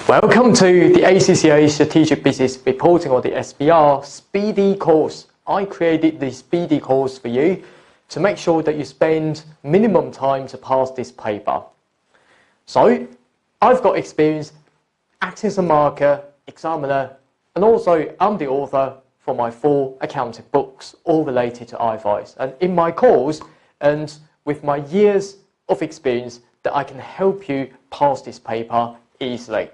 Welcome to the ACCA Strategic Business Reporting, or the SBR Speedy course. I created the Speedy course for you to make sure that you spend minimum time to pass this paper. So, I've got experience acting as a marker, examiner, and also I'm the author for my 4 accounting books, all related to IFRS. And in my course, and with my years of experience, that I can help you pass this paper easily.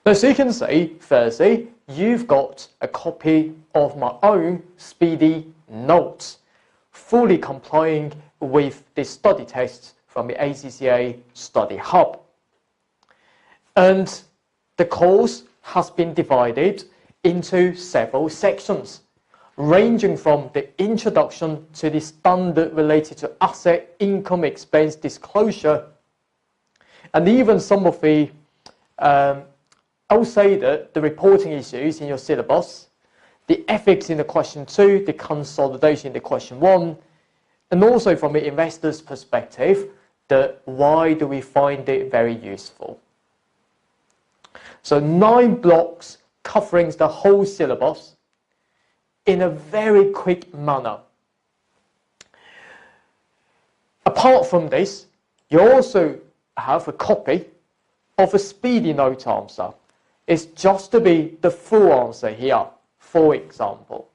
Now, so you can see, firstly, you've got a copy of my own Speedy notes, fully complying with the study tests from the ACCA Study Hub. And the course has been divided into several sections, ranging from the introduction to the standard related to asset, income, expense disclosure, and even some of the I will say that the reporting issues in your syllabus, the ethics in the question 2, the consolidation in the question 1, and also from the investor's perspective, that why do we find it very useful. So 9 blocks covering the whole syllabus in a very quick manner. Apart from this, you also have a copy of a Speedy note answer. It's just to be the full answer here, for example.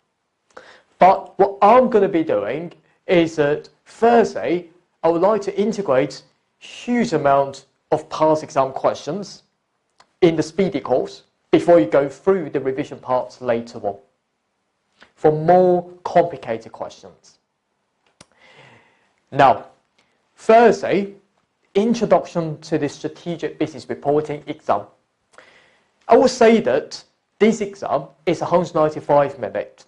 But what I'm going to be doing is that, firstly, I would like to integrate huge amount of past exam questions in the Speedy course before you go through the revision parts later on, for more complicated questions. Now, firstly, introduction to the Strategic Business Reporting exam. I will say that this exam is 195 minutes,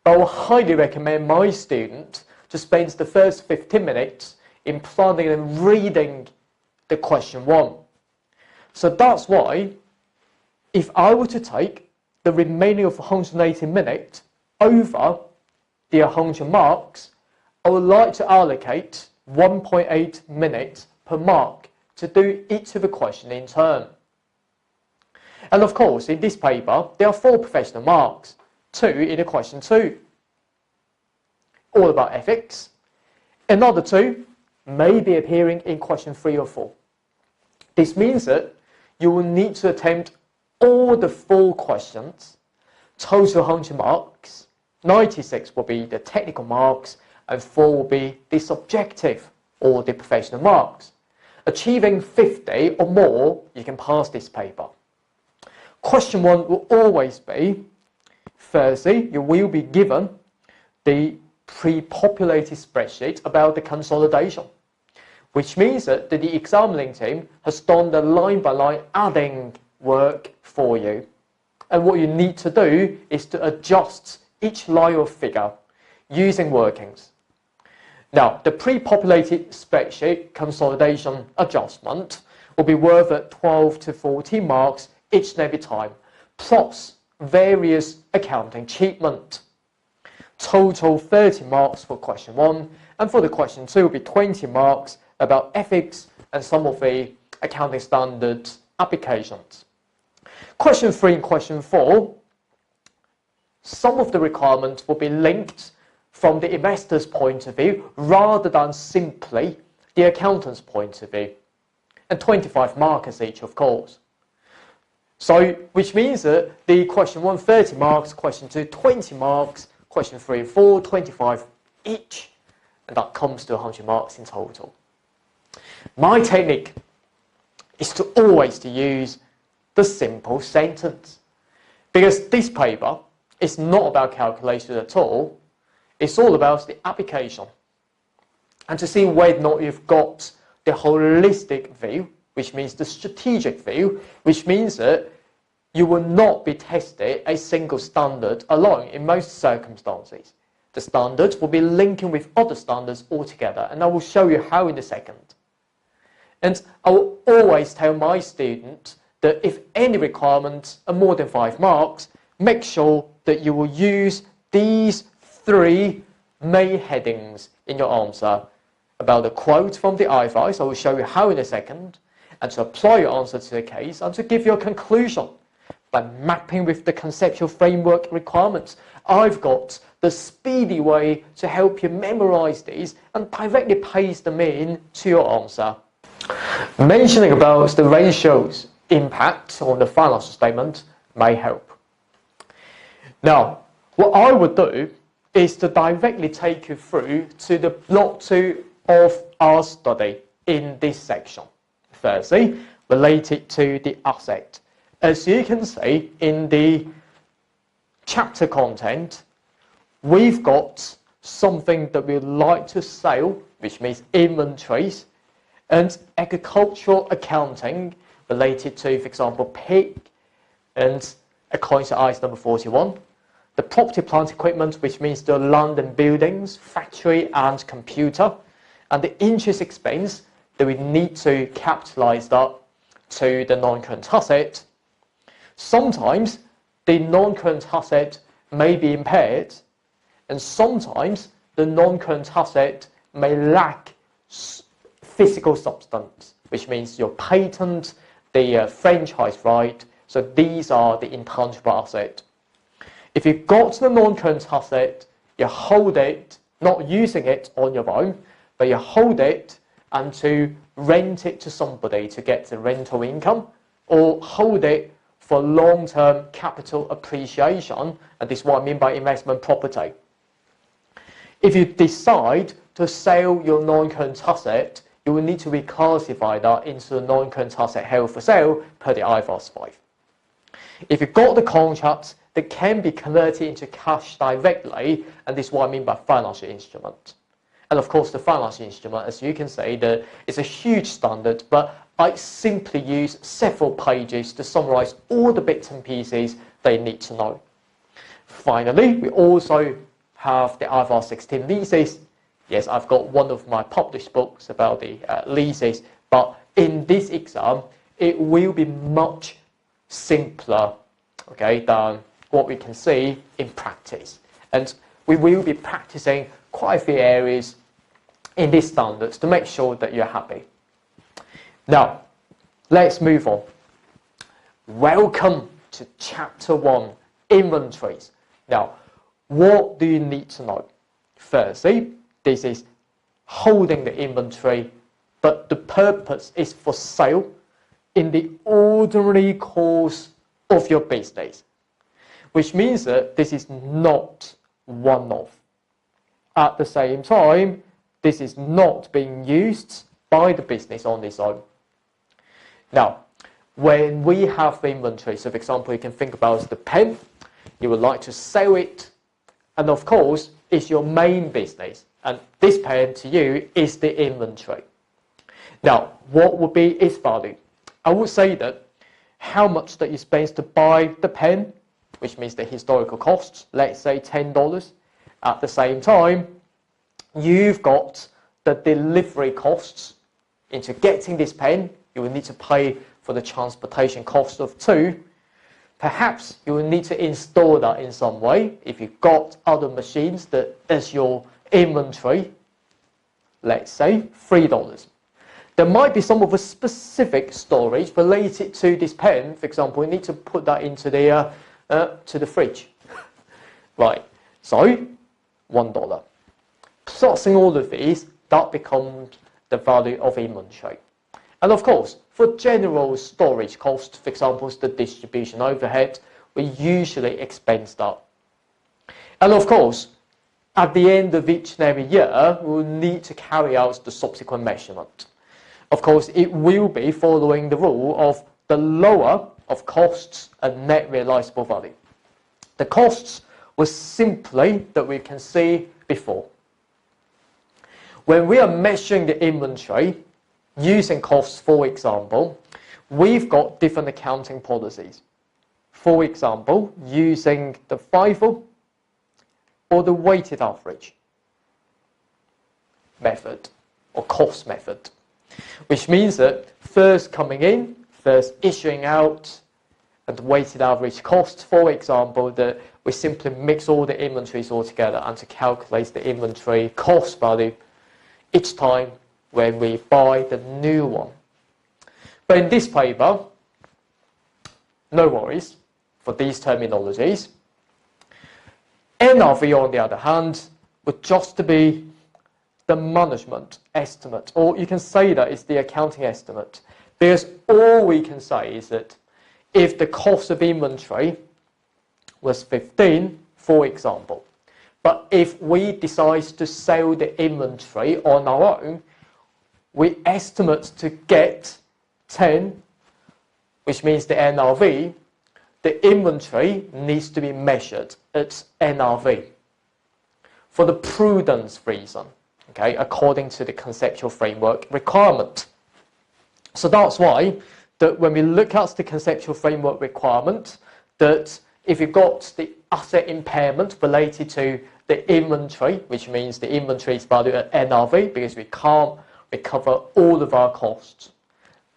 but I will highly recommend my student to spend the first 15 minutes in planning and reading the question 1. So that's why, if I were to take the remaining of 180 minutes over the 100 marks, I would like to allocate 1.8 minutes per mark to do each of the questions in turn. And of course, in this paper, there are 4 professional marks, 2 in the question 2, all about ethics. Another 2 may be appearing in question 3 or 4. This means that you will need to attempt all the 4 questions, total 100 marks, 96 will be the technical marks, and 4 will be the subjective or the professional marks. Achieving 50 or more, you can pass this paper. Question 1 will always be, firstly, you will be given the pre-populated spreadsheet about the consolidation, which means that the examining team has done the line-by-line adding work for you. And what you need to do is to adjust each line of figure using workings. Now, the pre-populated spreadsheet consolidation adjustment will be worth at 12 to 14 marks each and every time, plus various accounting treatment. Total 30 marks for question 1, and for the question 2 will be 20 marks about ethics and some of the accounting standard applications. Question 3 and question 4, some of the requirements will be linked from the investor's point of view rather than simply the accountant's point of view, and 25 markers each, of course. So, which means that the question 1, 30 marks, question 2, 20 marks, question 3 and 4, 25 each, and that comes to 100 marks in total. My technique is to always use the simple sentence, because this paper is not about calculation at all. It's all about the application, and to see whether or not you've got the holistic view, which means the strategic view, which means that you will not be tested a single standard alone in most circumstances. The standards will be linking with other standards altogether, and I will show you how in a second. And I will always tell my students that if any requirements are more than 5 marks, make sure that you will use these 3 main headings in your answer about the quote from the IFRS. I will show you how in a second, and to apply your answer to the case and to give you a conclusion. By mapping with the conceptual framework requirements, I've got the speedy way to help you memorize these and directly paste them in to your answer. Mentioning about the ratio's impact on the financial statement may help. Now, what I would do is to directly take you through to the block 2 of our study in this section. Firstly, related to the asset. As you can see in the chapter content, we've got something that we'd like to sell, which means inventories, and agricultural accounting related to, for example, pig, and according to IS number 41. The property, plant, equipment, which means the land and buildings, factory and computer, and the interest expense that we need to capitalize that to the non-current asset. Sometimes the non-current asset may be impaired, and sometimes the non-current asset may lack physical substance, which means your patent, the franchise right. So these are the intangible asset. If you've got the non-current asset, you hold it, not using it on your own, but you hold it and to rent it to somebody to get the rental income, or hold it for long-term capital appreciation, and this is what I mean by investment property. If you decide to sell your non-current asset, you will need to reclassify that into the non-current asset held for sale per the IFRS 5. If you've got the contract that can be converted into cash directly, and this is what I mean by financial instrument. And of course, the financial instrument, as you can see, it's a huge standard, but I simply use several pages to summarize all the bits and pieces they need to know. Finally, we also have the IFRS 16 leases. Yes, I've got one of my published books about the leases, but in this exam, it will be much simpler, okay, than what we can see in practice. And we will be practicing quite a few areas in these standards to make sure that you're happy. Now, let's move on. Welcome to Chapter 1, Inventories. Now, what do you need to know? Firstly, this is holding the inventory, but the purpose is for sale in the ordinary course of your business, which means that this is not one-off. At the same time, this is not being used by the business on its own. Now, when we have the inventory, so for example, you can think about the pen, you would like to sell it, and of course, it's your main business, and this pen to you is the inventory. Now, what would be its value? I would say that how much that you spend to buy the pen, which means the historical costs, let's say $10. At the same time, you've got the delivery costs into getting this pen. You will need to pay for the transportation cost of $2. Perhaps you will need to install that in some way. If you've got other machines that is your inventory, let's say $3. There might be some of a specific storage related to this pen. For example, you need to put that into the fridge. Right, so $1. Plussing all of these, that becomes the value of inventory. And of course, for general storage costs, for example, the distribution overhead, we usually expense that. And of course, at the end of each and every year, we'll need to carry out the subsequent measurement. Of course, it will be following the rule of the lower of costs and net realizable value. The costs were simply that we can see before. When we are measuring the inventory using costs, for example, we've got different accounting policies. For example, using the FIFO or the weighted average method or cost method, which means that first coming in, first issuing out, and the weighted average cost, for example, that we simply mix all the inventories all together and to calculate the inventory cost value each time when we buy the new one. But in this paper, no worries for these terminologies. NRV, on the other hand, would just be the management estimate, or you can say that it's the accounting estimate, because all we can say is that if the cost of inventory was 15, for example, but if we decide to sell the inventory on our own, we estimate to get 10, which means the NRV, the inventory needs to be measured at NRV for the prudence reason, okay, according to the conceptual framework requirement. So that's why that when we look at the conceptual framework requirement, that if you've got the asset impairment related to the inventory, which means the inventory is valued at NRV because we can't recover all of our costs,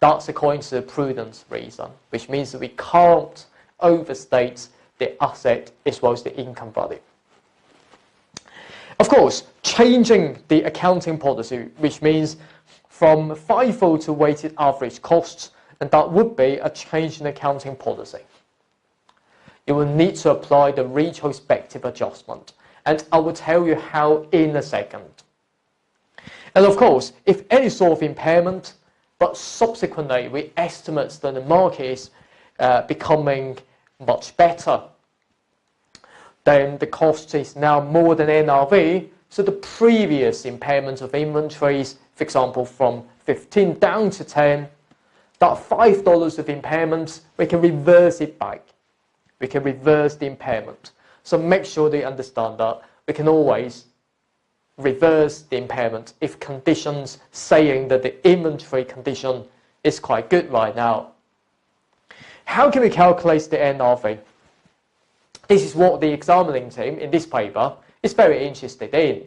that's according to the prudence reason, which means that we can't overstate the asset as well as the income value. Of course, changing the accounting policy, which means from FIFO to weighted average costs, and that would be a change in accounting policy. You will need to apply the retrospective adjustment, and I will tell you how in a second. And of course, if any sort of impairment, but subsequently we estimate that the market is becoming much better, then the cost is now more than NRV, so the previous impairment of inventories, for example, from 15 down to 10, that $5 of impairment, we can reverse it back. We can reverse the impairment. So make sure that you understand that we can always reverse the impairment if conditions saying that the inventory condition is quite good right now. How can we calculate the NRV? This is what the examining team in this paper is very interested in.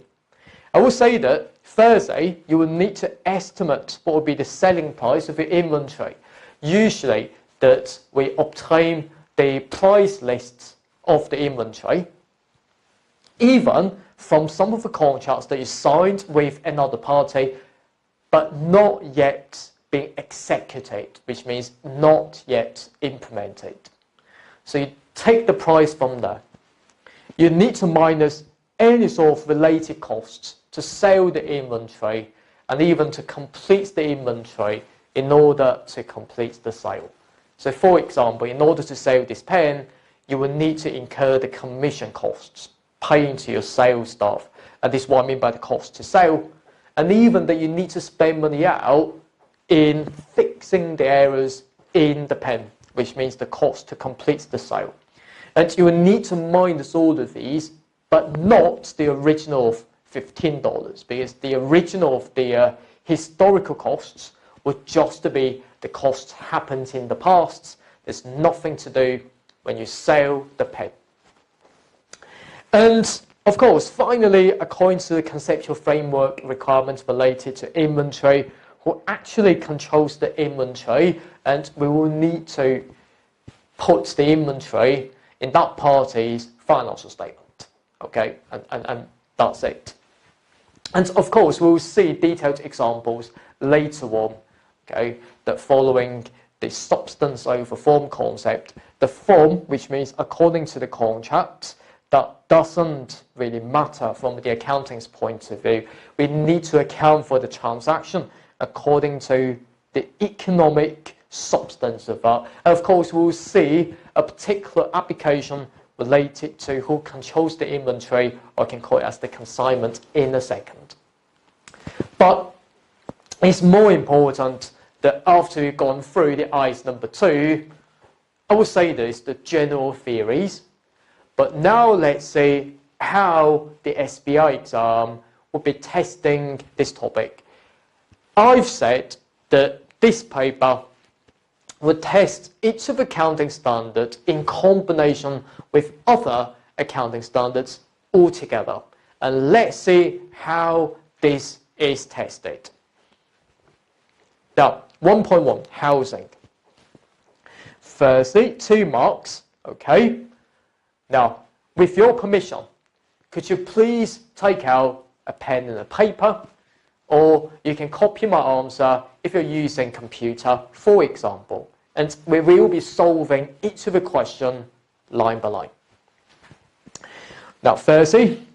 I will say that firstly, you will need to estimate what will be the selling price of your inventory. Usually that we obtain the price lists of the inventory, even from some of the contracts that you signed with another party, but not yet being executed, which means not yet implemented. So you take the price from there. You need to minus any sort of related costs to sell the inventory and even to complete the inventory in order to complete the sale. So for example, in order to sell this pen, you will need to incur the commission costs, paying to your sales staff. And this is what I mean by the cost to sell. And even that you need to spend money out in fixing the errors in the pen, which means the cost to complete the sale. And you will need to minus all of these, but not the original of $15, because the original of the historical costs would just be the costs happened in the past. There's nothing to do when you sell the pen. And of course, finally, according to the conceptual framework requirements related to inventory, who actually controls the inventory, and we will need to put the inventory in that party's financial statement. Okay, and that's it. And of course, we'll see detailed examples later on, okay, that following the substance over form concept, the form, which means according to the contract, that doesn't really matter from the accounting's point of view. We need to account for the transaction according to the economic substance of that. And of course, we'll see a particular application related to who controls the inventory, or I can call it as the consignment, in a second. But it's more important that after we've gone through the ICE number 2, I will say this, the general theories, but now let's see how the SBR exam will be testing this topic. I've said that this paper would test each of the accounting standards in combination with other accounting standards altogether. And let's see how this is tested. Now, 1.1, housing. Firstly, 2 marks, okay? Now, with your permission, could you please take out a pen and a paper, or you can copy my answer if you're using computer, for example, and we will be solving each of the question line by line. Now, firstly,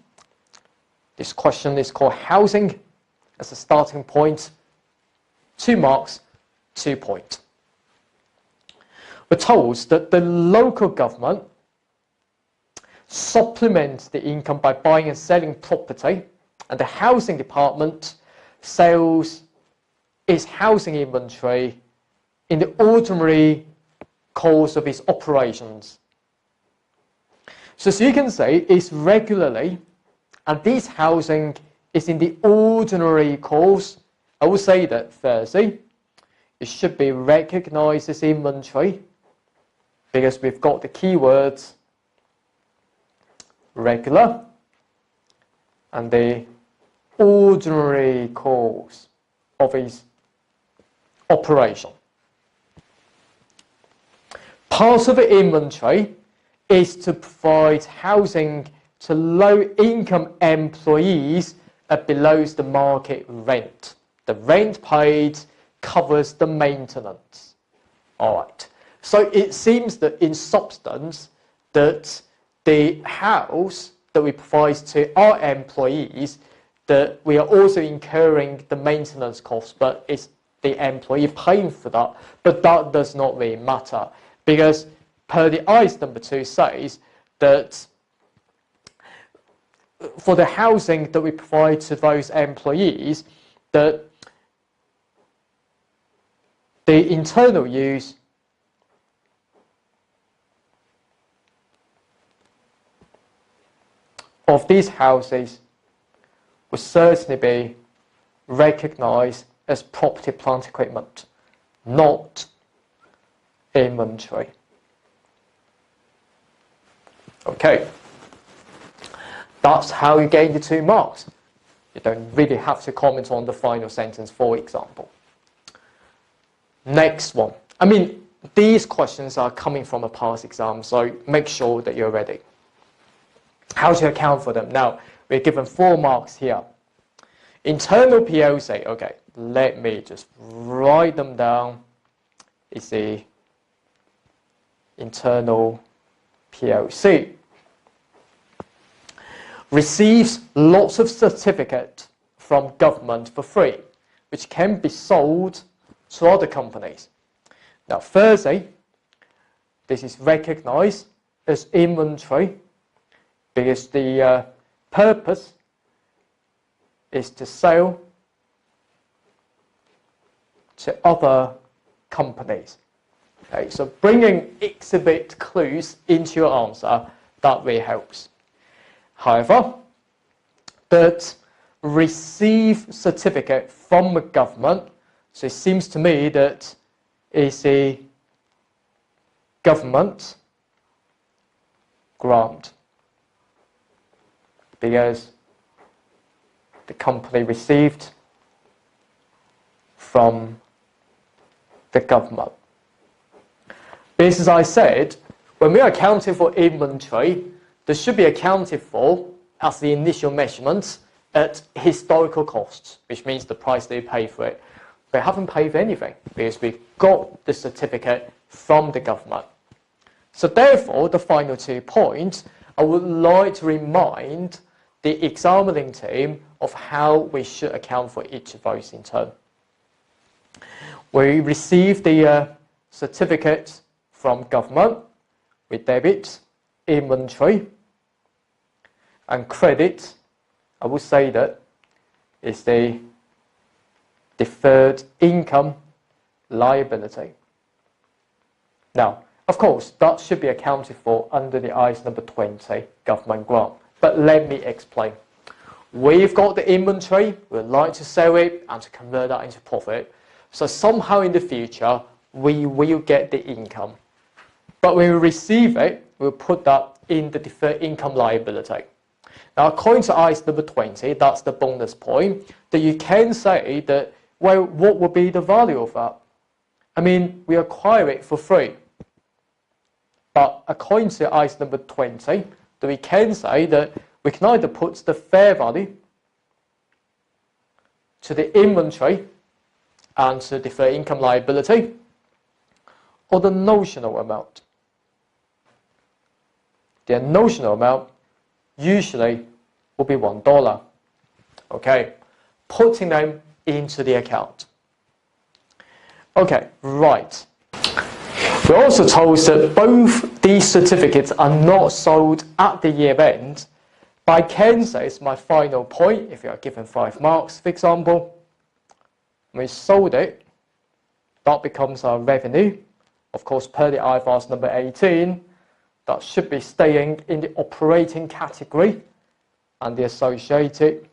this question is called housing as a starting point, 2 marks, 2 points. We're told that the local government supplements the income by buying and selling property, and the housing department sells its housing inventory in the ordinary course of its operations. So as you can say, it's regularly, and this housing is in the ordinary course. I would say that firstly, it should be recognized as inventory because we've got the keywords regular and the ordinary course of its operation. Part of the inventory is to provide housing to low-income employees at below the market rent. The rent paid covers the maintenance. All right. So it seems that in substance that the house that we provide to our employees, that we are also incurring the maintenance costs, but it's the employee paying for that. But that does not really matter because per the ICE number 2 says that for the housing that we provide to those employees, that the internal use of these houses will certainly be recognized as property, plant, equipment, not inventory. Okay, that's how you gain the 2 marks. You don't really have to comment on the final sentence, for example. Next one. I mean, these questions are coming from a past exam, so make sure that you're ready. How to account for them? Now, we're given 4 marks here. Internal POC, okay, let me just write them down. It's the internal POC. Receives lots of certificates from government for free, which can be sold to other companies. Now, firstly, this is recognized as inventory because the purpose is to sell to other companies. Okay, so bringing exhibit clues into your answer, that really helps. However, that receive certificate from the government, so it seems to me that it's a government grant because the company received from the government. Because as I said, when we are accounting for inventory, this should be accounted for as the initial measurements at historical costs, which means the price they pay for it. We haven't paid for anything because we got the certificate from the government. So therefore, the final 2 points, I would like to remind the examining team of how we should account for each of those in turn. We receive the certificate from government, we debit inventory, and credit, I would say that is the deferred income liability. Now, of course, that should be accounted for under the ICE number 20, government grant. But let me explain. We've got the inventory, we'd like to sell it and to convert that into profit. So somehow in the future, we will get the income. But when we receive it, we'll put that in the deferred income liability. Now, according to ICE number 20, that's the bonus point, that you can say that, well, what would be the value of that? I mean, we acquire it for free. But according to ICE number 20, that we can say that we can either put the fair value to the inventory answer deferred income liability, or the notional amount. The notional amount usually will be $1. Okay, putting them into the account. Okay, right. We're also told that both these certificates are not sold at the year end, but I can say it's my final point. If you are given 5 marks, for example, we sold it, that becomes our revenue. Of course, per the IFRS number 18, that should be staying in the operating category and the associated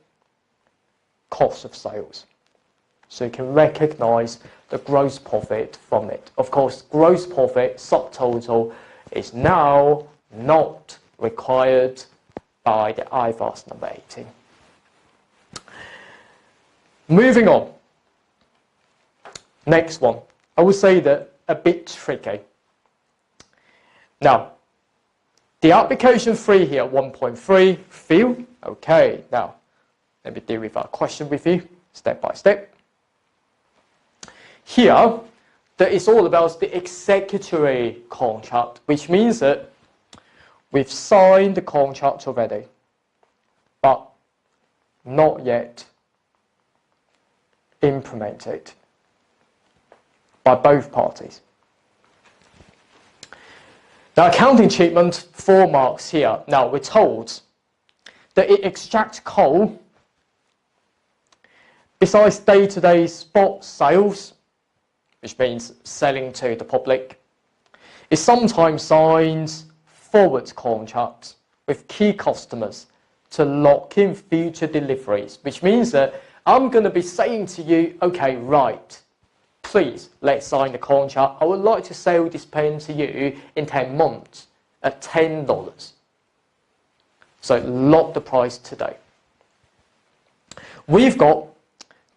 cost of sales. So you can recognize the gross profit from it. Of course, gross profit subtotal is now not required by the IFRS number 18. Moving on. Next one. I would say that a bit tricky. Now, the application 3 here, 1.3, field. Okay, now, let me deal with that question with you, step by step. Here, that is all about the executory contract, which means that we've signed the contract already, but not yet implemented by both parties. Now, accounting treatment, 4 marks here. Now, we're told that it extracts coal besides day-to-day spot sales, which means selling to the public. It sometimes signs forward contracts with key customers to lock in future deliveries, which means that I'm going to be saying to you, okay, right, please, let's sign the contract. I would like to sell this pen to you in 10 months at $10. So lock the price today. We've got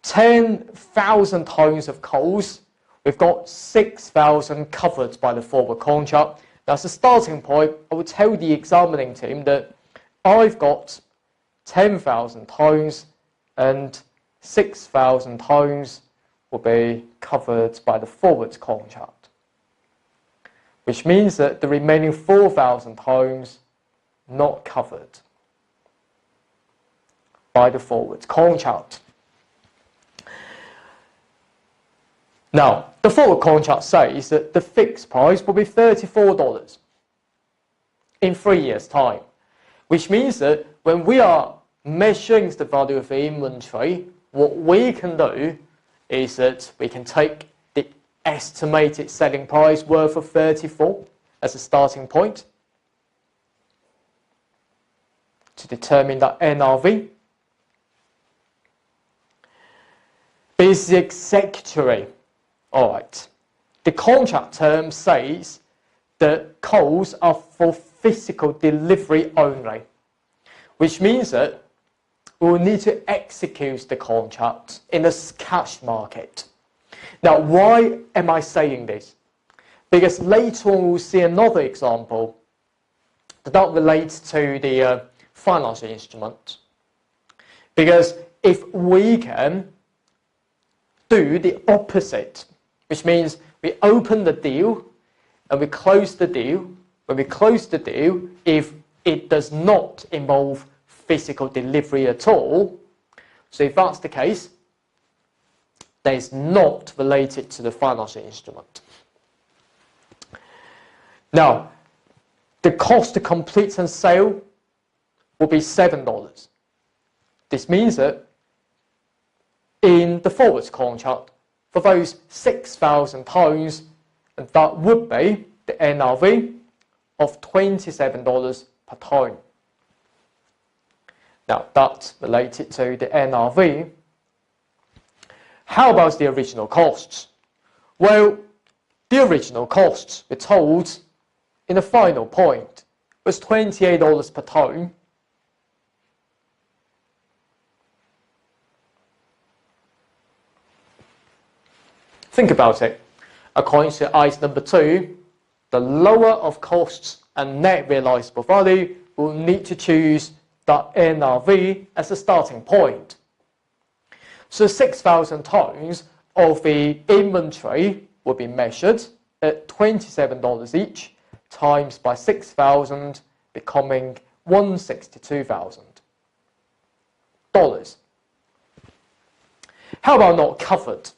10,000 tons of coals. We've got 6,000 covered by the forward contract. Now, as a starting point, I would tell the examining team that I've got 10,000 tons and 6,000 tons will be covered by the forward contract, which means that the remaining 4,000 tons not covered by the forward contract. Now, the forward contract says that the fixed price will be $34 in 3 years' time, which means that when we are measuring the value of the inventory, what we can do is that we can take the estimated selling price worth of 34 as a starting point to determine that NRV. Is the executory. All right. The contract term says that coals are for physical delivery only, which means that we will need to execute the contract in a cash market. Now, why am I saying this? Because later on we'll see another example that relates to the financial instrument. Because if we can do the opposite, which means we open the deal and we close the deal. When we close the deal, if it does not involve physical delivery at all, so if that's the case, that is not related to the financial instrument. Now, the cost to complete and sale will be $7. This means that in the forward contract, for those 6,000 tons, that would be the NRV of $27 per ton. Now, that's related to the NRV. How about the original costs? Well, the original costs, we're told, in the final point, was $28 per ton. Think about it. According to item number 2, the lower of costs and net realizable value will need to choose that NRV as a starting point. So 6,000 tons, of the inventory will be measured at $27 each, times by 6,000, becoming $162,000. How about not covered?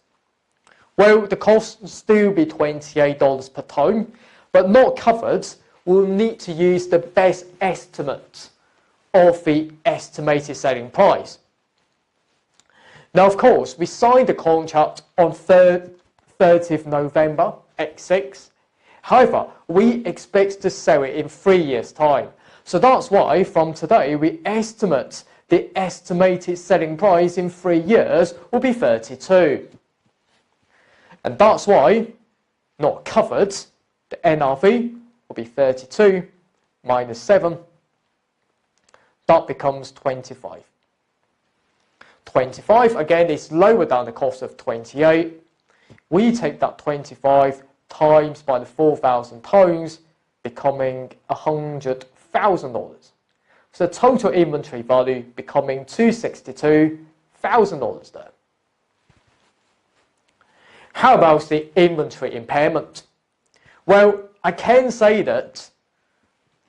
Well, the cost will still be $28 per tonne, but not covered, we'll need to use the best estimate of the estimated selling price. Now, of course, we signed the contract on 30th November X6. However, we expect to sell it in 3 years' time. So that's why from today we estimate the estimated selling price in 3 years will be 32. And that's why, not covered, the NRV will be 32 minus 7. That becomes 25. 25, again, is lower than the cost of 28. We take that 25 times by the 4,000 tonnes, becoming $100,000. So the total inventory value becoming $262,000 there. How about the inventory impairment? Well, I can say that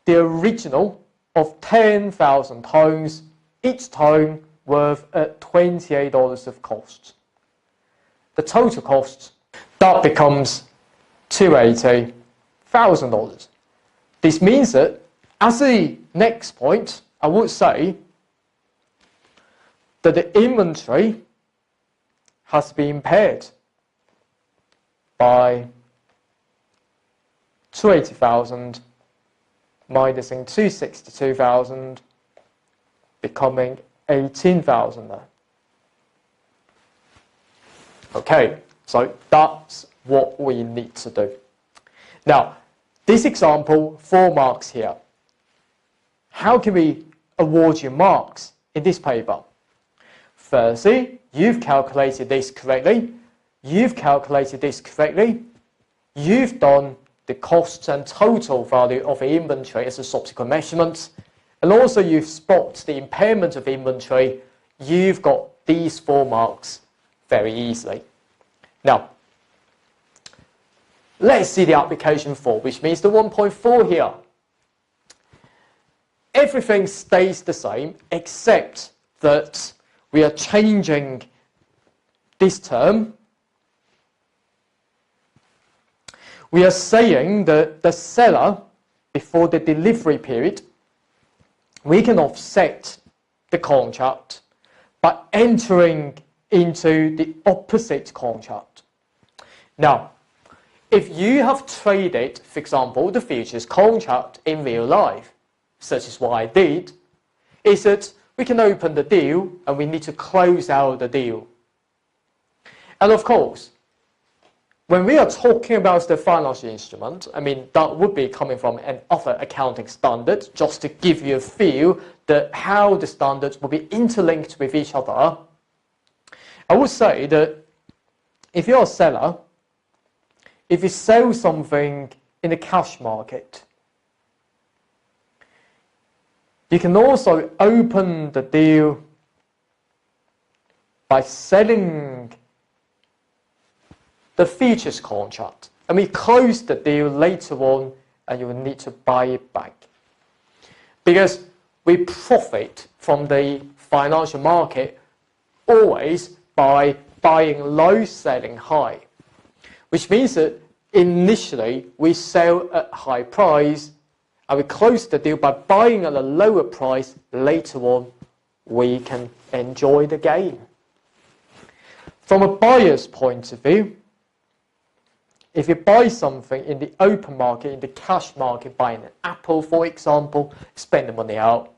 the original of 10,000 tonnes, each tonne worth at $28 of cost. The total cost, that becomes $280,000. This means that as the next point, I would say that the inventory has been impaired by 280,000 minusing 262,000, becoming 18,000 there. Okay, so that's what we need to do. Now, this example, 4 marks here. How can we award you marks in this paper? Firstly, you've calculated this correctly. You've calculated this correctly. You've done the costs and total value of the inventory as a subsequent measurement. And also you've spotted the impairment of inventory. You've got these 4 marks very easily. Now, let's see the application 4, which means the 1.4 here. Everything stays the same except that we are changing this term. We are saying that the seller, before the delivery period, we can offset the contract by entering into the opposite contract. Now, if you have traded, for example, the futures contract in real life, such as what I did, is that we can open the deal and we need to close out the deal. And of course, when we are talking about the financial instrument, I mean, that would be coming from an other accounting standard, just to give you a feel that how the standards will be interlinked with each other. I would say that if you're a seller, if you sell something in the cash market, you can also open the deal by selling the futures contract, and we close the deal later on and you will need to buy it back. Because we profit from the financial market always by buying low, selling high, which means that initially we sell at high price and we close the deal by buying at a lower price. Later on, we can enjoy the gain. From a buyer's point of view, if you buy something in the open market, in the cash market, buying an apple, for example, spend the money out.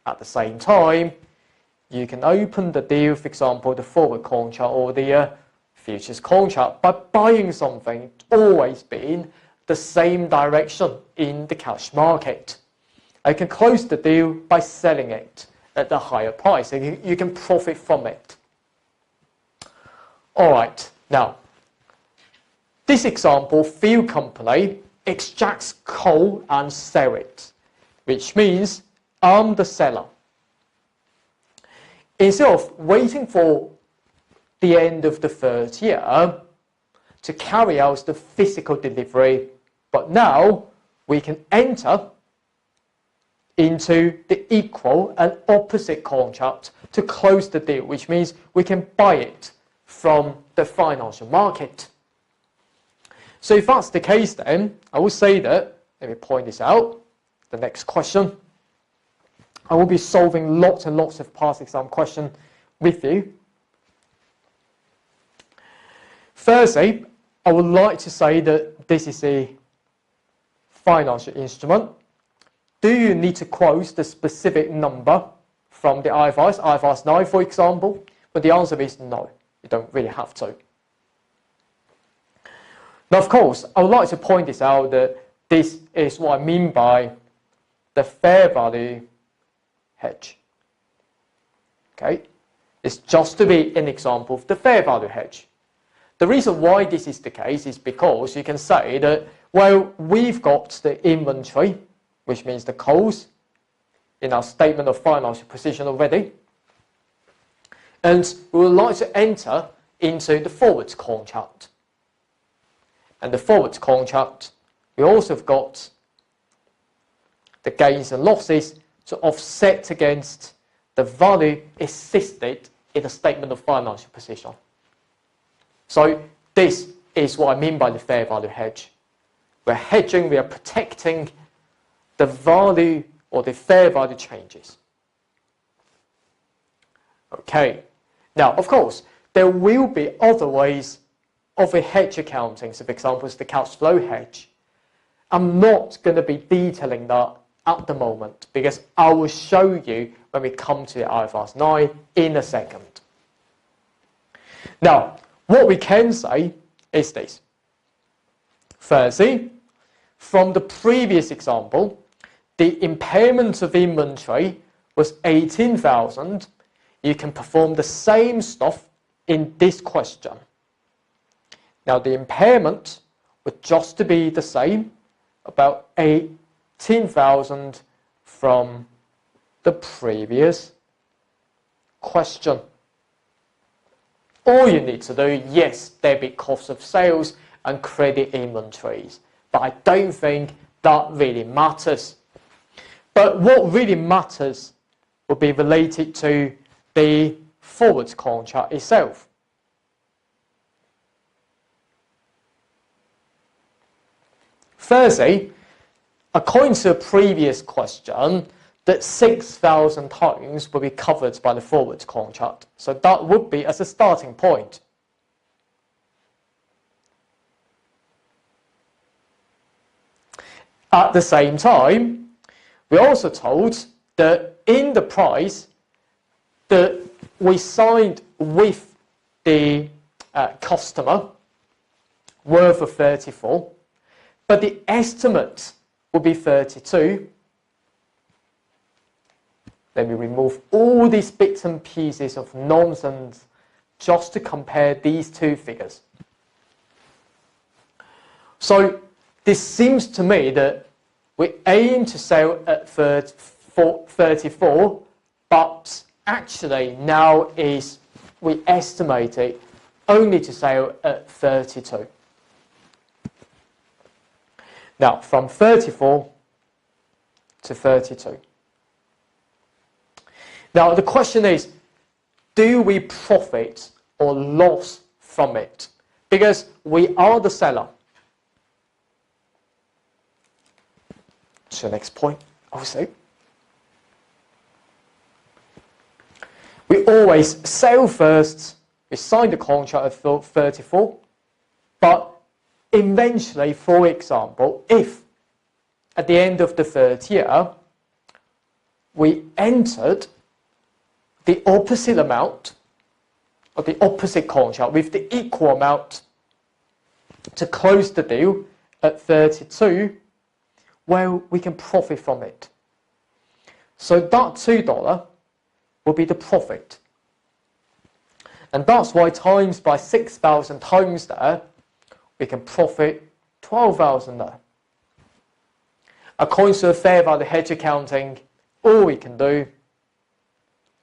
At the same time, you can open the deal, for example, the forward contract or the futures contract, by buying something always been the same direction in the cash market. I can close the deal by selling it at the higher price, and you can profit from it. All right, now, this example, fuel company extracts coal and sell it, which means I'm the seller. Instead of waiting for the end of the third year to carry out the physical delivery, but now we can enter into the equal and opposite contract to close the deal, which means we can buy it from the financial market. So if that's the case, then I will say that, let me point this out, the next question. I will be solving lots and lots of past exam questions with you. Firstly, I would like to say that this is a financial instrument. Do you need to quote the specific number from the IFRS 9, for example? But the answer is no, you don't really have to. Now, of course, I would like to point this out that this is what I mean by the fair value hedge. Okay, it's just to be an example of the fair value hedge. The reason why this is the case is because you can say that, well, we've got the inventory, which means the coals, in our statement of financial position already. And we would like to enter into the forwards contract. And the forwards contract, we also have got the gains and losses to offset against the value existed in the statement of financial position. So this is what I mean by the fair value hedge. We're hedging, we are protecting the value or the fair value changes. Okay, now of course there will be other ways of a hedge accounting. So for example, it's the cash flow hedge. I'm not going to be detailing that at the moment because I will show you when we come to the IFRS 9 in a second. Now, what we can say is this. Firstly, from the previous example, the impairment of inventory was 18,000. You can perform the same stuff in this question. Now, the impairment would just to be the same, about 18,000 from the previous question. All you need to do, yes, debit cost of sales and credit inventories, but I don't think that really matters. But what really matters will be related to the forwards contract itself. Firstly, according to the previous question, that 6,000 tonnes will be covered by the forwards contract. So that would be as a starting point. At the same time, we're also told that in the price that we signed with the customer worth of 34, but the estimate will be 32. Let me remove all these bits and pieces of nonsense just to compare these two figures. So this seems to me that we aim to sell at 34, but actually now we estimate it only to sell at 32. Now, from 34 to 32. Now, the question is, do we profit or loss from it? Because we are the seller. So next point, obviously. We always sell first. We sign the contract at 34. But eventually, for example, if at the end of the third year, we entered the opposite amount, or the opposite contract with the equal amount to close the deal at 32, well, we can profit from it. So that $2 will be the profit. And that's why times by 6,000 times there, we can profit 12,000 there. According to the fair value hedge accounting, all we can do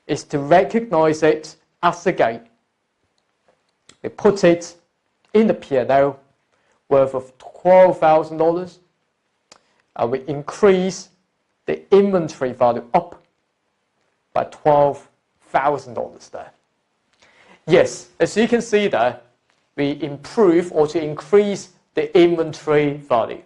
is to recognize it as a gain. we put it in the P&L worth of $12,000, and we increase the inventory value up by $12,000 there. Yes, as you can see there, we improve or to increase the inventory value.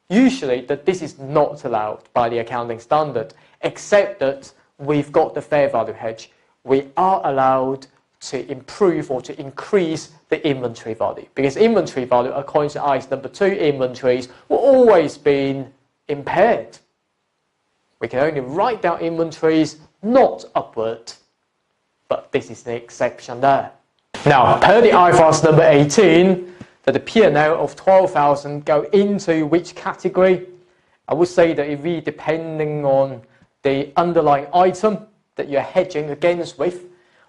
Usually this is not allowed by the accounting standard, except that we've got the fair value hedge. We are allowed to improve or to increase the inventory value, because inventory value, according to IAS number 2, inventories will always be impaired. We can only write down inventories, not upward, but this is the exception there. Now, per the IFRS number 18, that the P&L of 12,000 go into which category? I would say that it really depending on the underlying item that you're hedging against with.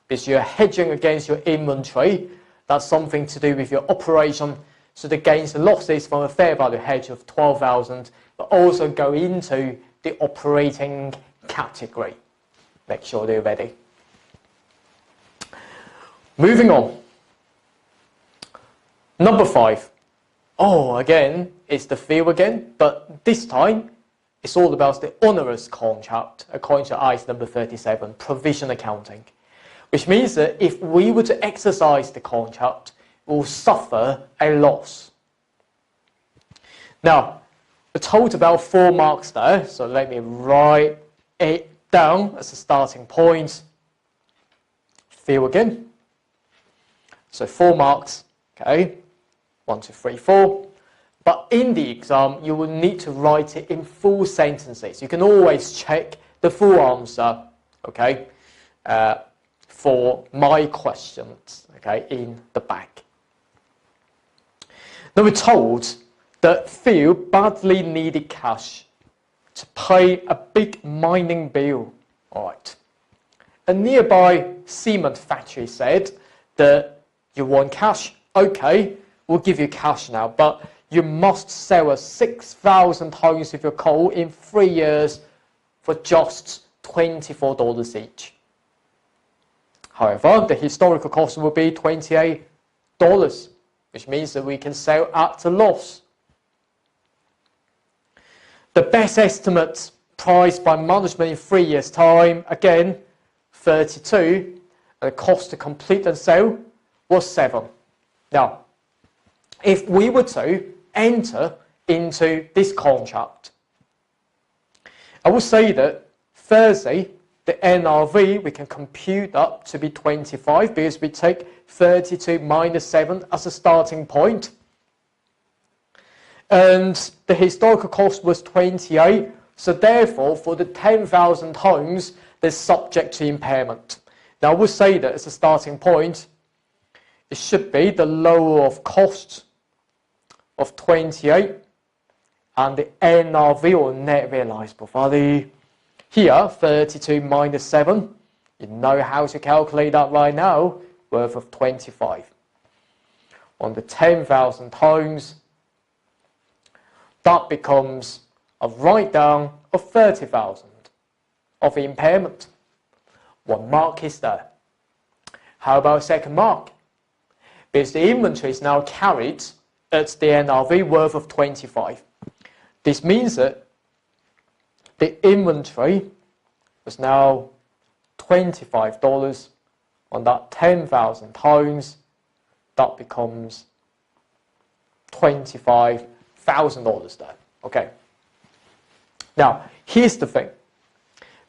Because you're hedging against your inventory, that's something to do with your operation. So the gains and losses from a fair value hedge of 12,000 but also go into the operating category. Make sure they're ready. Moving on. Number 5. Oh, again, it's the feel again, but this time it's all about the onerous contract according to IAS number 37, provision accounting. Which means that if we were to exercise the contract, we'll suffer a loss. Now, I told about 4 marks there, so let me write it down as a starting point. Feel again. So 4 marks, okay, 1, 2, 3, 4. But in the exam, you will need to write it in full sentences. You can always check the full answer, okay, for my questions, okay, in the back. Now we're told that Phil badly needed cash to pay a big mining bill. All right. A nearby cement factory said that you want cash. Okay, we'll give you cash now, but you must sell us 6,000 tons of your coal in 3 years for just $24 each. However, the historical cost will be $28, which means that we can sell at a loss. The best estimate price by management in 3 years' time, again, 32, and the cost to complete and sell was 7. Now, if we were to enter into this contract, I would say that firstly, the NRV, we can compute up to be 25 because we take 32 minus 7 as a starting point. And the historical cost was 28, so therefore for the 10,000 homes, they're subject to impairment. Now I would say that as a starting point, it should be the lower of cost of 28 and the NRV or net realizable value. Here, 32 minus 7, you know how to calculate that right now, worth of 25. On the 10,000 homes, that becomes a write-down of 30,000 of impairment. 1 mark is there. How about second mark? Because the inventory is now carried at the NRV worth of 25. This means that the inventory was now $25 on that 10,000 homes. That becomes $25,000 there. Okay. Now, here's the thing.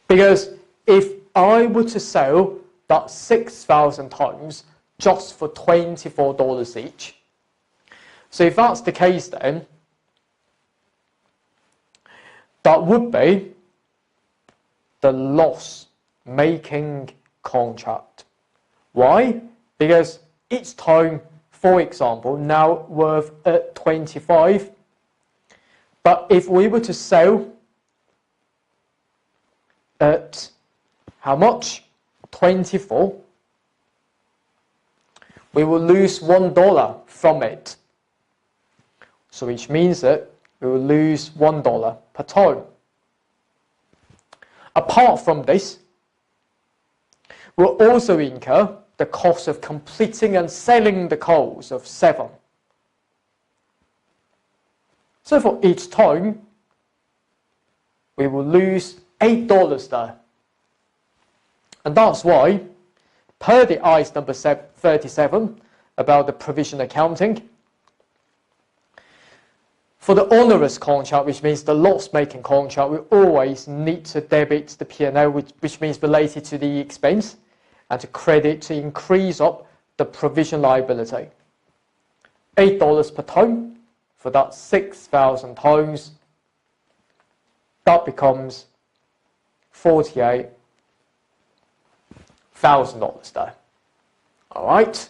Because if I were to sell that 6,000 homes just for $24 each, so if that's the case then, that would be the loss-making contract. Why? Because each time, for example, now worth at 25, but if we were to sell at how much? 24, we will lose $1 from it. So which means that we will lose $1 per ton. Apart from this, we'll also incur the cost of completing and selling the cars of 7. So for each time, we will lose $8 there. And that's why, per the ICE number 37 about the provision accounting, for the onerous contract, which means the loss-making contract, we always need to debit the P&L, which means related to the expense, and to credit to increase up the provision liability. $8 per tonne for that 6,000 tonnes, that becomes $48,000 there. All right.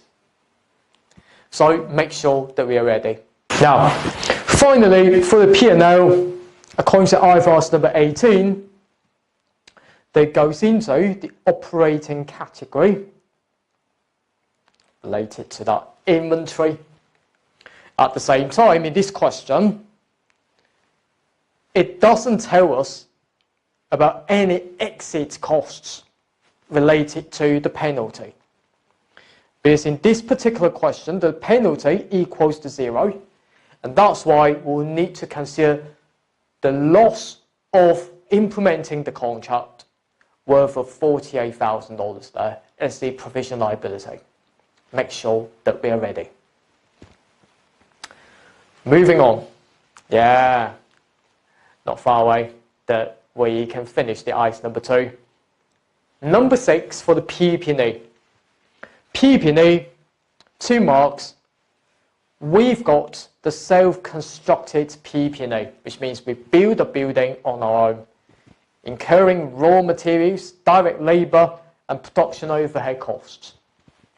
So make sure that we are ready. Now, finally, for the P&L, according to IFRS number 18, that goes into the operating category related to that inventory. At the same time, in this question, it doesn't tell us about any exit costs related to the penalty. Because in this particular question, the penalty equals to 0, and that's why we'll need to consider the loss of implementing the contract worth of $48,000 there as the provision liability. Make sure that we are ready. Moving on. Yeah, not far away that we can finish the ICE number 2. Number 6 for the PP&E. PP&E, 2 marks. We've got the self-constructed PP&E, which means we build a building on our own, incurring raw materials, direct labour and production overhead costs.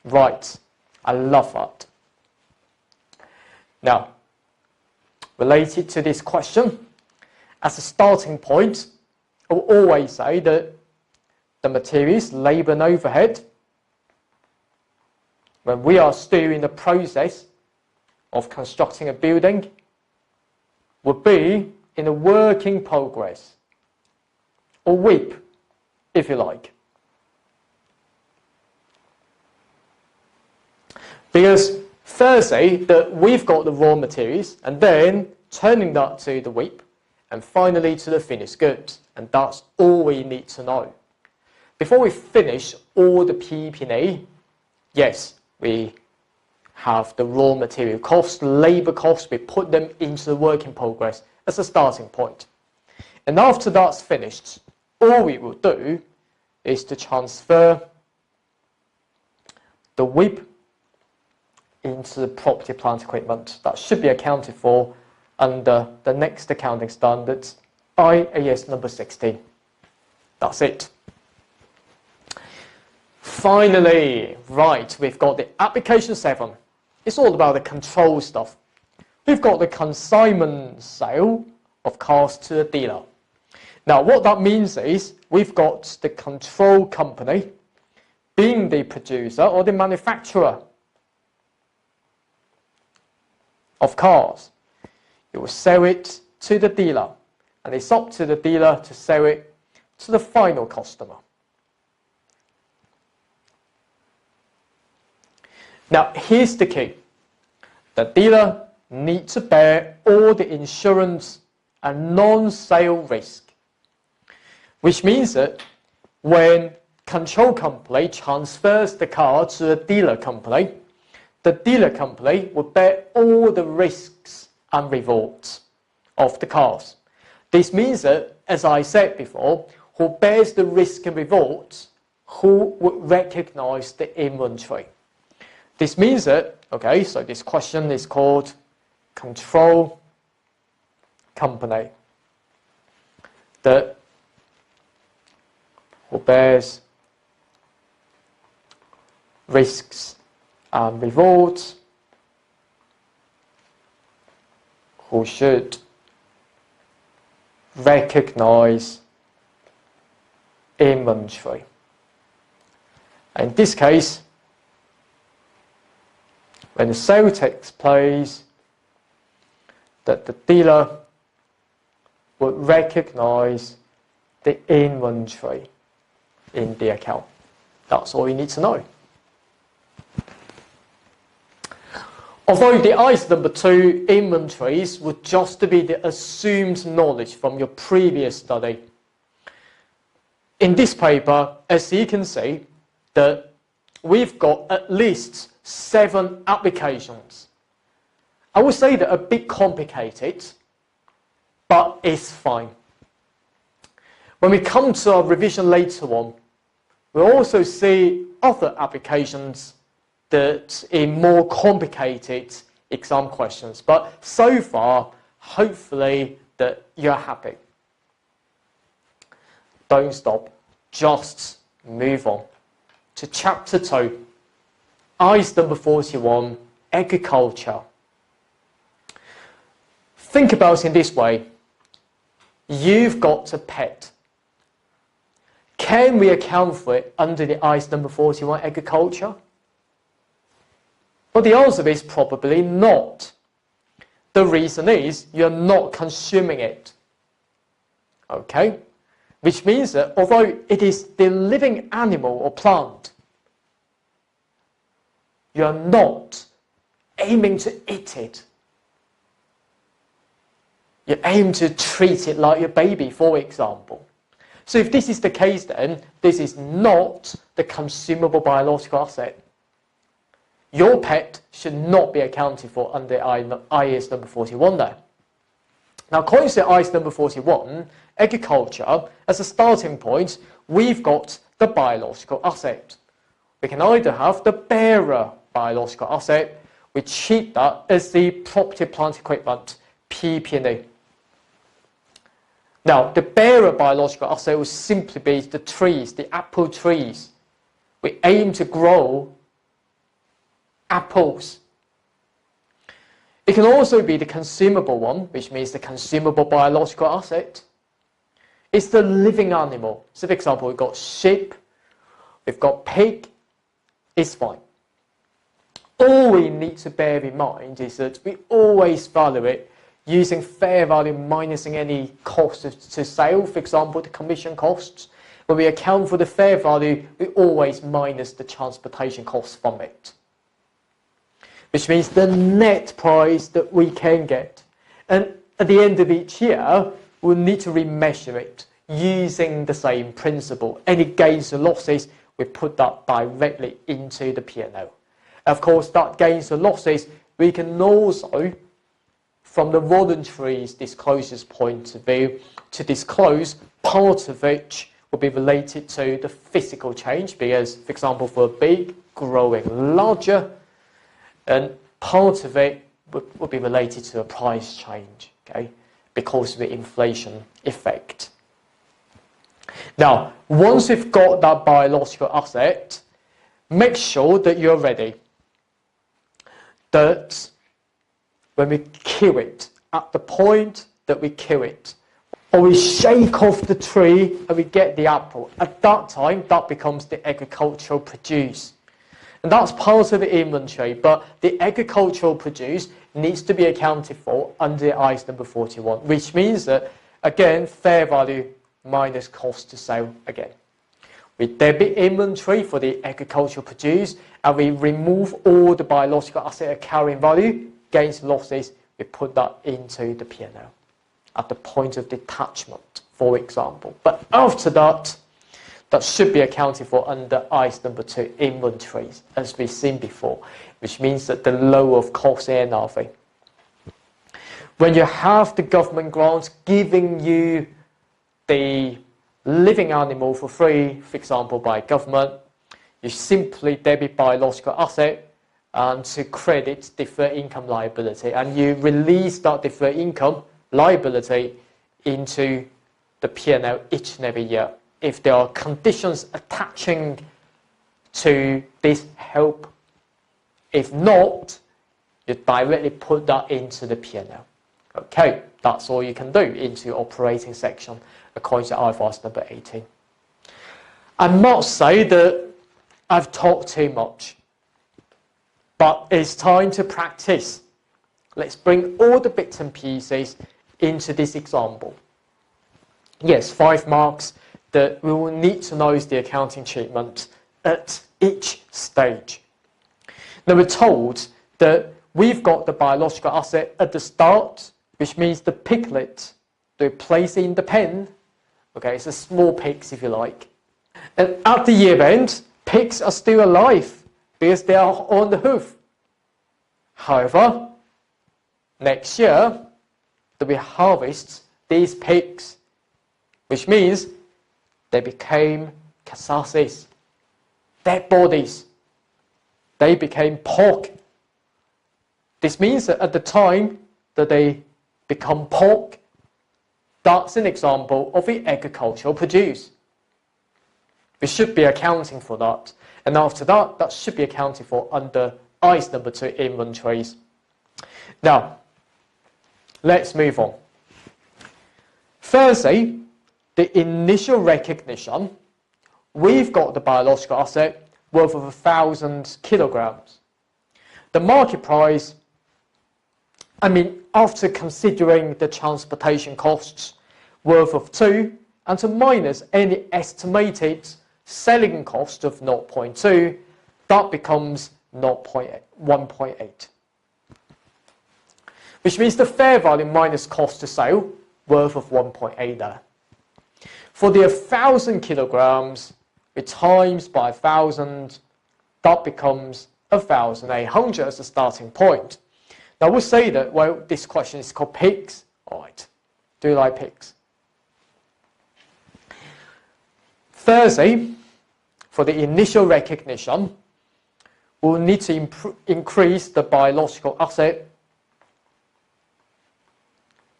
Right, I love that. Now, related to this question, as a starting point, I will always say that the materials, labour and overhead, when we are still in the process of constructing a building, will be in a work in progress, or WIP, if you like. Because firstly, that we've got the raw materials, and then turning that to the WIP, and finally to the finished goods, and that's all we need to know. Before we finish all the PP&E, yes, we have the raw material costs, labour costs, we put them into the work in progress as a starting point. And after that's finished, all we will do is to transfer the WIP into the property, plant, equipment. That should be accounted for under the next accounting standards, IAS number 16. That's it. Finally, right, we've got the application 7. It's all about the control stuff. We've got the consignment sale of cars to a dealer. Now, what that means is we've got the control company being the producer or the manufacturer of cars. It will sell it to the dealer, and it's up to the dealer to sell it to the final customer. Now, here's the key. The dealer needs to bear all the insurance and non-sale risk, which means that when control company transfers the car to a dealer company, the dealer company will bear all the risks and rewards of the cars. This means that, as I said before, who bears the risk and rewards, who would recognize the inventory. This means that, okay, so this question is called control company. That who bears risks and rewards, who should recognize inventory. In this case, when the sale takes place, that the dealer would recognize the inventory in the account. That's all you need to know. Although the item number 2 inventories would just be the assumed knowledge from your previous study. In this paper, as you can see, that we've got at least 7 applications. I would say they're a bit complicated, but it's fine. When we come to our revision later on, we'll also see other applications that in more complicated exam questions. But so far, hopefully that you're happy. Don't stop, just move on to chapter 2, item number 41, agriculture. Think about it in this way. You've got a pet. Can we account for it under the item number 41, agriculture? Well, the answer is probably not. The reason is you're not consuming it. Okay? Which means that although it is the living animal or plant, you're not aiming to eat it. You aim to treat it like your baby, for example. So if this is the case, then this is not the consumable biological asset. Your pet should not be accounted for under IAS number 41 there. Now, according to IAS number 41, agriculture, as a starting point, we've got the biological asset. We can either have the bearer biological asset, we treat that as the property, plant, equipment, PP&E. Now, the bearer biological asset will simply be the trees, the apple trees. We aim to grow apples. It can also be the consumable one, which means the consumable biological asset. It's the living animal. So, for example, we've got sheep, we've got pig, it's fine. All we need to bear in mind is that we always value it using fair value minusing any cost to sale, for example, the commission costs. When we account for the fair value, we always minus the transportation costs from it. Which means the net price that we can get. And at the end of each year, we'll need to remeasure it using the same principle. Any gains or losses, we put that directly into the P&L. Of course, that gains or losses, we can also, from the voluntary disclosure's point of view, to disclose part of which will be related to the physical change, because, for example, for a pig growing larger, and part of it would be related to a price change, okay, because of the inflation effect. Now, once you've got that biological asset, make sure that you're ready. That when we kill it, at the point that we kill it, or we shake off the tree and we get the apple, at that time, that becomes the agricultural produce. And that's part of the inventory, but the agricultural produce needs to be accounted for under IAS number 41, which means that, again, fair value minus cost to sale again. We debit inventory for the agricultural produce, and we remove all the biological asset carrying value, gains and losses, we put that into the P&L at the point of detachment, for example. But after that, that should be accounted for under IAS number 2, inventories, as we've seen before, which means that the lower of cost NRV. When you have the government grants giving you the living animal for free, for example, by government, you simply debit biological asset and to credit deferred income liability, and you release that deferred income liability into the P&L each and every year. If there are conditions attaching to this help, if not, you directly put that into the P&L. Okay, that's all you can do into operating section according to IFRS number 18. I must say that I've talked too much, but it's time to practice. Let's bring all the bits and pieces into this example. Yes, 5 marks that we will need to know is the accounting treatment at each stage. Now we're told that we've got the biological asset at the start, which means the piglet, they place in the pen. Okay, it's a small pigs if you like. And at the year end, pigs are still alive because they are on the hoof. However, next year, we harvest these pigs, which means they became carcasses, dead bodies. They became pork. This means that at the time that they become pork, that's an example of the agricultural produce. We should be accounting for that. And after that, that should be accounted for under ICE number 2 inventories. Now, let's move on. Firstly, the initial recognition, we've got the biological asset worth of 1,000 kilograms. The market price, after considering the transportation costs, worth of 2, and to minus any estimated selling cost of 0.2, that becomes 1.8. Which means the fair value minus cost to sale, worth of 1.8 there. For the 1,000 kilograms, we times by 1,000, that becomes 1,800 as a starting point. Now we'll say that, well, this question is called pigs. All right, do you like pigs? Thirdly, for the initial recognition, we'll need to increase the biological asset.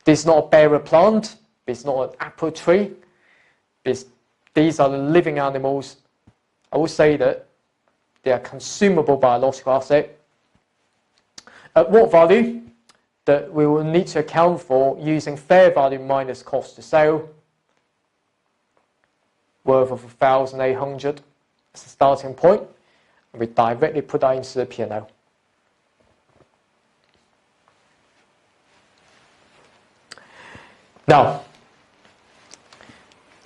This is not a bearer plant, it's not an apple tree, these are the living animals. I will say that they are consumable biological asset. At what value? That we will need to account for using fair value minus cost to sale, worth of 1,800 as a starting point, and we directly put that into the P&L. Now,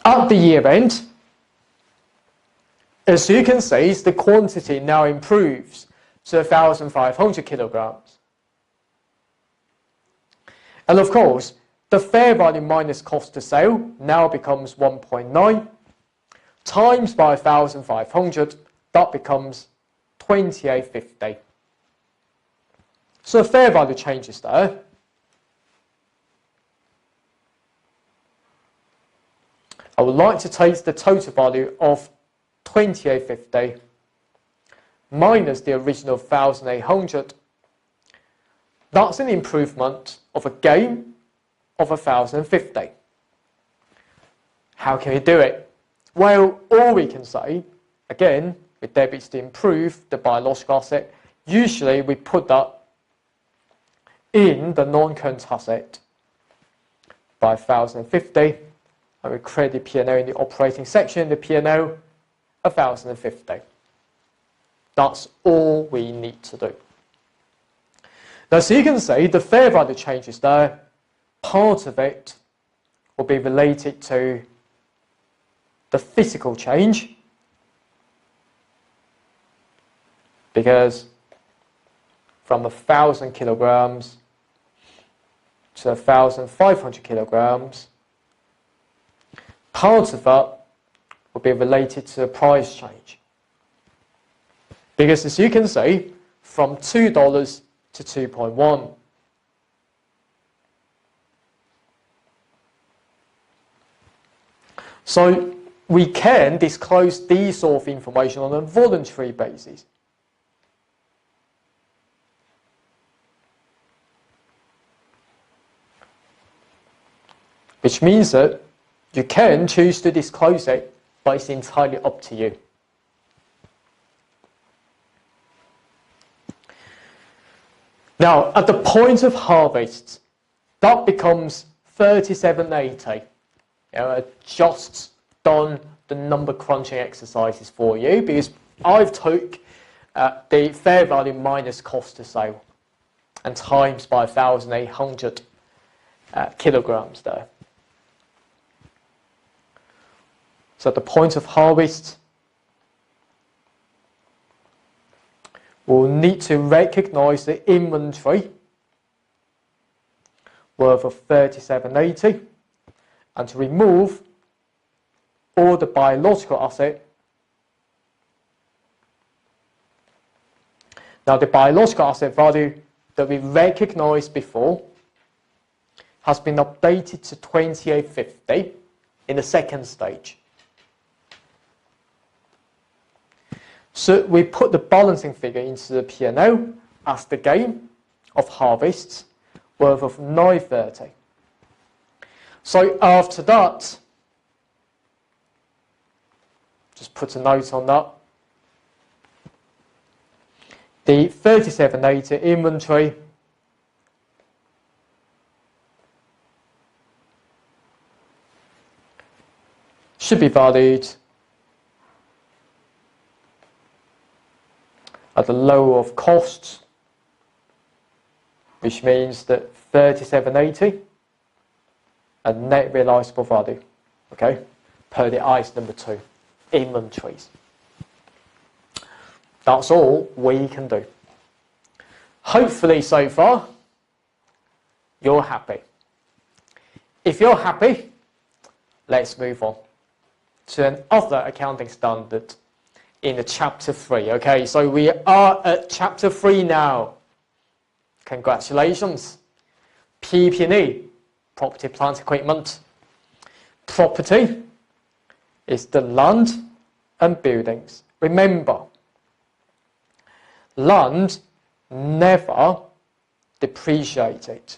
at the year end, as you can see, the quantity now improves to 1,500 kilograms. And of course, the fair value minus cost to sale now becomes 1.9 times by 1,500, that becomes 28.50. So the fair value changes there. I would like to take the total value of 28.50 minus the original 1,800. That's an improvement of a gain of 1,050. How can we do it? Well, all we can say, again, with debits to improve the biological asset, usually we put that in the non-current asset by 1,050, and we credit P&L in the operating section, the P&L 1,050. That's all we need to do. Now, so you can see the fair value changes there. Part of it will be related to the physical change, because from 1,000 kilograms to 1,500 kilograms, part of that will be related to the price change. Because as you can see, from $2 to 2.1. So we can disclose these sort of information on a voluntary basis. Which means that you can choose to disclose it, but it's entirely up to you. Now, at the point of harvest, that becomes 37.80. I've just done the number crunching exercises for you because I've took the fair value minus cost to sale and times by 1,800 kilograms there. So at the point of harvest, we'll need to recognise the inventory worth of 3780 and to remove all the biological asset. Now the biological asset value that we recognised before has been updated to 2850 in the second stage. So we put the balancing figure into the P&L as the gain of harvests worth of 930. So after that, just put a note on that. The 3780 inventory should be valued at the lower of costs, which means that 3780 a net realisable value, okay, per the item number 2, inventories. That's all we can do. Hopefully so far, you're happy. If you're happy, let's move on to another accounting standard in the chapter 3. Okay, so we are at chapter 3 now. Congratulations. PP&E, property, plant, equipment. Property is the land and buildings. Remember, land never depreciated.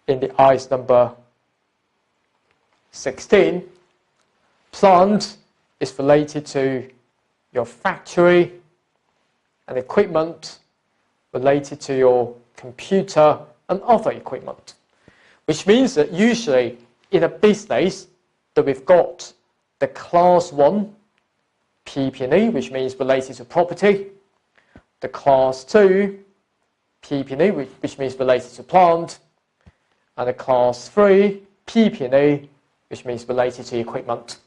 In the item number 16, plant is related to your factory and equipment related to your computer and other equipment, which means that usually in a business that we've got the class 1 PP&E, which means related to property, the class 2 PP&E, which means related to plant, and the class 3 PP&E, which means related to equipment.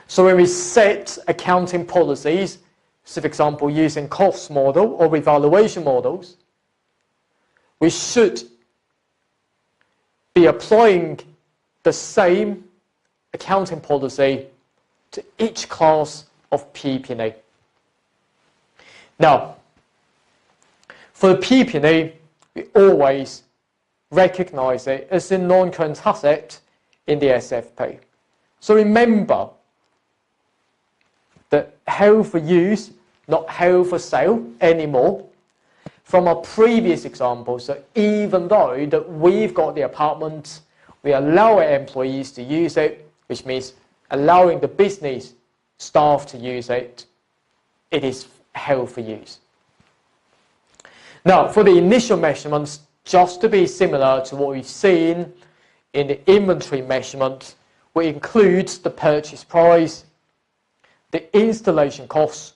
So when we set accounting policies, so for example using cost model or evaluation models, we should be applying the same accounting policy to each class of PP&E. Now, for the PP&E, we always recognise it as a non-current asset in the SFP. So remember that held for use, not held for sale anymore. From our previous example, so even though that we've got the apartment, we allow our employees to use it, which means allowing the business staff to use it, it is held for use. Now, for the initial measurements, just to be similar to what we've seen in the inventory measurement, we include the purchase price, the installation costs,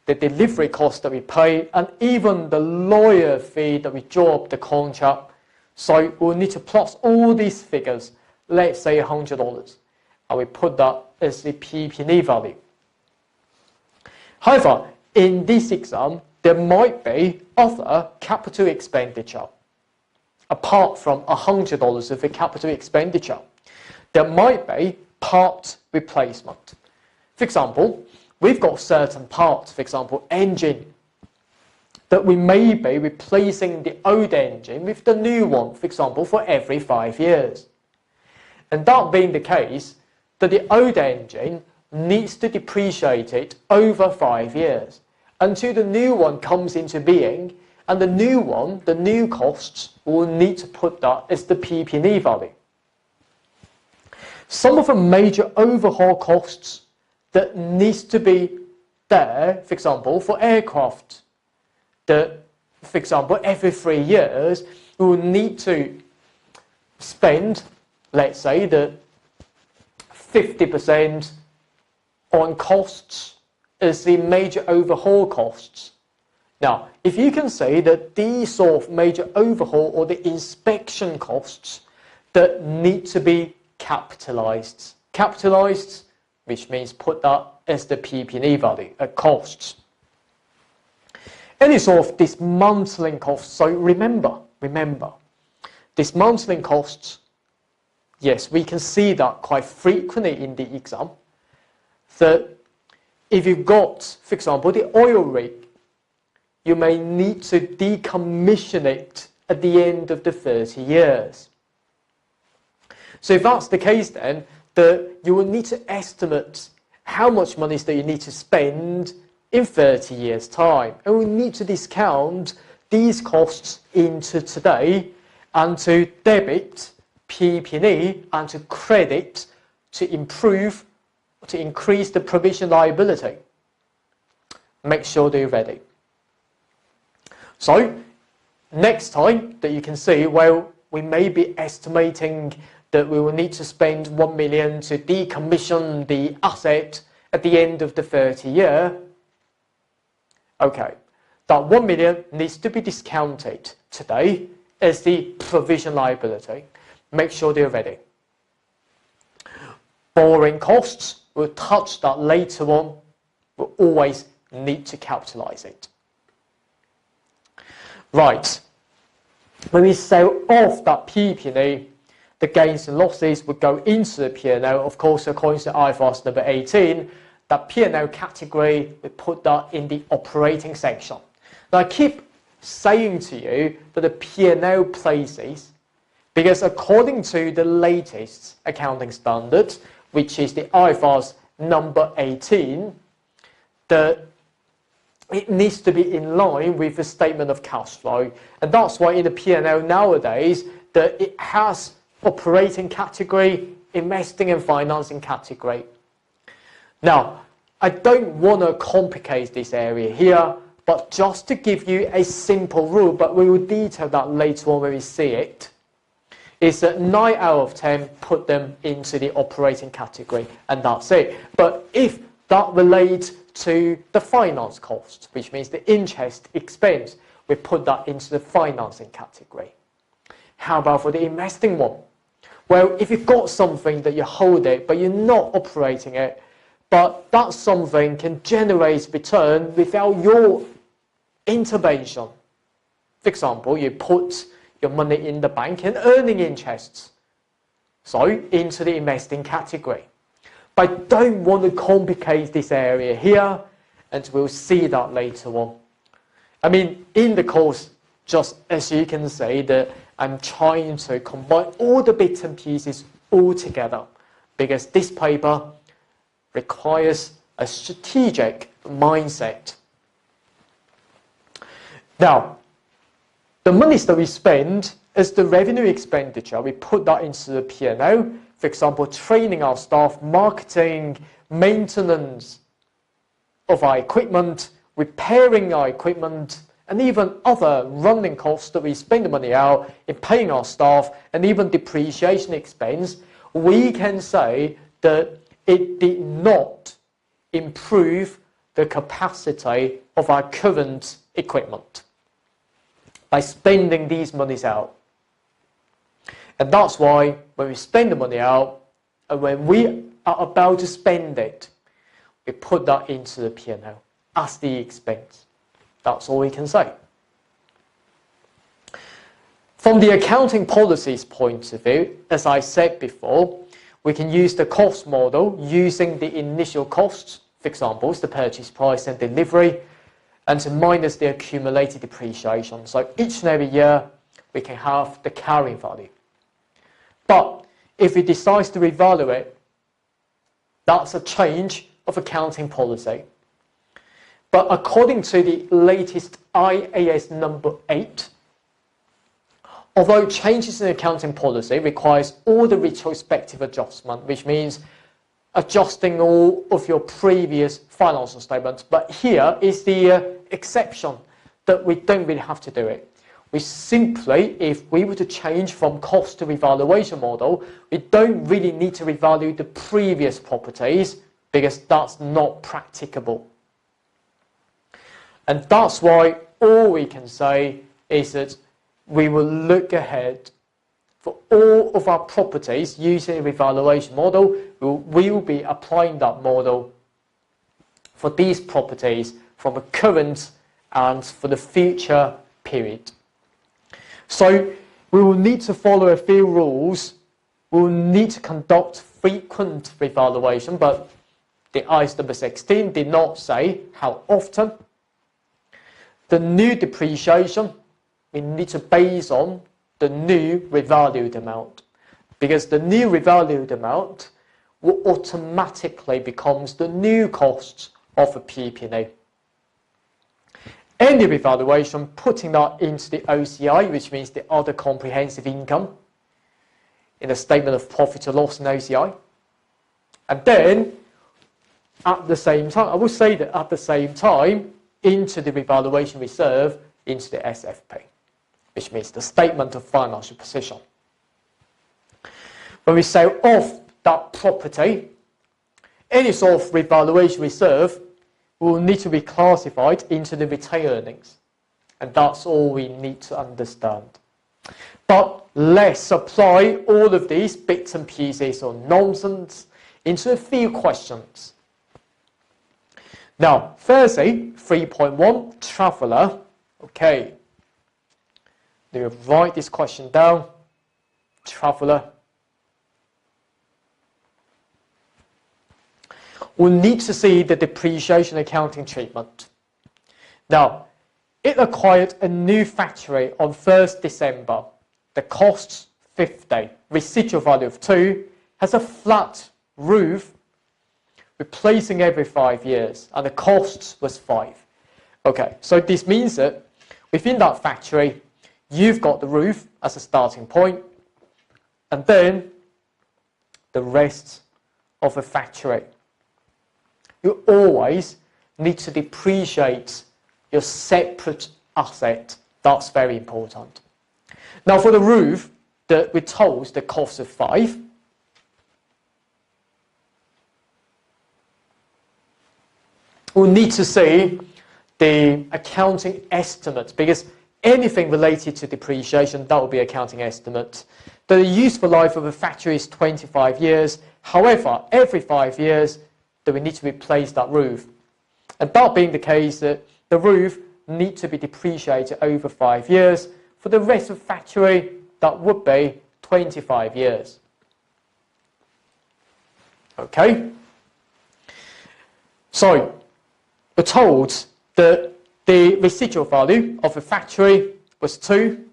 the delivery costs that we pay, and even the lawyer fee that we draw up the contract. So we'll need to plus all these figures, let's say $100, and we put that as the PP&E value. However, in this exam, there might be other capital expenditure. Apart from $100 of the capital expenditure, there might be part replacement. For example, we've got certain parts, for example, engine, that we may be replacing the old engine with the new one, for example, for every 5 years. And that being the case, that the old engine needs to depreciate it over 5 years until the new one comes into being, and the new one, the new costs, will need to put that as the PP&E value. Some of the major overhaul costs that needs to be there, for example, for aircraft, that, for example, every 3 years, we will need to spend, let's say, the 50% on costs as the major overhaul costs. Now, if you can say that these sort of major overhaul or the inspection costs that need to be capitalized, which means put that as the PP&E value at costs. any sort of dismantling costs. So remember, dismantling costs, yes, we can see that quite frequently in the exam, that if you've got, for example, the oil rig, you may need to decommission it at the end of the 30 years. So if that's the case, then you will need to estimate how much money that you need to spend in 30 years' time. And we need to discount these costs into today and to debit PP&E and to credit to increase the provision liability. Make sure that you're ready. So, next time that you can see, well, we may be estimating that we will need to spend 1 million to decommission the asset at the end of the 30 year. Okay, that 1 million needs to be discounted today as the provision liability. Make sure they're ready. Borrowing costs, we'll touch that later on. We'll always need to capitalize it. Right, when we sell off that PP&E, the gains and losses would go into the P&L. Of course, according to IFRS number 18, that P&L category, we put that in the operating section. Now, I keep saying to you that the P&L places, because according to the latest accounting standard, which is the IFRS number 18, it needs to be in line with the statement of cash flow. And that's why in the P&L nowadays, that it has operating category, investing and financing category. Now, I don't want to complicate this area here, but just to give you a simple rule, but we will detail that later on when we see it, is that 9 out of 10 put them into the operating category, and that's it. But if that relates to the finance cost, which means the interest expense, we put that into the financing category. How about for the investing one? Well, if you've got something that you hold it, but you're not operating it, but that something can generate return without your intervention. For example, you put your money in the bank and earning interests. So, into the investing category. But I don't want to complicate this area here, and we'll see that later on. I mean, in the course, just as you can see, that I'm trying to combine all the bits and pieces all together, because this paper requires a strategic mindset. Now, the monies that we spend as the revenue expenditure, we put that into the P&L. For example, training our staff, marketing, maintenance of our equipment, repairing our equipment, and even other running costs that we spend the money out in paying our staff, and even depreciation expense, we can say that it did not improve the capacity of our current equipment by spending these monies out. And that's why when we spend the money out, and when we are about to spend it, we put that into the P&L as the expense. That's all we can say. From the accounting policies point of view, as I said before, we can use the cost model using the initial costs, for example, the purchase price and delivery, and to minus the accumulated depreciation. So each and every year, we can have the carrying value. But if we decide to revalue, that's a change of accounting policy. But according to the latest IAS number 8, although changes in accounting policy requires all the retrospective adjustment, which means adjusting all of your previous financial statements, but here is the exception that we don't really have to do it. We simply, if we were to change from cost to revaluation model, we don't really need to revalue the previous properties because that's not practicable. And that's why all we can say is that we will look ahead for all of our properties using a revaluation model. We will be applying that model for these properties from a current and for the future period. So we will need to follow a few rules. We will need to conduct frequent revaluation, but the IAS number 16 did not say how often. The new depreciation, we need to base on the new revalued amount, because the new revalued amount will automatically becomes the new cost of a PP&E. Any revaluation, putting that into the OCI, which means the other comprehensive income, in a statement of profit or loss in OCI. And then, at the same time, I will say that at the same time, into the revaluation reserve, into the SFP, which means the statement of financial position. When we sell off that property, any sort of revaluation reserve will need to be classified into the retained earnings. And that's all we need to understand. But let's apply all of these bits and pieces or nonsense into a few questions. Now, firstly, 3.1, traveller. Okay. Let me write this question down. Traveller. We'll need to see the depreciation accounting treatment. Now, it acquired a new factory on 1st December. The costs 50, residual value of 2, has a flat roof, replacing every 5 years, and the cost was 5. Okay, so this means that within that factory, you've got the roof as a starting point, and then the rest of the factory. You always need to depreciate your separate asset. That's very important. Now for the roof, we're told the cost of 5. We'll need to see the accounting estimate, because anything related to depreciation, that will be accounting estimate. The useful life of a factory is 25 years. However, every 5 years, we need to replace that roof. And that being the case, the roof needs to be depreciated over 5 years. For the rest of the factory, that would be 25 years. Okay? So, we're told that the residual value of the factory was 2.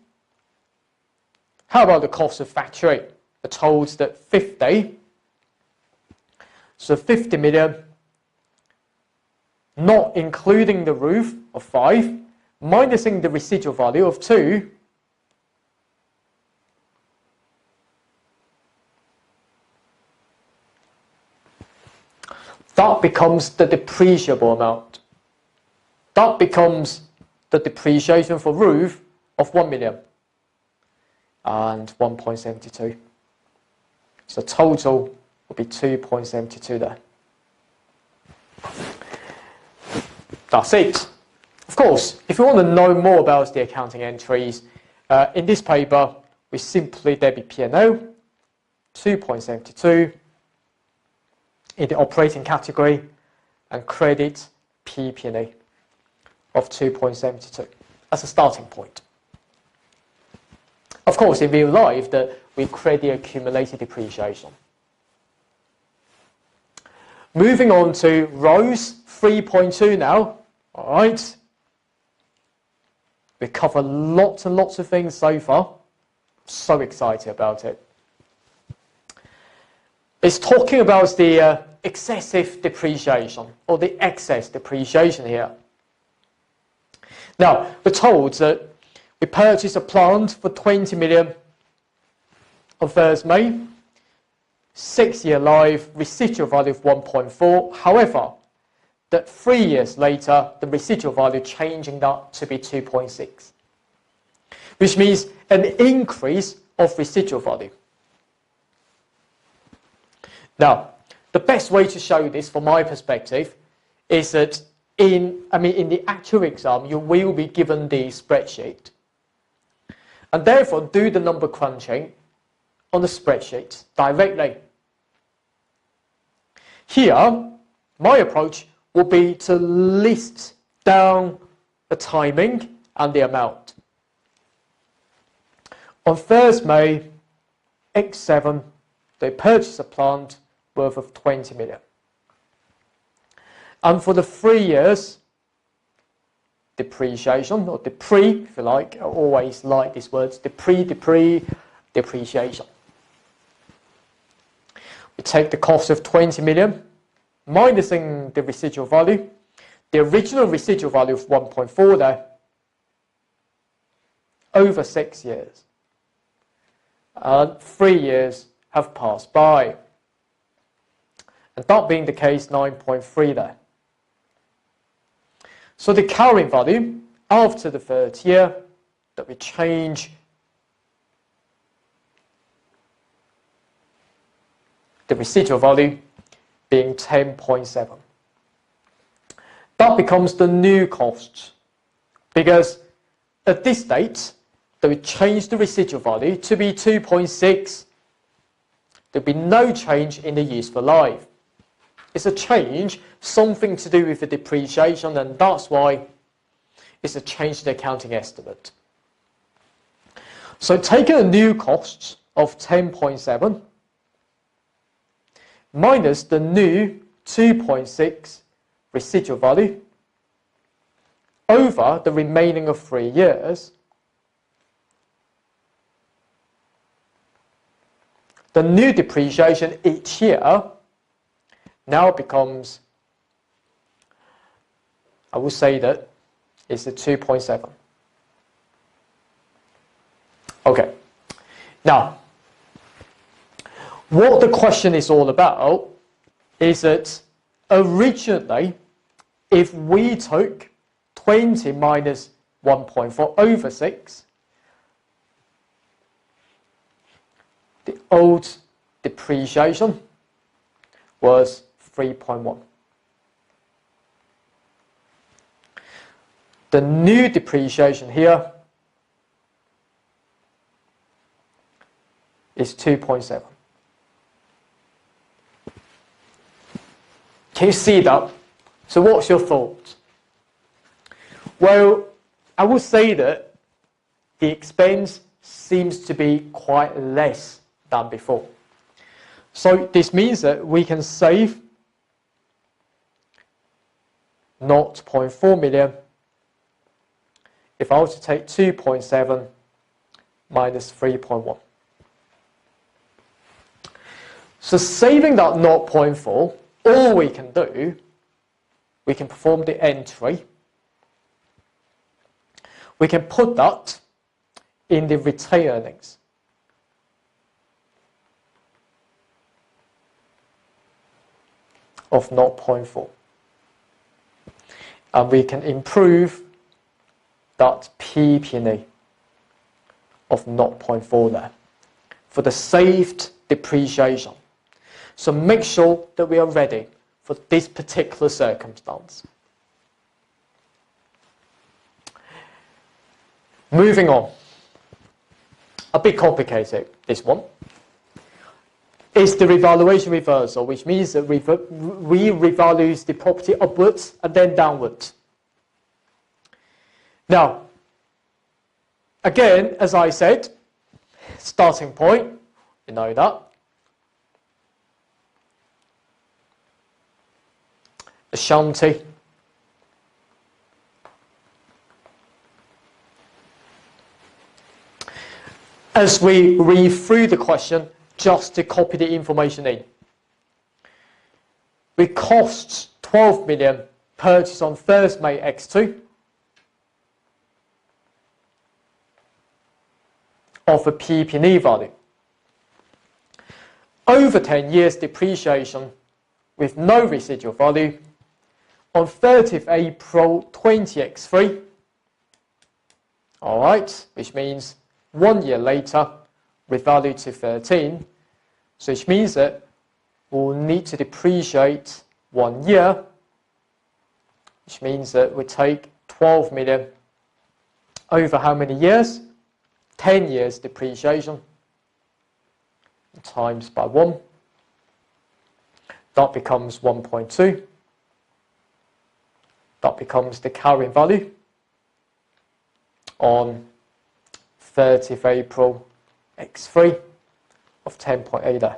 How about the cost of factory? We're told that 50. So 50 million, not including the roof of 5, minusing the residual value of 2, that becomes the depreciable amount. That becomes the depreciation for roof of 1 million and 1.72. So total will be 2.72 there. That's it. Of course, if you want to know more about the accounting entries, in this paper, we simply debit P&L, 2.72 in the operating category, and credit PP&E of 2.72 as a starting point. Of course, in real life, we credit accumulated depreciation. Moving on to rows 3.2 now. All right. We covered lots and lots of things so far. So excited about it. It's talking about the excessive depreciation, or the excess depreciation here. Now, we're told that we purchased a plant for 20 million on 1st May. 6-year life, residual value of 1.4. However, that 3 years later, the residual value changing that to be 2.6, which means an increase of residual value. Now, the best way to show this, from my perspective, is that in the actual exam, you will be given the spreadsheet, and therefore do the number crunching on the spreadsheet directly. Here, my approach will be to list down the timing and the amount. On 1st May, X7, they purchased a plant worth of 20 million. And for the 3 years, depreciation, or depre, if you like, I always like these words, depreciation. We take the cost of 20 million, minusing the residual value, the original residual value of 1.4 there, over 6 years. And 3 years have passed by. And that being the case, 9.3 there. So the carrying value after the 3rd year that we change the residual value being 10.7. That becomes the new cost, because at this date that we change the residual value to be 2.6. There'll be no change in the useful life. It's a change, something to do with the depreciation, and that's why it's a change to the accounting estimate. So taking a new cost of 10.7 minus the new 2.6 residual value over the remaining of 3 years, the new depreciation each year now becomes, I will say that it's a 2.7. Okay. Now, what the question is all about is that originally, if we took 20 minus 1.4 over 6, the old depreciation was 3.1. The new depreciation here is 2.7. Can you see that? So what's your thought? Well, I would say that the expense seems to be quite less than before. So this means that we can save 0.4 million if I were to take 2.7 minus 3.1. So saving that 0.4, all we can do, we can perform the entry. We can put that in the retained earnings. Of 0.4. And we can improve that PP&E of 0.4 there for the saved depreciation. So make sure that we are ready for this particular circumstance. Moving on. A bit complicated, this one. Is the revaluation reversal, which means that we revalue the property upwards and then downwards. Now, again, as I said, starting point, you know that. A shanty. As we read through the question, just to copy the information in. We cost 12 million purchased on 1st May X2 of a PP&E value. Over 10 years depreciation with no residual value on 30th April 20X3. Alright, which means 1 year later with value to 13. So which means that we'll need to depreciate 1 year, which means that we take 12 million over how many years? 10 years depreciation times by 1. That becomes 1.2. That becomes the carrying value on 30th April X3 of 10.8 there.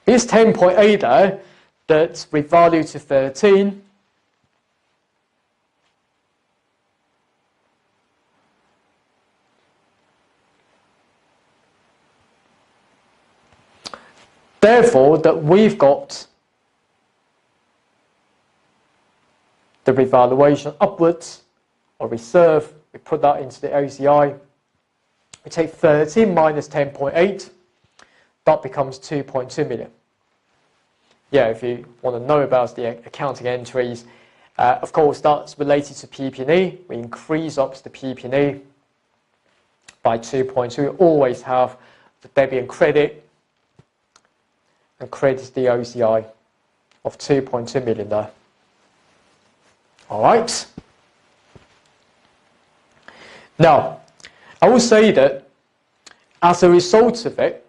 This 10.8 there, that's revalued to 13. Therefore, that we've got the revaluation upwards or reserve, we put that into the OCI. We take 13 minus 10.8, that becomes 2.2 million. Yeah, if you want to know about the accounting entries, of course that's related to PP&E. We increase up the PP&E by 2.2. We always have the debit and credit the OCI of 2.2 million there. All right. Now, I will say that as a result of it,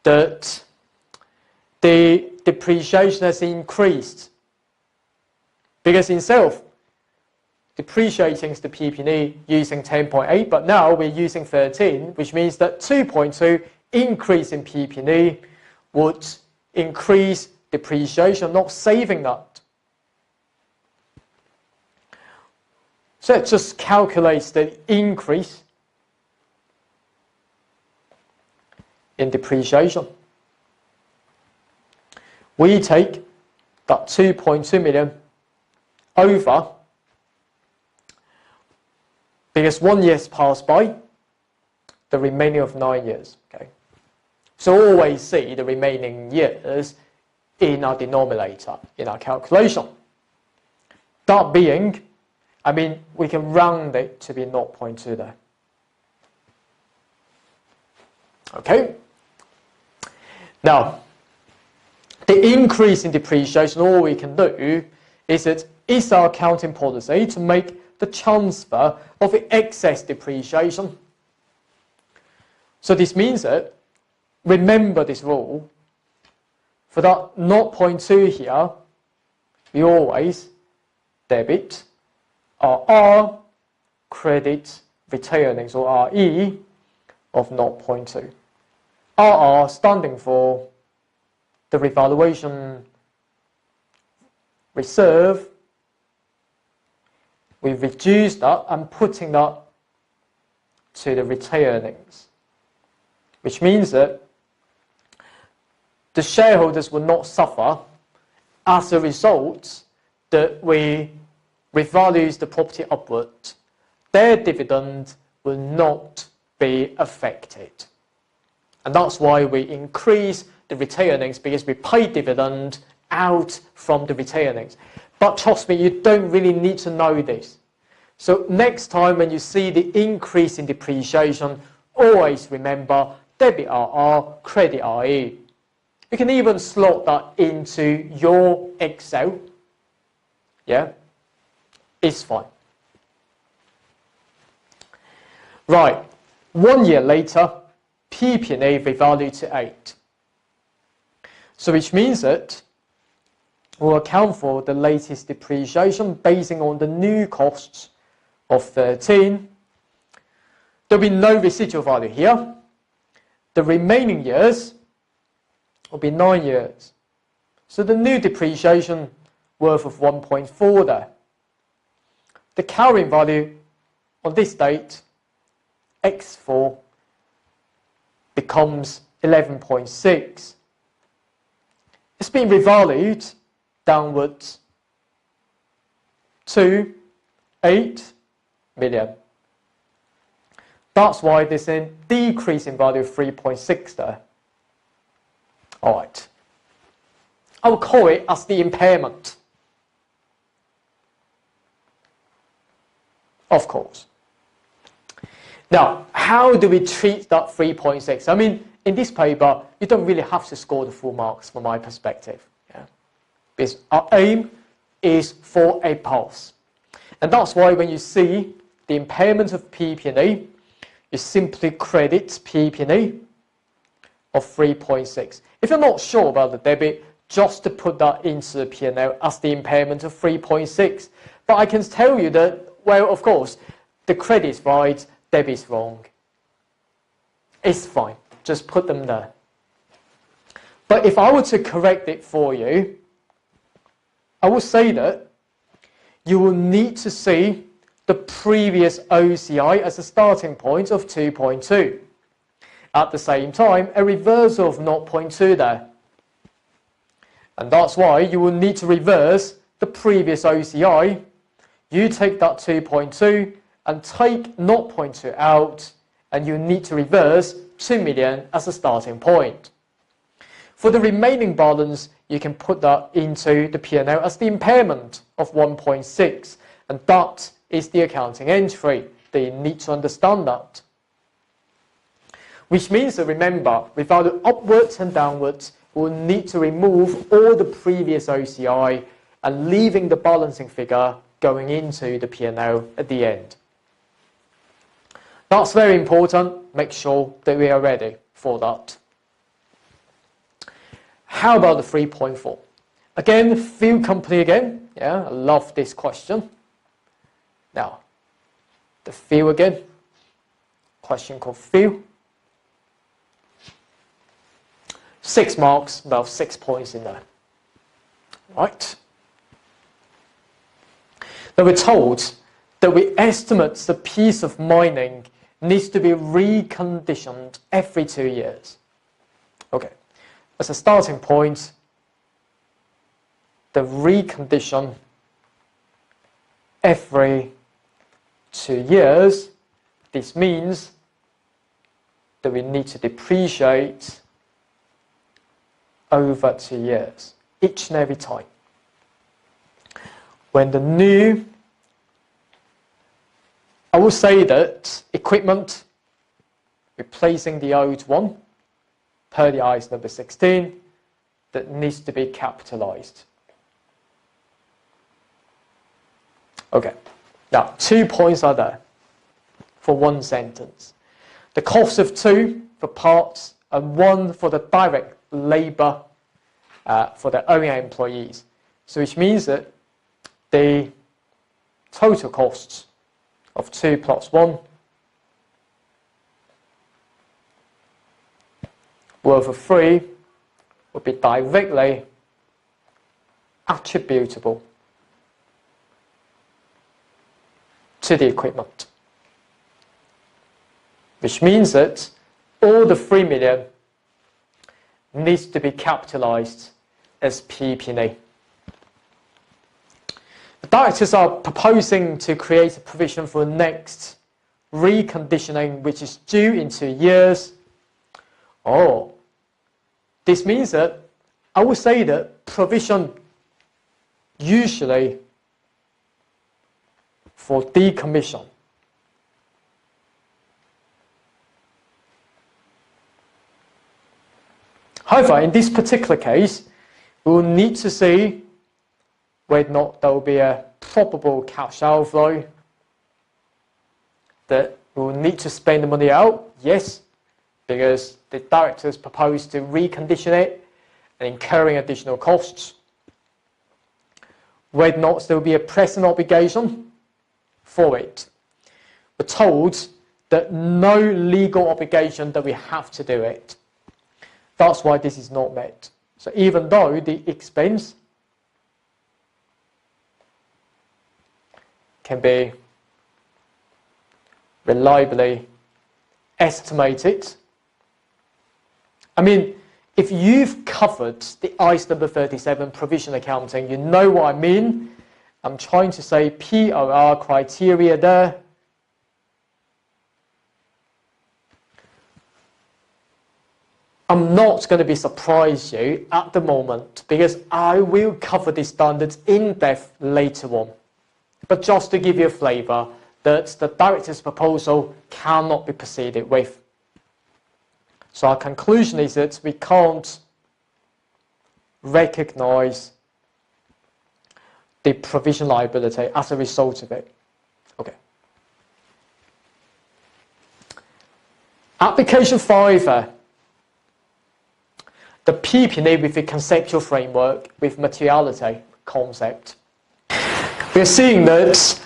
that the depreciation has increased, because instead of depreciating the PP&E using 10.8, but now we're using 13, which means that 2.2 increase in PP&E would increase depreciation, not saving that. So it just calculates the increase in depreciation. We take that 2.2 million over, because 1 year has passed by, the remaining of 9 years. Okay. So always see the remaining years in our denominator, in our calculation. That being, I mean, we can round it to be 0.2 there. Okay. Now, the increase in depreciation, all we can do is that it's our accounting policy to make the transfer of the excess depreciation. So this means that, remember this rule, for that 0.2 here, we always debit our credit retained earnings, or RE, of 0.2. RR standing for the revaluation reserve. We reduce that and putting that to the retained earnings, which means that the shareholders will not suffer as a result that we revalue the property upward. Their dividend will not be affected. And that's why we increase the retained earnings, because we pay dividend out from the retained earnings. But trust me, you don't really need to know this. So next time when you see the increase in depreciation, always remember debit RR, credit RE. You can even slot that into your Excel. Yeah, it's fine. Right, 1 year later, PP&E revalued to 8. So which means that we'll account for the latest depreciation basing on the new costs of 13. There'll be no residual value here. The remaining years will be 9 years. So the new depreciation worth of 1.4 there. The carrying value on this date, X4, becomes 11.6. It's been revalued downwards to 8 million. That's why there's a decrease in value of 3.6 there. Alright. I will call it as the impairment. Of course. Now, how do we treat that 3.6? I mean, in this paper, you don't really have to score the full marks from my perspective. Yeah? Because our aim is for a pass. And that's why when you see the impairment of PP&E, you simply credit PP&E of 3.6. If you're not sure about the debit, just to put that into the P&L as the impairment of 3.6. But I can tell you that, well, of course, the credit's right, debit's wrong. It's fine. Just put them there. But if I were to correct it for you, I will say that you will need to see the previous OCI as a starting point of 2.2. At the same time, a reversal of 0.2 there. And that's why you will need to reverse the previous OCI. You take that 2.2 and take 0.2 out, and you need to reverse 2 million as a starting point. For the remaining balance, you can put that into the P&L as the impairment of 1.6, and that is the accounting entry. They need to understand that. Which means that, remember, without the upwards and downwards, we'll need to remove all the previous OCI and leaving the balancing figure going into the P&L at the end. That's very important. Make sure that we are ready for that. How about the 3.4? Again, fuel company again. Yeah, I love this question. Now, the fuel again. Question called fuel. 6 marks, about 6 points in there. Right. Now we're told that we estimate the piece of mining needs to be reconditioned every 2 years. Okay. As a starting point, the recondition every 2 years, this means that we need to depreciate over 2 years, each and every time. When the new, I will say that equipment, replacing the old one, per the IAS number 16, that needs to be capitalized. Okay, now 2 points are there for one sentence. The cost of 2 for parts and 1 for the direct labor for the OEM employees. So which means that the total costs of 2 plus 1 worth of 3 would be directly attributable to the equipment. Which means that all the 3 million needs to be capitalized as PP&E. The directors are proposing to create a provision for next reconditioning, which is due in 2 years. Oh, this means that I would say that provision usually for decommission however, in this particular case, we will need to see whether or not there will be a probable cash outflow, that we will need to spend the money out, yes, because the directors propose to recondition it and incurring additional costs. Whether or not there will be a present obligation for it. We're told that no legal obligation that we have to do it. That's why this is not met. So even though the expense can be reliably estimated, I mean, if you've covered the IAS number 37 provision accounting, you know what I mean. I'm trying to say POR criteria there. I'm not going to be surprised you at the moment because I will cover the standards in depth later on. But just to give you a flavour that the director's proposal cannot be proceeded with. So our conclusion is that we can't recognise the provision liability as a result of it. Okay. Application 5. The PP&E with the conceptual framework with materiality concept. we're seeing that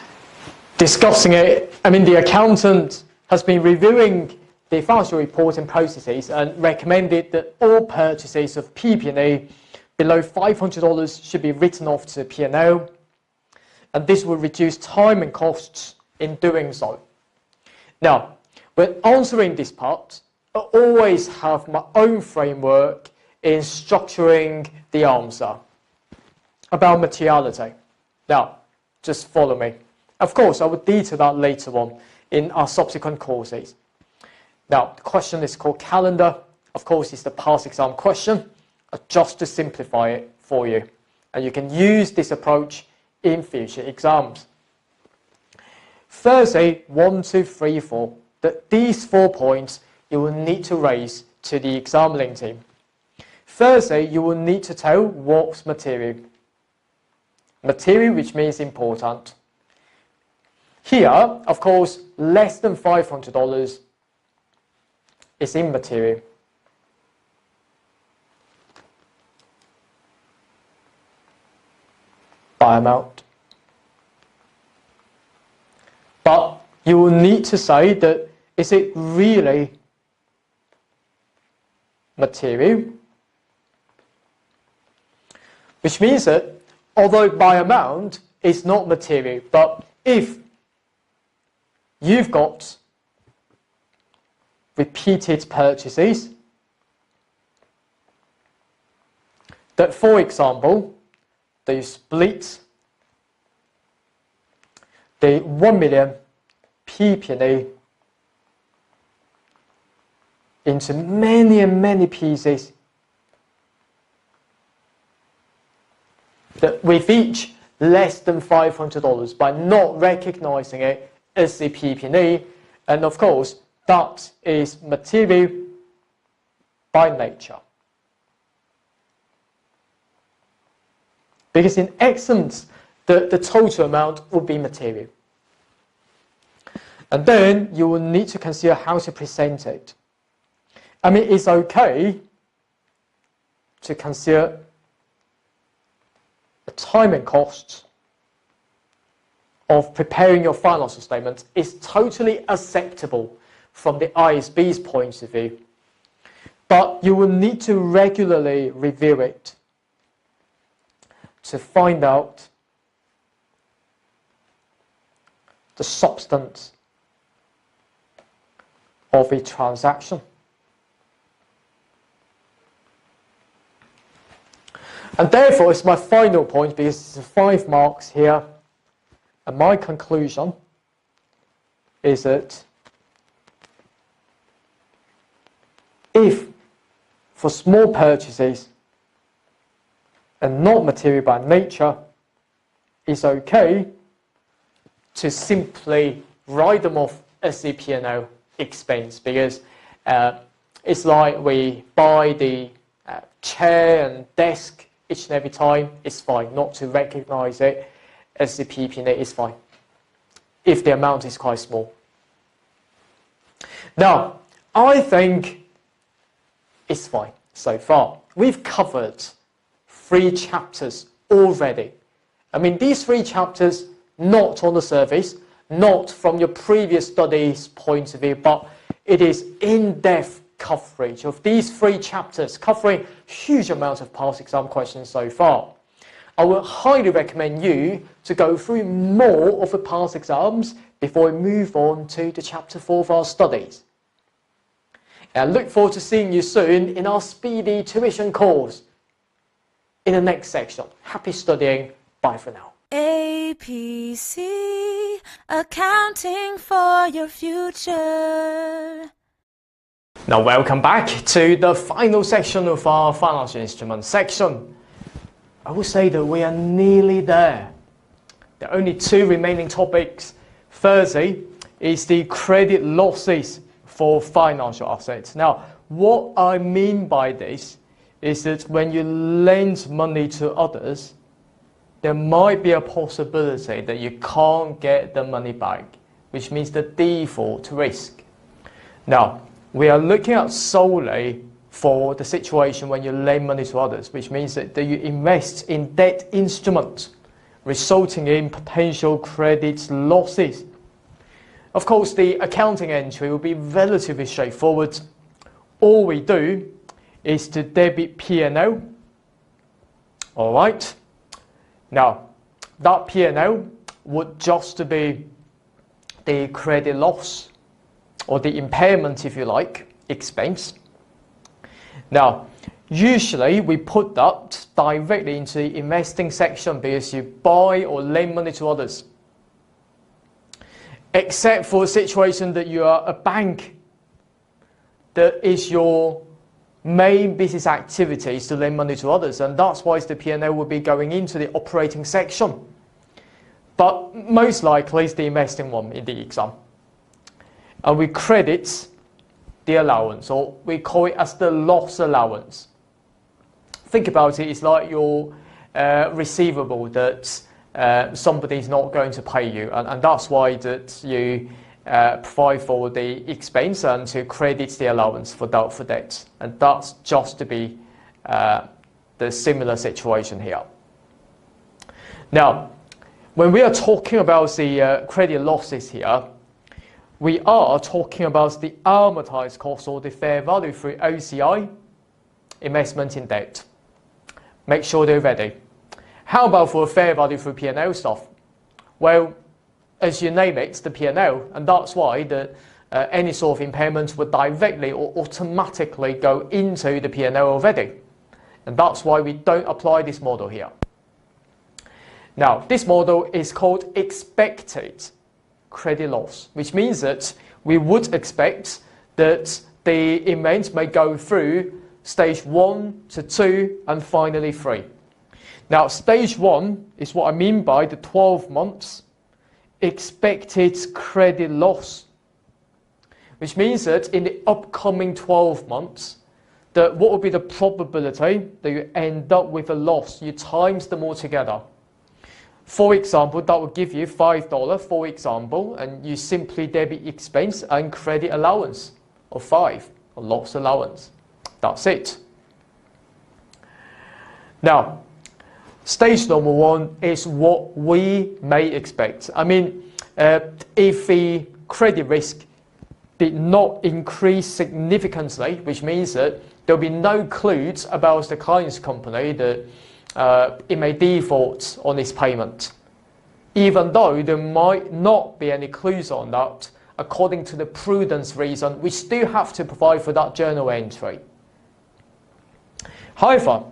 discussing it, the accountant has been reviewing the financial reporting processes and recommended that all purchases of PP&E below $500 should be written off to P&L, and this will reduce time and costs in doing so. Now, when answering this part, I always have my own framework in structuring the answer about materiality. Now, just follow me. Of course, I will detail that later on in our subsequent courses. Now, the question is called calendar. Of course, it's the past exam question, just to simplify it for you. And you can use this approach in future exams. Firstly, 1, 2, 3, 4. These 4 points you will need to raise to the examining team. Firstly, you will need to tell what's material. Material, which means important. Here, of course, less than $500 is immaterial. By amount. But you will need to say that, is it really material? Which means that although by amount it's not material, but if you've got repeated purchases, that for example, they split the 1 million PP&E into many and many pieces, that with each less than $500 by not recognizing it as the PP&E, and of course that is material by nature. Because in essence, the total amount will be material. And then you will need to consider how to present it. It's okay to consider the time and costs of preparing your financial statements is totally acceptable from the ISB's point of view. But you will need to regularly review it to find out the substance of a transaction. And therefore, it's my final point, because it's 5 marks here, and my conclusion is that if for small purchases and not material by nature, it's okay to simply write them off as the P&L expense, because it's like we buy the chair and desk each and every time. It's fine not to recognize it as the PP&E, is fine if the amount is quite small. Now, I think it's fine so far. We've covered 3 chapters already. These 3 chapters, not on the surface, not from your previous studies point of view, but it is in-depth coverage of these 3 chapters, covering huge amounts of past exam questions so far. I would highly recommend you to go through more of the past exams before we move on to the chapter 4 of our studies. And I look forward to seeing you soon in our speedy tuition course in the next section. Happy studying. Bye for now. APC, accounting for your future. Now welcome back to the final section of our financial instruments section. I will say that we are nearly there. There are only 2 remaining topics. Firstly is the credit losses for financial assets. Now, what I mean by this is that when you lend money to others, there might be a possibility that you can't get the money back, which means the default risk. Now, we are looking at solely for the situation when you lend money to others, which means that you invest in debt instruments resulting in potential credit losses. Of course, the accounting entry will be relatively straightforward. All we do is to debit P&L. All right. Now, that P&L would just be the credit loss, or the impairment, if you like, expense. Now, usually we put that directly into the investing section because you buy or lend money to others. Except for a situation that you are a bank, that is your main business activity is to lend money to others, and that's why the P&L will be going into the operating section. But most likely it's the investing one in the exam. And we credit the allowance, or we call it as the loss allowance. Think about it, it's like your receivable that somebody is not going to pay you, and that's why that you provide for the expense and to credit the allowance for doubtful debts. And that's just to be the similar situation here. Now, when we are talking about the credit losses here, we are talking about the amortized cost, or the fair value through OCI, investment in debt. Make sure they're ready. How about for fair value through P&L stuff? Well, as you name it, it's the P&L, and that's why any sort of impairments would directly or automatically go into the P&L already. And that's why we don't apply this model here. Now, this model is called expected credit loss, which means that we would expect that the event may go through stage 1 to 2 and finally 3. Now, stage 1 is what I mean by the 12 months expected credit loss, which means that in the upcoming 12 months, what will be the probability that you end up with a loss? You times them all together. For example, that will give you $5, for example, and you simply debit expense and credit allowance of 5, or loss allowance. That's it. Now, stage number 1 is what we may expect. I mean, if the credit risk did not increase significantly, which means that there will be no clues about the client's company that it may default on its payment, even though there might not be any clues on that. According to the prudence reason, we still have to provide for that journal entry. However,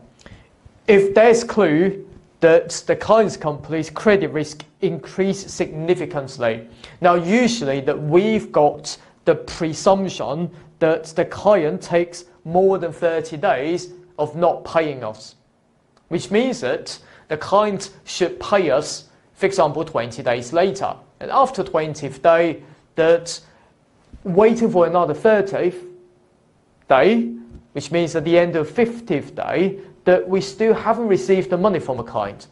if there's clue that the client's company's credit risk increased significantly, now usually that we've got the presumption that the client takes more than 30 days of not paying us, which means that the client should pay us, for example, 20 days later. And after 20th day, that waiting for another 30th day, which means at the end of 50th day, that we still haven't received the money from a client.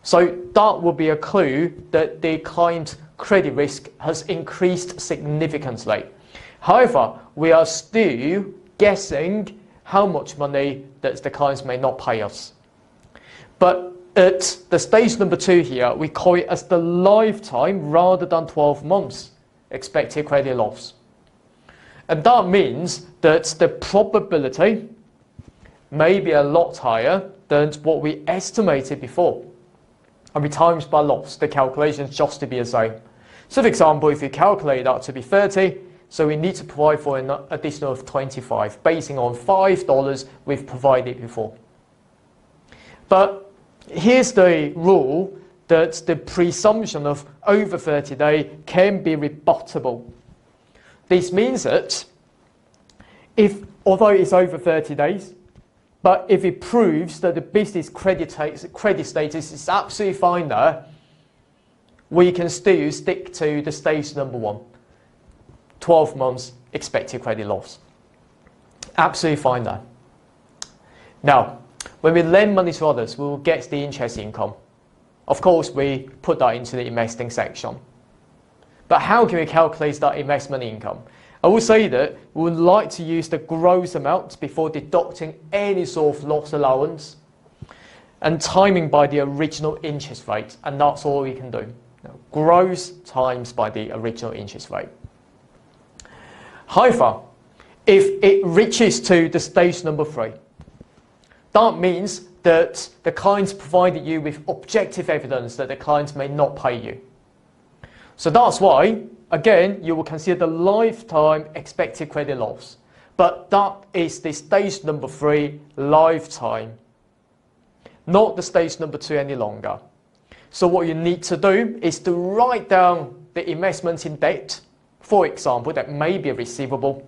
So that will be a clue that the client credit risk has increased significantly. However, we are still guessing how much money that the clients may not pay us. But at the stage number 2 here, we call it as the lifetime rather than 12 months expected credit loss. And that means that the probability may be a lot higher than what we estimated before. And we times by loss, the calculations just to be the same. So for example, if you calculate that to be 30, so we need to provide for an additional of 25, basing on $5 we've provided before. But here's the rule that the presumption of over 30 days can be rebuttable. This means that although it's over 30 days, but if it proves that the business credit status is absolutely fine there, we can still stick to the stage number 1, 12 months expected credit loss. Absolutely fine there. Now, when we lend money to others, we will get the interest income. Of course, we put that into the investing section. But how can we calculate that investment income? I will say that we would like to use the gross amount before deducting any sort of loss allowance. and timing by the original interest rate, and that's all we can do. Gross times by the original interest rate. However, if it reaches to the stage number 3, that means that the client's provided you with objective evidence that the client may not pay you. So that's why, again, you will consider the lifetime expected credit loss. But that is the stage number 3 lifetime, not the stage number 2 any longer. So what you need to do is to write down the investment in debt, for example, that may be a receivable,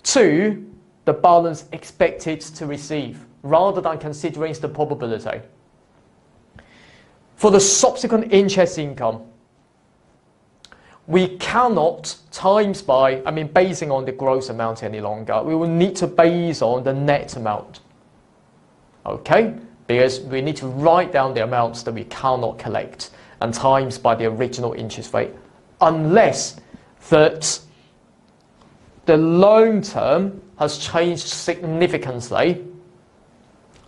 to the balance expected to receive, rather than considering the probability. For the subsequent interest income, we cannot times by, basing on the gross amount any longer. We will need to base on the net amount. Okay? Because we need to write down the amounts that we cannot collect and times by the original interest rate, unless that the loan term has changed significantly.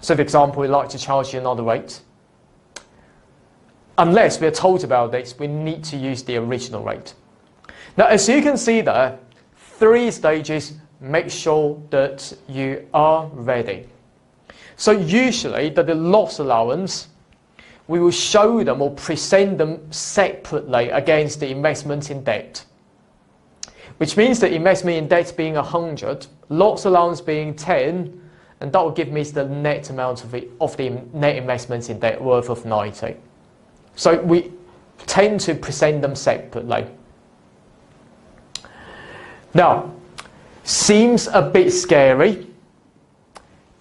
So for example, we'd like to charge you another rate. Unless we're told about this, we need to use the original rate. Now, as you can see there, 3 stages, make sure that you are ready. So usually, the loss allowance, we will show them or present them separately against the investment in debt. Which means the investment in debt being 100, loss allowance being 10, and that will give me the net amount of the net investments in debt worth of 90. So we tend to present them separately. Now, seems a bit scary.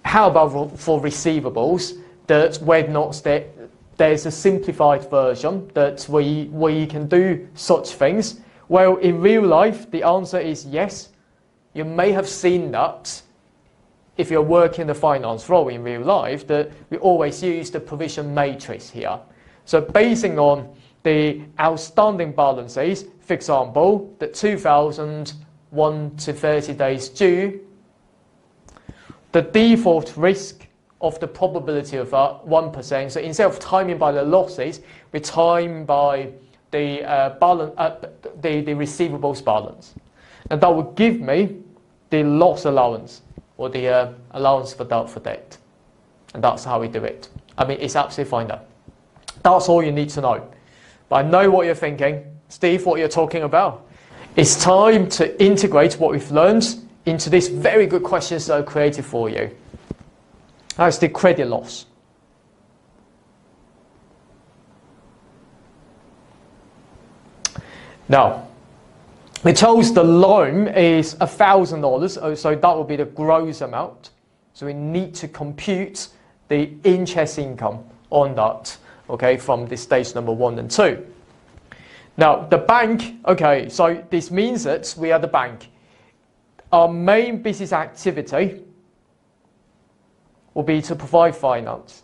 How about for receivables, that where not there's a simplified version that we can do such things? Well, in real life, the answer is yes. You may have seen that if you're working the finance role in real life, that we always use the provision matrix here. So basing on the outstanding balances, for example, the 2001 to 30 days due, the default risk of the probability of 1%. So instead of timing by the losses, we time by the the receivables balance, and that will give me the loss allowance or the allowance for doubtful debt, and that's how we do it. It's absolutely fine though. That's all you need to know. But I know what you're thinking, Steve. What you're talking about? It's time to integrate what we've learned into these very good questions that are created for you. That's the credit loss. Now, we chose the loan is $1,000, so that will be the gross amount. So we need to compute the interest income on that, okay, from the stage number 1 and 2. Now, the bank, okay, so this means that we are the bank. Our main business activity will be to provide finance.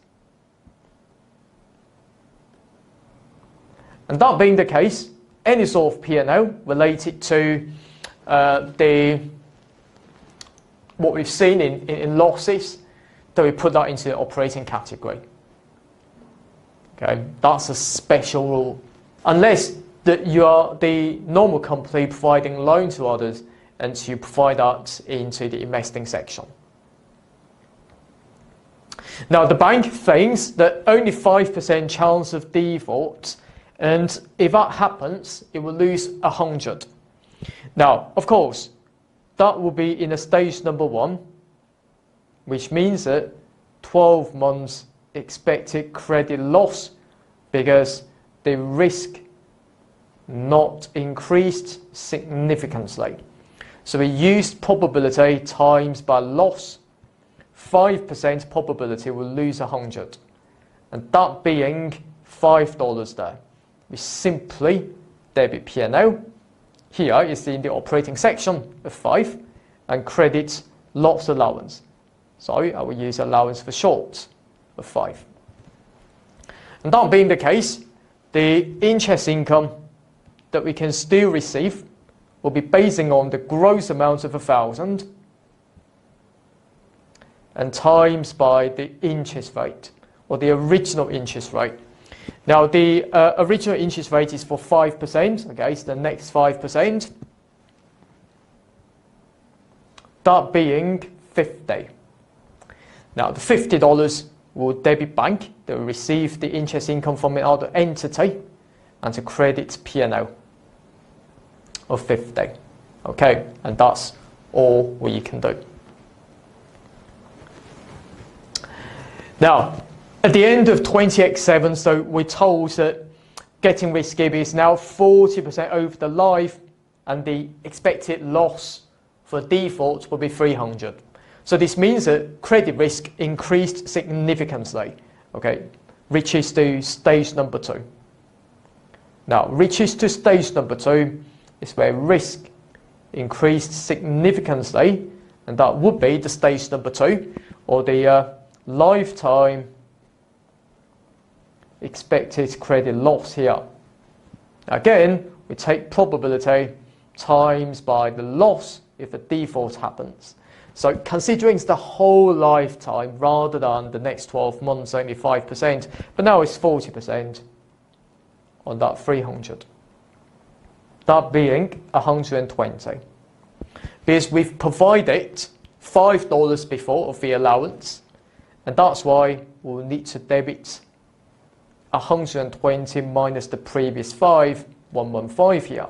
And that being the case, any sort of P&L related to what we've seen in losses, that we put that into the operating category. Okay, that's a special rule. Unless that you are the normal company providing loan to others, and you provide that into the investing section. Now, the bank thinks that only 5% chance of default, and if that happens, it will lose 100. Now, of course, that will be in a stage number 1, which means that 12 months expected credit loss, because the risk not increased significantly. So we used probability times by loss. 5% probability will lose 100, and that being $5 there. We simply debit P&L. Here is in the operating section of 5, and credit loss allowance. So I will use allowance for short of 5. And that being the case, the interest income that we can still receive will be basing on the gross amount of 1,000 and times by the interest rate. or the original interest rate. Now, the original interest rate is for 5%, okay, so the next 5%, that being 50. Now, the $50 will debit bank, they will receive the interest income from another entity, and to credit P&L of 50. Okay, and that's all we can do. Now, at the end of 20x7, so we're told that getting risky is now 40% over the life, and the expected loss for default will be 300. So this means that credit risk increased significantly, okay, reaches to stage number 2. Now, reaches to stage number 2 is where risk increased significantly, and that would be the stage number 2, or the lifetime expected credit loss here. Again, we take probability times by the loss if a default happens. So considering the whole lifetime rather than the next 12 months, only 5%, but now it's 40% on that 300. That being 120. Because we've provided $5 before of the allowance, and that's why we'll need to debit 120 minus the previous 5, 115 here,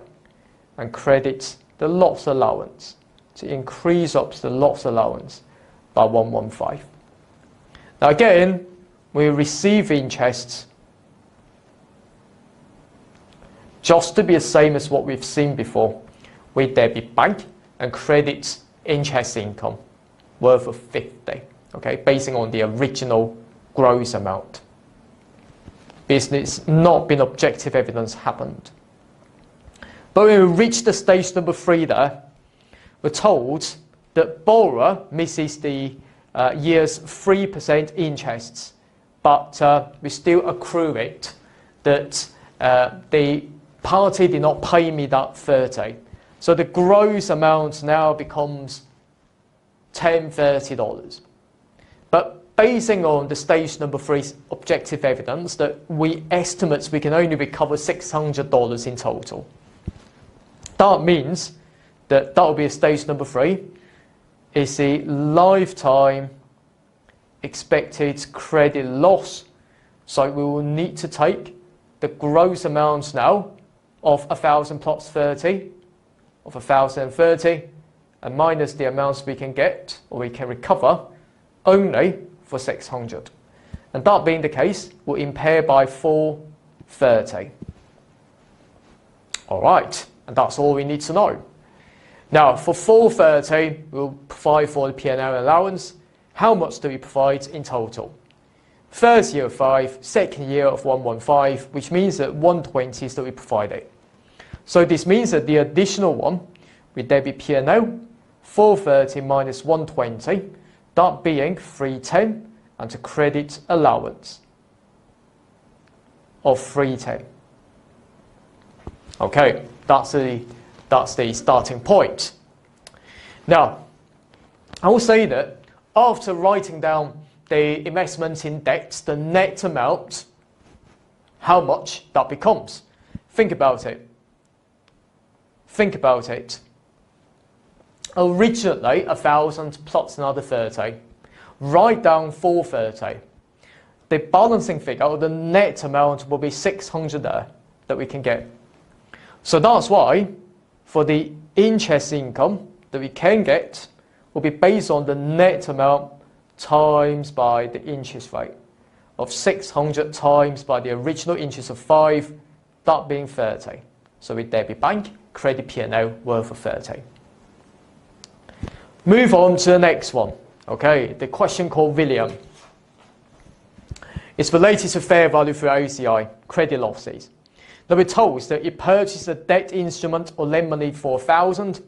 and credit the loss allowance to increase up the loss allowance by 115. Now again, we receive interest just to be the same as what we've seen before. We debit bank and credit interest income worth of 50, okay, basing on the original gross amount. Business not been objective evidence happened. But when we reach the stage number 3 there, we're told that borrower misses the year's 3% interests, but we still accrue it, that the party did not pay me that 30. So the gross amount now becomes $10, $30. But basing on the stage number 3's objective evidence, that we estimate we can only recover $600 in total. That means that will be a stage number 3, is the lifetime expected credit loss. So we will need to take the gross amounts now of 1,000 plus 30, of 1,030, and minus the amounts we can get, or we can recover, only for 600. And that being the case, we'll impair by 430. All right, and that's all we need to know. Now, for 430, we'll provide for the P&L allowance. How much do we provide in total? First year of 5, second year of 115, which means that 120 is that we provided. So this means that the additional one, we debit P&L, 430 minus 120, that being 310, and to credit allowance of 310. Okay, that's the starting point. Now, I will say that after writing down the investment in debt, the net amount, how much that becomes. Think about it. Think about it. Originally, 1,000 plus another 30. Write down 430. The balancing figure, or the net amount, will be 600 there that we can get. So that's why, for the interest income that we can get, will be based on the net amount times by the interest rate of 600 times by the original interest of 5, that being 30. So we debit bank, credit P&L worth of 30. Move on to the next one. Okay, the question called William. It's related to fair value through OCI, credit losses. Now we're told that you purchased a debt instrument or lend money for 1,000,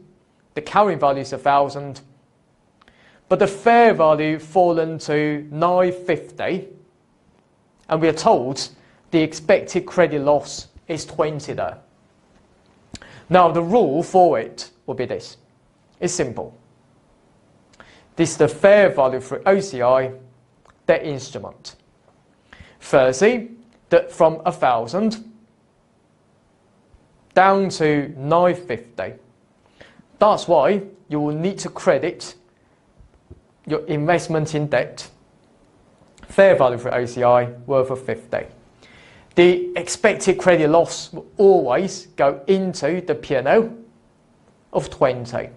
the carrying value is 1,000, but the fair value fallen to 950, and we are told the expected credit loss is 20 there. Now the rule for it will be this. It's simple. This is the fair value for OCI debt instrument. Firstly, that from 1,000 down to 950. That's why you will need to credit your investment in debt, fair value for OCI, worth of 50. The expected credit loss will always go into the P&L of 20.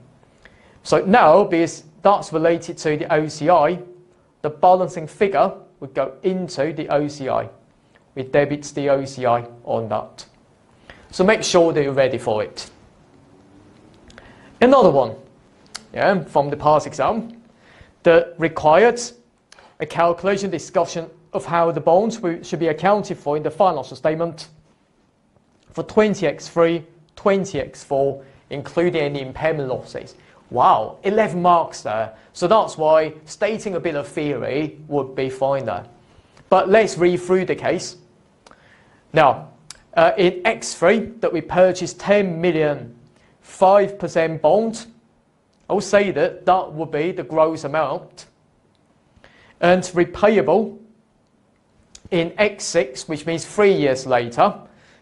So now, because that's related to the OCI, the balancing figure would go into the OCI. We debit the OCI on that. So make sure that you're ready for it. Another one, from the past exam, that required a calculation discussion of how the bonds should be accounted for in the financial statement for 20x3, 20x4, including any impairment losses. Wow, 11 marks there. So that's why stating a bit of theory would be fine there. But let's read through the case. Now, in X3, that we purchased 10 million 5% bond, I will say that that would be the gross amount. And repayable in X6, which means 3 years later,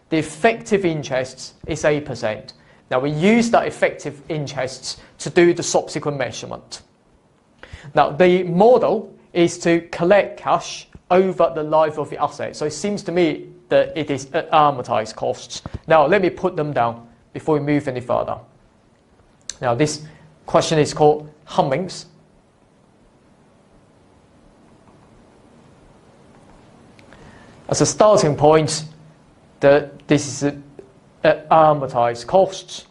the effective interest is 8%. Now we use that effective interest to do the subsequent measurement. Now the model is to collect cash over the life of the asset. So it seems to me that it is at amortized costs. Now let me put them down before we move any further. Now this question is called Hummings. As a starting point, this is at amortized costs.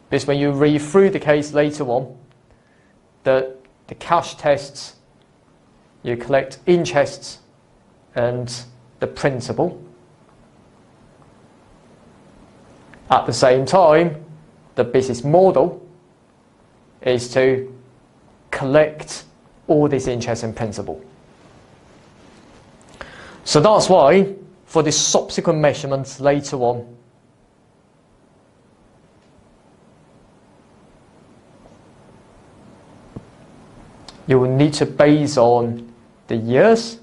Because when you read through the case later on, the cash tests, you collect interests and the principal. At the same time, the business model is to collect all this interest and principal. So that's why, for the subsequent measurements later on, you will need to base on the years,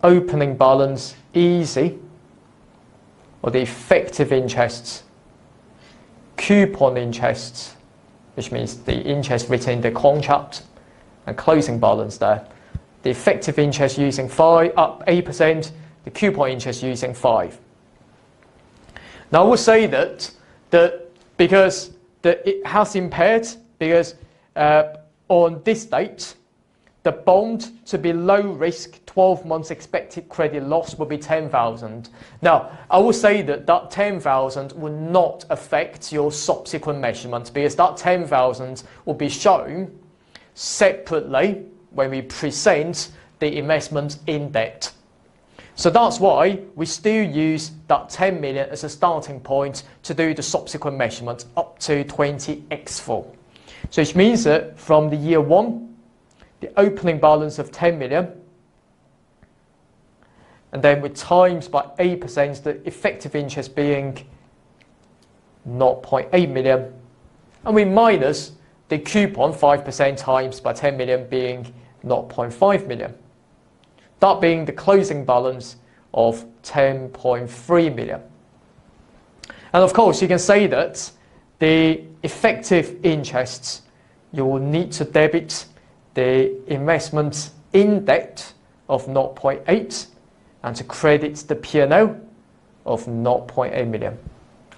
opening balance, easy, or the effective interests, coupon interests, which means the interest written in the contract, and closing balance there. The effective interest using 8%, the coupon interest using 5%. Now I will say that because it has impaired, because on this date, the bond to be low risk 12 months expected credit loss will be 10,000. Now I will say that 10,000 will not affect your subsequent measurements, because that 10,000 will be shown separately when we present the investment in debt. So that's why we still use that 10 million as a starting point to do the subsequent measurements up to 20x4. So which means that from the year 1, the opening balance of 10 million, and then with times by 8%, the effective interest being 0.8 million, and we minus the coupon 5% times by 10 million being 0.5 million. That being the closing balance of 10.3 million. And of course, you can say that the effective interests, you will need to debit the investment in debt of 0.8 and to credit the P&L of 0.8 million.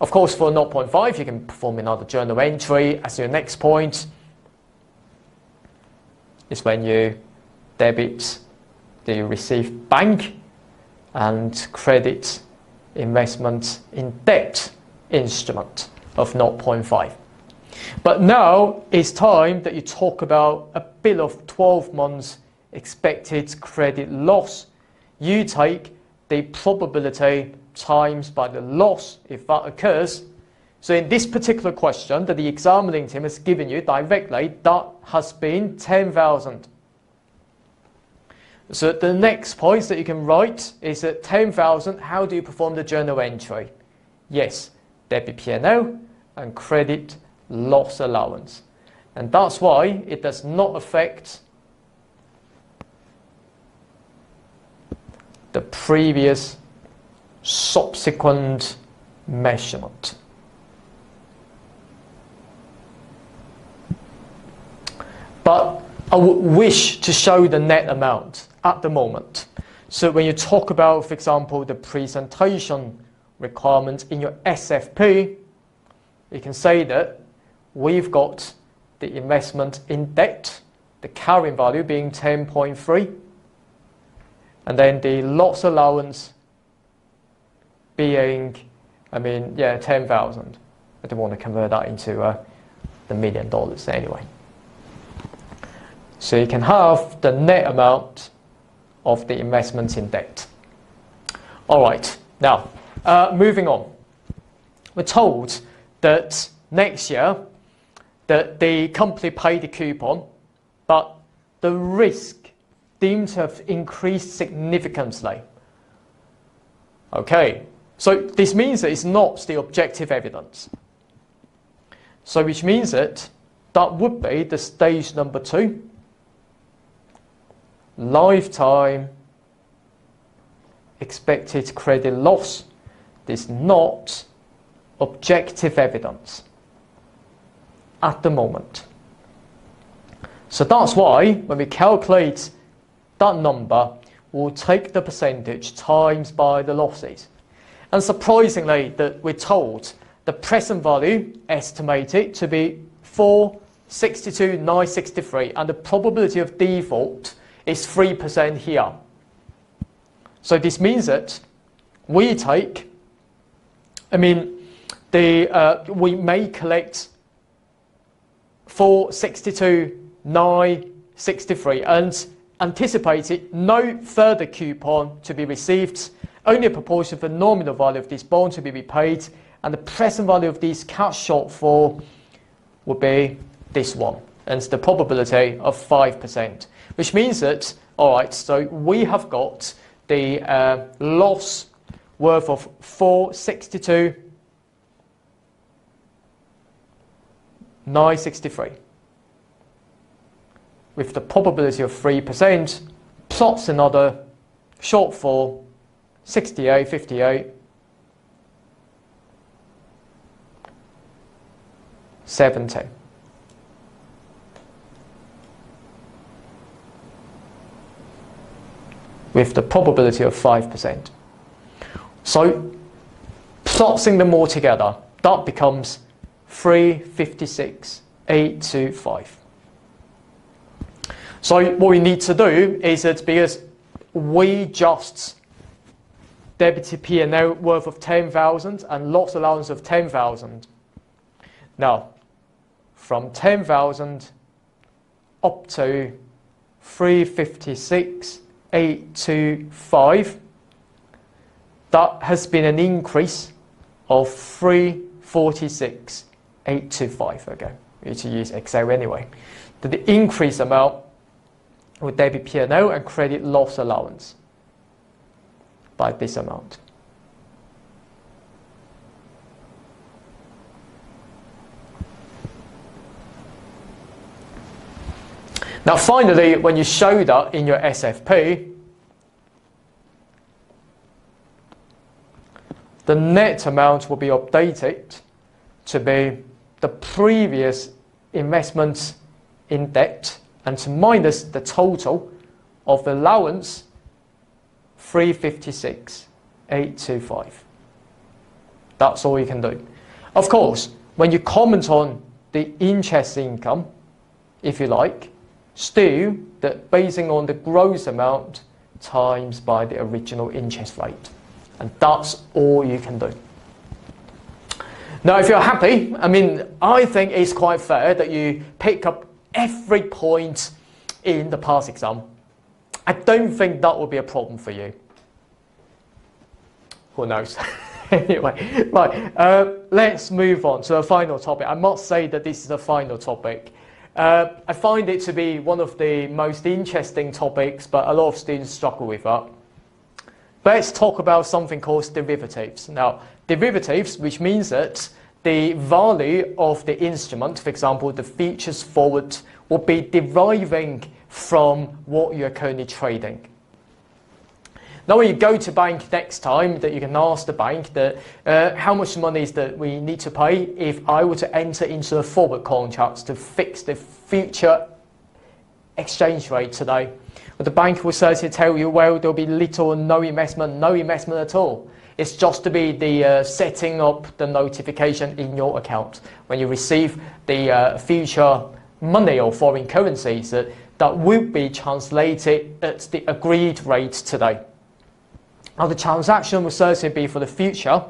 Of course, for 0.5, you can perform another journal entry as your next point. Is when you debit the received bank and credit investment in debt instrument of 0.5. But now it's time that you talk about a bill of 12 months expected credit loss. You take the probability times by the loss if that occurs. So in this particular question that the examining team has given you directly, that has been 10,000. So the next points that you can write is that 10,000, how do you perform the journal entry? Yes, debit P&L and credit loss allowance. And that's why it does not affect the previous subsequent measurement. But I would wish to show the net amount at the moment. So when you talk about, for example, the presentation requirements in your SFP, you can say that we've got the investment in debt, the carrying value being 10.3, and then the loss allowance being, 10,000. I don't want to convert that into the $1 million anyway. So you can have the net amount of the investments in debt. All right, now moving on. We're told that next year that the company paid the coupon, but the risk deemed to have increased significantly. Okay, so this means that it's not the objective evidence. So which means that would be the stage number 2. Lifetime expected credit loss is not objective evidence at the moment. So that's why when we calculate that number, we'll take the percentage times by the losses. And surprisingly, that we're told the present value estimated to be 462,963, and the probability of default is 3% here. So this means that we take, we may collect 462,963 and anticipated no further coupon to be received, only a proportion of the nominal value of this bond to be repaid, and the present value of this cash shortfall would be this one, and the probability of 5%, which means that, all right, so we have got the loss worth of 462,963 with the probability of 3%, plus another shortfall 68, 58, 70. With the probability of 5%. So, plotting them all together, that becomes 356,825. So, what we need to do is that because we just debited P&L worth of 10,000 and loss allowance of 10,000. Now, from 10,000 up to 356,825, that has been an increase of 346,825. Okay, we need to use Excel anyway. The increase amount would debit P&L and credit loss allowance by this amount. Now finally, when you show that in your SFP, the net amount will be updated to be the previous investments in debt and to minus the total of the allowance 356,825. That's all you can do. Of course, when you comment on the interest income, if you like, still that basing on the gross amount times by the original interest rate. And that's all you can do. Now, if you're happy, I think it's quite fair that you pick up every point in the past exam. I don't think that will be a problem for you. Who knows? Anyway, right, let's move on to the final topic. I must say that this is the final topic. I find it to be one of the most interesting topics, but a lot of students struggle with that. But let's talk about something called derivatives. Now, derivatives, which means that the value of the instrument, for example, the futures forward, will be deriving from what you're currently trading. Now when you go to bank next time, that you can ask the bank that how much money is that we need to pay if I were to enter into a forward contracts to fix the future exchange rate today. But the bank will certainly tell you, well, there'll be little or no investment at all. It's just to be the setting up the notification in your account when you receive the future money or foreign currencies that will be translated at the agreed rate today. Now the transaction will certainly be for the future,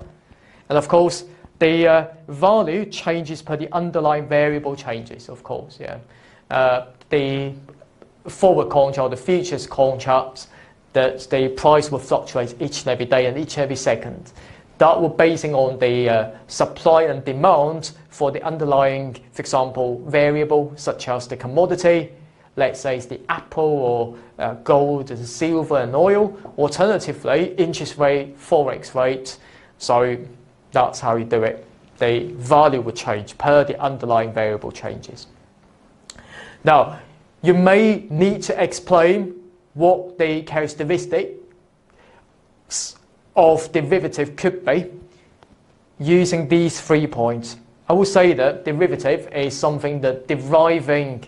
and of course the value changes per the underlying variable changes, of course. The forward contract, the futures contracts, that the price will fluctuate each and every day and each and every second. That will basing on the supply and demand for the underlying, for example, variable such as the commodity, let's say it's the apple or gold and silver and oil, alternatively interest rate, forex rate. So that's how you do it. The value will change per the underlying variable changes. Now, you may need to explain what the characteristics of derivative could be using these 3 points. I will say that derivative is something that deriving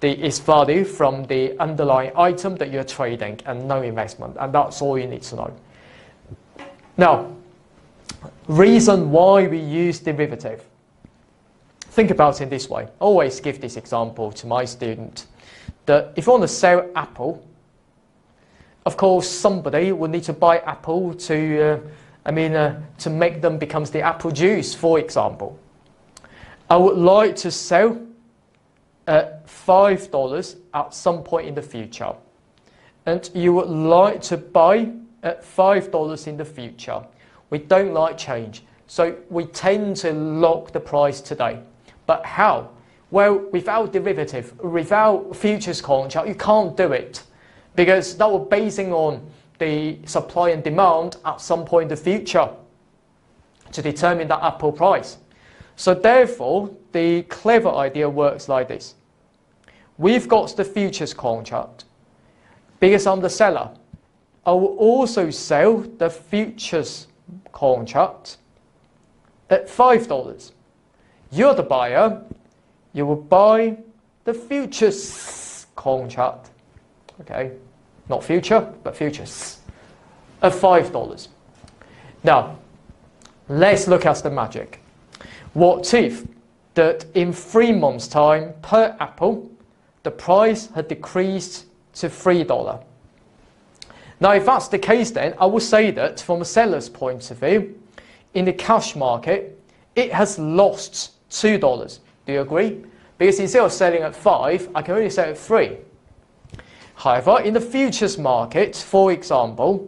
its value from the underlying item that you're trading and no investment, and that's all you need to know. Now, reason why we use derivative. Think about it this way. I always give this example to my student that if you want to sell apple, of course somebody will need to buy apple to make them becomes the apple juice, for example. I would like to sell at $5 at some point in the future, and you would like to buy at $5 in the future. We don't like change, so we tend to lock the price today. But how? Well, without derivative, without futures contract, you can't do it, because that will basing on the supply and demand at some point in the future to determine the apple price. So therefore, the clever idea works like this. We've got the futures contract. Because I'm the seller, I will also sell the futures contract at $5. You're the buyer, you will buy the futures contract, okay, not future, but futures, at $5. Now, let's look at the magic. What if that in 3 months' time per apple, the price had decreased to $3? Now, if that's the case, then I will say that from a seller's point of view, in the cash market, it has lost $2. Do you agree? Because instead of selling at 5, I can only sell at 3. However, in the futures market, for example,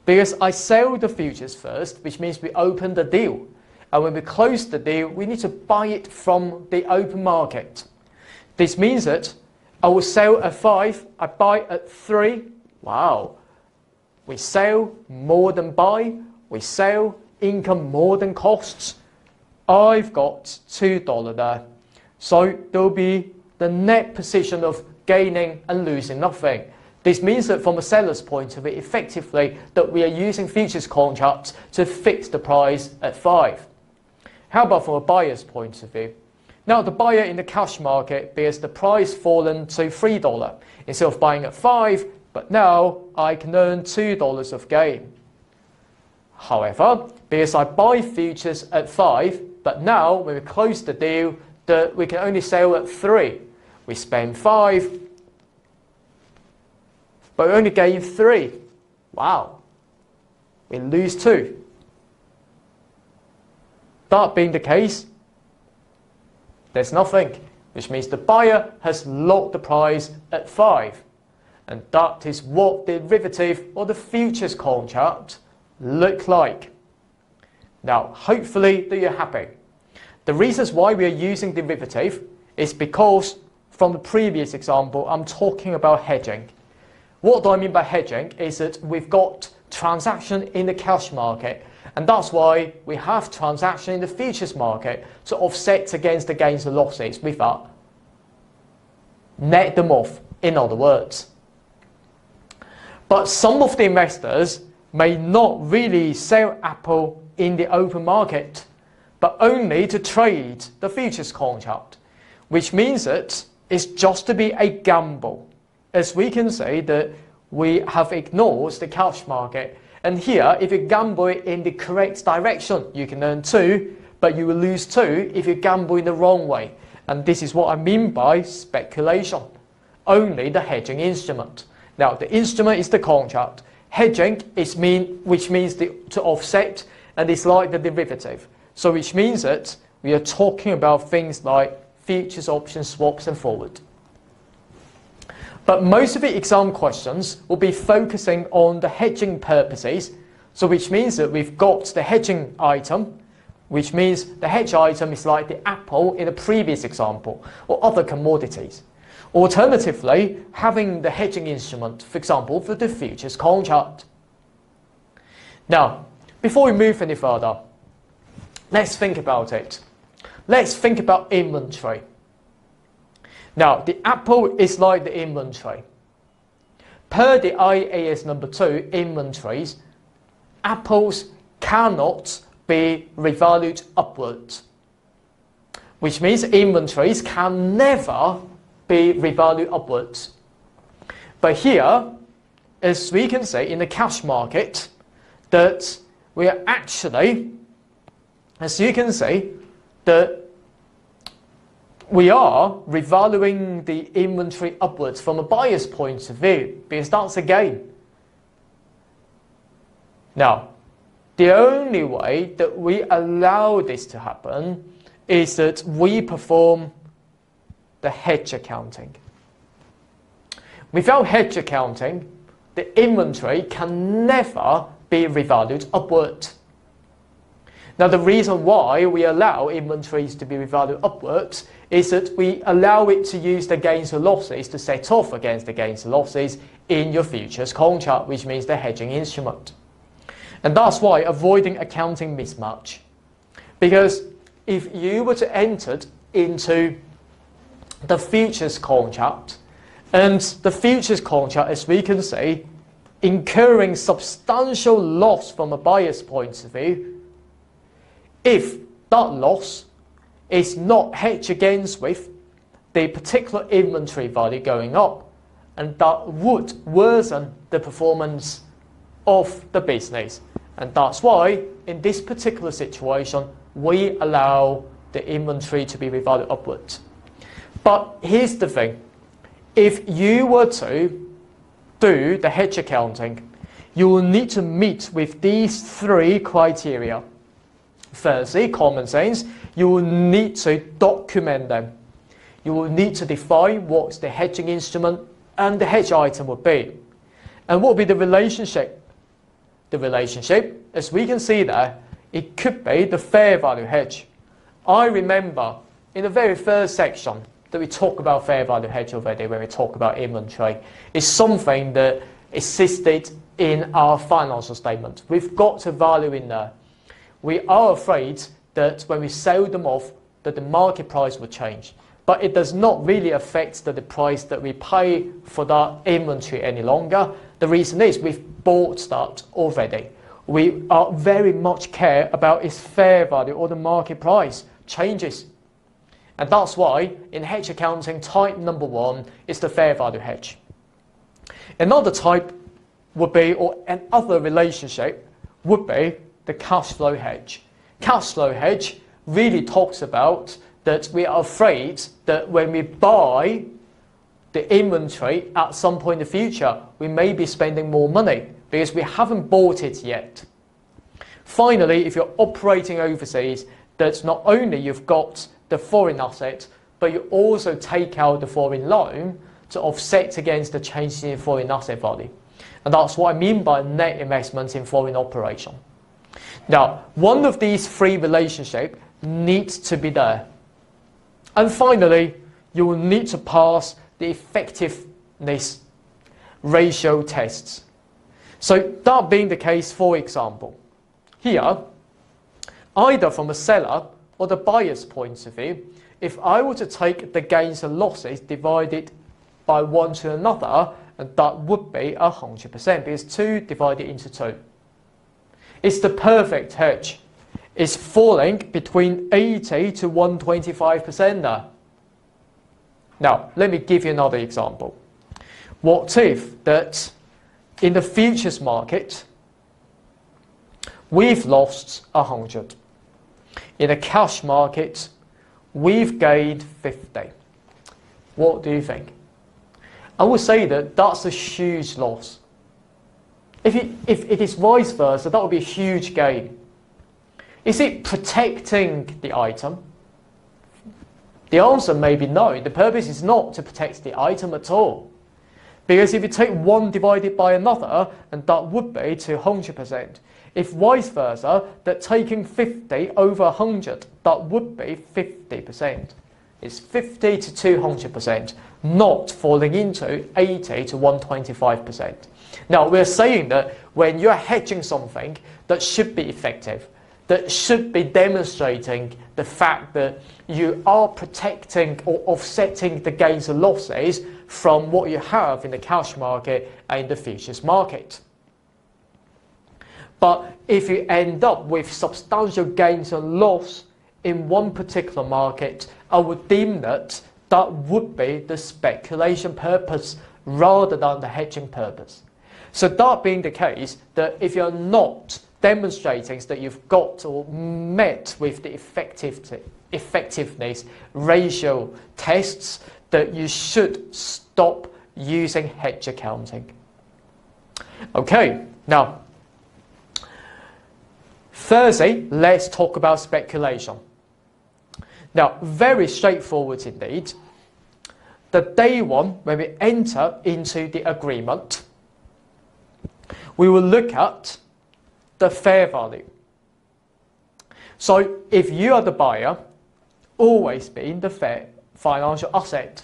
because I sell the futures first, which means we open the deal. And when we close the deal, we need to buy it from the open market. This means that I will sell at 5, I buy at 3. Wow. We sell more than buy. We sell income more than costs. I've got $2 there. So there will be the net position of gaining and losing nothing. This means that from a seller's point of view, effectively, that we are using futures contracts to fix the price at 5. How about from a buyer's point of view? Now, the buyer in the cash market, because the price fallen to $3, instead of buying at 5, but now I can earn $2 of gain. However, because I buy futures at 5, but now when we close the deal, we can only sell at 3. We spend 5, but we only gain 3. Wow. We lose 2. That being the case, there's nothing, which means the buyer has locked the price at 5. And that is what the derivative or the futures contract look like. Now, hopefully that you're happy. The reasons why we are using derivative is because from the previous example, I'm talking about hedging. What do I mean by hedging is that we've got transaction in the cash market, and that's why we have transaction in the futures market to offset against the gains and losses with that. Net them off, in other words. But some of the investors may not really sell Apple in the open market, but only to trade the futures contract, which means that it's just to be a gamble. As we can say that we have ignored the cash market. And here, if you gamble in the correct direction, you can earn 2, but you will lose 2 if you gamble in the wrong way. And this is what I mean by speculation. Only the hedging instrument. Now, the instrument is the contract. Hedging which means to offset, and it's like the derivative. So which means that we are talking about things like futures, options, swaps, and forward. But most of the exam questions will be focusing on the hedging purposes. So which means that we've got the hedging item, which means the hedge item is like the Apple in the previous example, or other commodities. Alternatively, having the hedging instrument, for example, for the futures contract. Now, before we move any further, let's think about it. Let's think about inventory. Now, the Apple is like the inventory. Per the IAS number 2 inventories, Apples cannot be revalued upwards, which means inventories can never be revalued upwards. But here, as we can say in the cash market, that we are actually, as you can see, that we are revaluing the inventory upwards from a buyer's point of view, because that's a gain. Now, the only way that we allow this to happen is that we perform the hedge accounting. Without hedge accounting, the inventory can never be revalued upward. Now, the reason why we allow inventories to be revalued upwards is that we allow it to use the gains or losses to set off against the gains or losses in your futures contract, which means the hedging instrument. And that's why avoiding accounting mismatch. Because if you were to enter into the futures contract, and the futures contract, as we can see, incurring substantial loss from a buyer's point of view, if that loss is not hedged against with the particular inventory value going up, and that would worsen the performance of the business. And that's why, in this particular situation, we allow the inventory to be revalued upwards. But here's the thing. If you were to do the hedge accounting, you will need to meet with these 3 criteria. Firstly, common sense, you will need to document them. You will need to define what the hedging instrument and the hedge item will be. And what will be the relationship? The relationship, as we can see there, it could be the fair value hedge. I remember in the very first section that we talk about fair value hedge already when we talk about inventory. It's something that existed in our financial statement. We've got a value in there. We are afraid that when we sell them off, that the market price will change. But it does not really affect the price that we pay for that inventory any longer. The reason is we've bought that already. We are very much care about its fair value or the market price changes. And that's why in hedge accounting, type number 1 is the fair value hedge. Another type would be, or another relationship would be the cash flow hedge. Cash flow hedge really talks about that we are afraid that when we buy the inventory at some point in the future, we may be spending more money because we haven't bought it yet. Finally, if you're operating overseas, that's not only you've got the foreign asset, but you also take out the foreign loan to offset against the change in foreign asset value. And that's what I mean by net investment in foreign operation. Now, one of these 3 relationships needs to be there. And finally, you will need to pass the effectiveness ratio tests. So that being the case, for example, here, either from a seller or the buyer's point of view, if I were to take the gains and losses divided by one to another, and that would be 100%, because 2 divided into 2. It's the perfect hedge. It's falling between 80 to 125% there. Now, let me give you another example. What if that in the futures market, we've lost 100. In the cash market, we've gained 50. What do you think? I would say that that's a huge loss. If it is vice versa, that would be a huge gain. Is it protecting the item? The answer may be no. The purpose is not to protect the item at all. Because if you take 1 divided by another, and that would be 200%. If vice versa, that taking 50 over 100, that would be 50%. It's 50 to 200%, not falling into 80 to 125%. Now, we're saying that when you're hedging something that should be effective, that should be demonstrating the fact that you are protecting or offsetting the gains and losses from what you have in the cash market and in the futures market. But if you end up with substantial gains and loss in one particular market, I would deem that that would be the speculation purpose rather than the hedging purpose. So that being the case, that if you're not demonstrating that you've got or met with the effectiveness ratio tests, that you should stop using hedge accounting. Okay, now, Thursday, let's talk about speculation. Now, very straightforward indeed. The day one, when we enter into the agreement, we will look at the fair value. So if you are the buyer, always be in the fair financial asset,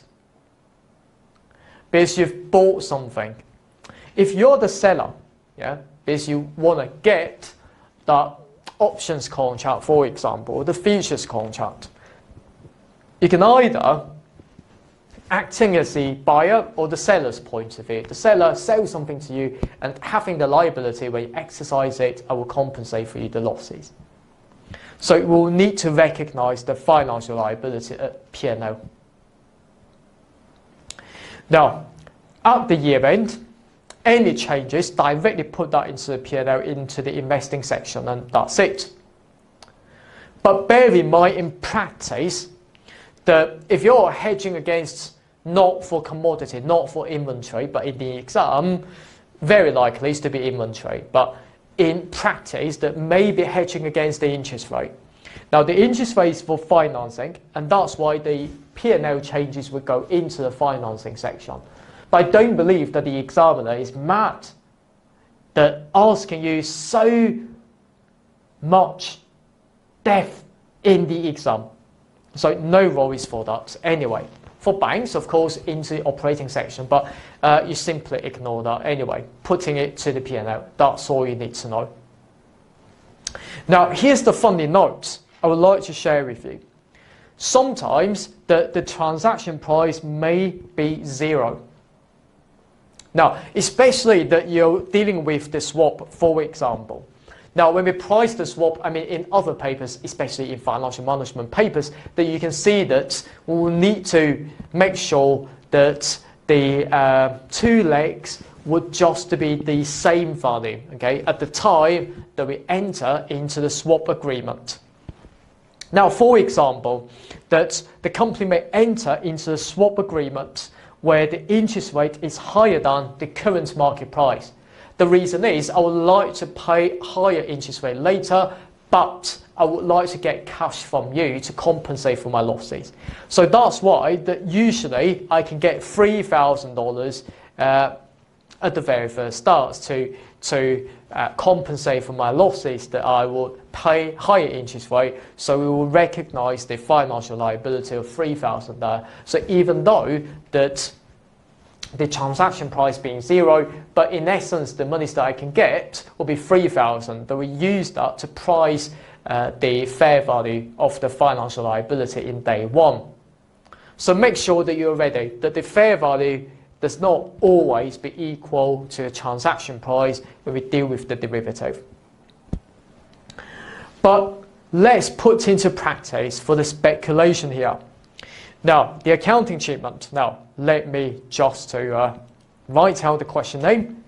because you've bought something. If you're the seller, because you want to get the options contract, for example, or the futures contract, you can either acting as the buyer or the seller's point of view. The seller sells something to you, and having the liability when you exercise it, I will compensate for you the losses. So we'll need to recognize the financial liability at P&L. Now, at the year end, any changes, directly put that into the P&L, into the investing section, and that's it. But bear in mind, in practice, that if you're hedging against not for commodity, not for inventory, but in the exam, very likely is to be inventory. But in practice, that may be hedging against the interest rate. Now, the interest rate is for financing, and that's why the P&L changes would go into the financing section. But I don't believe that the examiner is mad that asking you so much depth in the exam. So no worries for that. Anyway, for banks, of course, into the operating section, but you simply ignore that anyway, putting it to the P&L. That's all you need to know. Now, here's the funny note I would like to share with you. Sometimes the transaction price may be 0. Now, especially that you're dealing with the swap, for example. Now, when we price the swap, I mean, in other papers, especially in financial management papers, that you can see that we will need to make sure that the 2 legs would just be the same value, okay, at the time that we enter into the swap agreement. Now, for example, that the company may enter into the swap agreement where the interest rate is higher than the current market price. The reason is I would like to pay higher interest rate later, but I would like to get cash from you to compensate for my losses. So that's why that usually I can get $3,000 at the very first start to compensate for my losses, that I will pay higher interest rate, so we will recognize the financial liability of $3,000 there. So even though that the transaction price being 0, but in essence the monies that I can get will be $3,000, that we use that to price the fair value of the financial liability in day one. So make sure that you're ready, that the fair value does not always be equal to a transaction price when we deal with the derivative. But let's put into practice for the speculation here. Now, the accounting treatment. Now, let me just write out the question name,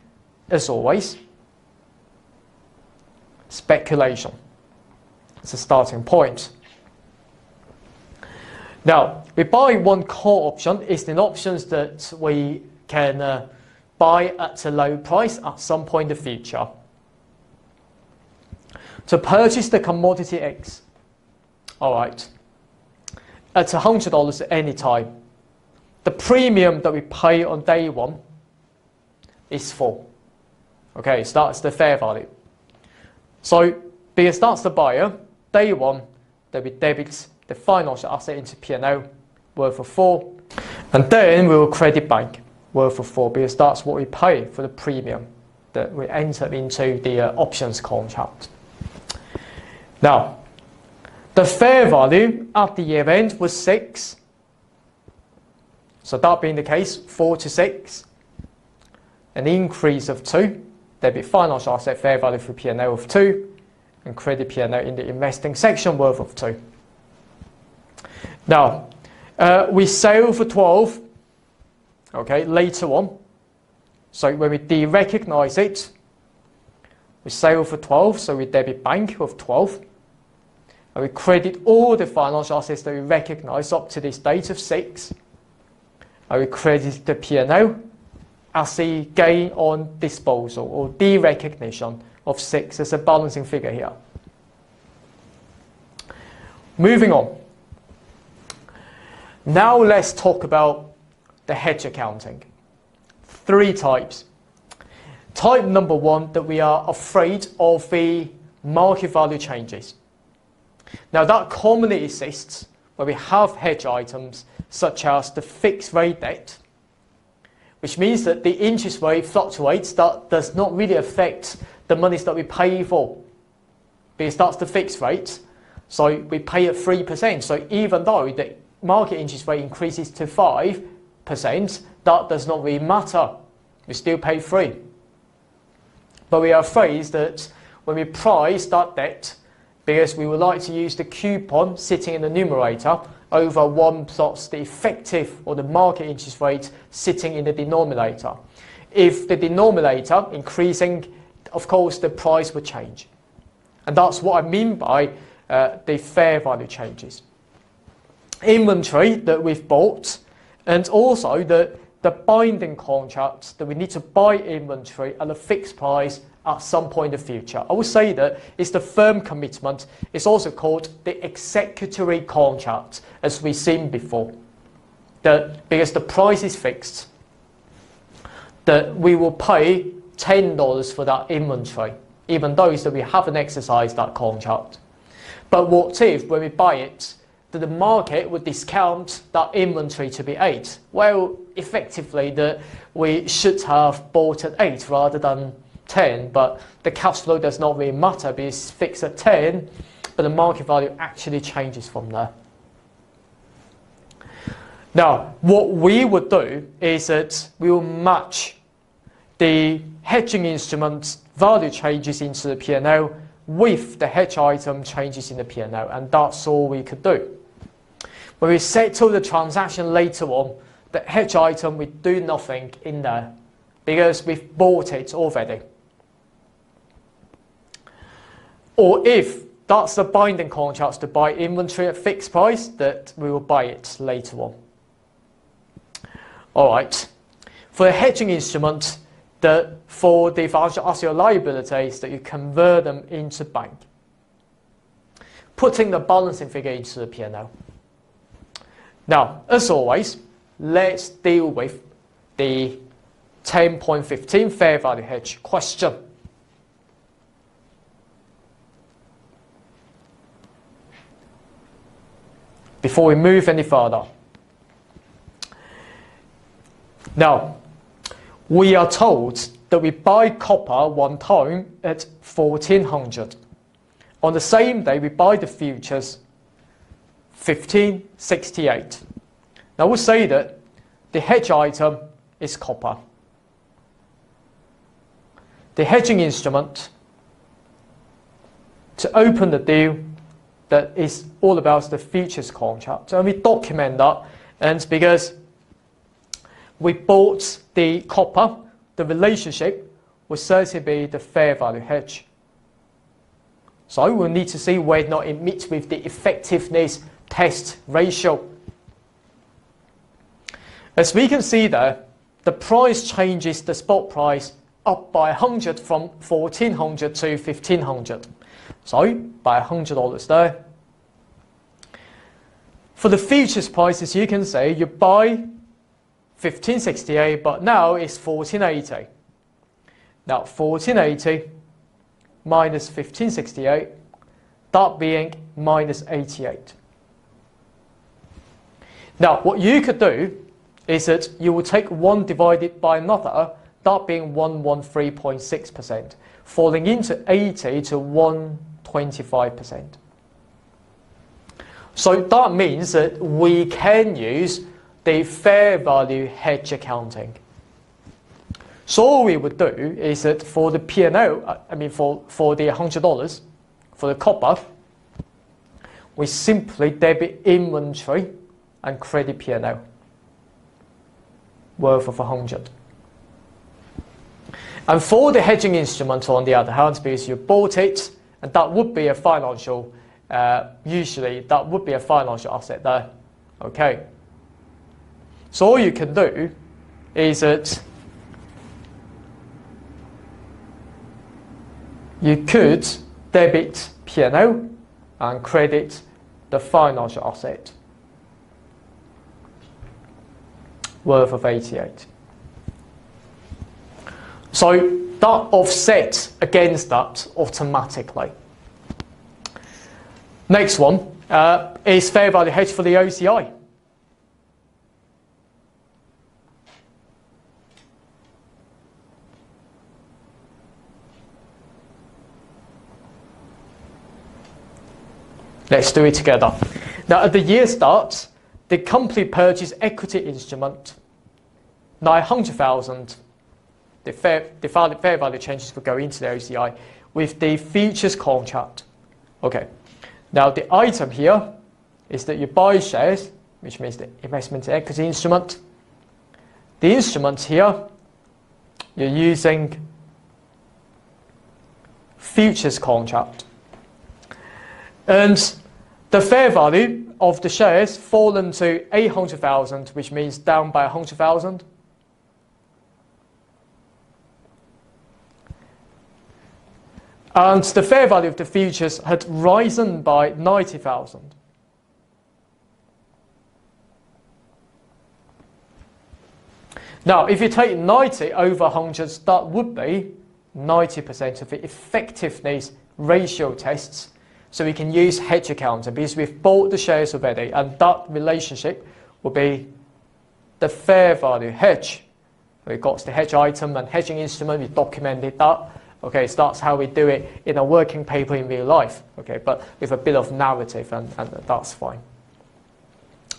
as always. Speculation. It's a starting point. Now, we buy one call option. It's an option that we can buy at a low price at some point in the future. To purchase the commodity X, all right, at $100 at any time, the premium that we pay on day one is 4. Okay, so that's the fair value. So, because that's the buyer, day one, that we debit the financial asset into P&L worth of 4, and then we will credit bank worth of 4, because that's what we pay for the premium that we enter into the options contract. Now, the fair value at the year end was 6. So that being the case, 4 to 6, an increase of 2, debit financial asset fair value for P&L of 2, and credit P&L in the investing section worth of 2. Now, we sell for 12, okay, later on. So when we de-recognize it, we sell for 12, so we debit bank of 12. And we credit all the financial assets that we recognize up to this date of 6. And we credit the P&L as a gain on disposal or de-recognition of 6 as a balancing figure here. Moving on. Now let's talk about the hedge accounting. 3 types. Type number 1, that we are afraid of the market value changes. Now that commonly exists where we have hedge items such as the fixed rate debt, which means that the interest rate fluctuates. That does not really affect the monies that we pay for, because that's the fixed rate. So we pay at 3%. So even though the market interest rate increases to 5%, that does not really matter. We still pay 3. But we are afraid that when we price that debt, because we would like to use the coupon sitting in the numerator over 1 plus the effective or the market interest rate sitting in the denominator. If the denominator increasing, of course the price would change. And that's what I mean by the fair value changes. Inventory that we've bought, and also the binding contracts that we need to buy inventory at a fixed price at some point in the future. I would say that it's the firm commitment. It's also called the executory contract, as we've seen before. Because the price is fixed, that we will pay $10 for that inventory, even though that we haven't exercised that contract. But what if, when we buy it, that the market would discount that inventory to be 8? Well, effectively, that we should have bought at 8 rather than 10, but the cash flow does not really matter because it's fixed at 10, but the market value actually changes from there. Now, what we would do is that we will match the hedging instrument's value changes into the P&L with the hedge item changes in the P&L, and that's all we could do. When we settle the transaction later on, the hedge item, we do nothing in there because we've bought it already. Or if that's the binding contracts to buy inventory at fixed price, that we will buy it later on. Alright, for the hedging instrument, for the financial asset liabilities, that you convert them into bank, putting the balancing figure into the P&L. Now, as always, let's deal with the 10.15 fair value hedge question. Before we move any further. Now, we are told that we buy copper one time at 1400. On the same day, we buy the futures 1568. Now we'll say that the hedge item is copper. The hedging instrument to open the deal that is all about the futures contract. And we document that, and because we bought the copper, the relationship will certainly be the fair value hedge. So we'll need to see whether or not it meets with the effectiveness test ratio. As we can see there, the price changes the spot price up by 100 from 1400 to 1500. So by $100 there. For the futures prices, you can say you buy 1568, but now it's 1480. Now 1480 minus 1568, that being minus 88. Now what you could do is that you will take 1 divided by another, that being 113.6%, falling into 80 to 125%. So that means that we can use the fair value hedge accounting. So all we would do is that for the P&L, for the $100, for the copper, we simply debit inventory and credit P&L worth of 100. And for the hedging instrument, on the other hand, because you bought it, and that would be a financial, usually that would be a financial asset there. Okay. So all you can do is that you could debit P&L and credit the financial asset worth of 88. So that offsets against that automatically. Next one is fair value hedge for the OCI. Let's do it together. Now at the year start, the company purchased equity instrument 900,000. The fair value changes will go into the OCI with the futures contract. Okay. Now the item here is that you buy shares, which means the investment in equity instrument. The instrument here, you're using futures contract. And the fair value of the shares fallen to 800,000, which means down by 100,000. And the fair value of the futures had risen by 90,000. Now, if you take 90 over 100, that would be 90% of the effectiveness ratio tests. So we can use hedge accounting because we've bought the shares already, and that relationship will be the fair value hedge. We've got the hedge item and hedging instrument, we documented that. Okay, so that's how we do it in a working paper in real life. Okay, but with a bit of narrative, and that's fine.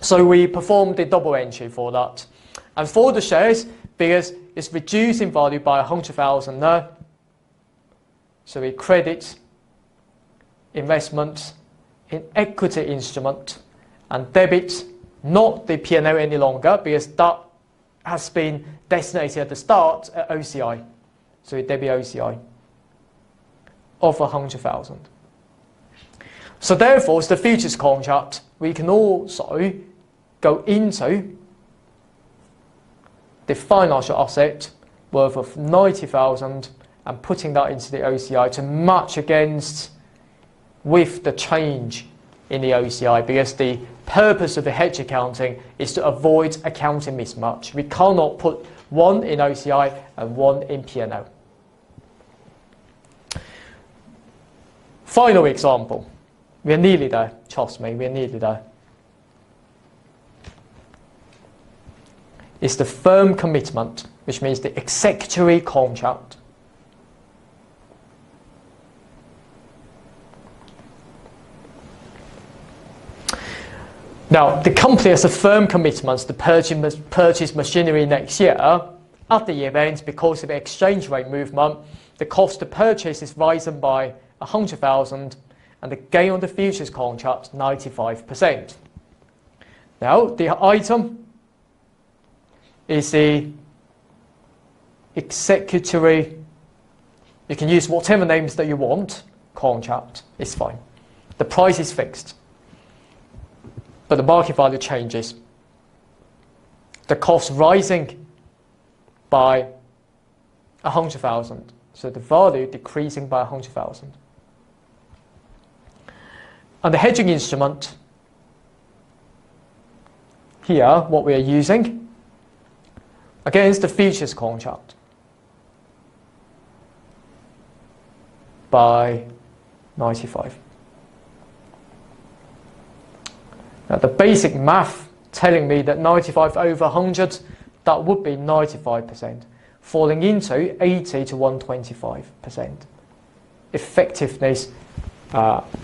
So we performed the double entry for that. And for the shares, because it's reduced in value by 100,000 there, so we credit investment in equity instrument and debit not the P&L any longer, because that has been designated at the start at OCI. So we debit OCI of 100,000. So therefore, as the futures contract, we can also go into the financial asset worth of 90,000 and putting that into the OCI to match against with the change in the OCI, because the purpose of the hedge accounting is to avoid accounting mismatch. We cannot put one in OCI and one in P&L. Final example. We're nearly there. Trust me, we're nearly there. It's the firm commitment, which means the executory contract. Now, the company has a firm commitment to purchase machinery next year. At the event, because of the exchange rate movement, the cost to purchase is risen by 100,000, and the gain on the futures contract 95%. Now the item is the executory, you can use whatever names that you want, contract, it's fine. The price is fixed, but the market value changes. The cost rising by 100,000, so the value decreasing by 100,000. And the hedging instrument, here what we are using against the futures contract by 95. Now the basic math telling me that 95 over 100, that would be 95%, falling into 80 to 125% effectiveness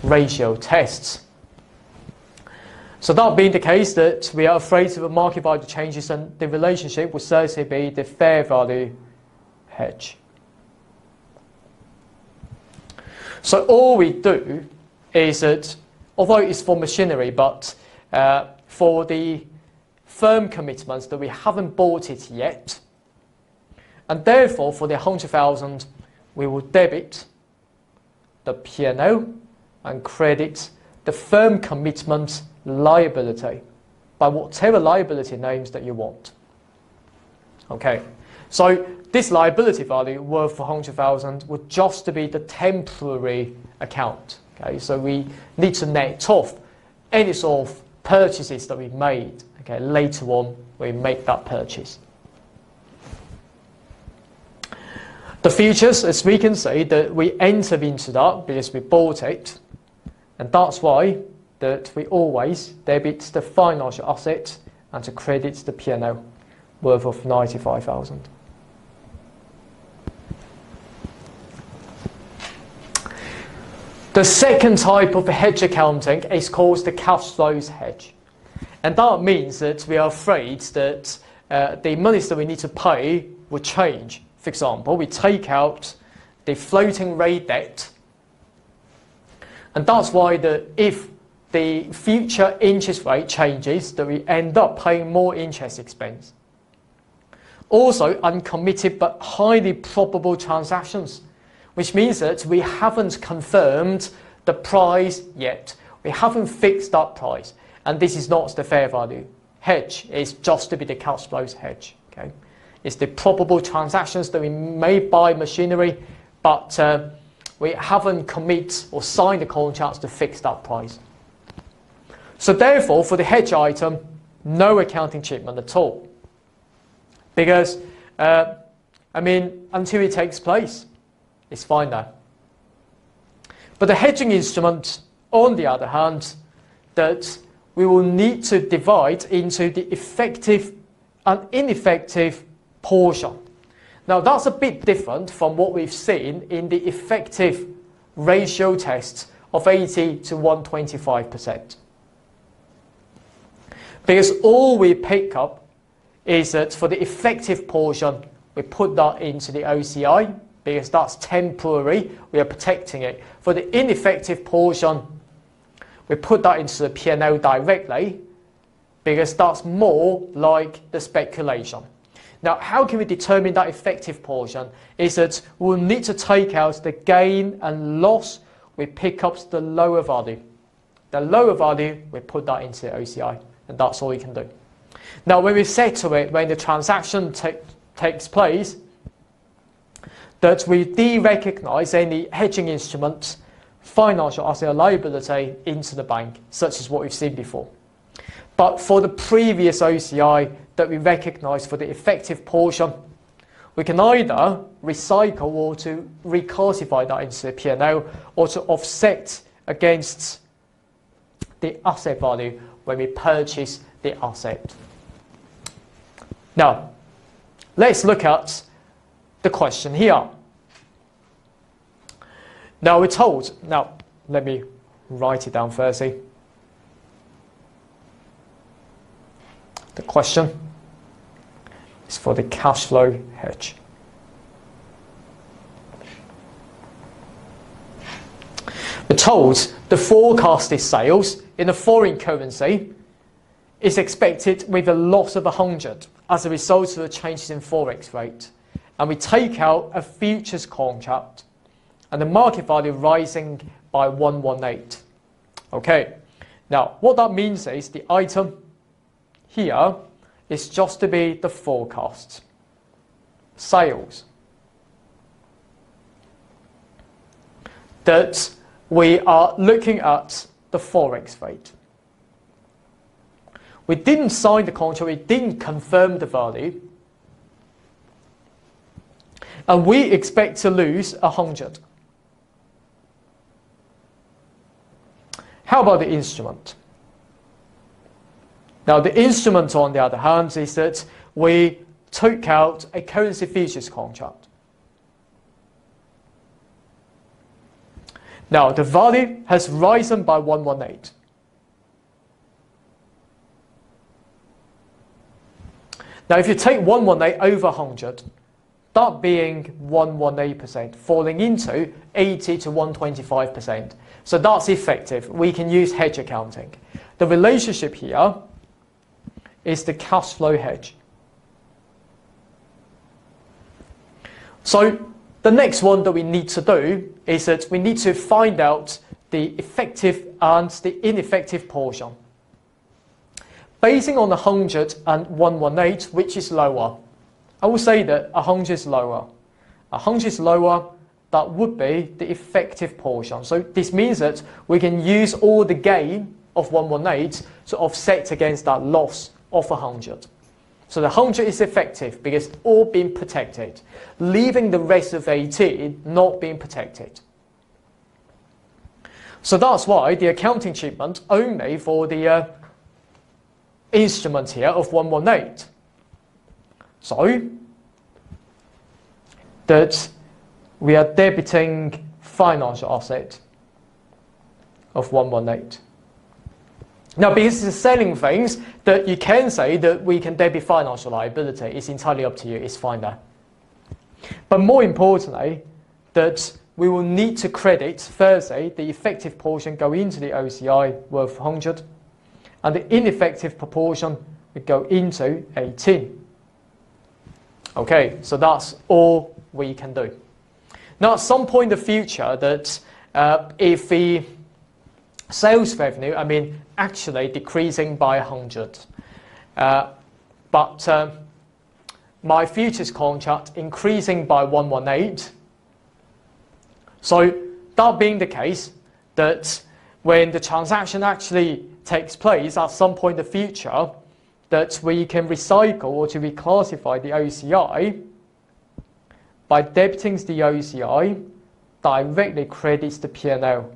ratio tests. So that being the case, that we are afraid of the market value changes, and the relationship will certainly be the fair value hedge. So all we do is that, although it's for machinery, but for the firm commitments that we haven't bought it yet, and therefore for the 100,000 we will debit the P&L and credit the firm commitment liability by whatever liability names that you want. Okay, so this liability value worth 100,000 would just be the temporary account. Okay, so we need to net off any sort of purchases that we made. Okay, later on we make that purchase. The futures, as we can see, that we enter into that because we bought it, and that's why that we always debit the financial asset and to credit the P&L worth of 95,000. The second type of hedge accounting is called the cash flows hedge. And that means that we are afraid that the monies that we need to pay will change. For example, we take out the floating rate debt, and that's why if the future interest rate changes, that we end up paying more interest expense. Also, uncommitted but highly probable transactions, which means that we haven't confirmed the price yet. We haven't fixed that price, and this is not the fair value hedge. It's just to be the cash flows hedge. Okay, it's the probable transactions that we may buy machinery, but we haven't committed or signed the contracts to fix that price. So therefore, for the hedge item, no accounting treatment at all, because until it takes place, it's fine now. But the hedging instrument, on the other hand, that we will need to divide into the effective and ineffective portion. Now that's a bit different from what we've seen in the effective ratio tests of 80 to 125%. Because all we pick up is that for the effective portion, we put that into the OCI, because that's temporary, we are protecting it. For the ineffective portion, we put that into the P&L directly, because that's more like the speculation. Now, how can we determine that effective portion? Is that we'll need to take out the gain and loss, we pick up the lower value. The lower value, we put that into the OCI, and that's all we can do. Now, when we settle it, when the transaction takes place, that we de-recognize any hedging instruments, financial asset or liability into the bank, such as what we've seen before. But for the previous OCI that we recognize for the effective portion, we can either recycle or to reclassify that into the P&L, or to offset against the asset value when we purchase the asset. Now, let's look at the question here. Now we're told, now let me write it down firstly. The question is for the cash flow hedge. We're told the forecasted sales in a foreign currency is expected with a loss of 100 as a result of the changes in forex rate. And we take out a futures contract and the market value rising by 118. Okay, now what that means is the item here is just to be the forecast sales that we are looking at the forex rate. We didn't sign the contract, we didn't confirm the value, and we expect to lose 100. How about the instrument? Now the instrument, on the other hand, is that we took out a currency futures contract. Now the value has risen by 118. Now if you take 118 over 100, that being 118%, falling into 80 to 125%. So that's effective. We can use hedge accounting. The relationship here is the cash flow hedge. So the next one that we need to do is that we need to find out the effective and the ineffective portion. Basing on 100 and 118, which is lower? I will say that 100 is lower. 100 is lower, that would be the effective portion. So this means that we can use all the gain of 118 to offset against that loss of 100. So the 100 is effective because it's all being protected, leaving the rest of 18 not being protected. So that's why the accounting treatment only for the instrument here of 118. So that we are debiting financial asset of 118. Now, because it's selling things, that you can say that we can debit financial liability. It's entirely up to you. It's fine there. But more importantly, that we will need to credit, firstly, the effective portion go into the OCI worth 100, and the ineffective proportion would go into 18. Okay, so that's all we can do. Now, at some point in the future, that if the sales revenue, actually decreasing by 100, but my futures contract increasing by 118. So that being the case, that when the transaction actually takes place at some point in the future, that we can recycle or to reclassify the OCI by debiting the OCI directly credits the P&L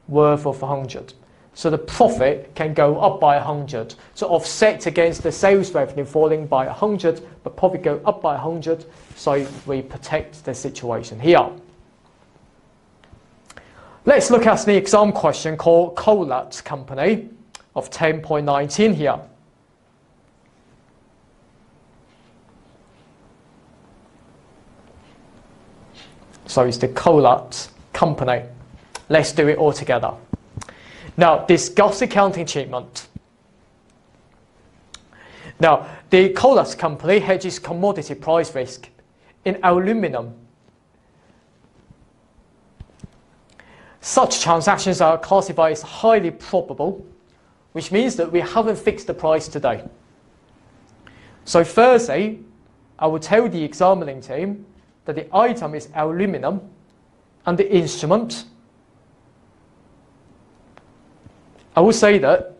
worth of 100. So the profit can go up by 100. So offset against the sales revenue falling by 100, but profit go up by 100, so we protect the situation here. Let's look at the exam question called Collat Company of 10.19 here. So it's the Collat Company. Let's do it all together. Now, discuss accounting treatment. Now, the Collat Company hedges commodity price risk in aluminum. Such transactions are classified as highly probable, which means that we haven't fixed the price today. So firstly, I will tell the examining team that the item is aluminum and the instrument, I will say that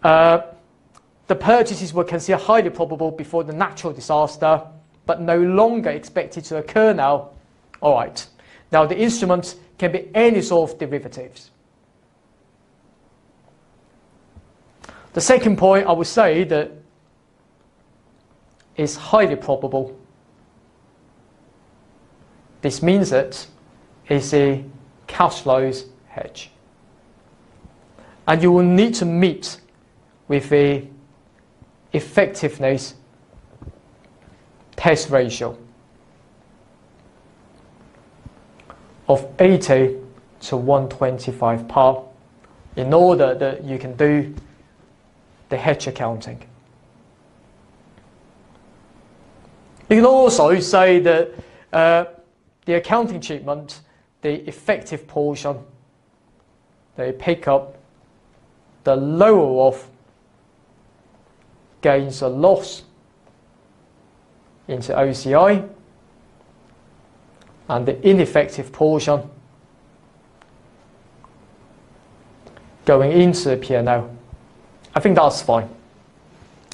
the purchases were considered highly probable before the natural disaster, but no longer expected to occur now. All right. Now the instrument can be any sort of derivatives. The second point I would say that is highly probable. This means that it's a cash flows hedge. And you will need to meet with the effectiveness test ratio of 80 to 125 par in order that you can do the hedge accounting. You can also say that the accounting treatment, the effective portion, they pick up the lower of gains or loss into OCI, and the ineffective portion going into the P&L. I think that's fine.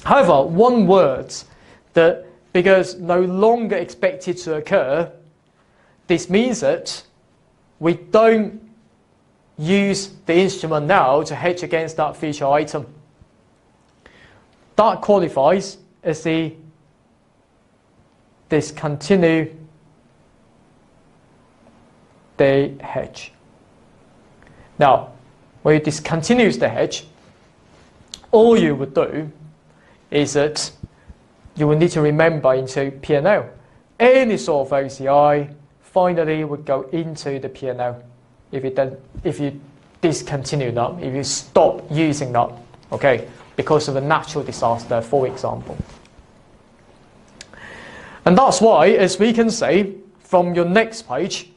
However, one word that, because no longer expected to occur, this means that we don't use the instrument now to hedge against that future item. That qualifies as the discontinue the hedge. Now, when you discontinue the hedge, all you would do is that you will need to remember into P&L. Any sort of OCI finally would go into the P&L if you discontinue that, if you stop using that, okay, because of a natural disaster, for example. And that's why, as we can see from your next page,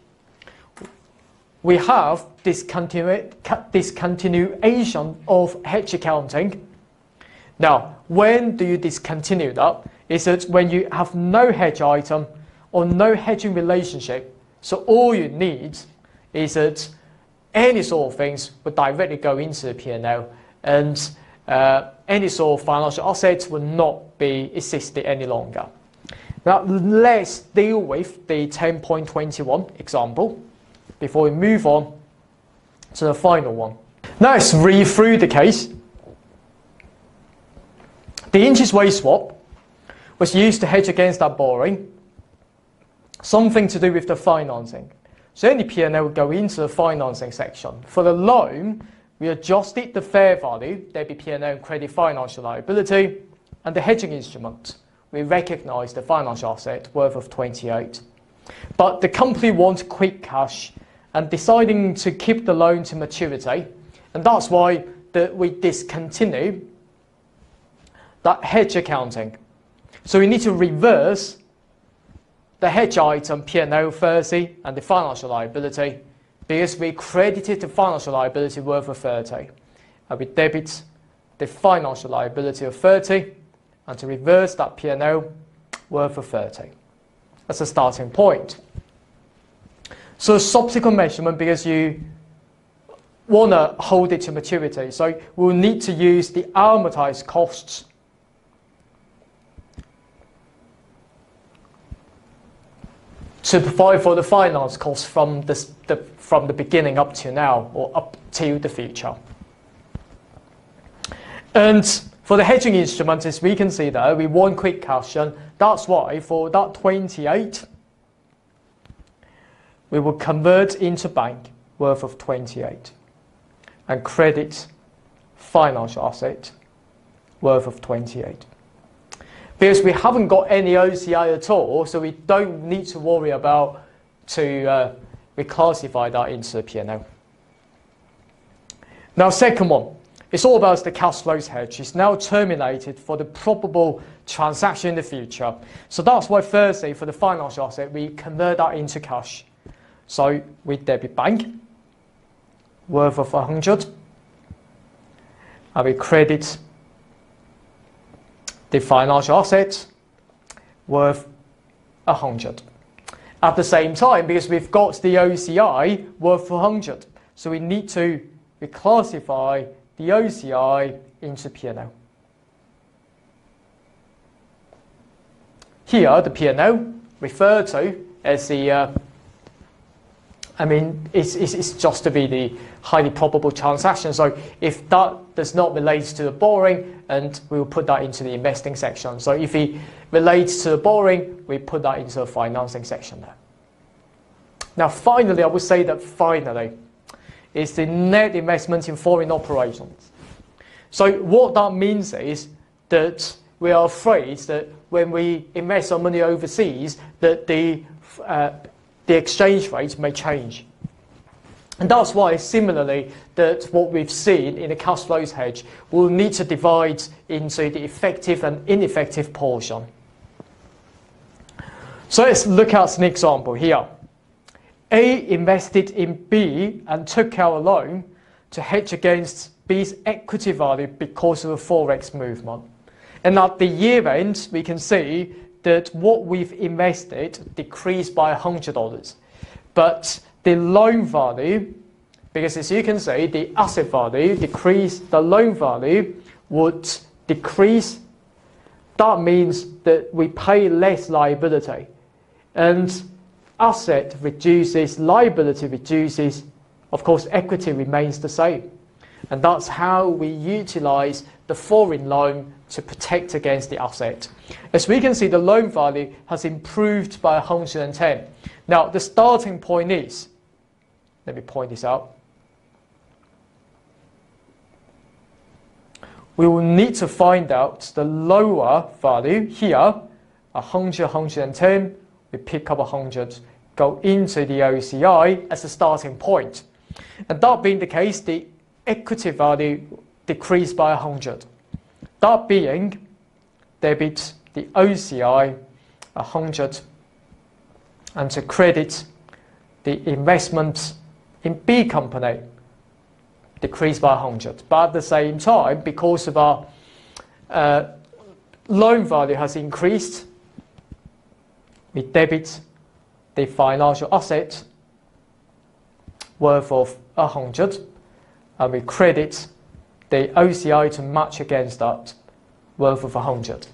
we have discontinuation of hedge accounting. Now, when do you discontinue that? Is it when you have no hedge item or no hedging relationship? So all you need is that any sort of things would directly go into the P&L, and any sort of financial assets will not be existed any longer. Now, let's deal with the 10.21 example before we move on to the final one. Now let's read through the case. The interest rate swap was used to hedge against that borrowing, something to do with the financing. So any P&L would go into the financing section. For the loan, we adjusted the fair value, there'd be P&L and credit financial liability, and the hedging instrument. We recognize the financial asset worth of 28. But the company wants quick cash and deciding to keep the loan to maturity, and that's why we discontinue that hedge accounting. So we need to reverse the hedge item P&L 30 and the financial liability, because we credited the financial liability worth of 30, and we debit the financial liability of 30, and to reverse that P&L worth of 30. That's a starting point. So subsequent measurement, because you want to hold it to maturity, so we'll need to use the amortized costs to provide for the finance costs from the beginning up to now, or up to the future. And for the hedging instrument, as we can see there, we want quick cash, and that's why for that 28, we will convert into bank worth of 28 and credit financial asset worth of 28. Because we haven't got any OCI at all, so we don't need to worry about to reclassify that into the P&L. Now, second one, it's all about the cash flows hedge. It's now terminated for the probable transaction in the future. So that's why firstly, for the financial asset, we convert that into cash. So we debit bank worth of 100, and we credit the financial assets worth 100. At the same time, because we've got the OCI worth 100, so we need to reclassify the OCI into P&L. Here, the P&L referred to as the it's just to be the highly probable transaction. So if that does not relate to the borrowing, and we will put that into the investing section. So if it relates to the borrowing, we put that into the financing section there. Now finally, I would say that finally is the net investment in foreign operations. So what that means is that we are afraid that when we invest our money overseas, that the exchange rate may change. And that's why, similarly, that what we've seen in the cash flows hedge, we'll need to divide into the effective and ineffective portion. So let's look at an example here. A invested in B and took out a loan to hedge against B's equity value because of the forex movement. And at the year end, we can see that what we've invested decreased by $100. But the loan value, because as you can see, the asset value decreased, the loan value would decrease. That means that we pay less liability. And asset reduces, liability reduces, of course equity remains the same. And that's how we utilize the foreign loan to protect against the asset. As we can see, the loan value has improved by 110. Now the starting point is, let me point this out, we will need to find out the lower value here, 100, 110, we pick up 100, go into the OCI as a starting point. And that being the case, the equity value decreased by 100. That being, debit the OCI 100 and to credit the investment in B company decreased by 100. But at the same time, because of our loan value has increased, we debit the financial asset worth of 100 and we credit the OCI to match against that worth of 100.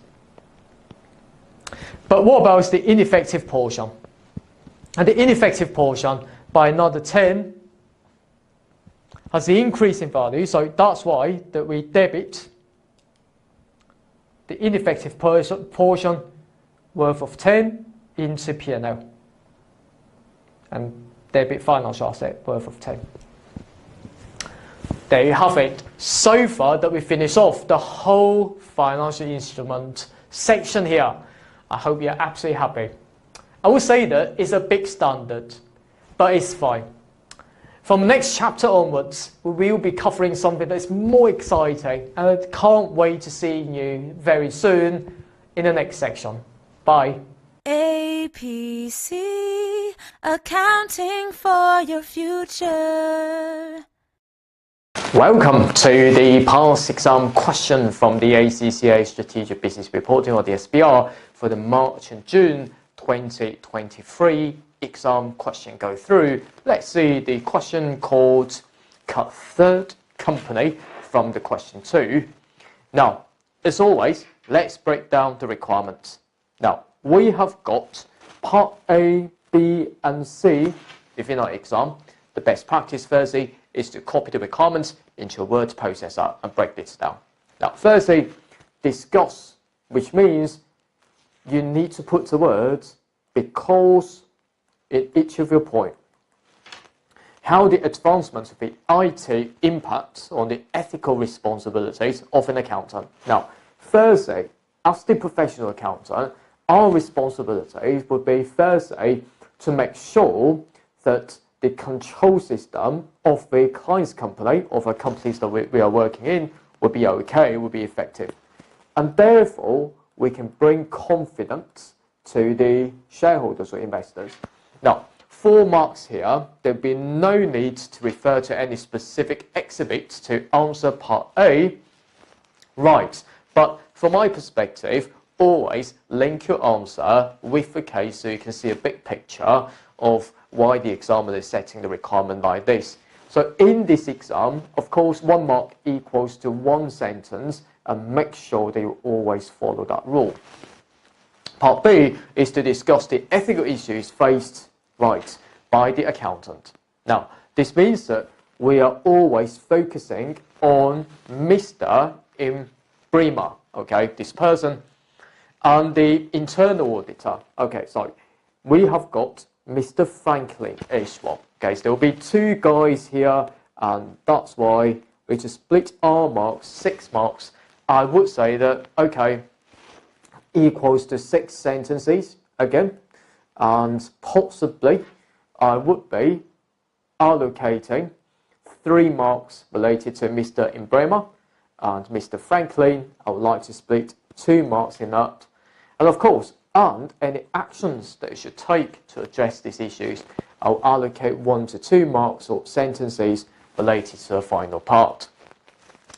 But what about the ineffective portion? And the ineffective portion by another 10 has the increase in value, so that's why that we debit the ineffective portion worth of 10 into P&L and debit financial asset worth of 10. There you have it. So far that we finish off the whole financial instrument section here. I hope you're absolutely happy. I would say that it's a big standard, but it's fine. From next chapter onwards, we will be covering something that's more exciting, and I can't wait to see you very soon in the next section. Bye. APC, accounting for your future. Welcome to the past exam question from the ACCA Strategic Business Reporting, or the SBR, for the March and June 2023 exam question go through. Let's see the question called cut third company from the question 2. Now, as always, let's break down the requirements. Now, we have got part A, B and C within our exam. The best practice firstly is to copy the requirements into a word processor and break this down. Now, firstly, discuss, which means you need to put the words because in each of your points. How the advancement of the IT impacts on the ethical responsibilities of an accountant. Now, firstly, as the professional accountant, our responsibilities would be firstly to make sure that the control system of the client's company, of the companies that we are working in, will be okay, will be effective. And therefore, we can bring confidence to the shareholders or investors. Now, 4 marks here, there'll be no need to refer to any specific exhibits to answer part A. Right, but from my perspective, always link your answer with the case so you can see a big picture of why the examiner is setting the requirement like this. So in this exam, of course, 1 mark equals to 1 sentence, and make sure that you always follow that rule. Part B is to discuss the ethical issues faced by the accountant. Now, this means that we are always focusing on Mr. Imbrima, okay, this person, and the internal auditor. Okay, so we have got Mr. Franklin Ishwell. Okay, so there will be 2 guys here, and that's why we just split our marks, 6 marks. I would say that, okay, equals to 6 sentences again, and possibly I would be allocating 3 marks related to Mr. Imbrema and Mr. Franklin. I would like to split 2 marks in that. And of course, and any actions that you should take to address these issues, I'll allocate 1 to 2 marks or sentences related to the final part.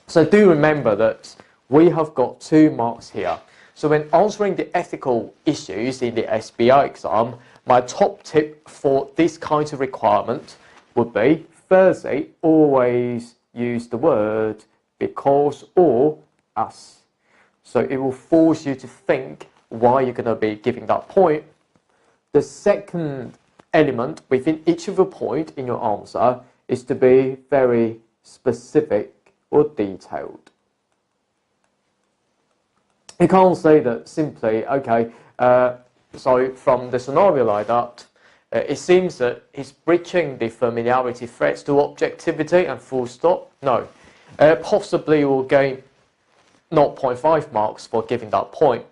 So do remember that we have got 2 marks here. So when answering the ethical issues in the SBR exam, my top tip for this kind of requirement would be, firstly, always use the word because or as. So it will force you to think why you're going to be giving that point. The second element within each of the point in your answer is to be very specific or detailed. You can't say that simply, okay, so from the scenario like that, it seems that he's breaching the familiarity threats to objectivity and full stop. No. Possibly will gain 0.5 marks for giving that point.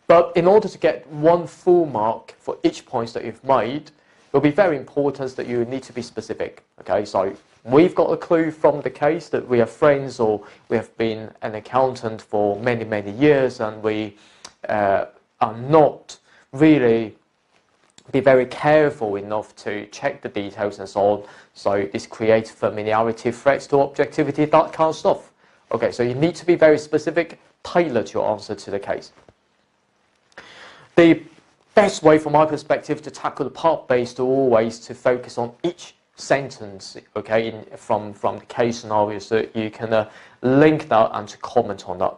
But in order to get 1 full mark for each point that you've made, it will be very important that you need to be specific. Okay, so we've got a clue from the case that we are friends or we have been an accountant for many, many years, and we are not really be very careful enough to check the details and so on. So this creates familiarity, threats to objectivity, that kind of stuff. Okay, so you need to be very specific, tailored your answer to the case. The best way from my perspective to tackle the part-based to always to focus on each sentence, okay, from the case scenarios, that you can link that and to comment on that.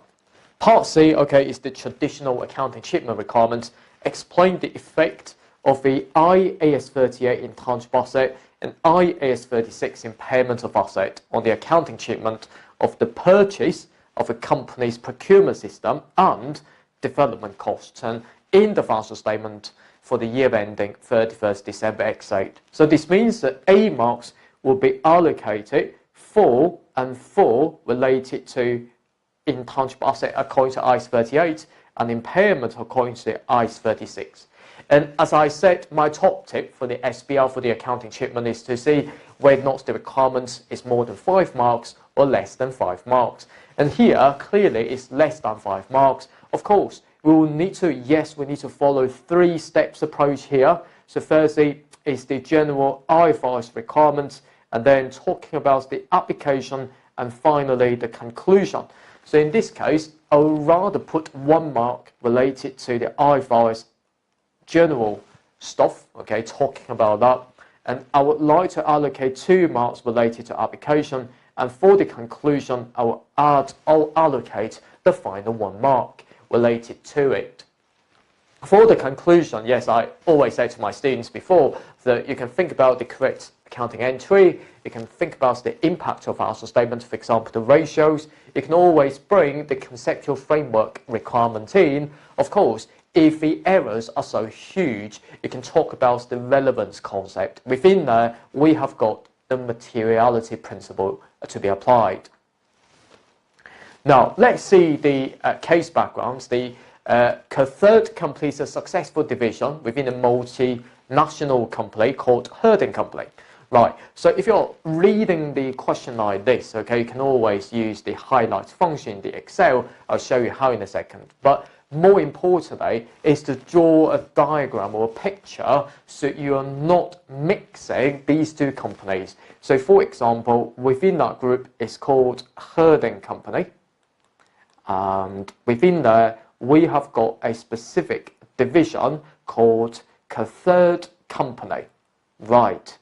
Part C, okay, is the traditional accounting treatment requirements. Explain the effect of the IAS 38 intangible asset and IAS 36 impairment of asset on the accounting treatment of the purchase of a company's procurement system and development costs, and in the financial statement for the year ending 31st December X8. So this means that A marks will be allocated for related to intangible asset according to IAS 38 and impairment according to IAS 36. And as I said, my top tip for the SBR for the accounting treatment is to see whether or not the requirement is more than 5 marks or less than 5 marks. And here, clearly, it's less than 5 marks. Of course, we will need to, we need to follow 3 steps approach here. So firstly, is the general IFRS requirements, and then talking about the application, and finally the conclusion. So in this case, I would rather put 1 mark related to the IFRS general stuff, okay, talking about that, and I would like to allocate 2 marks related to application, and for the conclusion, I'll allocate the final 1 mark related to it. For the conclusion, yes, I always say to my students before that you can think about the correct accounting entry, you can think about the impact of financial statement, for example, the ratios, you can always bring the conceptual framework requirement in. Of course, if the errors are so huge, you can talk about the relevance concept. Within there, we have got the materiality principle to be applied. Now, let's see the case backgrounds. The third completes a successful division within a multinational company called holding company. Right, so if you're reading the question like this, okay, you can always use the highlight function in the Excel. I'll show you how in a second. But more importantly is to draw a diagram or a picture so you are not mixing these 2 companies. So for example, within that group it's called holding company, and within there we have got a specific division called third company. Right,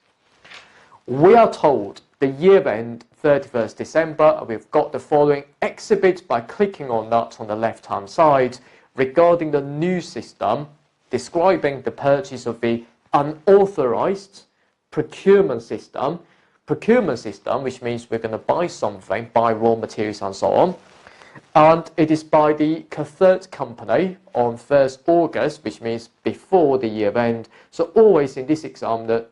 we are told the year end 31st December, we've got the following. Exhibit by clicking on that on the left hand side regarding the new system describing the purchase of the unauthorized procurement system, which means we're going to buy something, buy raw materials and so on, and it is by the third company on 1st August, which means before the year end. So always in this exam that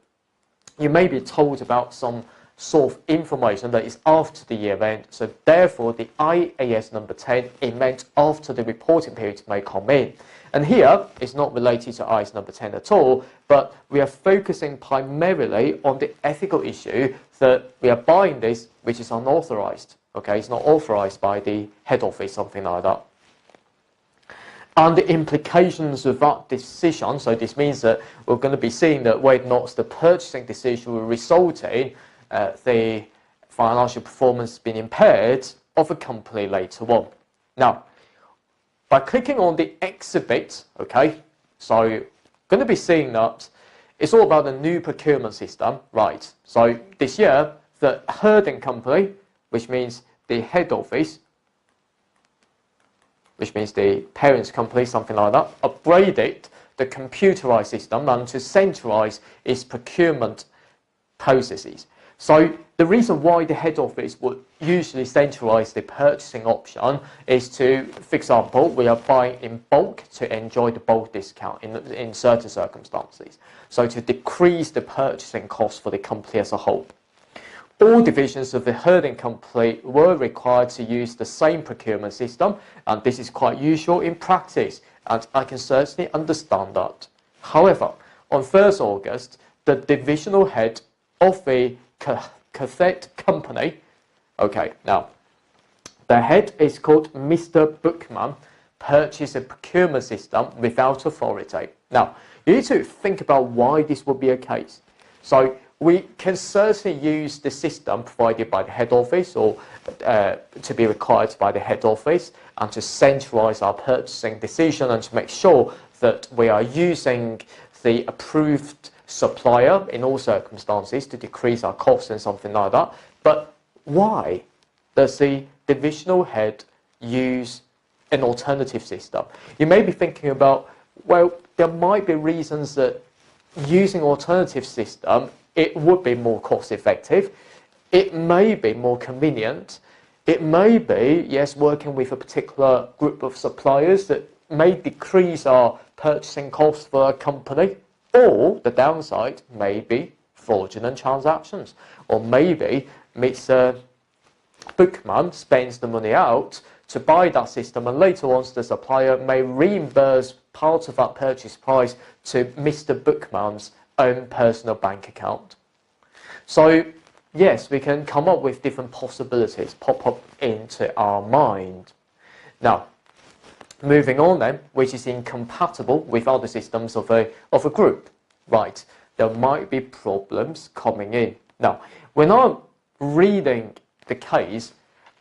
you may be told about some sort of information that is after the year end. So therefore, the IAS number 10, it meant after the reporting period may come in. And here, it's not related to IAS number 10 at all, but we are focusing primarily on the ethical issue that we are buying this, which is unauthorized. Okay, it's not authorized by the head office, something like that. And the implications of that decision, so this means that we're going to be seeing that whether or not the purchasing decision will result in the financial performance being impaired of a company later on. Now, by clicking on the exhibit, okay, so you're going to be seeing that it's all about the new procurement system, right? So this year, the holding company, which means the head office, which means the parent company, something like that, upgraded the computerized system and to centralize its procurement processes. So the reason why the head office would usually centralize the purchasing option is to, for example, we are buying in bulk to enjoy the bulk discount in certain circumstances. So to decrease the purchasing cost for the company as a whole. All divisions of the holding company were required to use the same procurement system, and this is quite usual in practice, and I can certainly understand that. However, on 1st August, the divisional head of the cassette company, okay, now, the head is called Mr. Bookman, purchased a procurement system without authority. Now, you need to think about why this would be a case. So, we can certainly use the system provided by the head office or to be required by the head office and to centralize our purchasing decision and to make sure that we are using the approved supplier in all circumstances to decrease our costs and something like that. But why does the divisional head use an alternative system? You may be thinking about, well, there might be reasons that using alternative system, it would be more cost effective. It may be more convenient. It may be, yes, working with a particular group of suppliers that may decrease our purchasing costs for a company. Or the downside may be fraudulent transactions. Or maybe Mr. Bookman spends the money out to buy that system and later on the supplier may reimburse part of that purchase price to Mr. Bookman's own personal bank account. So yes, we can come up with different possibilities pop up into our mind. Now, moving on then, which is incompatible with other systems of a group. Right, there might be problems coming in. Now, when I'm reading the case,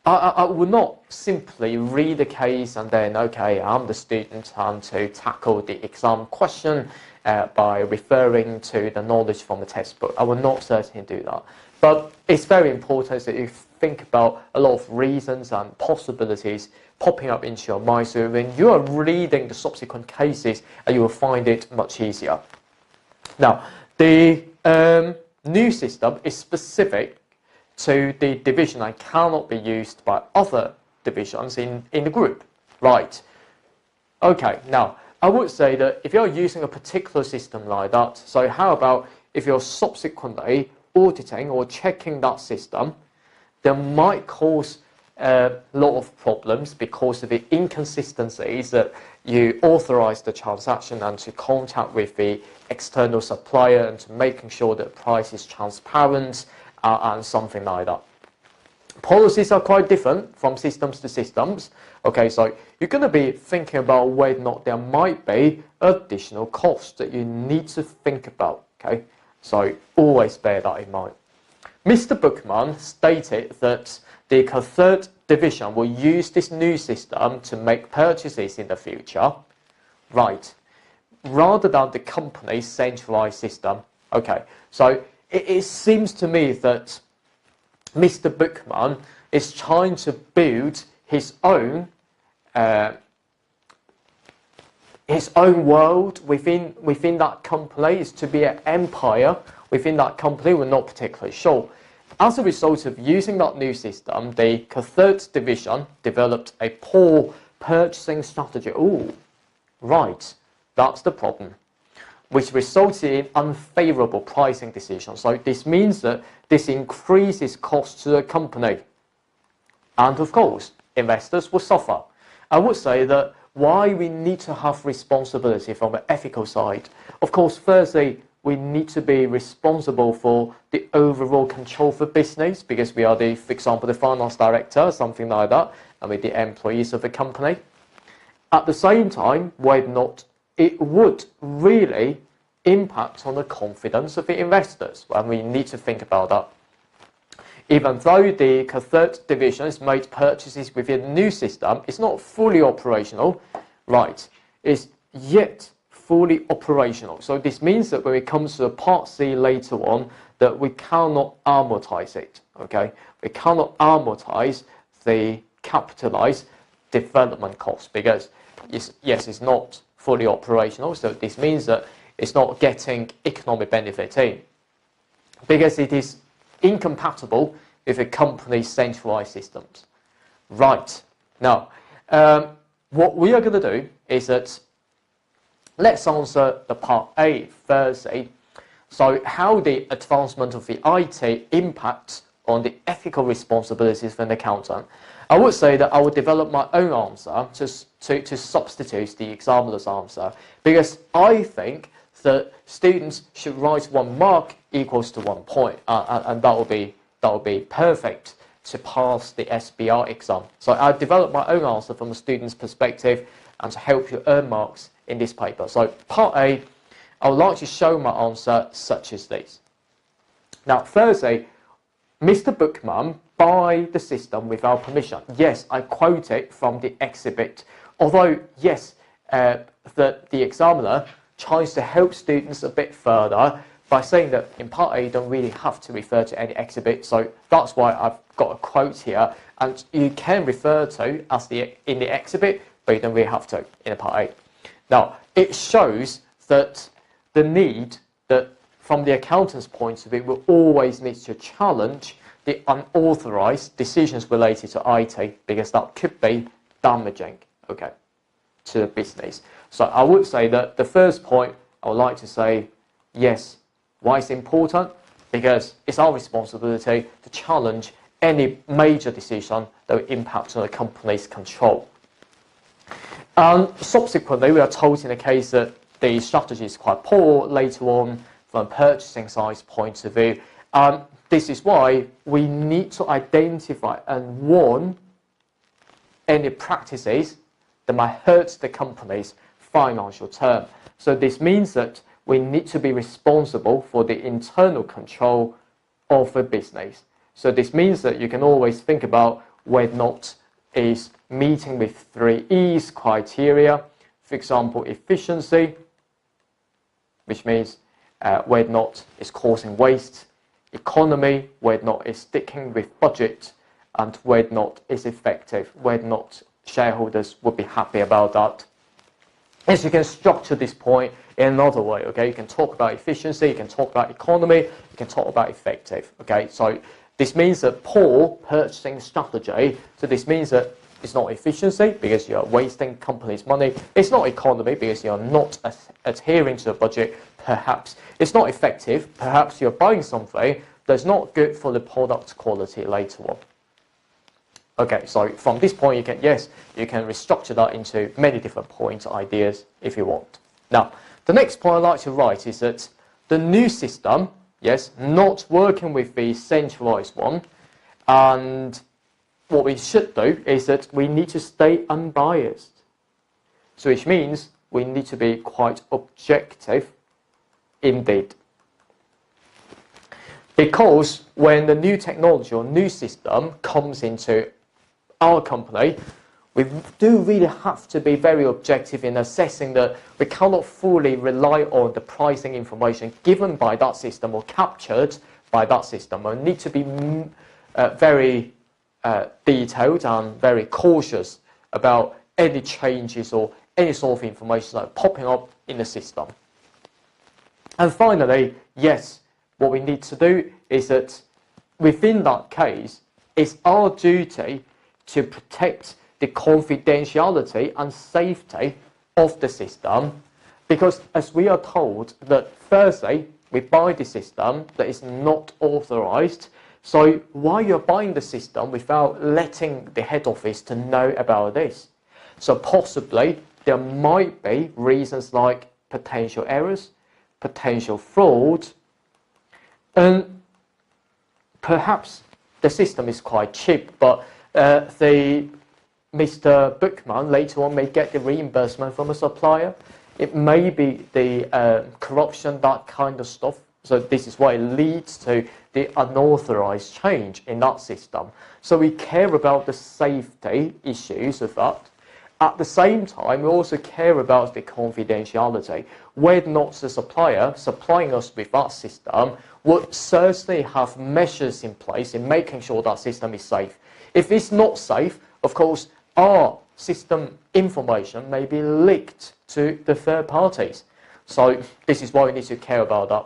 I would not simply read the case and then, okay, I'm the student and to tackle the exam question by referring to the knowledge from the textbook. I will not certainly do that. But it's very important that you think about a lot of reasons and possibilities popping up into your mind. So when you are reading the subsequent cases, you will find it much easier. Now, the new system is specific to the division and cannot be used by other divisions in the group. Right. Okay, now, I would say that if you're using a particular system like that, so how about if you're subsequently auditing or checking that system, there might cause a lot of problems because of the inconsistencies that you authorize the transaction and to contact with the external supplier and to making sure that price is transparent and something like that. Policies are quite different from systems to systems. Okay, so you're going to be thinking about whether or not there might be additional costs that you need to think about. Okay, so always bear that in mind. Mr. Bookman stated that the third division will use this new system to make purchases in the future, right, rather than the company's centralized system. Okay, so it seems to me that Mr. Bookman is trying to build his own world within that company, is to be an empire within that company. We're not particularly sure. As a result of using that new system, the third division developed a poor purchasing strategy. Oh, right, that's the problem. which resulted in unfavorable pricing decisions. So this means that this increases costs to the company. And of course, investors will suffer. I would say that why we need to have responsibility from the ethical side. Of course, firstly, we need to be responsible for the overall control for business because we are for example, the finance director, something like that, and we're the employees of the company. At the same time, why not? It would really impact on the confidence of the investors, and we need to think about that. Even though the third division has made purchases within the new system, it's not fully operational, right? It's yet fully operational. So this means that when it comes to Part C later on, that we cannot amortize it, okay? We cannot amortize the capitalized development cost because, it's not fully operational. So this means that it's not getting economic benefit in because it is incompatible with a company's centralized systems. Right. Now, what we are going to do is that let's answer the Part A firstly. So how the advancement of the IT impacts on the ethical responsibilities of an accountant. I would say that I would develop my own answer to substitute the examiner's answer because I think that students should write 1 mark equals to 1 point, and that would be perfect to pass the SBR exam. So I developed my own answer from a student's perspective and to help you earn marks in this paper. So Part A, I would like to show my answer such as this. Now, firstly, Mr. Bookman buy the system without permission. Yes, I quote it from the exhibit. Although, yes, the examiner tries to help students a bit further by saying that in Part A you don't really have to refer to any exhibit. So that's why I've got a quote here. And you can refer to as in the exhibit, but you don't really have to in a Part A. Now, it shows that the need that from the accountant's point of view, we always need to challenge the unauthorized decisions related to IT because that could be damaging, okay, to the business. So I would say that the first point, I would like to say, yes, why it's important? Because it's our responsibility to challenge any major decision that will impact on the company's control. And subsequently, we are told in the case that the strategy is quite poor later on from a purchasing side's point of view. This is why we need to identify and warn any practices that might hurt the company's financial term. So this means that we need to be responsible for the internal control of a business. So this means that you can always think about whether or not is meeting with 3 E's criteria. For example, efficiency, which means whether or not it's causing waste, economy, whether or not it's sticking with budget, and whether or not it's effective, whether or not shareholders would be happy about that. As you can structure this point in another way, okay? You can talk about efficiency, you can talk about economy, you can talk about effective, okay? So this means that poor purchasing strategy, so this means that it's not efficiency because you're wasting company's money. It's not economy because you're not adhering to the budget, perhaps. It's not effective. Perhaps you're buying something that's not good for the product quality later on. Okay, so from this point, you can restructure that into many different points, ideas, if you want. Now, the next point I'd like to write is that the new system, yes, not working with the centralized one, and what we should do is that we need to stay unbiased. So which means we need to be quite objective indeed. Because when the new technology or new system comes into our company, we do really have to be very objective in assessing that we cannot fully rely on the pricing information given by that system or captured by that system. We need to be very detailed and very cautious about any changes or any sort of information that are popping up in the system. And finally, yes, what we need to do is that within that case, it's our duty to protect the confidentiality and safety of the system, Because as we are told that firstly, we buy the system that is not authorized. So why you're buying the system without letting the head office to know about this? So possibly there might be reasons like potential errors, potential fraud, and perhaps the system is quite cheap, but Mr. Bookman later on may get the reimbursement from a supplier. It may be the corruption, that kind of stuff. So this is why it leads to the unauthorized change in that system. So we care about the safety issues of that. At the same time, we also care about the confidentiality. Whether or not the supplier supplying us with that system would certainly have measures in place in making sure that system is safe. If it's not safe, of course, our system information may be leaked to the third parties. So this is why we need to care about that.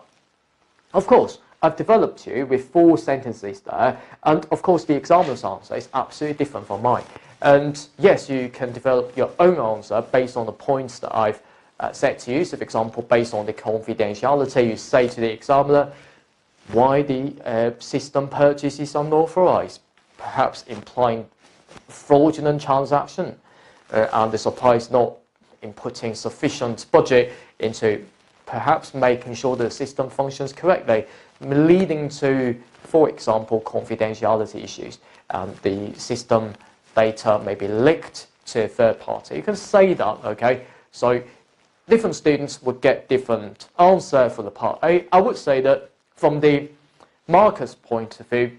Of course, I've developed you with 4 sentences there, and of course the examiner's answer is absolutely different from mine. And yes, you can develop your own answer based on the points that I've said to you. So for example, based on the confidentiality, you say to the examiner why the system purchase is unauthorized, perhaps implying fraudulent transaction, and the supplier is not inputting sufficient budget into perhaps making sure the system functions correctly, leading to, for example, confidentiality issues, and the system data may be leaked to a third party. You can say that, okay? So different students would get different answer for the part A. I would say that from the marker's point of view,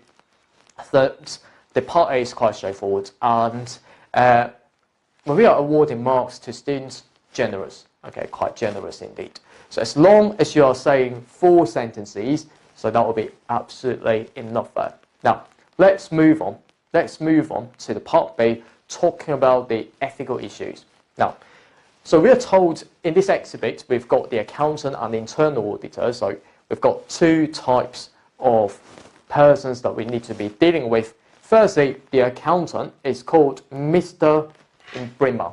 that the part A is quite straightforward, and when we are awarding marks to students, generous, okay, quite generous indeed. So as long as you are saying 4 sentences, so that will be absolutely enough there. Now, let's move on. Let's move on to the part B, talking about the ethical issues. Now, so we are told in this exhibit, we've got the accountant and the internal auditor. So we've got 2 types of persons that we need to be dealing with. Firstly, the accountant is called Mr. Brimmer.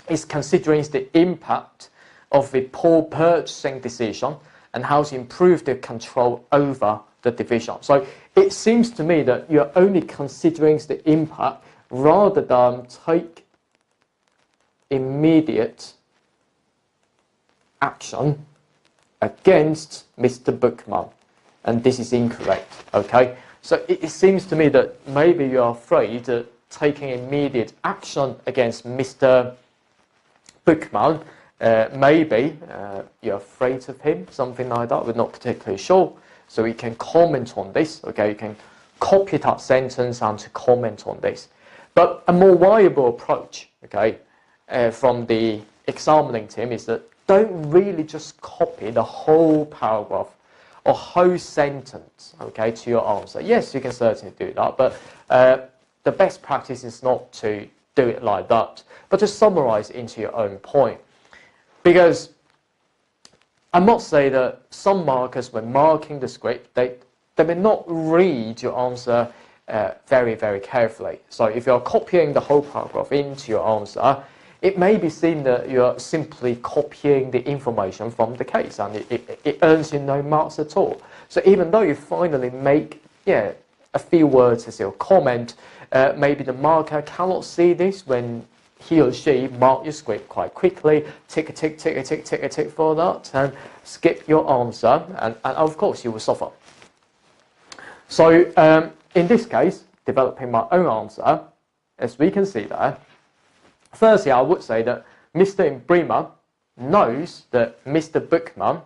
Is considering the impact of the poor purchasing decision and how to improve the control over the division. So it seems to me that you're only considering the impact rather than take immediate action against Mr. Bookman. And this is incorrect, okay? So it seems to me that maybe you're afraid that taking immediate action against Mr. Bookman, maybe you're afraid of him, something like that. We're not particularly sure. So we can comment on this, okay? You can copy that sentence and to comment on this. But a more viable approach, okay, from the examining team is that don't really just copy the whole paragraph or whole sentence, okay, to your answer. Yes, you can certainly do that, but the best practice is not to do it like that, but to summarize into your own point. Because I must say that some markers, when marking the script, they may not read your answer very, very carefully. So if you're copying the whole paragraph into your answer, it may be seen that you're simply copying the information from the case, and it earns you no marks at all. So even though you finally make a few words as your comment, maybe the marker cannot see this when he or she mark your script quite quickly, tick a tick, tick a tick, tick a tick for that, and skip your answer, and of course you will suffer. So in this case, developing my own answer, as we can see there, firstly I would say that Mr. Brimmer knows that Mr. Bookman,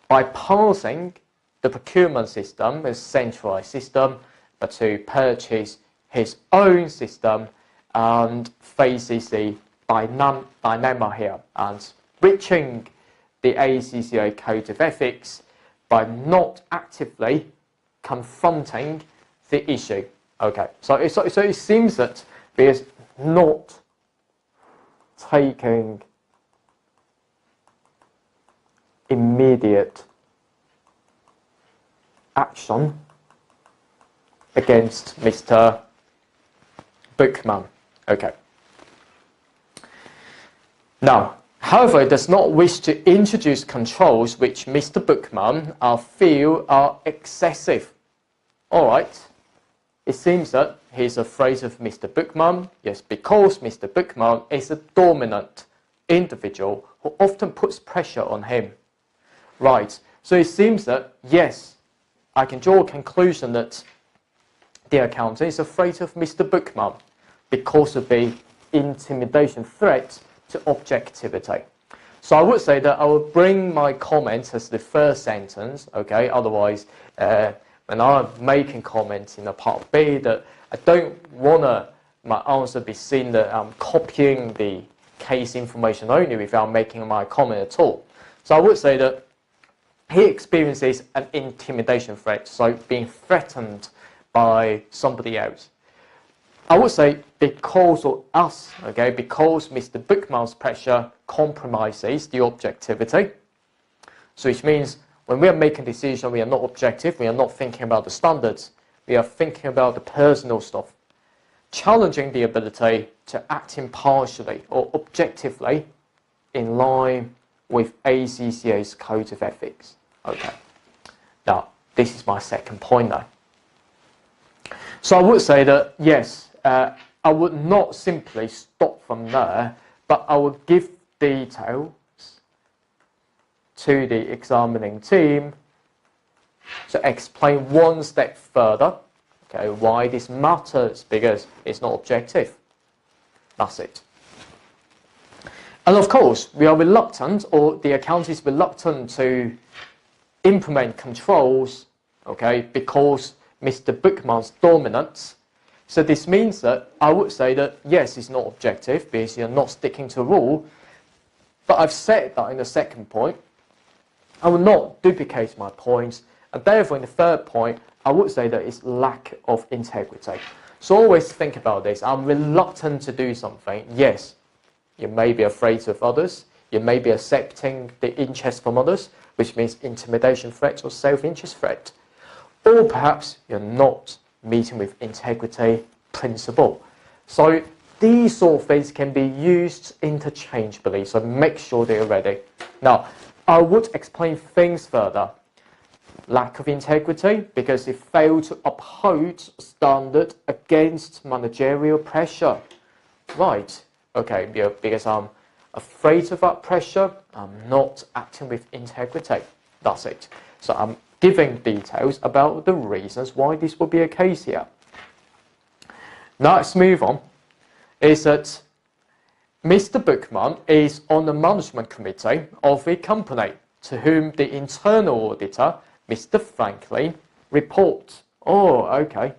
by passing the procurement system, a centralized system, but to purchase his own system, and faces the dilemma here and breaching the ACCA Code of Ethics by not actively confronting the issue. Okay, so it seems that he is not taking immediate action against Mr. Bookman. Okay. Now, However, it does not wish to introduce controls which Mr. Bookman feel are excessive. All right. It seems that he's afraid of Mr. Bookman, yes, because Mr. Bookman is a dominant individual who often puts pressure on him. Right, so it seems that, yes, I can draw a conclusion that the accountant is afraid of Mr. Bookman because of the intimidation threat to objectivity. So I would say that I will bring my comments as the first sentence, okay, otherwise when I'm making comments in the part B, that I don't want my answer be seen that I'm copying the case information only without making my comment at all. So I would say that he experiences an intimidation threat, so being threatened by somebody else. I would say because of us, okay, because Mr. Bookman's pressure compromises the objectivity, so which means when we are making a decision, we are not objective, we are not thinking about the standards, we are thinking about the personal stuff, challenging the ability to act impartially or objectively in line with ACCA's Code of Ethics. Okay, now this is my second point now. So I would say that, yes, I would not simply stop from there, but I would give details to the examining team to explain one step further, okay, why this matters, because it's not objective. That's it. And of course, we are reluctant, or the accountant is reluctant to implement controls, okay, because Mr. Bookman's dominance. So this means that I would say that, yes, it's not objective because you're not sticking to a rule, but I've said that in the second point. I will not duplicate my points, and therefore in the third point, I would say that it's lack of integrity. So always think about this. I'm reluctant to do something. Yes, you may be afraid of others. You may be accepting the interest from others, which means intimidation threat or self-interest threat. Or perhaps you're not meeting with integrity principle. So these sort of things can be used interchangeably, so make sure they're ready. Now, I would explain things further. Lack of integrity, because it failed to uphold standard against managerial pressure. Right, okay, because I'm afraid of that pressure, I'm not acting with integrity. That's it. So I'm giving details about the reasons why this will be a case here. Now let's move on. Is that Mr. Bookman is on the management committee of a company to whom the internal auditor, Mr. Franklin, reports. Oh, okay.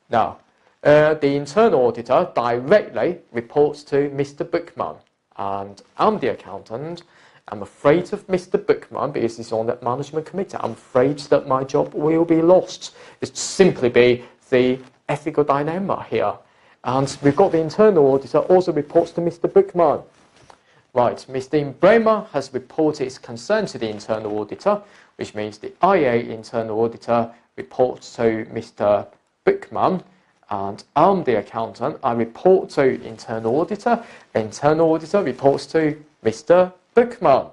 Now, the internal auditor directly reports to Mr. Bookman, and I'm the accountant. I'm afraid of Mr. Bookman because he's on that management committee. I'm afraid that my job will be lost. It's simply be the ethical dilemma here. And we've got the internal auditor also reports to Mr. Bookman. Right, Mr. Bremer has reported his concern to the internal auditor, which means the IA internal auditor reports to Mr. Bookman, and I'm the accountant. I report to internal auditor reports to Mr. Bookman.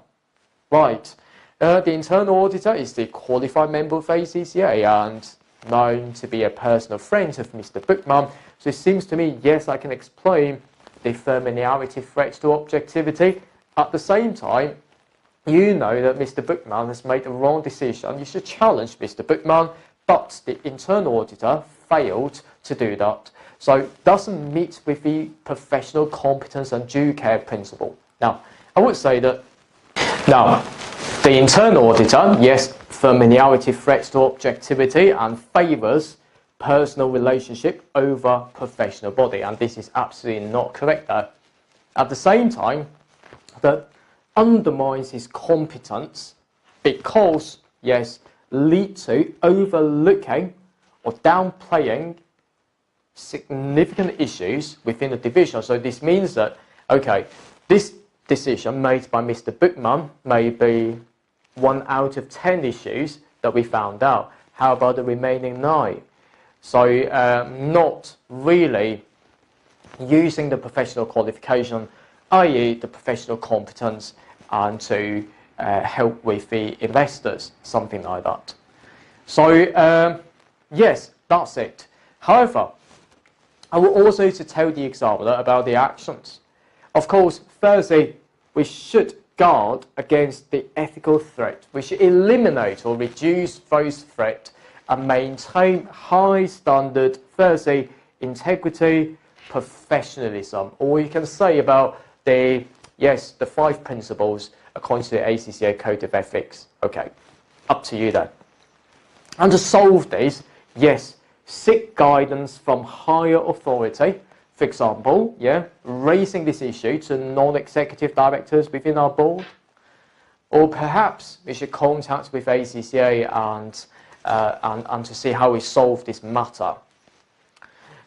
Right, the internal auditor is the qualified member of ACCA and known to be a personal friend of Mr. Bookman. So it seems to me, yes, I can explain the familiarity threats to objectivity. At the same time, you know that Mr. Bookman has made the wrong decision. You should challenge Mr. Bookman, but the internal auditor failed to do that. So it doesn't meet with the professional competence and due care principle. Now, I would say that, now, the internal auditor, yes, familiarity threats to objectivity and favours personal relationship over professional body, and this is absolutely not correct though. At the same time, that undermines his competence because, yes, lead to overlooking or downplaying significant issues within the division. So this means that, okay, this decision made by Mr. Bookman may be 1 out of 10 issues that we found out. How about the remaining 9? So not really using the professional qualification i.e. the professional competence and to help with the investors, something like that. So yes, that's it. However, I will also to tell the examiner about the actions. Of course, firstly, we should guard against the ethical threat. We should eliminate or reduce those threats and maintain high standard, firstly, integrity, professionalism, or you can say about the 5 principles according to the ACCA Code of Ethics. Okay, up to you then. And to solve this, yes, seek guidance from higher authority. For example, raising this issue to non-executive directors within our board, or perhaps we should contact with ACCA and to see how we solve this matter.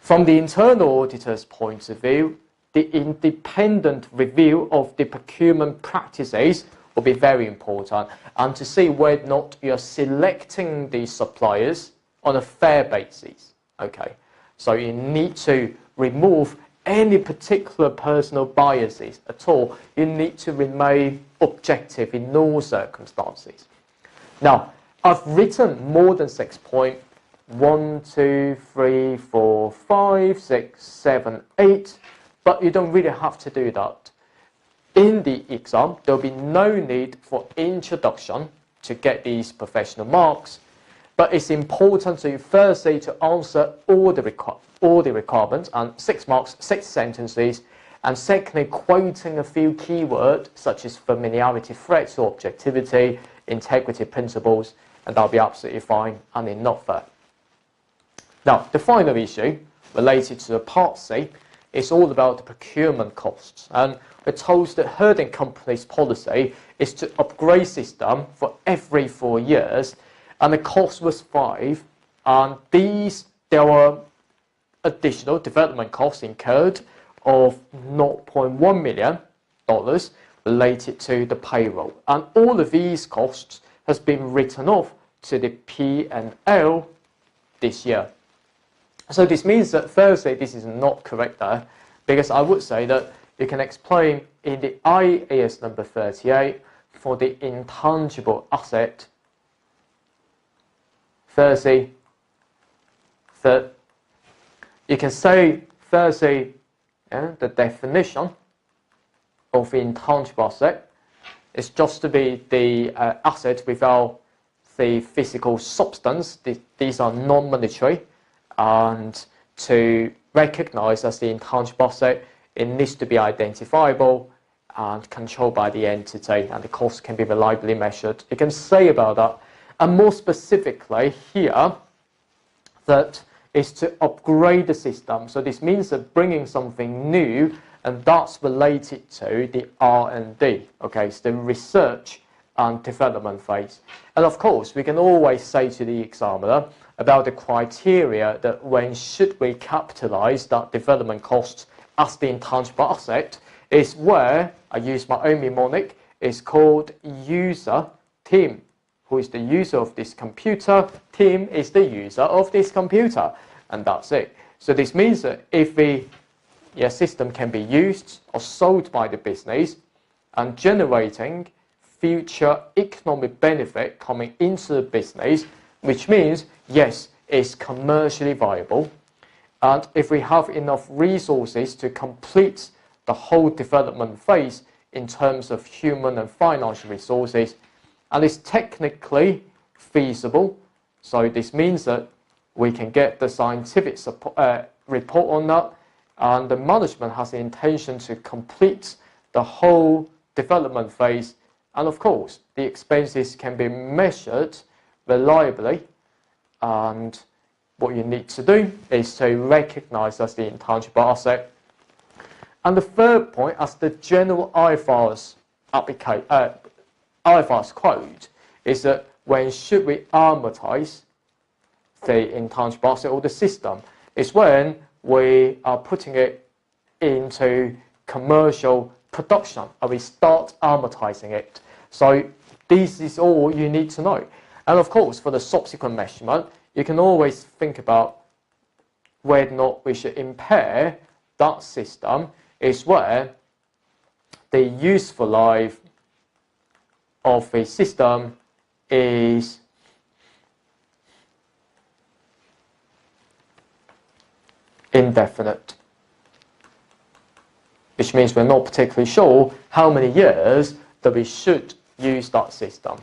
From the internal auditor's point of view, the independent review of the procurement practices will be very important, and to see whether or not you're selecting the suppliers on a fair basis. Okay, so you need to remove any particular personal biases at all. You need to remain objective in all circumstances. Now, I've written more than 6 points. 1, 2, 3, 4, 5, 6, 7, 8, but you don't really have to do that. In the exam, there'll be no need for introduction to get these professional marks, but it's important to firstly to answer all the requirements, and 6 marks, 6 sentences, and secondly quoting a few keywords such as familiarity, threats, or objectivity, integrity principles, and that'll be absolutely fine and enough there. Now, the final issue related to the Part C is all about the procurement costs. And we're told that Herding Company's policy is to upgrade system for every 4 years, and the cost was 5. And there were additional development costs incurred of $0.1 million related to the payroll. And all of these costs has been written off to the P&L this year. So this means that firstly, this is not correct there, because I would say that you can explain in the IAS number 38 for the intangible asset, firstly, that you can say firstly, the definition of the intangible asset is just to be the asset without the physical substance. These are non-monetary. And to recognize as the intangible asset, it needs to be identifiable and controlled by the entity, and the cost can be reliably measured. You can say about that. And more specifically here, that is to upgrade the system. So this means that bringing something new, and that's related to the R&D. Okay, it's the research and development phase. And of course, we can always say to the examiner about the criteria that when should we capitalize that development cost as the intangible asset is where, I use my own mnemonic, is called user. Tim, who is the user of this computer, Tim is the user of this computer, and that's it. So this means that if the system can be used or sold by the business and generating future economic benefit coming into the business, which means, yes, it's commercially viable. And if we have enough resources to complete the whole development phase in terms of human and financial resources, and it's technically feasible, so this means that we can get the scientific report on that, and the management has the intention to complete the whole development phase. And of course, the expenses can be measured reliably, and what you need to do is to recognize as the intangible asset. And the third point, as the general IFRS quote, is that when should we amortize the intangible asset or the system, is when we are putting it into commercial production and we start amortizing it. So this is all you need to know. And of course, for the subsequent measurement, you can always think about whether or not we should impair that system, is where the useful life of a system is indefinite, which means we're not particularly sure how many years that we should use that system.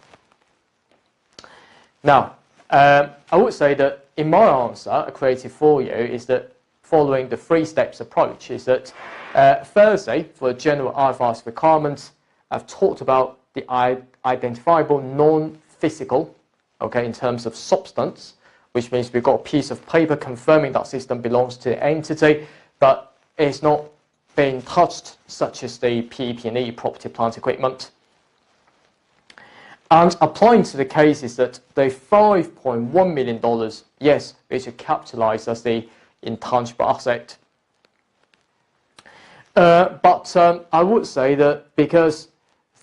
Now, I would say that in my answer, created for you, is that following the 3 steps approach is that firstly, for general IFRS requirements, I've talked about the identifiable non-physical, okay, in terms of substance, which means we've got a piece of paper confirming that system belongs to the entity, but it's not being touched, such as the PP&E, property, plant, equipment. And applying to the case is that the $5.1 million, yes, we should capitalize as the intangible asset. But I would say that because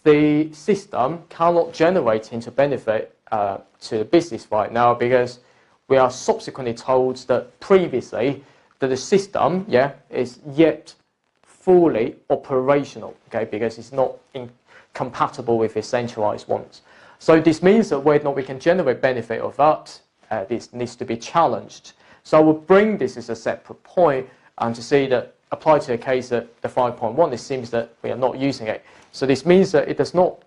the system cannot generate into benefit to the business right now, because we are subsequently told that previously that the system, is yet fully operational, okay, because it's not compatible with the centralized ones. So this means that whether or not we can generate benefit of that, this needs to be challenged. So I will bring this as a separate point and to see that applied to a case that the 5.1, it seems that we are not using it. So this means that it does not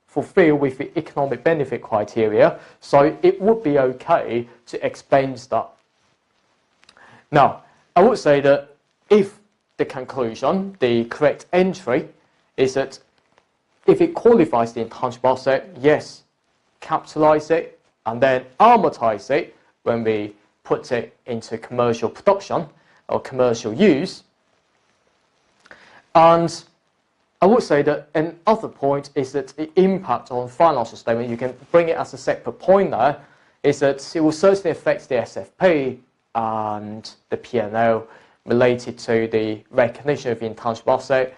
fulfill with the economic benefit criteria, so it would be okay to expense that. Now, I would say that if the conclusion, the correct entry, is that if it qualifies the intangible asset, yes, capitalize it and then amortize it when we put it into commercial production or commercial use. And I would say that another point is that the impact on financial statement, you can bring it as a separate point there, is that it will certainly affect the SFP and the P&L related to the recognition of the intangible asset,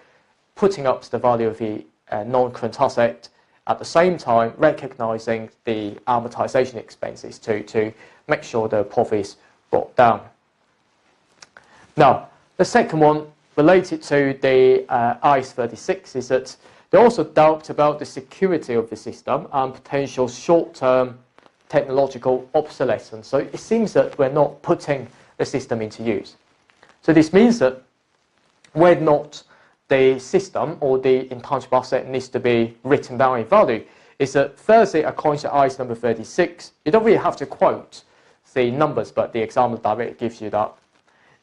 putting up the value of the non-current asset, at the same time recognizing the amortization expenses to make sure the profit is brought down. Now, the second one related to the ICE 36 is that they also doubt about the security of the system and potential short-term technological obsolescence. So it seems that we're not putting the system into use. So this means that whether or not the system or the intangible asset needs to be written down in value is that firstly, according to ICE number 36, you don't really have to quote the numbers, but the example directly gives you that.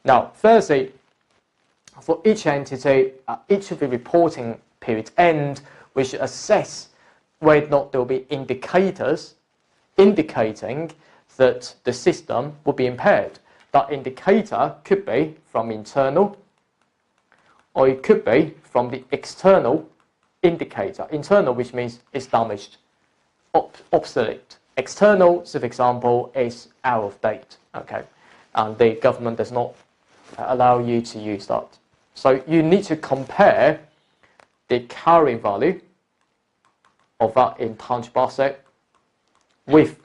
Now, firstly, for each entity, at each of the reporting period end, we should assess whether or not there will be indicators indicating that the system will be impaired. That indicator could be from internal, or it could be from the external indicator. Internal, which means it's damaged, obsolete. External, so for example, is out of date, okay, and the government does not allow you to use that. So you need to compare the carrying value of that intangible asset with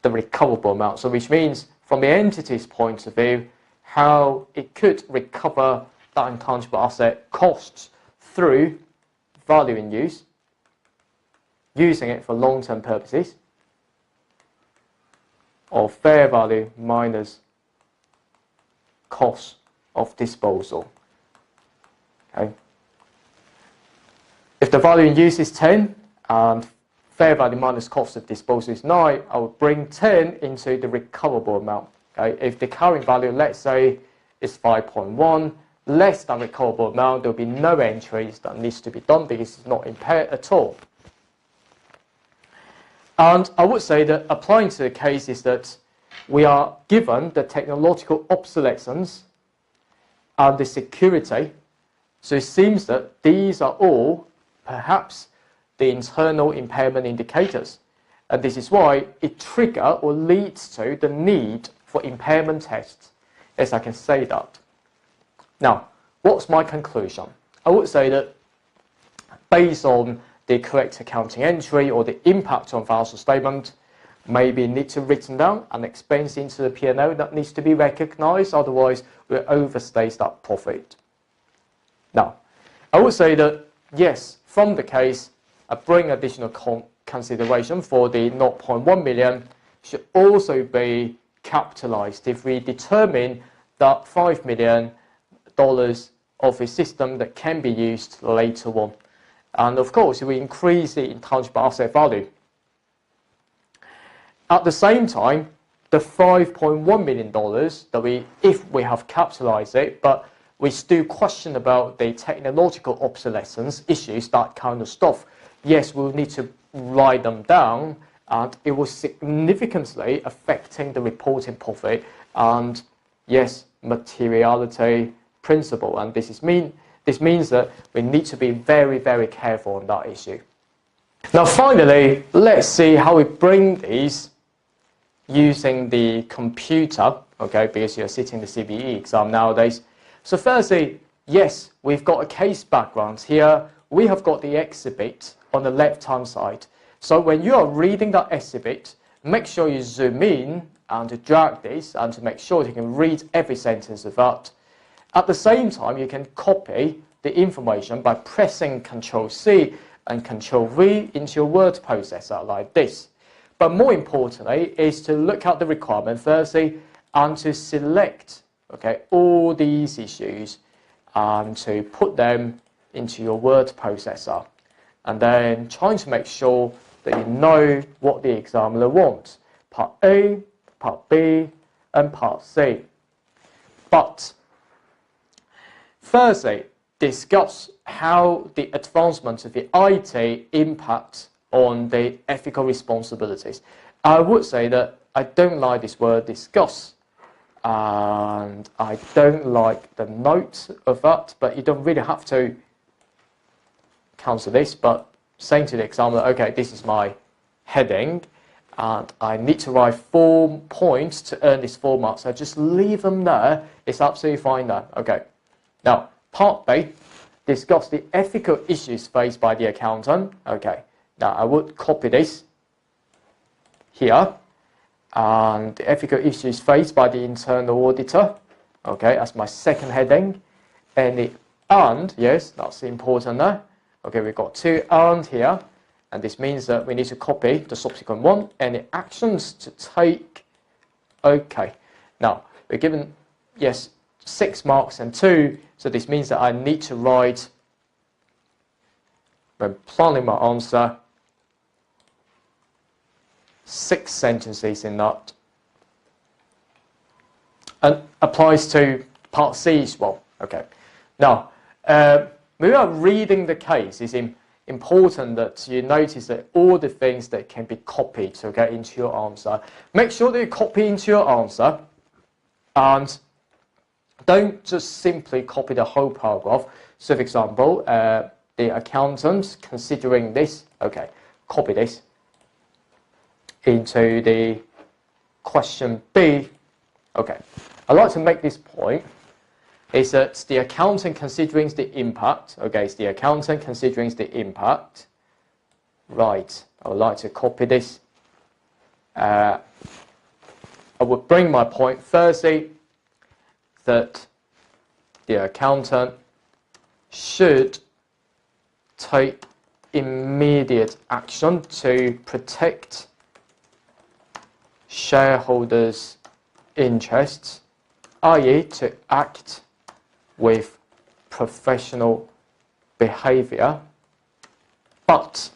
the recoverable amount. So which means from the entity's point of view, how it could recover that intangible asset costs through value in use, using it for long-term purposes, or fair value minus cost of disposal. Okay. If the value in use is 10 and fair value minus cost of disposal is 9, I will bring 10 into the recoverable amount. Okay. If the carrying value, let's say, is 5.1, less than recoverable amount, there will be no entries that needs to be done because it's not impaired at all. And I would say that applying to the case is that we are given the technological obsolescence and the security. So it seems that these are all perhaps the internal impairment indicators. And this is why it triggers or leads to the need for impairment tests, as I can say that. Now, what's my conclusion? I would say that based on the correct accounting entry or the impact on financial statement, maybe need to written down and expense into the P&L that needs to be recognized, otherwise we'll overstate that profit. Now, I would say that, yes, from the case, I bring additional consideration for the 0.1 million should also be capitalized if we determine that $5 million of a system that can be used later on. And of course, we increase the intangible asset value. At the same time, the $5.1 million that if we have capitalized it, but we still question about the technological obsolescence issues, that kind of stuff, yes, we'll need to write them down, and it was significantly affecting the reporting profit and, yes, materiality principle. And this means that we need to be very, very careful on that issue. Now, finally, let's see how we bring these using the computer, okay, because you're sitting the CBE exam nowadays. So firstly, yes, we've got a case background here. We have got the exhibit on the left-hand side. So when you are reading that exhibit, make sure you zoom in and to drag this and to make sure you can read every sentence of that. At the same time, you can copy the information by pressing Ctrl+C and Ctrl+V into your word processor like this. But more importantly is to look at the requirement firstly and to select, okay, all these issues and to put them into your word processor. And then trying to make sure that you know what the examiner wants. Part A, Part B, and Part C. But firstly, discuss how the advancement of the IT impacts on the ethical responsibilities. I would say that I don't like this word discuss, and I don't like the note of that, but you don't really have to cancel this, but saying to the examiner, okay, this is my heading, and I need to write 4 points to earn this 4 marks, so just leave them there, it's absolutely fine there. Okay. Now, Part B, discuss the ethical issues faced by the accountant. Okay. Now, I would copy this here, and the ethical issues faced by the internal auditor, okay, that's my second heading, and yes, that's important there. Okay, we've got 2 and here, and this means that we need to copy the subsequent one, and the actions to take, okay. Now, we're given, yes, 6 marks and 2, so this means that I need to write, when planning my answer, 6 sentences in that. And applies to Part C as well. Okay. Now, when we are reading the case, it's important that you notice that all the things that can be copied to get into your answer. Make sure that you copy into your answer, and don't just simply copy the whole paragraph. So, for example, the accountant considering this, okay, copy this into the question B. Okay, I'd like to make this point, is that the accountant considering the impact, okay, it's the accountant considering the impact, right, I would like to copy this. I would bring my point firstly that the accountant should take immediate action to protect shareholders' interests, i.e. to act with professional behavior. But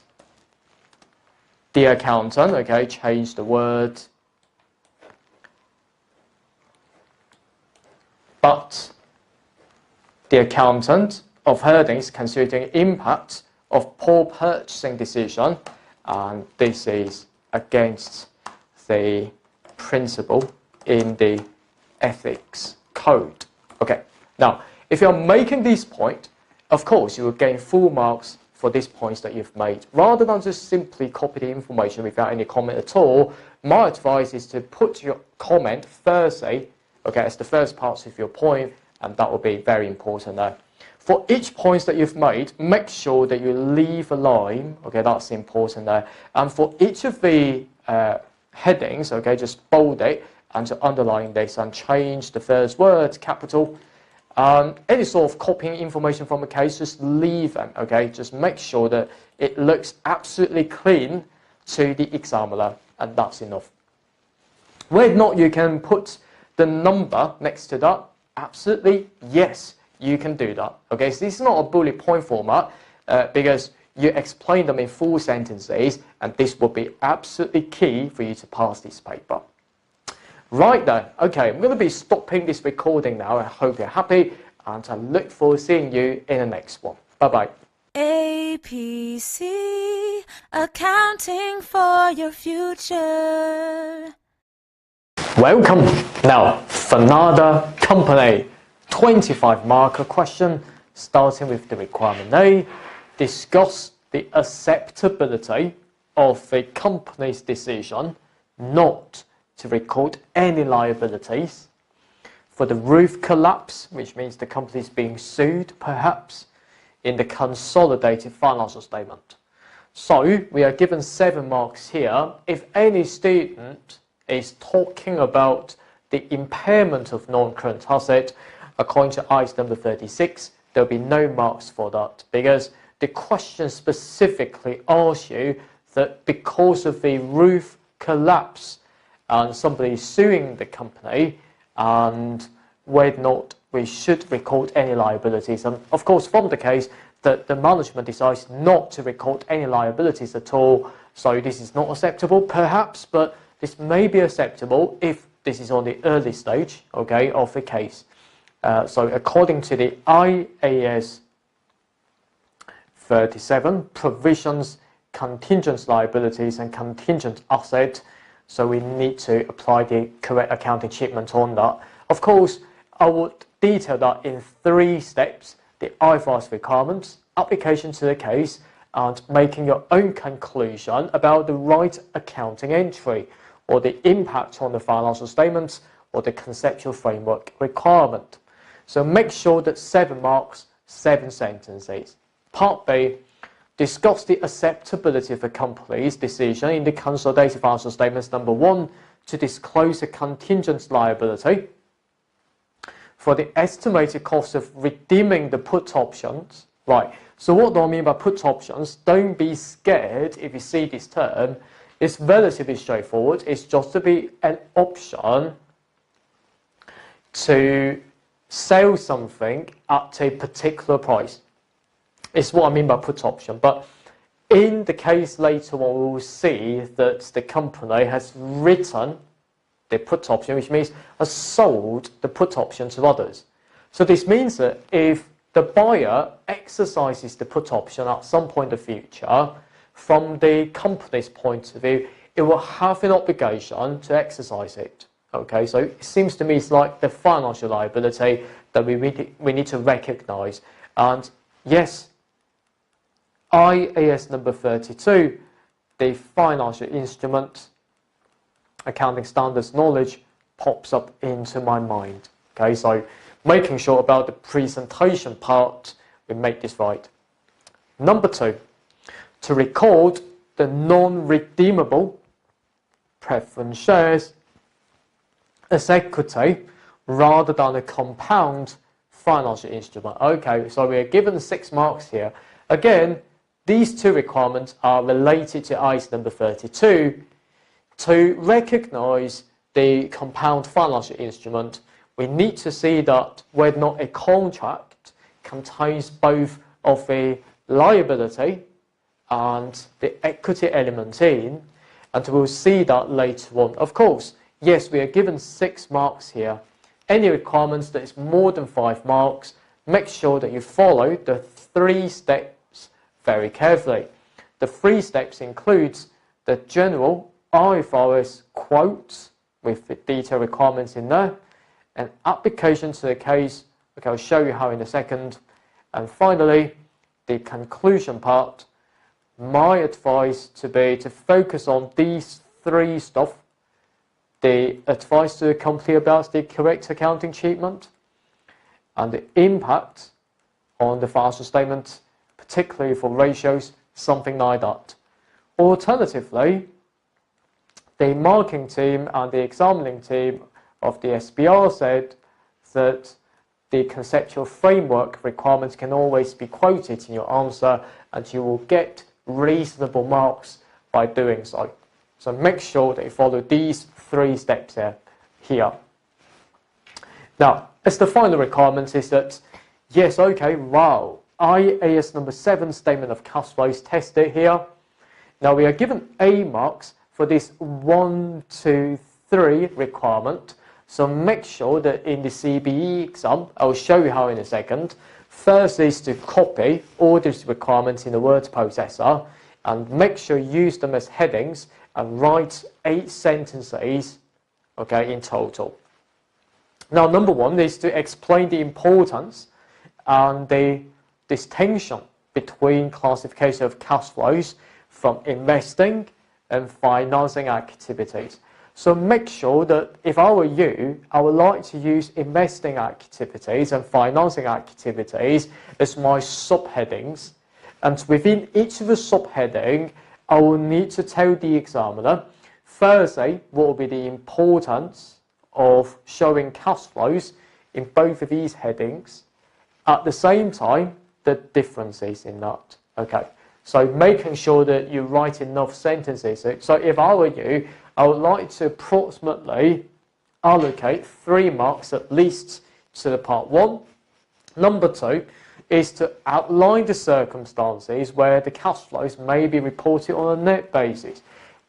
the accountant, okay, change the word, but the accountant of earnings considering impact of poor purchasing decision, and this is against the principle in the ethics code. Okay, now if you're making this point, of course you will gain full marks for these points that you've made. Rather than just simply copy the information without any comment at all, my advice is to put your comment firstly, okay, as the first part of your point, and that will be very important there. For each point that you've made, make sure that you leave a line, okay, that's important there. And for each of the headings, okay, just bold it and to underline this and change the first word capital, Any sort of copying information from a case, just leave them, okay? Just make sure that it looks absolutely clean to the examiner, and that's enough. Where not, you can put the number next to that. Absolutely, yes, you can do that, okay? So this is not a bullet point format because you explain them in full sentences, and this will be absolutely key for you to pass this paper. Right then, okay, I'm going to be stopping this recording now. I hope you're happy, and I look forward to seeing you in the next one. Bye-bye. APC, accounting for your future. Welcome. Now, for another company 25 marker question, starting with the requirement A. Discuss the acceptability of the company's decision not to record any liabilities for the roof collapse, which means the company is being sued, perhaps, in the consolidated financial statement. So we are given 7 marks here. If any student is talking about the impairment of non-current asset, according to ICE number 36, there will be no marks for that, because the question specifically asks you that because of the roof collapse and somebody is suing the company, and whether or not we should record any liabilities. And of course, from the case that the management decides not to record any liabilities at all, so this is not acceptable perhaps, but this may be acceptable if this is on the early stage, okay, of the case. So according to the IAS 37, provisions, contingent liabilities and contingent asset, so we need to apply the correct accounting treatment on that. Of course, I would detail that in 3 steps: the IFRS requirements, application to the case, and making your own conclusion about the right accounting entry, or the impact on the financial statements, or the conceptual framework requirement. So make sure that 7 marks, 7 sentences. Part B. Discuss the acceptability of the company's decision in the consolidated financial statements, number 1, to disclose a contingent liability for the estimated cost of redeeming the put options. Right, so what do I mean by put options? Don't be scared if you see this term. It's relatively straightforward. It's just to be an option to sell something at a particular price. It's what I mean by put option. But in the case later on, we will see that the company has written the put option, which means has sold the put option to others. So this means that if the buyer exercises the put option at some point in the future, from the company's point of view, it will have an obligation to exercise it. Okay, so it seems to me it's like the financial liability that we need to recognize. And yes, IAS number 32, the financial instrument accounting standards knowledge pops up into my mind. Okay, so making sure about the presentation part, we make this right. Number 2, to record the non-redeemable preference shares as equity rather than a compound financial instrument. Okay, so we are given 6 marks here. Again, these 2 requirements are related to ICE number 32. To recognize the compound financial instrument, we need to see that whether or not a contract contains both of the liability and the equity element in, and we'll see that later on. Of course, yes, we are given 6 marks here. Any requirements that is more than 5 marks, make sure that you follow the 3 steps very carefully. The 3 steps includes the general IFRS quotes with the detailed requirements in there, and application to the case, okay, I'll show you how in a second, and finally the conclusion part. My advice to be to focus on these 3 stuff: the advice to the company about the correct accounting treatment, and the impact on the financial statement, particularly for ratios, something like that. Alternatively, the marking team and the examining team of the SBR said that the conceptual framework requirements can always be quoted in your answer, and you will get reasonable marks by doing so. So make sure that you follow these 3 steps here. Now, as the final requirement is that, yes, okay, wow, IAS number 7 statement of cash flows tested here. Now we are given A marks for this 1, 2, 3 requirement. So make sure that in the CBE exam, I'll show you how in a second. First is to copy all these requirements in the word processor and make sure you use them as headings and write 8 sentences, okay, in total. Now, number 1 is to explain the importance and the distinction between classification of cash flows from investing and financing activities. So make sure that if I were you, I would like to use investing activities and financing activities as my subheadings. And within each of the subheading, I will need to tell the examiner, firstly, what will be the importance of showing cash flows in both of these headings. At the same time, the differences in that. Okay, so making sure that you write enough sentences. So if I were you, I would like to approximately allocate 3 marks at least to the part 1. Number 2 is to outline the circumstances where the cash flows may be reported on a net basis.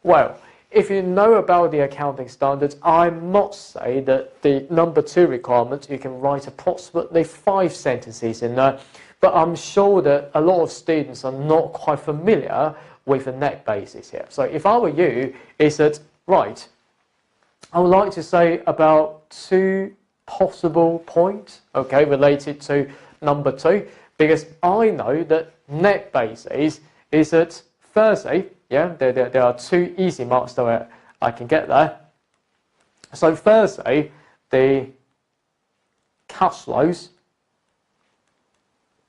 Well, if you know about the accounting standards, I must say that the number 2 requirement, you can write approximately 5 sentences in there, but I'm sure that a lot of students are not quite familiar with the net basis here. So if I were you, is that, right, I would like to say about 2 possible points, okay, related to number 2, because I know that net basis is that, firstly, yeah, there are 2 easy marks that I can get there. So firstly, the cash flows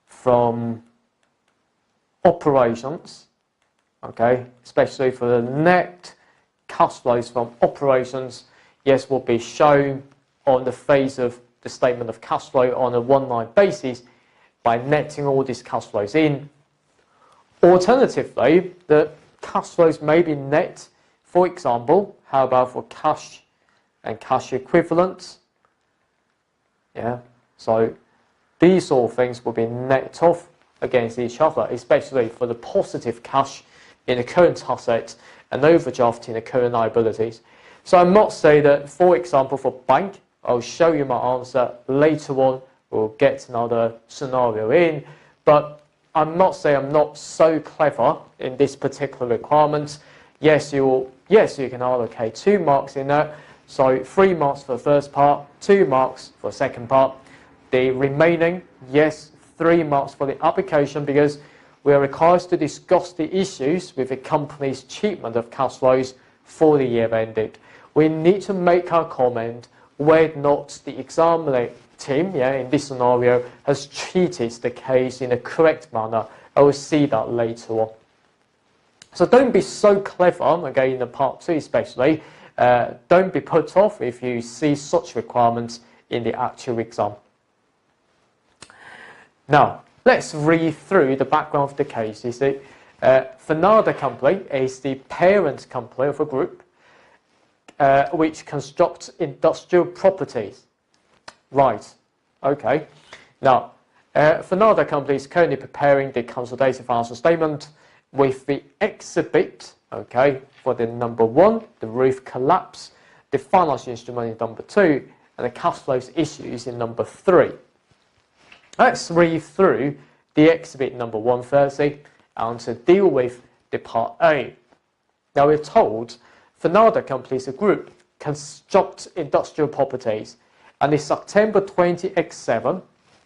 from operations, okay, especially for the net cash flows from operations, yes, will be shown on the face of the statement of cash flow on a one-line basis by netting all these cash flows in. Alternatively, the cash flows may be net. For example, how about for cash and cash equivalents? Yeah, so these sort of things will be net off against each other, especially for the positive cash in the current asset and overdraft in the current liabilities. So I must say that, for example, for bank, I'll show you my answer later on. We'll get another scenario in, but I must say I'm not so clever in this particular requirement. Yes, you can allocate 2 marks in there. So 3 marks for the first part, 2 marks for the second part. The remaining, yes, 3 marks for the application, because we are required to discuss the issues with the company's treatment of cash flows for the year ended. We need to make our comment whether or not the examining team, in this scenario, has treated the case in a correct manner. I will see that later on. So don't be so clever, again in the part 2 especially, don't be put off if you see such requirements in the actual exam. Now, let's read through the background of the case. You see, Fernanda Company is the parent company of a group which constructs industrial properties. Right, okay. Now, Fernanda Company is currently preparing the consolidated financial statement with the exhibit, okay, for the number 1, the roof collapse, the financial instrument in number 2, and the cash flows issues in number 3. Let's read through the exhibit number 1 firstly, and to deal with the part A. Now we're told Fernanda Company is a group constructs industrial properties, and it's September 20X7.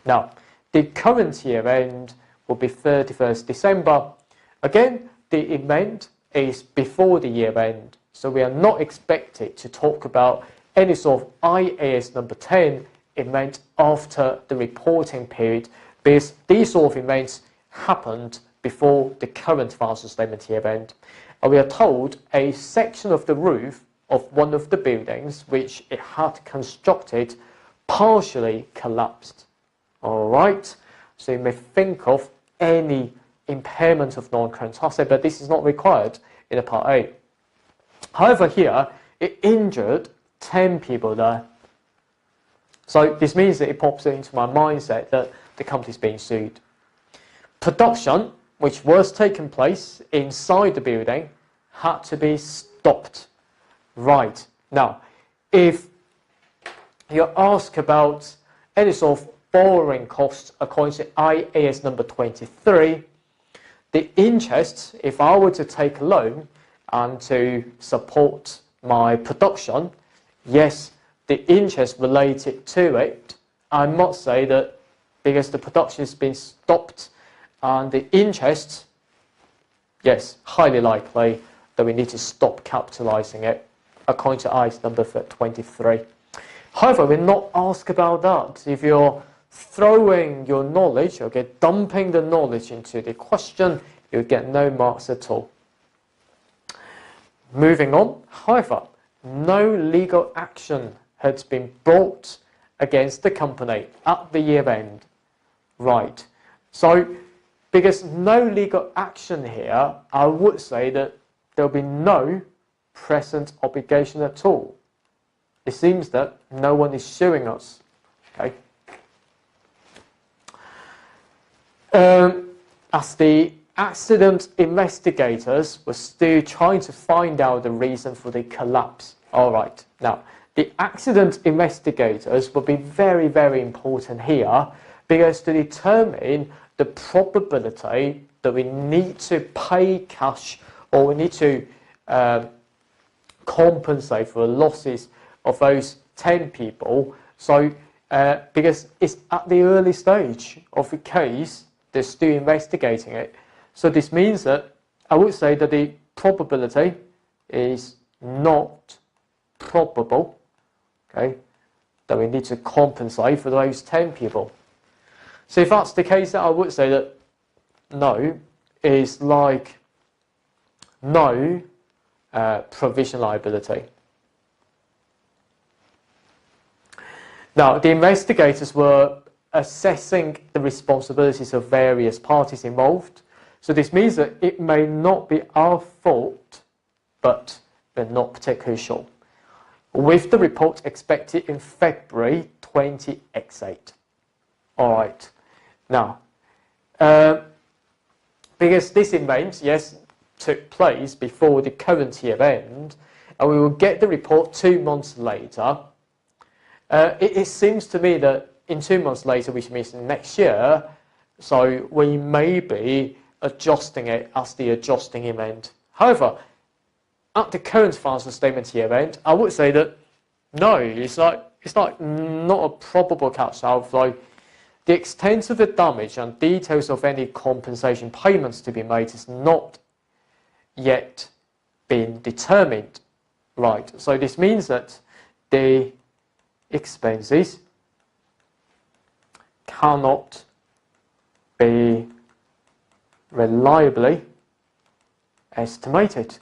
Now, the current year end will be 31st December. Again, the event is before the year end, so we are not expected to talk about any sort of IAS number 10 event after the reporting period, because these sort of events happened before the current financial statement year end. And we are told a section of the roof of one of the buildings which it had constructed partially collapsed. All right, so you may think of any impairment of non-current asset, but this is not required in a Part A. However, here, it injured 10 people there. So this means that it pops into my mindset that the company is being sued. Production, which was taking place inside the building, had to be stopped. Right. Now, if you ask about any sort of borrowing costs according to IAS number 23, the interest, if I were to take a loan and to support my production, yes, the interest related to it, I must say that because the production has been stopped and the interest, yes, highly likely that we need to stop capitalizing it according to IAS number 23. However, we're not asked about that. If you're throwing your knowledge, okay, dumping the knowledge into the question, you'll get no marks at all. Moving on, however, no legal action had been brought against the company at the year end. Right. So, because no legal action here, I would say that there will be no present obligation at all. It seems that no one is suing us. Okay. As the accident investigators were still trying to find out the reason for the collapse. All right. Now, the accident investigators will be very, very important here because to determine the probability that we need to pay cash or we need to compensate for the losses of those 10 people. So, because it's at the early stage of the case, they're still investigating it. So this means that I would say that the probability is not probable, okay, that we need to compensate for those 10 people. So if that's the case, then I would say that no is like no provision liability. Now, the investigators were assessing the responsibilities of various parties involved. So this means that it may not be our fault, but we're not particularly sure. With the report expected in February 20X8. All right. Now, because this event, yes, took place before the current year end, and we will get the report 2 months later. It seems to me that in 2 months later, which means next year, so we may be adjusting it as the adjusting event. However, at the current financial statement year end, I would say that no, it's like not a probable cash outflow. The extent of the damage and details of any compensation payments to be made is not yet been determined. Right, so this means that the expenses cannot be reliably estimated.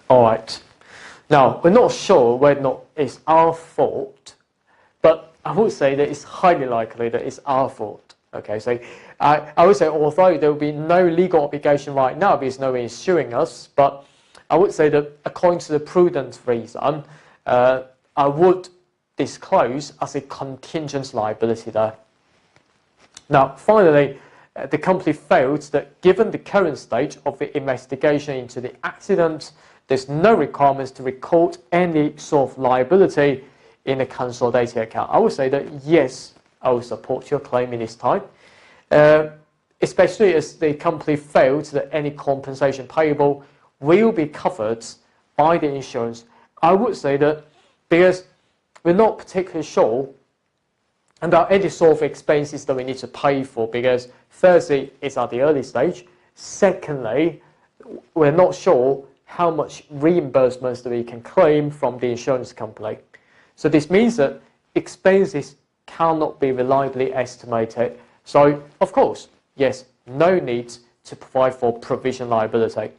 All right. Now, we're not sure whether or not it's our fault, but I would say that it's highly likely that it's our fault. Okay, so I would say although there will be no legal obligation right now because no one is suing us, but I would say that according to the prudent reason, I would disclose as a contingent liability there. Now, finally, the company failed that given the current stage of the investigation into the accident, there's no requirements to record any sort of liability in a consolidated account. I would say that yes, I will support your claim in this time, especially as the company failed that any compensation payable will be covered by the insurance. I would say that because we're not particularly sure about any sort of expenses that we need to pay for, because firstly, it's at the early stage. Secondly, we're not sure how much reimbursements that we can claim from the insurance company. So this means that expenses cannot be reliably estimated. So, of course, yes, no need to provide for provision liability.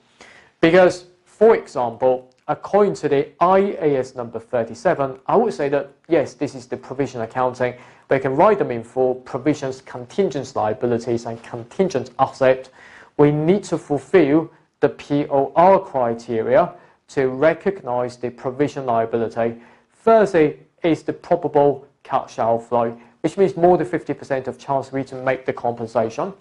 Because, for example, according to the IAS number 37, I would say that, yes, this is the provision accounting, but you can write them in for provisions, contingent liabilities, and contingent asset. We need to fulfill the POR criteria to recognize the provision liability. Firstly, is the probable cash outflow, which means more than 50% of chance we to make the compensation.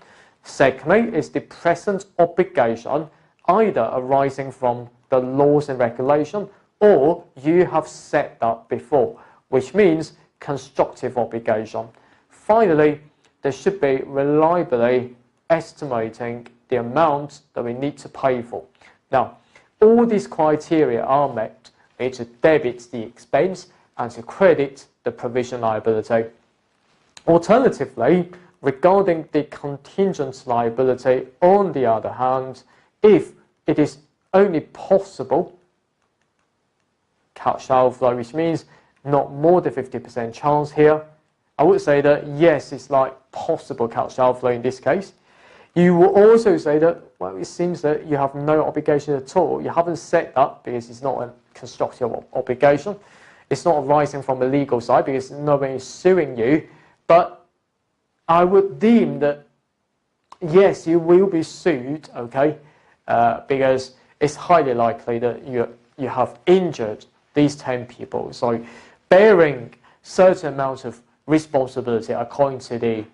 Secondly, is the present obligation, either arising from the laws and regulation, or you have set that before, which means constructive obligation. Finally, there should be reliably estimating the amount that we need to pay for. Now, all these criteria are met. We need to debit the expense and to credit the provision liability. Alternatively, regarding the contingent liability, on the other hand, if it is only possible cash outflow, which means not more than 50% chance here, I would say that yes, it's like possible cash outflow in this case. You will also say that, well, it seems that you have no obligation at all. You haven't set that because it's not a constructive obligation. It's not arising from a legal side because nobody is suing you. But I would deem that, yes, you will be sued, okay, because it's highly likely that you have injured these 10 people. So bearing certain amounts of responsibility according to the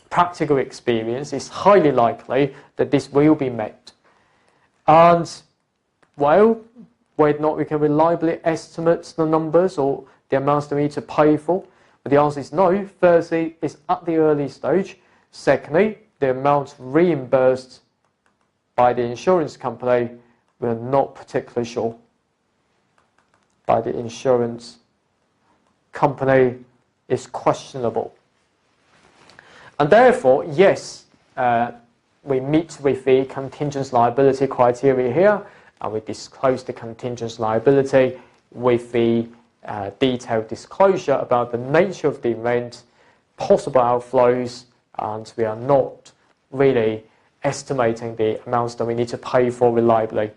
practical experience, it's highly likely that this will be met. And, well, whether or not we can reliably estimate the numbers or the amounts that we need to pay for, but the answer is no. Firstly, it's at the early stage. Secondly, the amount reimbursed by the insurance company, we're not particularly sure. By the insurance company is questionable. And therefore, yes, we meet with the contingent liability criteria here, and we disclose the contingent liability with the detailed disclosure about the nature of the event, possible outflows, and we are not really estimating the amounts that we need to pay for reliably.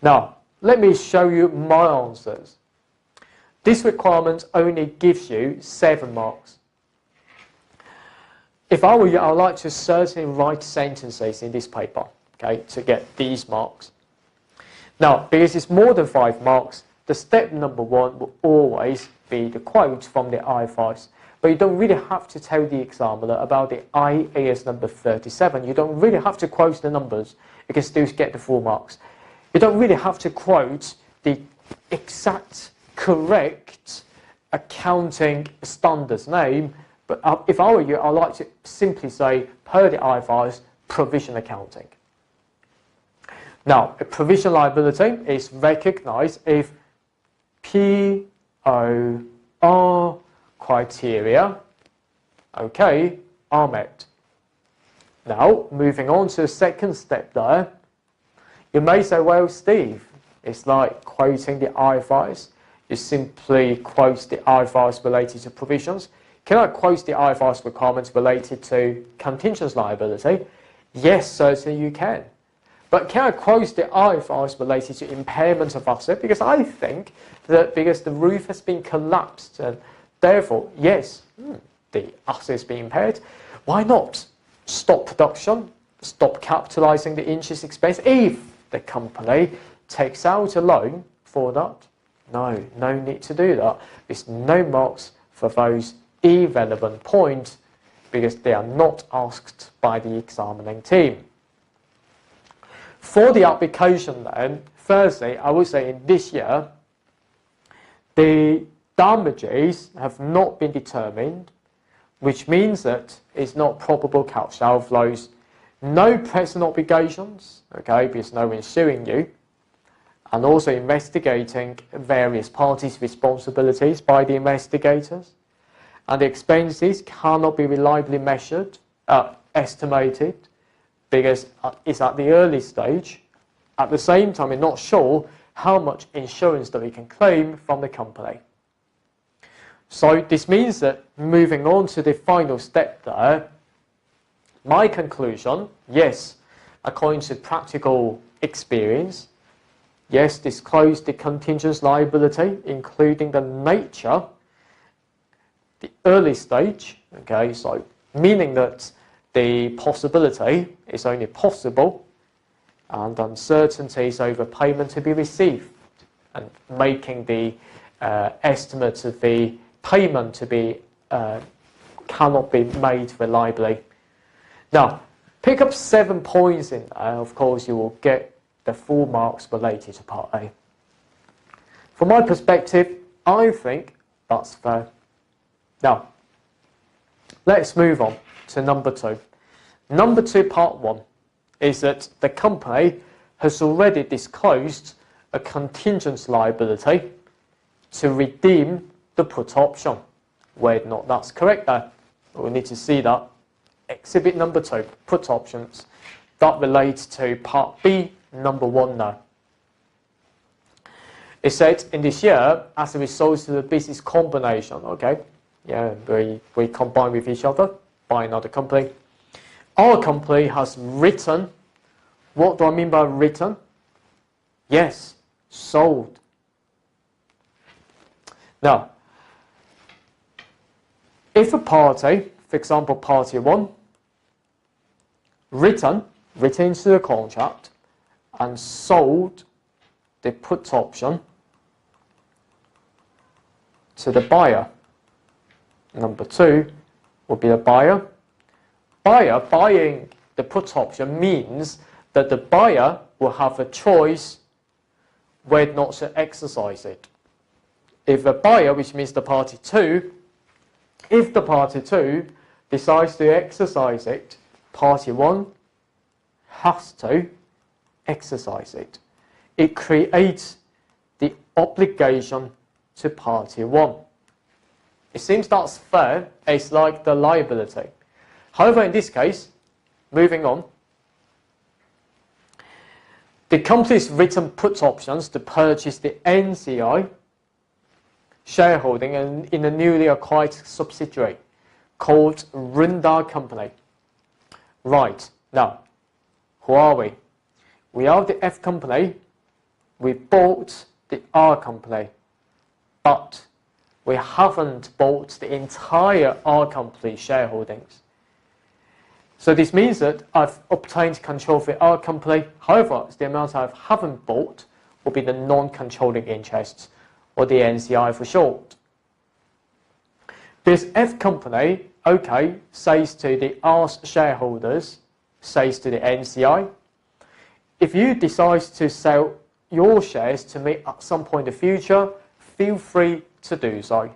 Now, let me show you my answers. This requirement only gives you 7 marks. If I were you, I would like to certainly write sentences in this paper, okay, to get these marks. Now, because it's more than 5 marks, the step number 1 will always be the quote from the IFRS. But you don't really have to tell the examiner about the IAS number 37. You don't really have to quote the numbers. You can still get the full marks. You don't really have to quote the exact, correct accounting standards name. But if I were you, I'd like to simply say, per the IFRS, provision accounting. Now, a provision liability is recognized if POR criteria, okay, are met. Now, moving on to the second step there, you may say, well, Steve, it's like quoting the IFRS. You simply quote the IFRS related to provisions. Can I quote the IFRS requirements related to contingent liability? Yes, certainly you can. But can I quote the IFRS related to impairment of asset? Because I think that because the roof has been collapsed, and therefore, yes, the asset is being impaired. Why not stop production, stop capitalizing the interest expense if the company takes out a loan for that? No need to do that. There's no marks for those irrelevant points because they are not asked by the examining team. For the application then, firstly, I would say in this year, the damages have not been determined, which means that it's not probable cash outflows, no present obligations, okay, because no one is suing you, and also investigating various parties' responsibilities by the investigators. And the expenses cannot be reliably measured, estimated, because it's at the early stage. At the same time, we're not sure how much insurance that we can claim from the company. So this means that moving on to the final step there, my conclusion, yes, according to practical experience, Yes, disclose the contingent liability, including the nature, the early stage, okay, so meaning that the possibility is only possible and uncertainties over payment to be received, and making the estimates of the payment to be cannot be made reliably. Now, pick up 7 points in there. Of course, you will get the full marks related to Part A. From my perspective, I think that's fair. Now, let's move on to number 2. Number 2, Part 1, is that the company has already disclosed a contingent liability to redeem the put option. Whether or not that's correct there, we need to see that. Exhibit number 2, put options. That relates to Part B, number 1 now. It said in this year, as a result of the business combination, okay, yeah, we combine with each other, buy another company. Our company has written, what do I mean by written? Yes, sold. Now, if a party, for example, party 1, written into the contract and sold the put option to the buyer. Number 2 will be the buyer. Buyer buying the put option means that the buyer will have a choice whether or not to exercise it. If the buyer, which means the party 2, if the party 2 decides to exercise it, party 1 has to exercise it. It creates the obligation to party 1. It seems that's fair. It's like the liability. However, in this case, moving on, the company's written put options to purchase the NCI shareholding in a newly acquired subsidiary called Rundar Company. Right, now, who are we? We are the F company. We bought the R company, but we haven't bought the entire R company shareholdings. So this means that I've obtained control of the R company. However, the amount I haven't bought will be the non-controlling interests, or the NCI for short. This F company, okay, says to the R's shareholders, says to the NCI, if you decide to sell your shares to me at some point in the future, feel free to do so.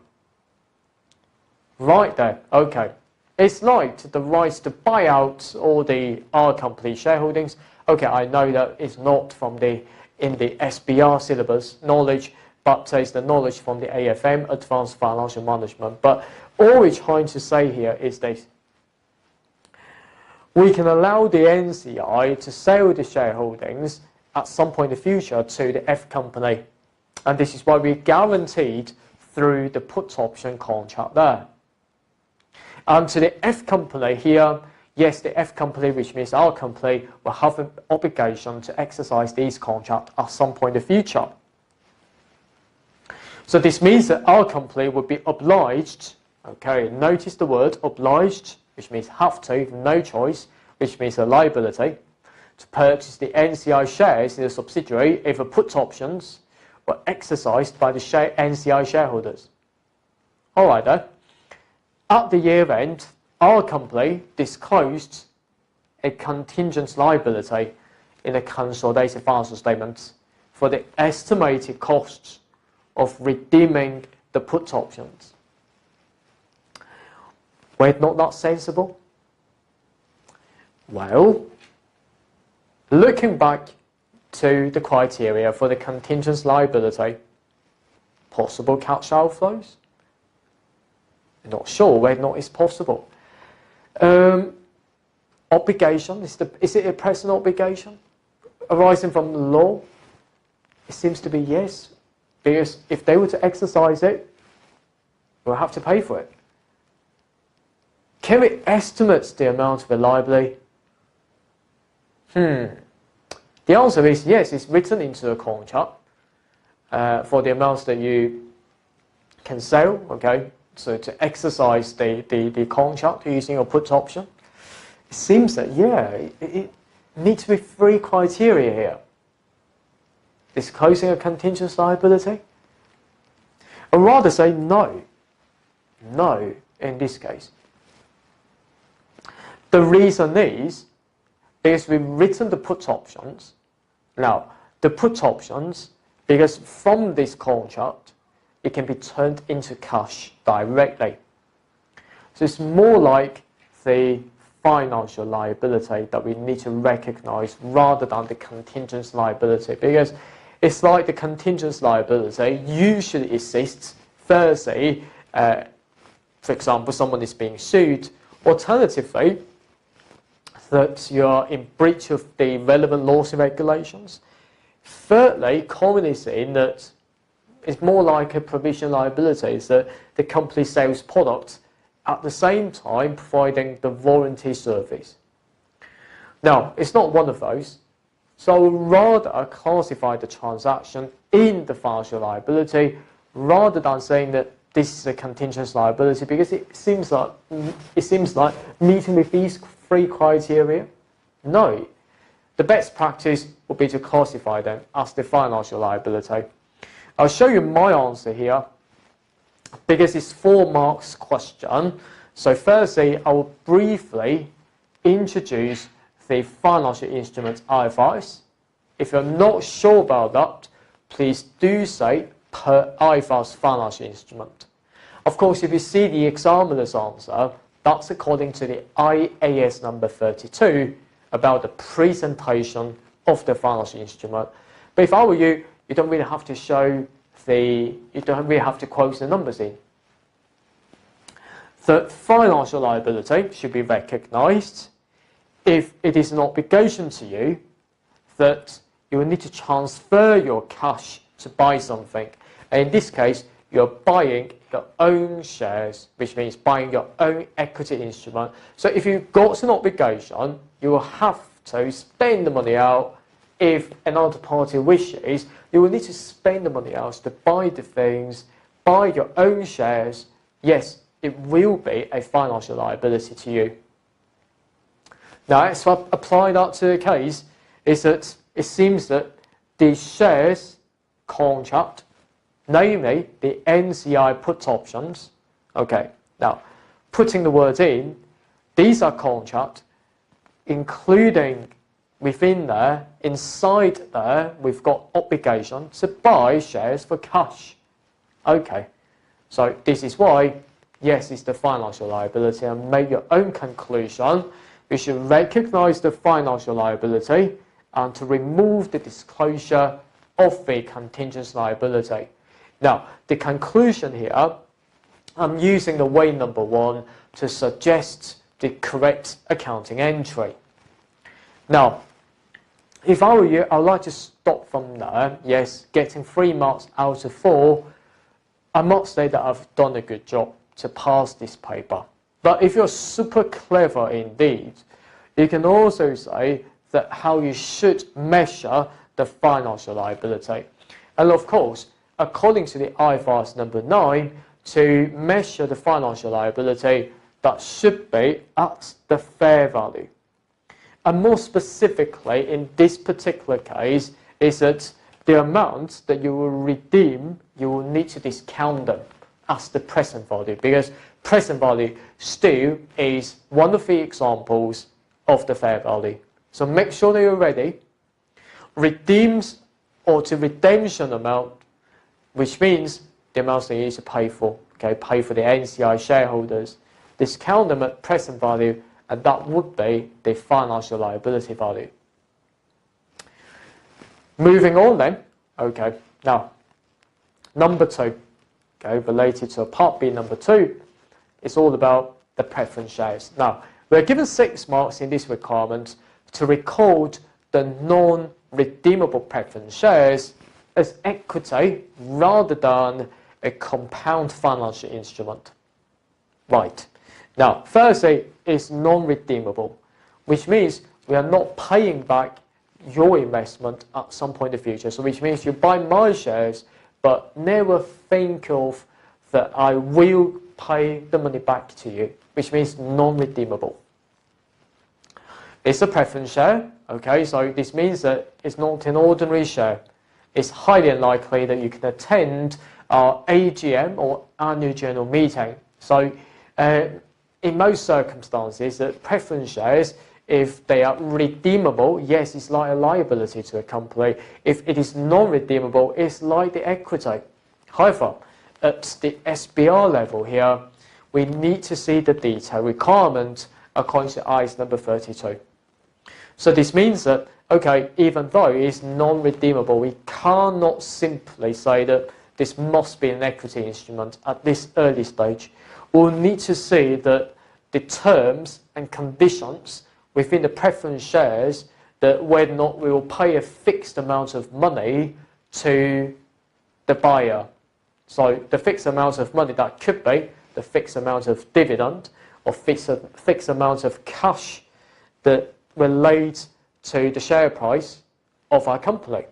Right there, okay. It's like the right to buy out all the R company shareholdings. Okay, I know that it's not from in the SBR syllabus knowledge, but it's the knowledge from the AFM, Advanced Financial Management. But all we're trying to say here is this. We can allow the NCI to sell the shareholdings at some point in the future to the F company. And this is why we're guaranteed through the put option contract there. And to the F company here, yes, the F company, which means our company, will have an obligation to exercise these contracts at some point in the future. So this means that our company would be obliged, okay, notice the word obliged, which means have to, no choice, which means a liability, to purchase the NCI shares in the subsidiary if the put options were exercised by the NCI shareholders. All right then. At the year end, our company disclosed a contingent liability in the consolidated financial statements for the estimated costs of redeeming the put options. Were not that sensible? Well, looking back to the criteria for the contingent liability, possible cash outflows? I'm not sure whether or not it's possible. Obligation, is it a present obligation arising from the law? It seems to be yes, because if they were to exercise it, we'll have to pay for it. Can we estimate the amount of the liability? The The answer is yes, it's written into the contract for the amounts that you can sell, okay? So to exercise the contract using a put option. It seems that, yeah, it needs to be 3 criteria here. Disclosing a contingent liability? I'd rather say no. No, in this case. The reason is because we've written the put options. Now, the put options, because from this contract, it can be turned into cash directly. So it's more like the financial liability that we need to recognize rather than the contingent liability, because it's like the contingent liability usually exists firstly, for example, someone is being sued, alternatively, that you're in breach of the relevant laws and regulations. Thirdly, commonly seen that it's more like a provision liability, is that the company sells products at the same time providing the warranty service. Now, it's not one of those, so I would rather classify the transaction in the financial liability rather than saying that this is a contingent liability, because it seems like meeting with these 3 criteria. No, the best practice would be to classify them as the financial liability. I'll show you my answer here because it's 4 marks question. So firstly, I will briefly introduce the financial instrument IFRS. If you're not sure about that, please do say per IFRS financial instrument. Of course, if you see the examiner's answer, that's according to the IAS number 32 about the presentation of the financial instrument. But if I were you, you don't really have to you don't really have to quote the numbers in. The financial liability should be recognized if it is an obligation to you that you will need to transfer your cash to buy something. And in this case, you're buying your own shares, which means buying your own equity instrument. So if you've got an obligation, you will have to spend the money out. If another party wishes, you will need to spend the money out to buy the things, buy your own shares. Yes, it will be a financial liability to you. Now, let's apply that to the case, is that it seems that the shares contract, namely the NCI put options, okay, now putting the words in, these are contract, including within there, inside there, we've got obligation to buy shares for cash. Okay, so this is why, yes, it's the financial liability, and make your own conclusion. We should recognize the financial liability and to remove the disclosure of the contingent liability. Now, the conclusion here, I'm using the way number 1 to suggest the correct accounting entry. Now, if I were you, I'd like to stop from there. Yes, getting 3 marks out of 4, I must say that I've done a good job to pass this paper. But if you're super clever indeed, you can also say that how you should measure the financial liability. And of course, according to the IFRS number 9, to measure the financial liability, that should be at the fair value. And more specifically, in this particular case, is that the amounts that you will redeem, you will need to discount them as the present value, because present value still is one of the examples of the fair value. So make sure that you're ready. Redeems or to redemption amount, which means the amounts that you need to pay for, okay, pay for the NCI shareholders, discount them at present value, and that would be the financial liability value. Moving on then, okay, now, number 2, okay, related to part B number 2, it's all about the preference shares. Now, we're given 6 marks in this requirement to record the non-redeemable preference shares as equity rather than a compound financial instrument. Right. Now, firstly, it's non-redeemable, which means we are not paying back your investment at some point in the future. So which means you buy my shares, but never think of that I will pay the money back to you, which means non-redeemable. It's a preference share, okay, so this means that it's not an ordinary share. It's highly unlikely that you can attend our AGM or annual general meeting. So in most circumstances, the preference shares, if they are redeemable, yes, it's like a liability to a company. If it is non-redeemable, it's like the equity. However, at the SBR level here, we need to see the detail requirement according to IAS number 32. So this means that, okay, even though it's non-redeemable, we cannot simply say that this must be an equity instrument at this early stage. We'll need to see that the terms and conditions within the preference shares, that whether or not we will pay a fixed amount of money to the buyer. So the fixed amount of money, that could be the fixed amount of dividend or fixed amount of cash that relates to the share price of our company.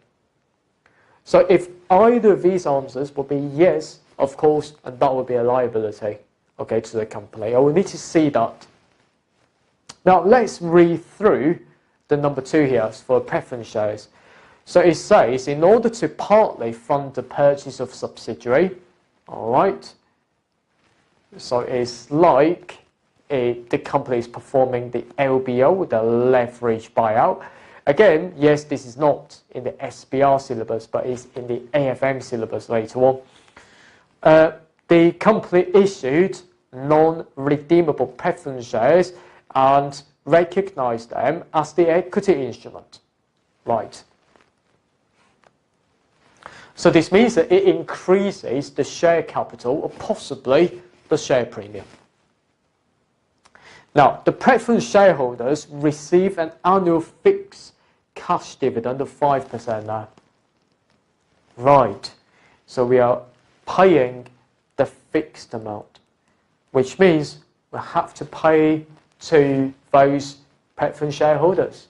So if either of these answers would be yes, of course, and that would be a liability, okay, to the company. I will need to see that. Now let's read through the number 2 here for preference shares. So it says, in order to partly fund the purchase of subsidiary, all right, so it's like the company is performing the LBO, the leverage buyout. Again, yes, this is not in the SBR syllabus, but it's in the AFM syllabus later on. The company issued non-redeemable preference shares and recognized them as the equity instrument. Right. So this means that it increases the share capital or possibly the share premium. Now, the preference shareholders receive an annual fixed cash dividend of 5% now. Right. So we are paying the fixed amount, which means we have to pay to those preference shareholders.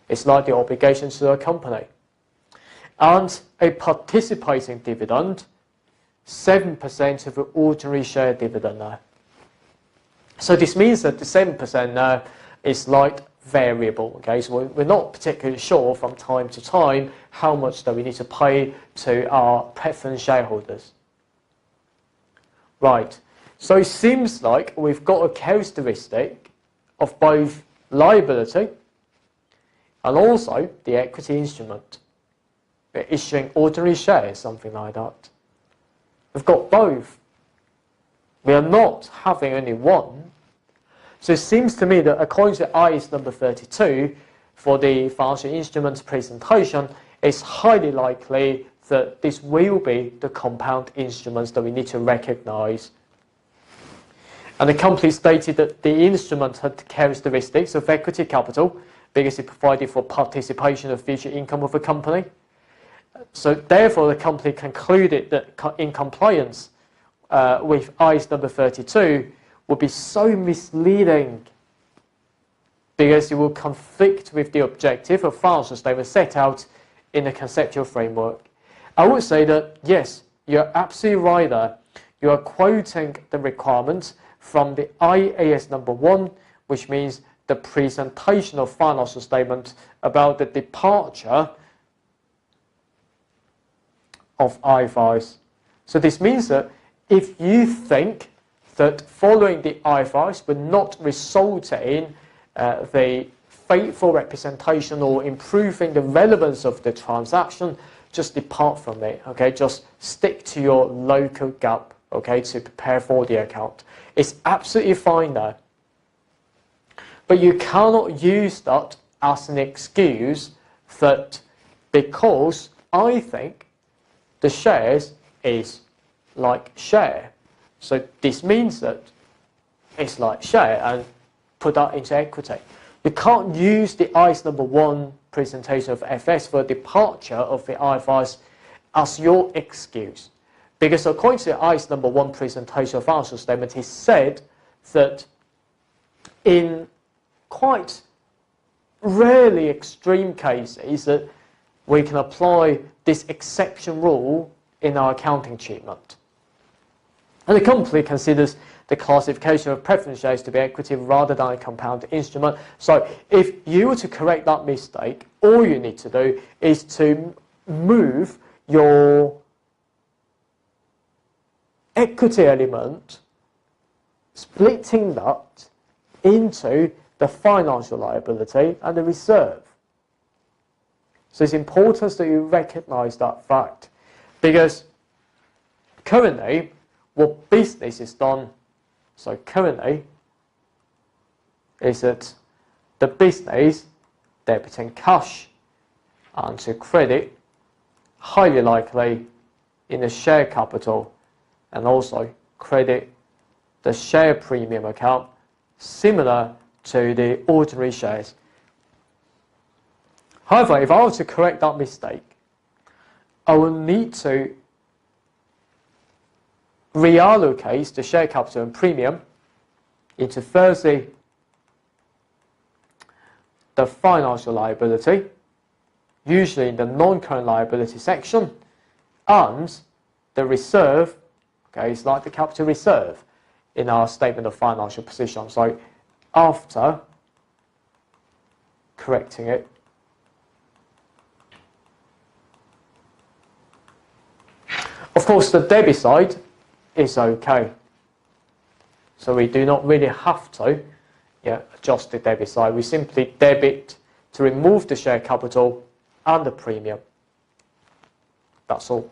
It's like the obligation to the company. And a participating dividend, 7% of the ordinary share dividend now. So this means that the 7% now is like variable. Okay, so we're not particularly sure from time to time how much that we need to pay to our preference shareholders. Right. So it seems like we've got a characteristic of both liability and also the equity instrument. We're issuing ordinary shares, something like that. We've got both. We are not having only one. So it seems to me that according to IAS number 32, for the financial instruments presentation, it's highly likely that this will be the compound instruments that we need to recognize. And the company stated that the instrument had the characteristics of equity capital because it provided for participation of future income of the company. So therefore, the company concluded that in compliance with IAS number 32 would be so misleading because it will conflict with the objective of financial statement set out in the conceptual framework. I would say that, yes, you're absolutely right there. You are quoting the requirements from the IAS number 1, which means the presentation of financial statement about the departure of IFRS. So this means that if you think that following the IFRS would not result in the faithful representation or improving the relevance of the transaction, just depart from it, okay? Just stick to your local GAAP, okay, to prepare for the account. It's absolutely fine there. But you cannot use that as an excuse that because I think the shares is like share. So this means that it's like share and put that into equity. You can't use the IAS number 1 presentation of FS for departure of the IFRS as your excuse. Because according to the IAS number 1 presentation of financial statement, he said that in quite really extreme cases that we can apply this exception rule in our accounting treatment. And the company considers the classification of preference shares to be equity rather than a compound instrument. So if you were to correct that mistake, all you need to do is to move your equity element, splitting that into the financial liability and the reserve. So it's important that you recognise that fact, because currently what business is done, so currently is that the business debiting cash onto credit, highly likely in the share capital, and also credit the share premium account, similar to the ordinary shares. However, if I were to correct that mistake, I will need to reallocate the share capital and premium into firstly the financial liability, usually in the non-current liability section, and the reserve, okay, it's like the capital reserve in our statement of financial position. So after correcting it, of course the debit side is okay. So we do not really have to adjust the debit side. We simply debit to remove the share capital and the premium. That's all.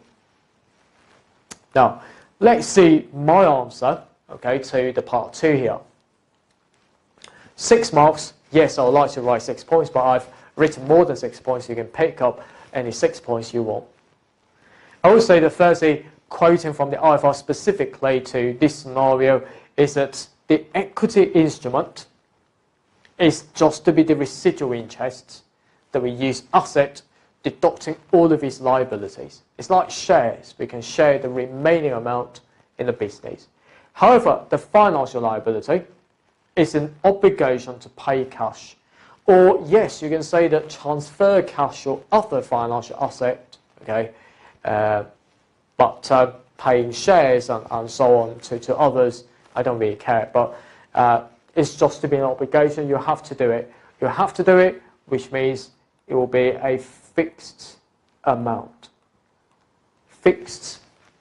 Now, let's see my answer, okay, to the part 2 here. 6 marks, yes, I would like to write 6 points, but I've written more than 6 points. You can pick up any 6 points you want. I would say that firstly, quoting from the IFR specifically to this scenario, is that the equity instrument is just to be the residual interest that we use asset, deducting all of its liabilities. It's like shares. We can share the remaining amount in the business. However, the financial liability is an obligation to pay cash. Or yes, you can say that transfer cash or other financial asset, okay, but paying shares and so on to others, I don't really care. But it's just to be an obligation. You have to do it. You have to do it, which means it will be a fixed amount, fixed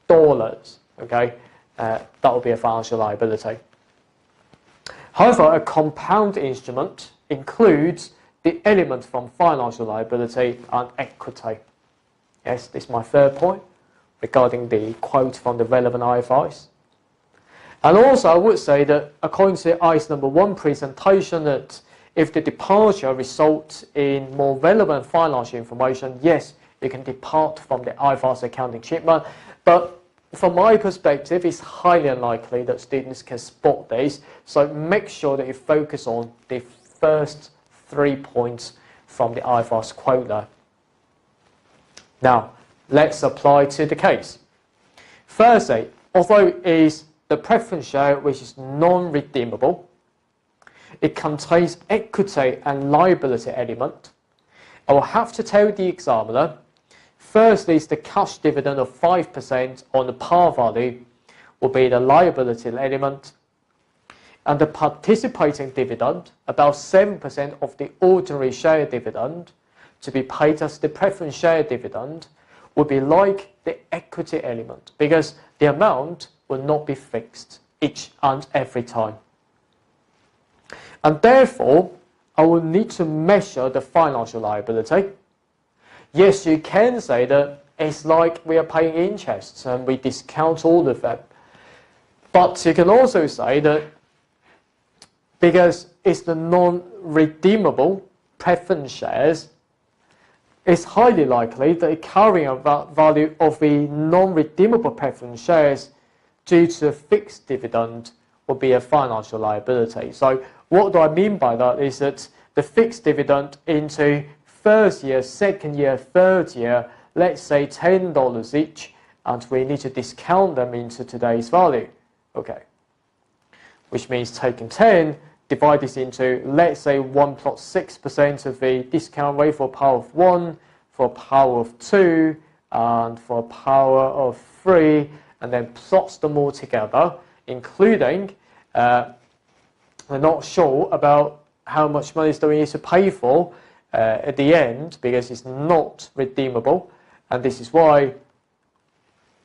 dollars. Okay, that will be a financial liability. However, a compound instrument includes the element from financial liability and equity. Yes, this is my third point regarding the quote from the relevant IFRs. And also I would say that according to ICE number 1 presentation, that if the departure results in more relevant financial information, yes, you can depart from the IFRS accounting treatment. But from my perspective, it's highly unlikely that students can spot this. So make sure that you focus on the first 3 points from the IFRS quota. Now, let's apply to the case. Firstly, although it is the preference share which is non-redeemable, it contains equity and liability element. I will have to tell the examiner, firstly, is the cash dividend of 5% on the par value will be the liability element, and the participating dividend, about 7% of the ordinary share dividend, to be paid as the preference share dividend, would be like the equity element, because the amount will not be fixed each and every time. And therefore, I will need to measure the financial liability. Yes, you can say that it's like we are paying interests and we discount all of them. But you can also say that because it's the non-redeemable preference shares, it's highly likely that the carrying value of the non-redeemable preference shares due to a fixed dividend will be a financial liability. So what do I mean by that is that the fixed dividend into first year, second year, third year, let's say $10 each, and we need to discount them into today's value. Okay, which means taking 10 divide this into, let's say, 1 plus 6% of the discount rate for power of 1, for power of 2, and for power of 3, and then plots them all together, including, we're not sure about how much money do we need to pay for at the end, because it's not redeemable, and this is why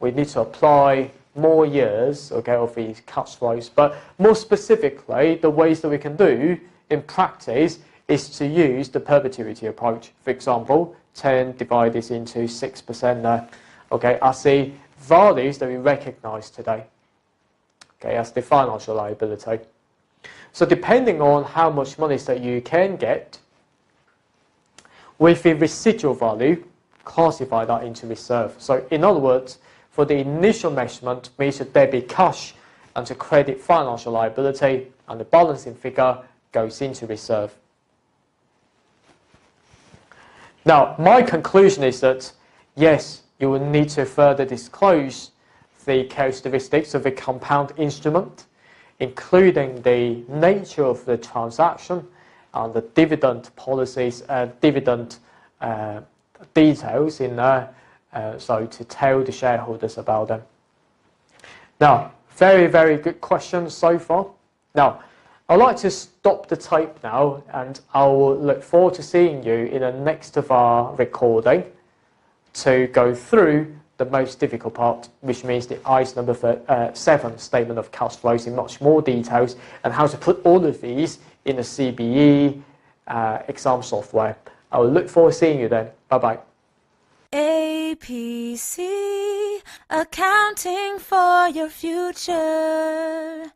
we need to apply more years, okay, of these cash flows. But more specifically, the ways that we can do in practice is to use the perpetuity approach. For example, 10 divide this into 6% there, okay, as the values that we recognize today, okay, as the financial liability. So depending on how much money that you can get, with the residual value, classify that into reserve. So in other words, for the initial measurement, we should debit cash and to credit financial liability, and the balancing figure goes into reserve. Now, my conclusion is that, yes, you will need to further disclose the characteristics of a compound instrument, including the nature of the transaction and the dividend policies, dividend details in there, so to tell the shareholders about them. Now, very, very good questions so far. Now, I'd like to stop the tape now, and I will look forward to seeing you in the next of our recording to go through the most difficult part, which means the ICE number 7 statement of cash flows in much more details, and how to put all of these in the CBE exam software. I will look forward to seeing you then. Bye-bye. APC, accounting for your future.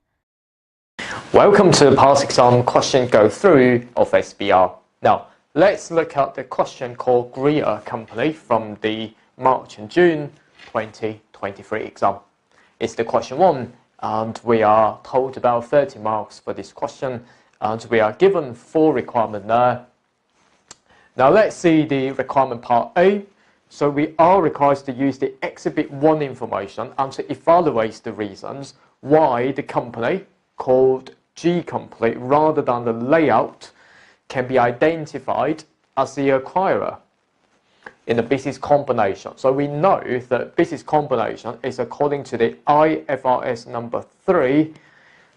Welcome to the past exam question go through of SBR. Now, let's look at the question called Greer Company from the March and June 2023 exam. It's the question 1, and we are told about 30 marks for this question, and we are given 4 requirements there. Now, let's see the requirement part A. So we are required to use the Exhibit 1 information and to evaluate the reasons why the company called G Company, rather than the layout, can be identified as the acquirer in the business combination. So we know that business combination is according to the IFRS number 3.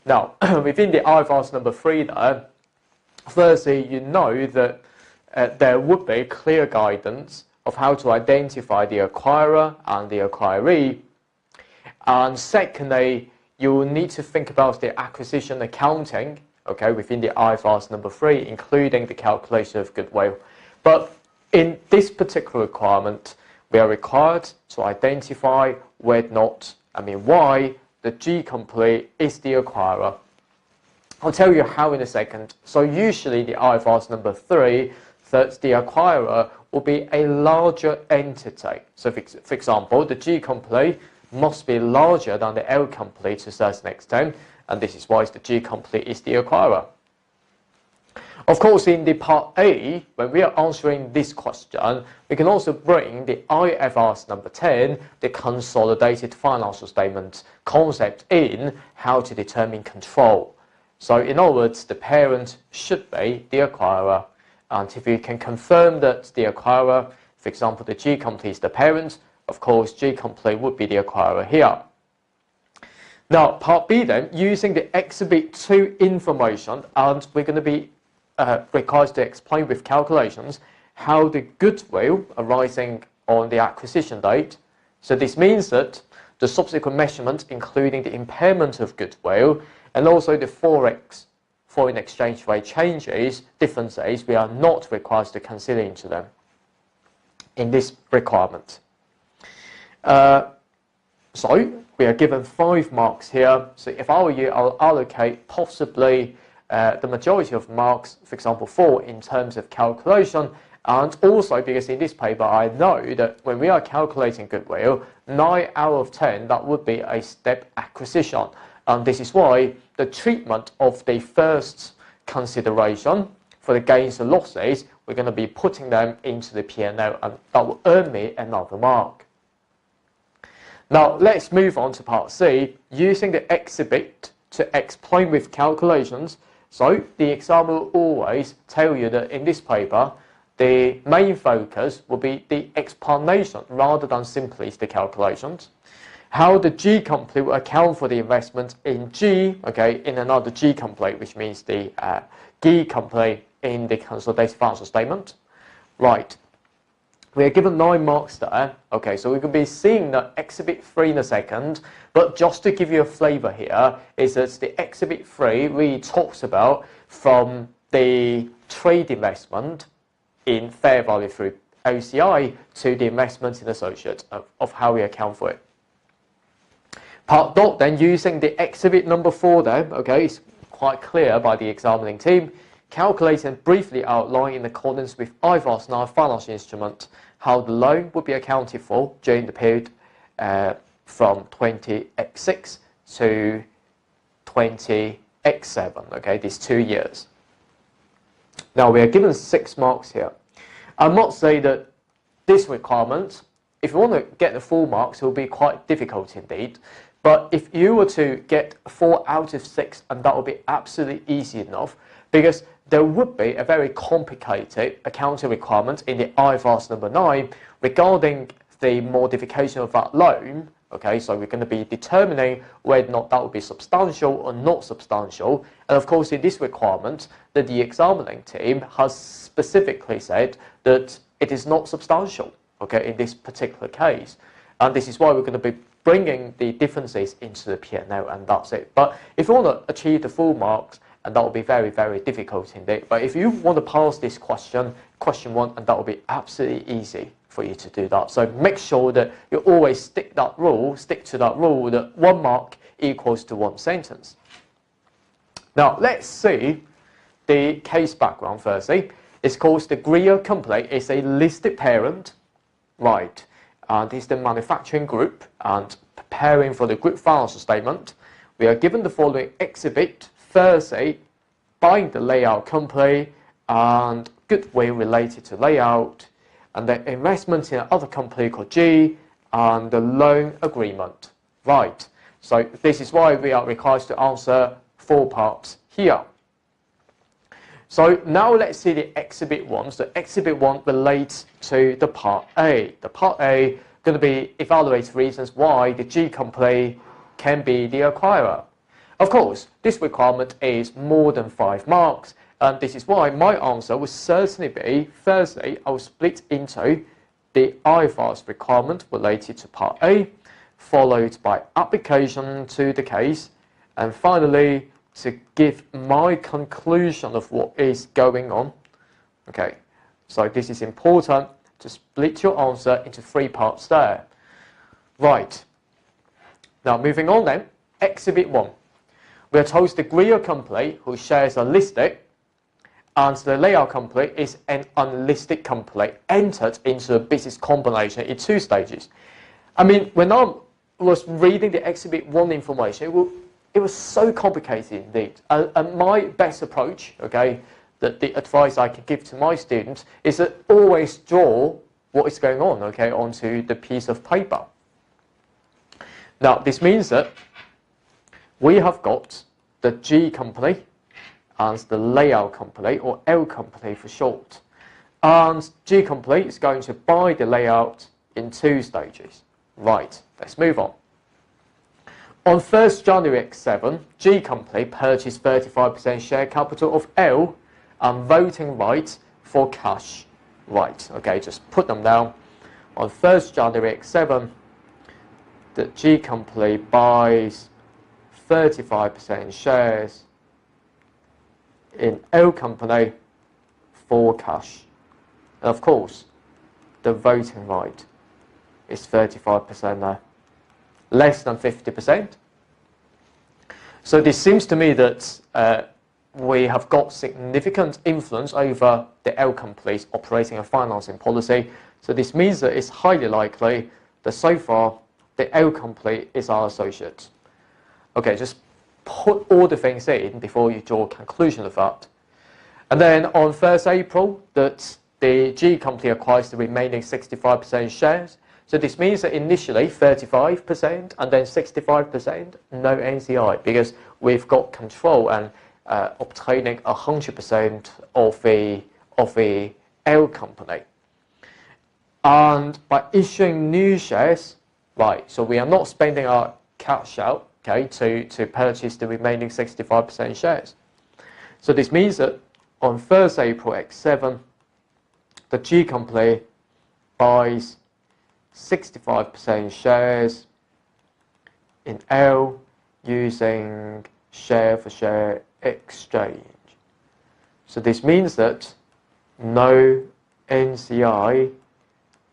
Now, within the IFRS number 3 there, firstly, you know that there would be clear guidance of how to identify the acquirer and the acquiree. And secondly, you will need to think about the acquisition accounting, okay, within the IFRS number 3, including the calculation of goodwill. But in this particular requirement, we are required to identify why the G Company is the acquirer. I'll tell you how in a second. So usually the IFRS number 3, that the acquirer will be a larger entity. So for example, the G Company must be larger than the L Company to a certain extent, and this is why the G Company is the acquirer. Of course, in the part A, when we are answering this question, we can also bring the IFRS number 10, the consolidated financial statement concept, in how to determine control. So in other words, the parent should be the acquirer. And if you can confirm that the acquirer, for example, the G Company is the parent, of course, G Company would be the acquirer here. Now, part B then, using the Exhibit 2 information, and we're going to be required to explain with calculations how the goodwill arising on the acquisition date. So this means that the subsequent measurement, including the impairment of goodwill, and also the foreign exchange rate differences, we are not required to consider into them in this requirement. So we are given 5 marks here. So if I were you, I'll allocate possibly the majority of marks, for example 4, in terms of calculation, and also because in this paper I know that when we are calculating goodwill, 9 out of 10, that would be a step acquisition. And this is why the treatment of the first consideration for the gains and losses, we're going to be putting them into the P&L, and that will earn me another mark. Now let's move on to part C, using the exhibit to explain with calculations So the exam will always tell you that in this paper, the main focus will be the explanation rather than simply the calculations. How the G company will account for the investment in G, okay, in another G company, which means the G company in the consolidated financial statement. Right. We are given 9 marks there. Okay, so we could be seeing the Exhibit 3 in a second, but just to give you a flavour here, is that the Exhibit 3 really talks about from the trade investment in fair value through OCI to the investments in associates of how we account for it. Part dot then using the exhibit number 4 then, okay, it's quite clear by the examining team, calculate and briefly outline in accordance with IFRS 9 financial instrument how the loan would be accounted for during the period from 20x6 to 20x7, okay, these 2 years. Now we are given 6 marks here. I must say that this requirement, if you want to get the full marks, it will be quite difficult indeed. But if you were to get 4 out of 6, and that would be absolutely easy enough, because there would be a very complicated accounting requirement in the IFRS number 9 regarding the modification of that loan. Okay, so we're going to be determining whether or not that would be substantial or not substantial. And of course, in this requirement, that the examining team has specifically said that it is not substantial, okay, in this particular case. And this is why we're going to be bringing the differences into the P&L, and that's it. But if you want to achieve the full marks, and that will be very, very difficult indeed. But if you want to pass this question 1, and that will be absolutely easy for you to do that. So make sure that you always stick to that rule that 1 mark equals to 1 sentence. Now let's see the case background firstly. It's called the Greer company. It's a listed parent, right? And this is the manufacturing group, and preparing for the group financial statement. We are given the following exhibit. Firstly, buying the layout company and goodwill related to layout, and the investment in another company called G, and the loan agreement. Right, so this is why we are required to answer 4 parts here. So now let's see the exhibit 1. So exhibit 1 relates to the part A. The part A going to be evaluate reasons why the G company can be the acquirer. Of course, this requirement is more than 5 marks, and this is why my answer will certainly be, firstly, I will split into the IFRS requirement related to part A, followed by application to the case, and finally, to give my conclusion of what is going on. Okay, so this is important to split your answer into 3 parts there. Right, now moving on then, exhibit 1. We are told the Greer company, whose shares are listed, and the layout company is an unlisted company entered into a business combination in 2 stages. I mean, when I was reading the exhibit 1 information, it was so complicated indeed. And my best approach, okay, the advice I can give to my students is that always draw what is going on, okay, onto the piece of paper. Now, this means that we have got the G company and the layout company, or L company for short. And G company is going to buy the layout in 2 stages. Right, let's move on. On 1st January X7, G company purchased 35% share capital of L and voting rights for cash. Right, okay, just put them down. On 1st January X7, the G company buys 35% shares in L company for cash. And of course, the voting right is 35% there, less than 50%. So this seems to me that we have got significant influence over the L company's operating and financing policy. So this means that it's highly likely that so far the L company is our associate. Okay, just put all the things in before you draw a conclusion of that. And then on 1st April, that the G company acquires the remaining 65% shares. So this means that initially 35% and then 65%, no NCI, because we've got control and obtaining 100% of the L company. And by issuing new shares, right, so we are not spending our cash out, okay, to purchase the remaining 65% shares. So this means that on 1st April X7, the G company buys 65% shares in L using share-for-share exchange. So this means that no NCI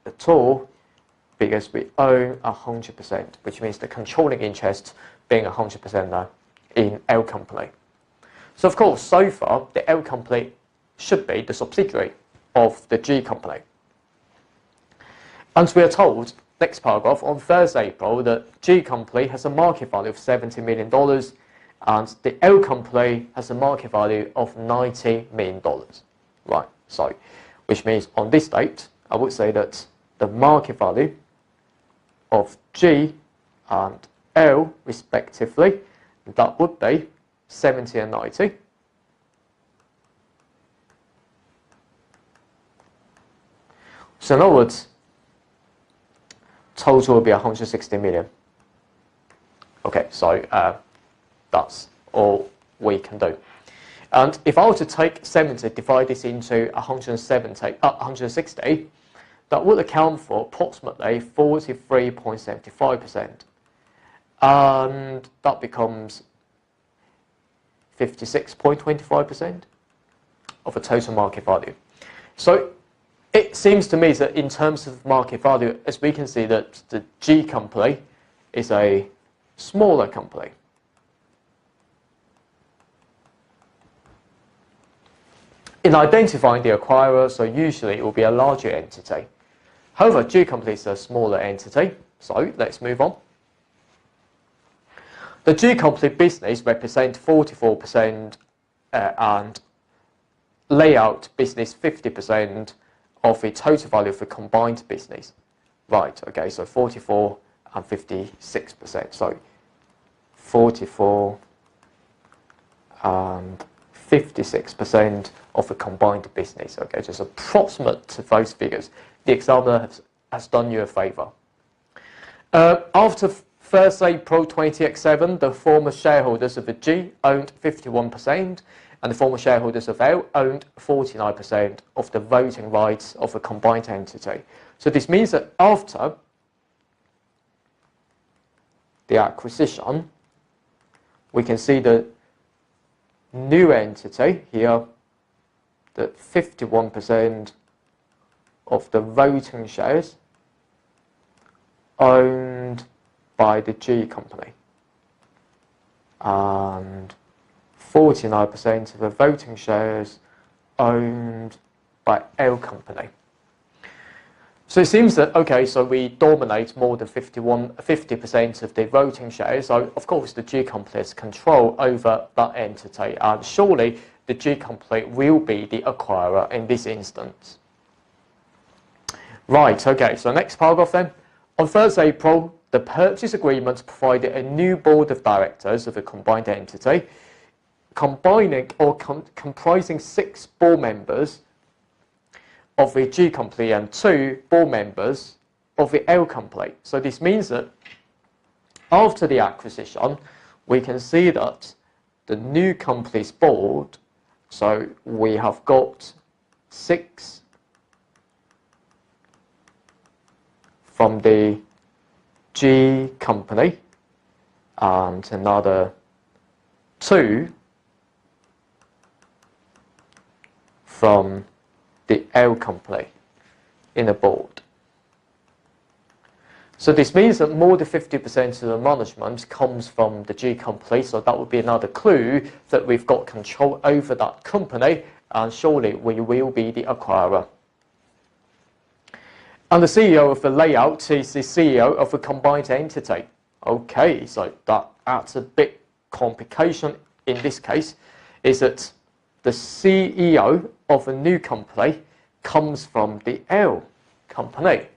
at all, because we own 100%, which means the controlling interest being 100% now in L company. So of course, so far, the L company should be the subsidiary of the G company. And we are told, next paragraph, on 1st April, that G company has a market value of $70 million and the L company has a market value of $90 million. Right, so, which means on this date, I would say that the market value of G and L, respectively, that would be 70 and 90. So in other words, total will be 160 million. Okay, so that's all we can do. And if I were to take 70, divide this into 160, that would account for approximately 43.75%. And that becomes 56.25% of the total market value. So it seems to me that in terms of market value, as we can see that the G company is a smaller company. In identifying the acquirer, so usually it will be a larger entity. However, G company is a smaller entity, so let's move on. The G company business represents 44% and layout business 50% of the total value of the combined business. Right, okay, so 44 and 56%. So 44 and 56% of the combined business. Okay, just approximate to those figures. The examiner has done you a favour. After 1st April 20X7, the former shareholders of the G owned 51% and the former shareholders of L owned 49% of the voting rights of a combined entity. So this means that after the acquisition, we can see the new entity here, that 51% of the voting shares owned by the G company and 49% of the voting shares owned by L company. So it seems that, okay, so we dominate more than 50% of the voting shares. So of course the G company has control over that entity, and surely the G company will be the acquirer in this instance. Right, okay, so next paragraph then. On 1st April, the purchase agreement provided a new board of directors of a combined entity, combining or comprising 6 board members of the G company and 2 board members of the L company. So this means that after the acquisition, we can see that the new company's board, so we have got 6 from the G company and another 2 from the L company in a board. So this means that more than 50% of the management comes from the G company, so that would be another clue that we've got control over that company, and surely we will be the acquirer. And the CEO of the layout is the CEO of a combined entity. Okay, so that adds a bit complication in this case, is that the CEO of a new company comes from the L company.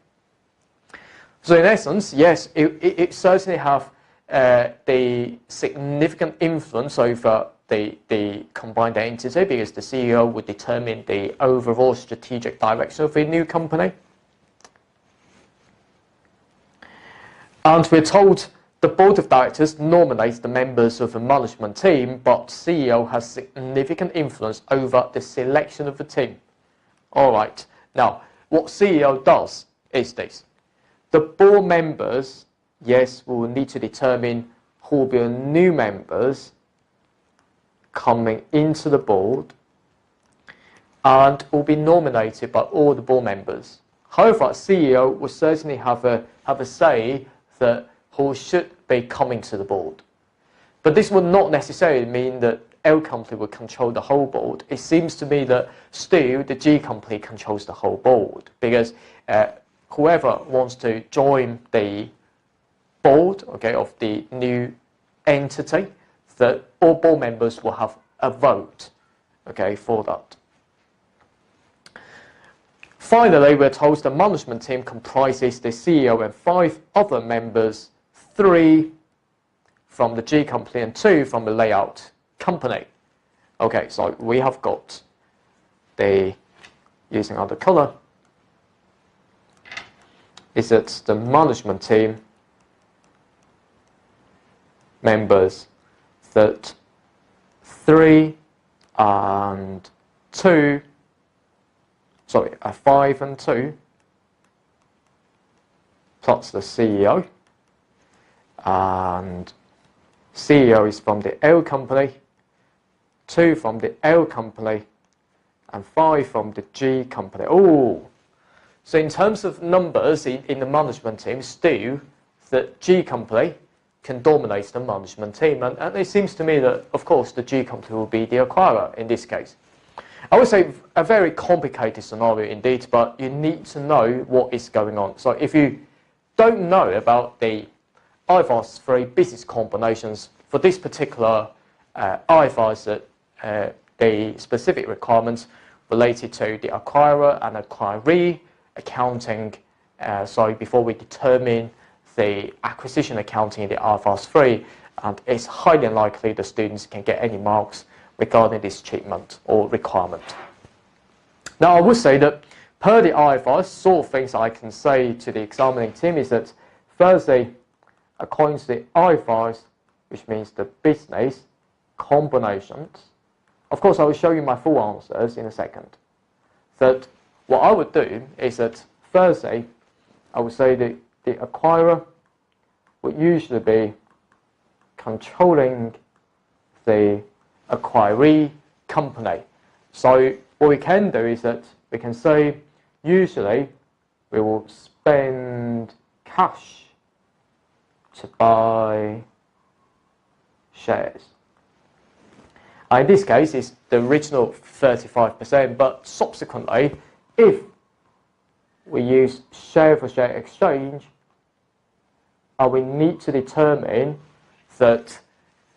So in essence, yes, it certainly have the significant influence over the combined entity, because the CEO would determine the overall strategic direction of the new company. And we're told the board of directors nominates the members of the management team, but CEO has significant influence over the selection of the team. All right. Now, what CEO does is this. The board members, yes, will need to determine who will be the new members coming into the board and will be nominated by all the board members. However, CEO will certainly have a say that who should be coming to the board. But this would not necessarily mean that L company will control the whole board. It seems to me that still the G company controls the whole board, because whoever wants to join the board, okay, of the new entity, that all board members will have a vote, okay, for that. Finally, we're told the management team comprises the CEO and 5 other members, 3 from the G company and 2 from the layout company. Okay, so we have got the, using other color, is that the management team members that 3 and 2, sorry, 5 and 2, plus the CEO, and CEO is from the L company, 2 from the L company, and 5 from the G company. Oh, so in terms of numbers in the management team, still the G company can dominate the management team, and it seems to me that, of course, the G company will be the acquirer in this case. I would say a very complicated scenario indeed, but you need to know what is going on. So if you don't know about the IFRS 3 business combinations for this particular IFRS, the specific requirements related to the acquirer and acquiree accounting, so before we determine the acquisition accounting in the IFRS 3, and it's highly unlikely the students can get any marks regarding this treatment or requirement. Now, I would say that per the IFRS, sort of things I can say to the examining team is that, firstly, according to the IFRS, which means the business combinations, of course, I will show you my full answers in a second, that what I would do is that, firstly, I would say that the acquirer would usually be controlling the acquiree company. So what we can do is that we can say usually we will spend cash to buy shares. In this case, it's the original 35%, but subsequently, if we use share for share exchange, we need to determine that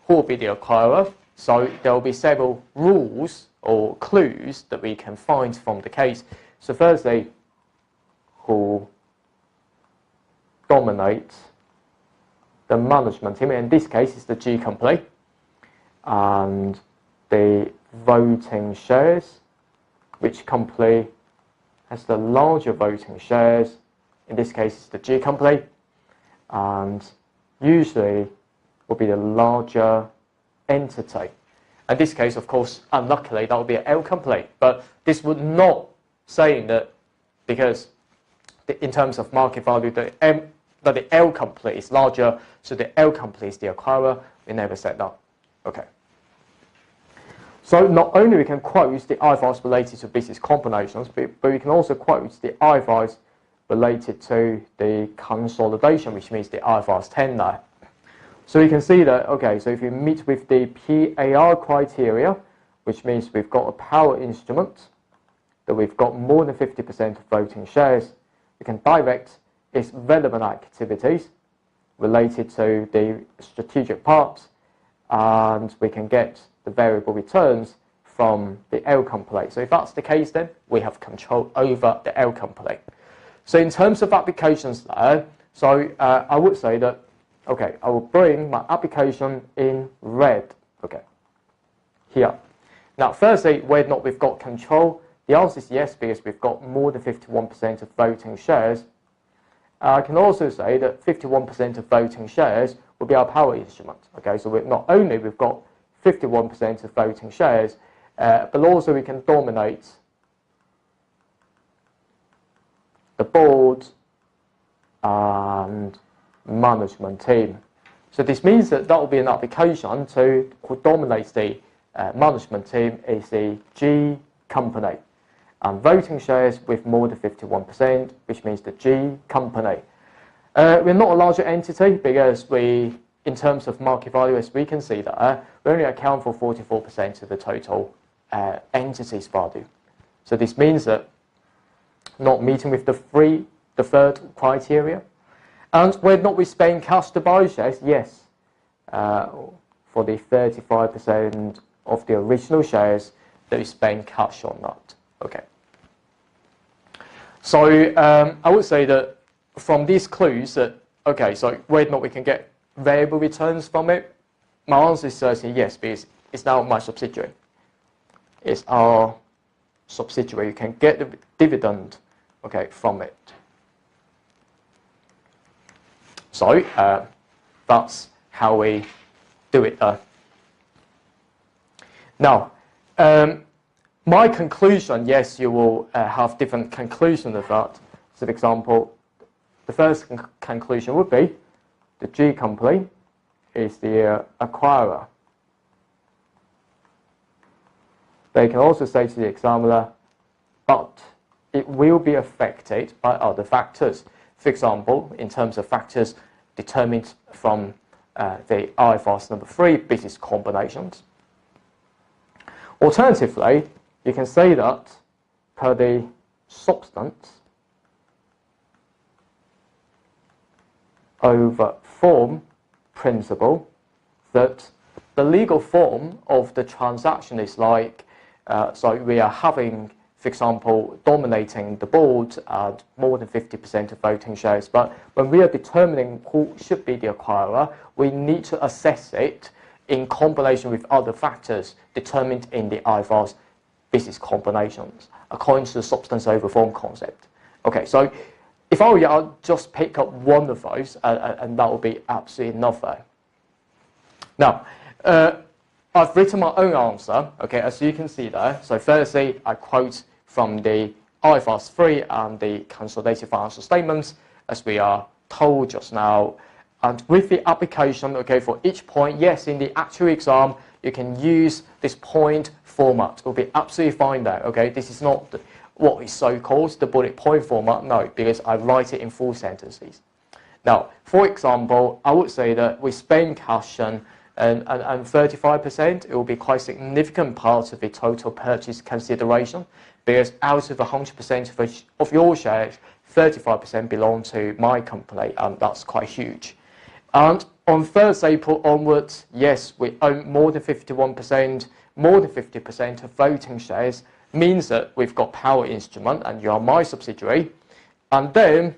who will be the acquirer. So there will be several rules or clues that we can find from the case. So firstly, who dominates the management team, in this case is the G company, and the voting shares, which company has the larger voting shares, in this case is the G company, and usually will be the larger entity. In this case, of course, unluckily, that would be an L company. But this would not say that because in terms of market value, that the L company is larger, so the L company is the acquirer. We never said that. Okay. So not only we can quote the IFRS related to business combinations, but we can also quote the IFRS related to the consolidation, which means the IFRS 10 there. So you can see that, okay, so if you meet with the PAR criteria, which means we've got a power instrument, that we've got more than 50% of voting shares, we can direct its relevant activities related to the strategic parts, and we can get the variable returns from the L company. So if that's the case, then we have control over the L company. So in terms of applications there, so I would say that, okay, I will bring my application in red. Okay. here. Now, firstly, whether or not we've got control, the answer is yes, because we've got more than 51% of voting shares. I can also say that 51% of voting shares will be our power instrument. Okay, so not only we've got 51% of voting shares, but also we can dominate the board and management team. So this means that will be an application to who dominates the management team is the G company. And voting shares with more than 51%, which means the G company. We're not a larger entity because we, in terms of market value, as we can see there, we only account for 44% of the total entity's value. So this means that not meeting with the third criteria. And we're not paying cash to buy shares, yes, for the 35% of the original shares that is paying cash on that. Okay. So I would say that from these clues that, okay, so whether or not we can get variable returns from it, my answer is certainly yes, because it's now my subsidiary. It's our subsidiary. You can get the dividend, okay, from it. So that's how we do it. Now, my conclusion, yes, you will have different conclusions of that. So, for example, the first conclusion would be the G company is the acquirer. They can also say to the examiner, but it will be affected by other factors. For example, in terms of factors determined from the IFRS number 3, business combinations. Alternatively, you can say that per the substance over form principle, that the legal form of the transaction is like, so we are having, for example, dominating the board at more than 50% of voting shares. But when we are determining who should be the acquirer, we need to assess it in combination with other factors determined in the IFRS business combinations, according to the substance over form concept. Okay, so if I were you, I'll just pick up one of those, and that will be absolutely enough there. Now, I've written my own answer, okay, as you can see there. So firstly, I quote from the IFRS 3 and the consolidated financial statements, as we are told just now. And with the application, okay, for each point, yes, in the actual exam, you can use this point format. It will be absolutely fine there, okay? This is not what is so-called the bullet point format, no, because I write it in full sentences. Now, for example, I would say that with Spain cash and 35%, it will be quite a significant part of the total purchase consideration, because out of 100% of your shares, 35% belong to my company, and that's quite huge. And on 1st April onwards, yes, we own more than 51%, more than 50% of voting shares, means that we've got power instrument, and you are my subsidiary. And then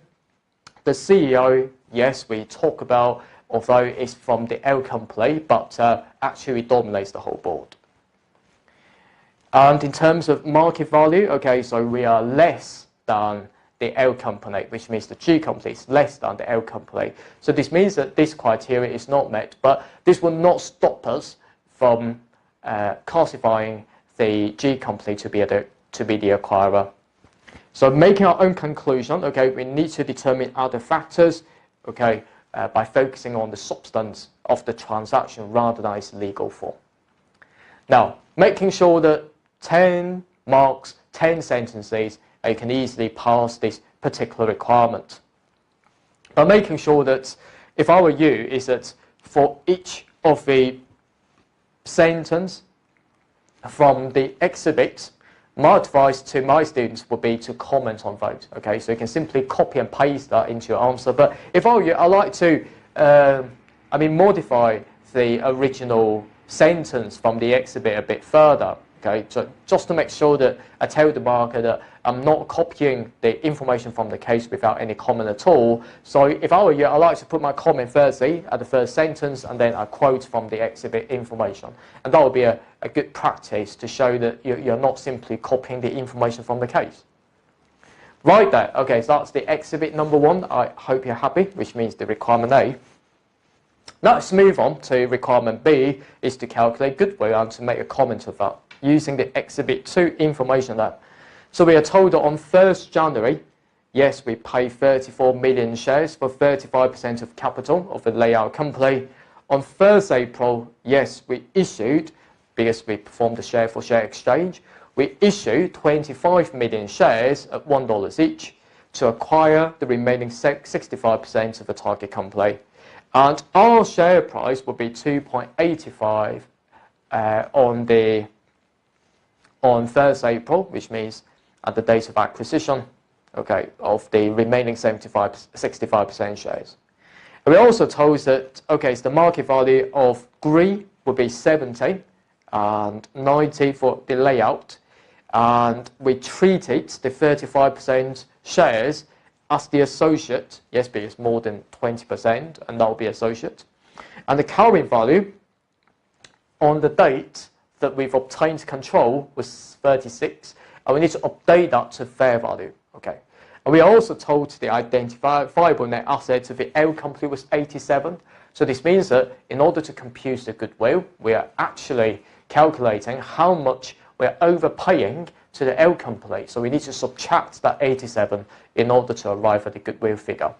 the CEO, yes, we talk about, although it's from the L company, but actually dominates the whole board. And in terms of market value, okay, so we are less than the L company, which means the G company is less than the L company. So this means that this criteria is not met, but this will not stop us from classifying the G company to be the acquirer. So making our own conclusion, okay, we need to determine other factors, okay, by focusing on the substance of the transaction rather than its legal form. Now, making sure that 10 marks, 10 sentences, you can easily pass this particular requirement. But making sure that, if I were you, is that for each of the sentence from the exhibit, my advice to my students would be to comment on vote. Okay, so you can simply copy and paste that into your answer. But if I were you, I like to, modify the original sentence from the exhibit a bit further. Okay, so just to make sure that I tell the marker that I'm not copying the information from the case without any comment at all. So if I were you, I like to put my comment firstly at the first sentence, and then I quote from the exhibit information. And that would be a good practice to show that you're not simply copying the information from the case. Right there. Okay, so that's the exhibit number 1. I hope you're happy, which means the requirement A. Now let's move on to requirement B, is to calculate goodwill and to make a comment of that using the exhibit 2 information there. So we are told that on 1st January, yes, we pay 34 million shares for 35% of capital of the layout company. On 1st April, yes, we issued, because we performed the share for share exchange, we issued 25 million shares at $1 each to acquire the remaining 65% of the target company. And our share price would be 2.85 on 1st April, which means at the date of acquisition, okay, of the remaining 65% shares. And we also told that, okay, so the market value of green would be 70 and 90 for the layout. And we treated the 35% shares as the associate, yes, because more than 20%, and that will be associate. And the carrying value on the date that we've obtained control was 36, and we need to update that to fair value, okay. And we also told the identifiable net assets of the L company was 87. So this means that in order to compute the goodwill, we are actually calculating how much we're overpaying to the L company. So we need to subtract that 87 in order to arrive at the goodwill figure.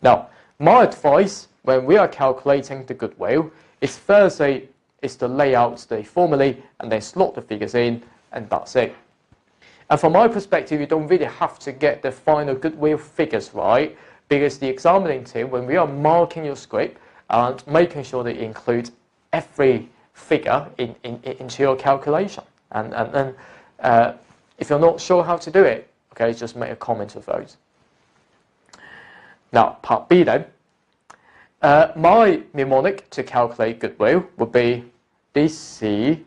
Now, my advice when we are calculating the goodwill is firstly is to lay out the formula and then slot the figures in, and that's it. And from my perspective, you don't really have to get the final goodwill figures right, because the examining team, when we are marking your script and making sure that you include every figure into your calculation. And if you're not sure how to do it, okay, just make a comment of those. Now, part B then. My mnemonic to calculate goodwill would be DCNN.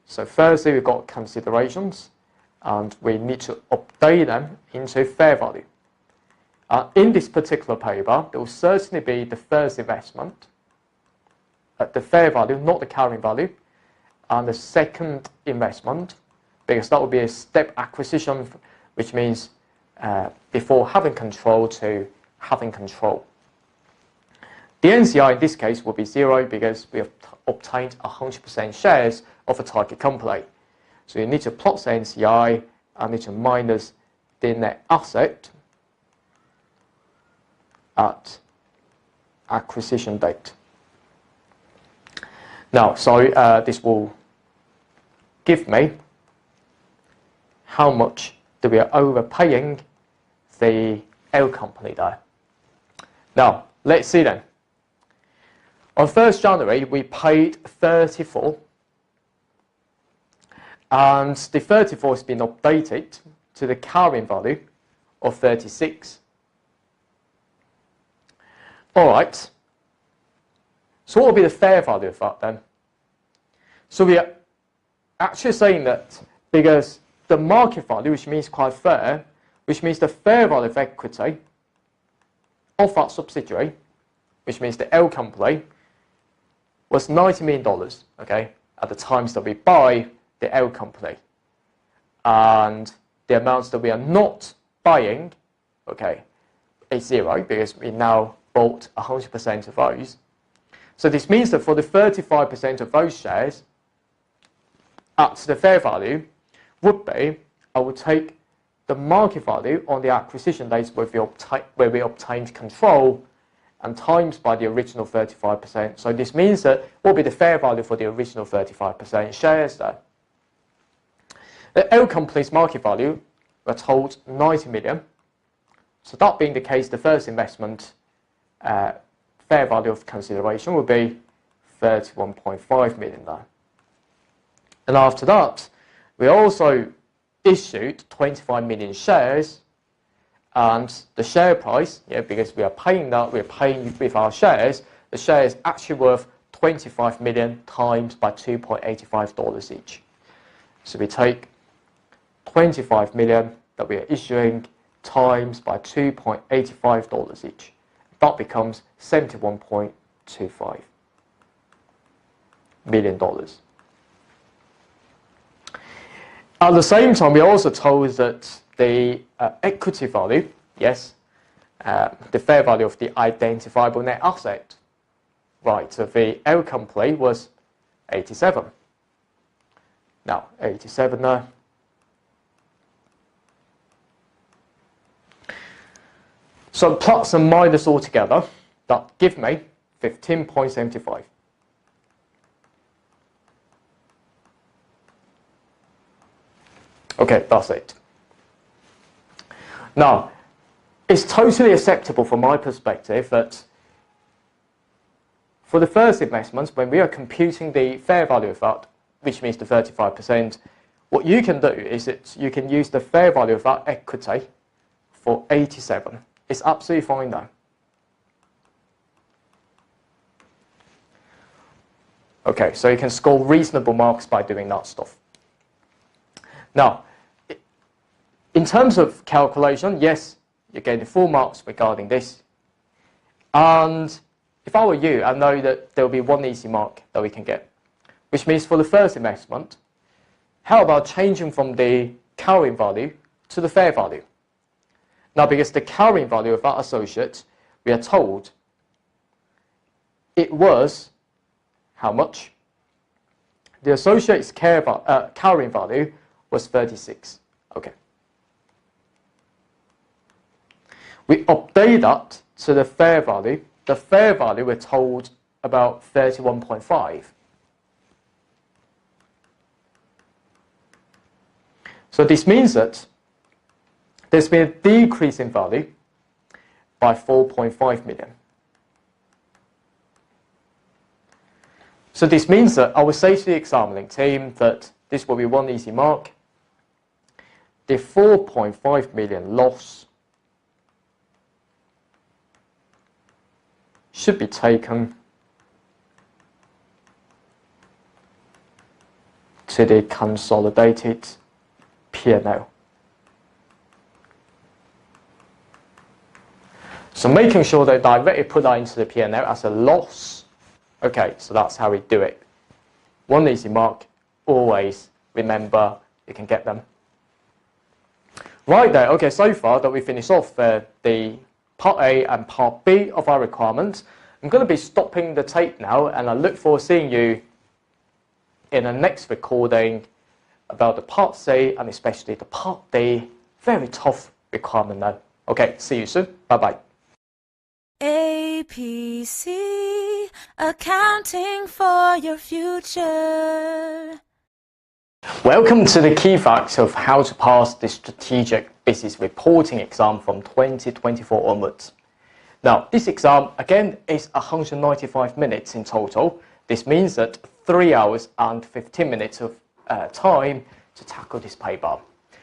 So firstly, we've got considerations, and we need to update them into fair value. In this particular paper, there will certainly be the first investment at the fair value, not the carrying value, and the second investment, because that would be a step acquisition, which means before having control to having control. The NCI in this case will be 0 because we have obtained 100% shares of a target company. So you need to plot the NCI and need to minus the net asset at acquisition date. Now, so this will give me how much that we are overpaying the L company there. Now, let's see then. On 1st January, we paid 34, and the 34 has been updated to the carrying value of 36. All right. So what will be the fair value of that then? So we are actually saying that because the market value, which means quite fair, which means the fair value of equity of that subsidiary, which means the L company, was $90 million, okay, at the times that we buy the L company. And the amounts that we are not buying, okay, is 0 because we now bought 100% of those. So this means that for the 35% of those shares, at the fair value would be, I would take the market value on the acquisition date where we obtained control and times by the original 35%. So this means that what will be the fair value for the original 35% shares there. The L company's market value, we're told 90 million. So that being the case, the first investment fair value of consideration will be 31.5 million there. And after that, we also issued 25 million shares, and the share price, yeah, because we are paying that, we're paying with our shares, the share is actually worth 25 million times by $2.85 each. So we take 25 million that we are issuing times by $2.85 each. That becomes $71.25 million. At the same time, we are also told that the equity value, yes, the fair value of the identifiable net asset, right, so the L company was 87. Now, 87 there. So plus and minus all together, that give me 15.75. Okay, that's it. Now, it's totally acceptable from my perspective that for the first investments, when we are computing the fair value of that, which means the 35%, what you can do is that you can use the fair value of that equity for 87. It's absolutely fine now. Okay, so you can score reasonable marks by doing that stuff. Now, in terms of calculation, yes, you get the full marks regarding this. And if I were you, I know that there will be one easy mark that we can get, which means for the first investment, how about changing from the carrying value to the fair value? Now, because the carrying value of that associate, we are told it was how much? The associate's carrying value was 36. Okay. We update that to the fair value. The fair value we're told about 31.5. So this means that there's been a decrease in value by 4.5 million. So this means that I will say to the examining team that this will be one easy mark. The 4.5 million loss should be taken to the consolidated P&L. So making sure they directly put that into the P&L as a loss. Okay, so that's how we do it. One easy mark, always remember you can get them. Right there, okay, so far that we finished off the Part A and Part B of our requirements. I'm going to be stopping the tape now, and I look forward to seeing you in the next recording about the Part C and especially the Part D. Very tough requirement now. Okay, see you soon. Bye-bye. APC, accounting for your future. Welcome to the key facts of how to pass the Strategic Business Reporting exam from 2024 onwards. Now, this exam, again, is 195 minutes in total. This means that 3 hours and 15 minutes of time to tackle this paper.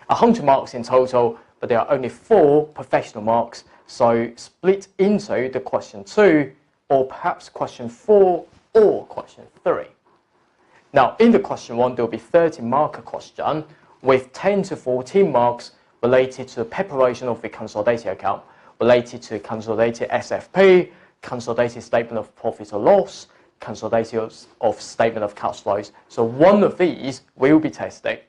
100 marks in total, but there are only 4 professional marks, so split into the question 2, or perhaps question 4, or question 3. Now, in the question 1, there will be 30-marker question with 10 to 14 marks related to the preparation of the consolidated account, related to consolidated SFP, consolidated statement of profit or loss, consolidated of statement of cash flows. So one of these will be tested.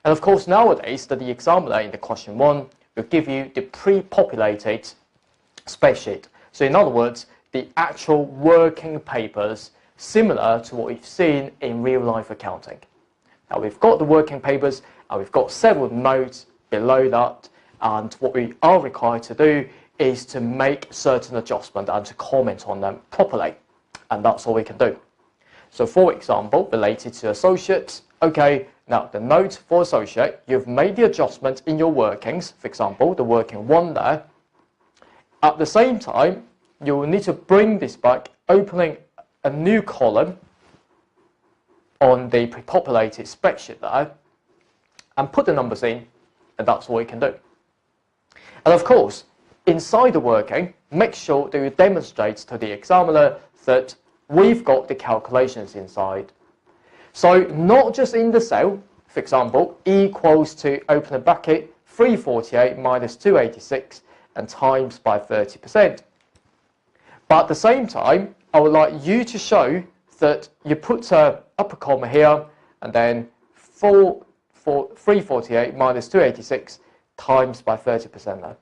And of course, nowadays, that the examiner in the question 1 will give you the pre-populated spreadsheet. So in other words, the actual working papers similar to what we've seen in real-life accounting. Now we've got the working papers and we've got several notes below that, and what we are required to do is to make certain adjustments and to comment on them properly, and that's all we can do. So for example, related to associates, okay, now the note for associate, you've made the adjustment in your workings, for example, the working 1 there. At the same time, you will need to bring this back, opening a new column on the pre-populated spreadsheet there, and put the numbers in, and that's all you can do. And of course, inside the working, make sure that you demonstrate to the examiner that we've got the calculations inside. So not just in the cell, for example, equals to open a bracket 348 minus 286 and times by 30%. But at the same time, I would like you to show that you put a upper comma here and then 348 minus 286 times by 30% there.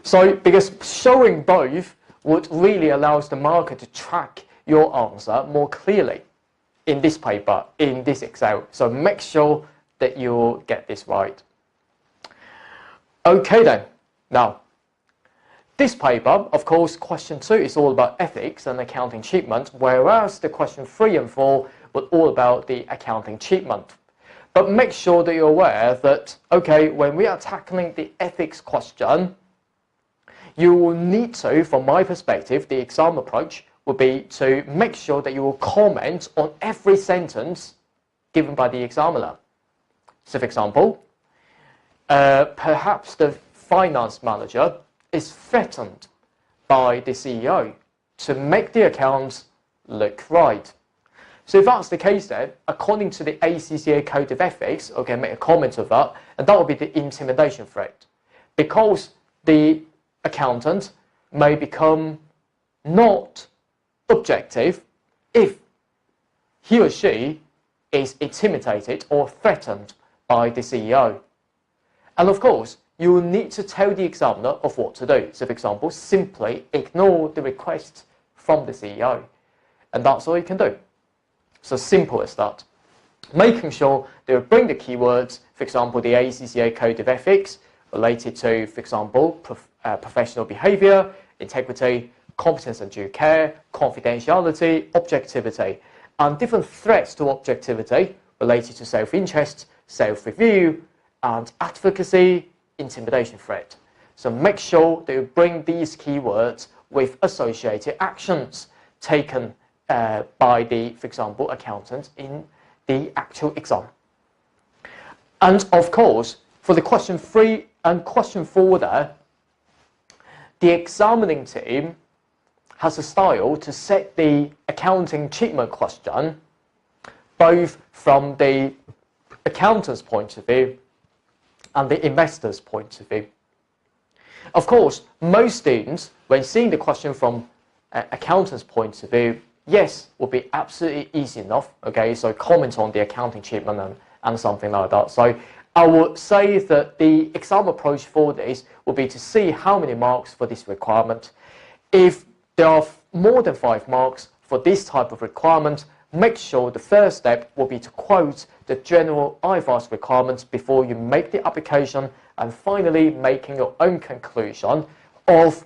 So, because showing both would really allows the marker to track your answer more clearly in this paper, in this Excel. So make sure that you get this right. Okay then, now, this paper, of course, question 2 is all about ethics and accounting treatment, whereas the question 3 and 4 were all about the accounting treatment. But make sure that you're aware that, okay, when we are tackling the ethics question, you will need to, from my perspective, the exam approach would be to make sure that you will comment on every sentence given by the examiner. So, for example, perhaps the finance manager is threatened by the CEO to make the accounts look right. So if that's the case then, according to the ACCA Code of Ethics, okay, make a comment of that, and that would be the intimidation threat. Because the accountant may become not objective if he or she is intimidated or threatened by the CEO. And of course, you will need to tell the examiner of what to do. So for example, simply ignore the request from the CEO. And that's all you can do. So simple as that. Making sure they will bring the keywords, for example, the ACCA Code of Ethics, related to, for example, professional behaviour, integrity, competence and due care, confidentiality, objectivity, and different threats to objectivity related to self-interest, self-review, and advocacy, intimidation threat. So make sure that you bring these keywords with associated actions taken by the, for example, accountant in the actual exam. And of course, for the question 3 and question 4 there, the examining team has a style to set the accounting treatment question both from the accountant's point of view and the investor's point of view. Of course, most students, when seeing the question from accountant's point of view, yes, will be absolutely easy enough, okay, so comment on the accounting treatment and something like that. So I would say that the exam approach for this will be to see how many marks for this requirement. If there are more than 5 marks for this type of requirement, make sure the first step will be to quote the general IVAS requirements before you make the application, and finally making your own conclusion of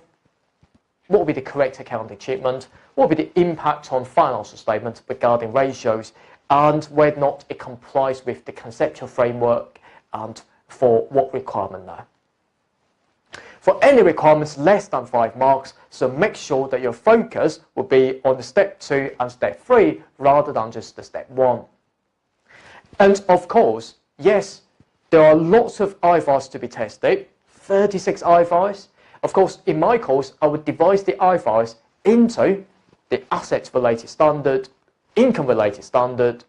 what will be the correct accounting treatment, what will be the impact on financial statements regarding ratios, and whether or not it complies with the conceptual framework and for what requirement there. For any requirements less than 5 marks, so make sure that your focus will be on the step 2 and step 3 rather than just the step 1. And of course, yes, there are lots of IVAS to be tested, 36 IVAS. Of course, in my course, I would divide the IVAS into the assets related standard, income related standard,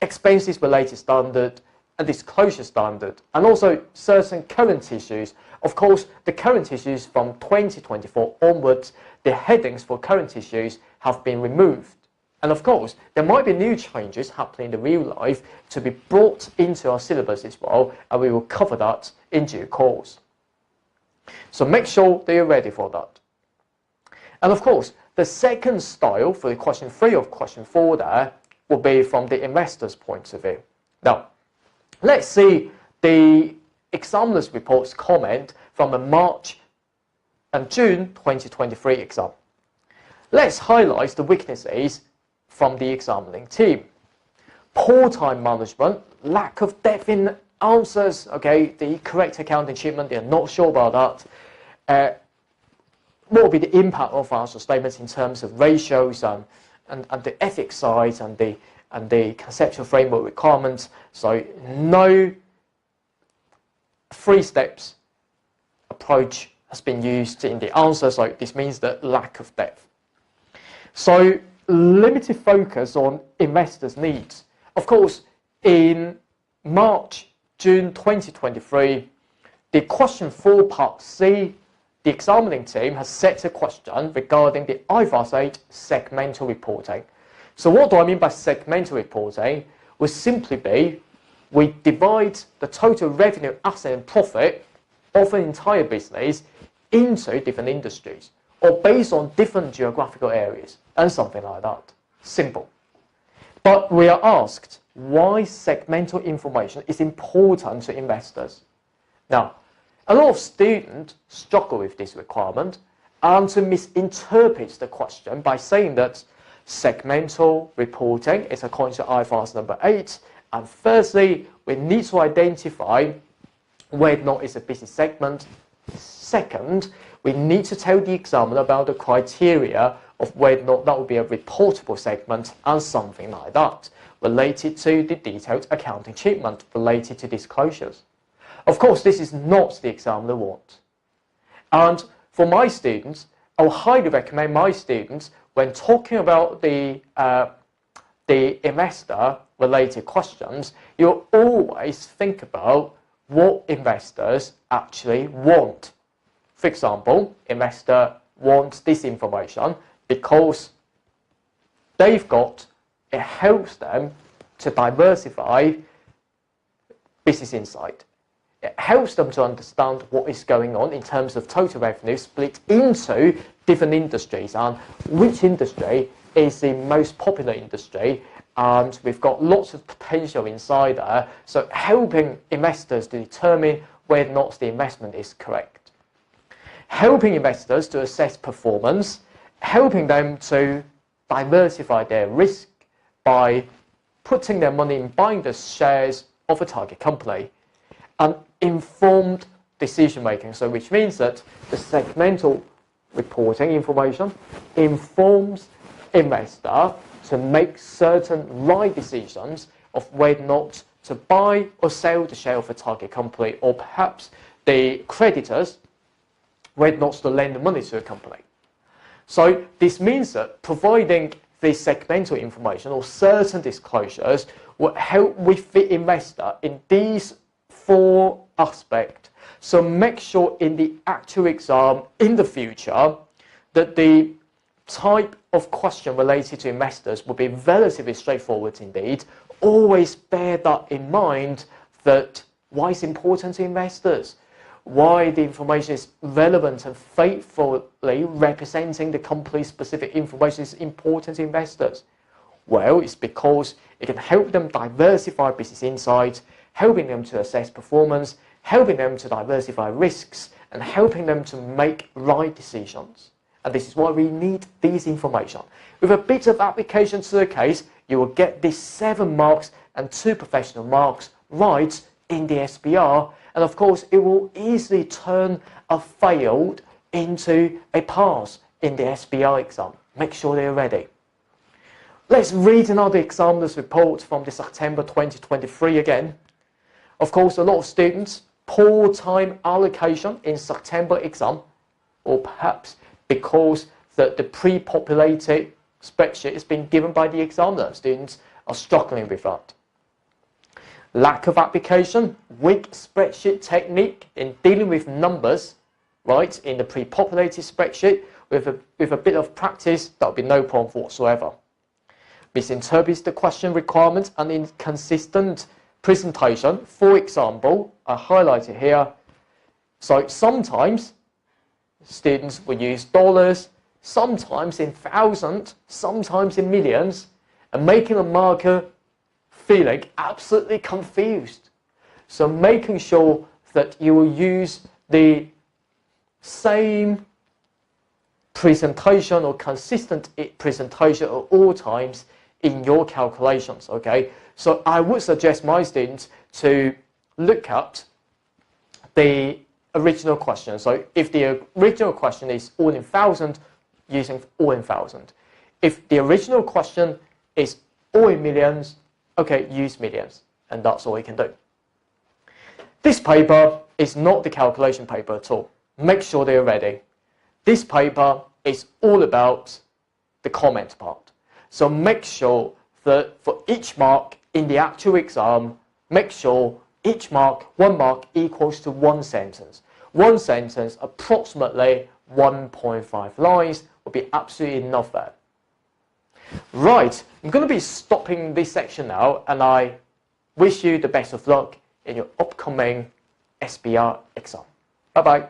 expenses related standard, and disclosure standard, and also certain current issues. Of course, the current issues from 2024 onwards, the headings for current issues have been removed. And of course, there might be new changes happening in the real life to be brought into our syllabus as well, and we will cover that in due course. So make sure that you're ready for that. And of course, the second style for the question 3 of question 4 there will be from the investor's point of view. Now, let's see the examiner's report's comment from the March and June 2023 exam. Let's highlight the weaknesses from the examining team. Poor time management, lack of depth in answers, okay, the correct accounting treatment, they're not sure about that. What will be the impact of financial statements in terms of ratios and the ethics side and the conceptual framework requirements. So no 3 steps approach has been used in the answer, so this means that lack of depth. So limited focus on investors' needs. Of course, in June 2023, the question 4 part C, the examining team has set a question regarding the IFRS 8 segmental reporting. So what do I mean by segmental reporting? Will simply be we divide the total revenue, asset and profit of an entire business into different industries or based on different geographical areas and something like that. Simple. But we are asked why segmental information is important to investors. Now, a lot of students struggle with this requirement and to misinterpret the question by saying that segmental reporting is according to IFRS number 8, and firstly, we need to identify whether or not it's a business segment. Second, we need to tell the examiner about the criteria of whether or not that would be a reportable segment and something like that, related to the detailed accounting treatment related to disclosures. Of course, this is not the examiner want. And for my students, I would highly recommend my students, when talking about the investor-related questions, you always think about what investors actually want. For example, investor wants this information because it helps them to diversify business insight. It helps them to understand what is going on in terms of total revenue split into different industries and which industry is the most popular industry, and we've got lots of potential inside there, so helping investors to determine whether or not the investment is correct. Helping investors to assess performance, helping them to diversify their risk by putting their money in buying the shares of a target company, and informed decision making, so which means that the segmental reporting information informs investor to make certain right decisions of whether or not to buy or sell the share of a target company, or perhaps the creditors whether or not to lend the money to a company. So this means that providing this segmental information or certain disclosures will help with the investor in these 4 aspects. So make sure in the actual exam in the future that the type of question related to investors will be relatively straightforward indeed. Always bear that in mind, that why it's important to investors, why the information is relevant and faithfully representing the company's specific information is important to investors. Well, it's because it can help them diversify business insights, helping them to assess performance, helping them to diversify risks, and helping them to make right decisions. And this is why we need these information. With a bit of application to the case, you will get these 7 marks and 2 professional marks right in the SBR. And of course, it will easily turn a failed into a pass in the SBR exam. Make sure they're ready. Let's read another examiner's report from the September 2023 again. Of course, a lot of students, poor time allocation in September exam, or perhaps because the pre-populated spreadsheet has been given by the examiner. Students are struggling with that. Lack of application, weak spreadsheet technique in dealing with numbers, right, in the pre-populated spreadsheet. With a bit of practice, that would be no problem whatsoever. Misinterprets the question requirements and inconsistent presentation. For example, I highlighted here. So sometimes students will use dollars, sometimes in thousands, sometimes in millions, and making a marker feeling absolutely confused. So making sure that you will use the same presentation or consistent presentation at all times in your calculations, okay? So I would suggest my students to look at the original question. So if the original question is all in thousand, using all in thousand. If the original question is all in millions, okay, use millions, and that's all you can do. This paper is not the calculation paper at all. Make sure they're ready. This paper is all about the comment part. So make sure that for each mark in the actual exam, make sure each mark, 1 mark equals to 1 sentence. 1 sentence, approximately 1.5 lines, will be absolutely enough there. Right, I'm going to be stopping this section now, and I wish you the best of luck in your upcoming SBR exam. Bye-bye.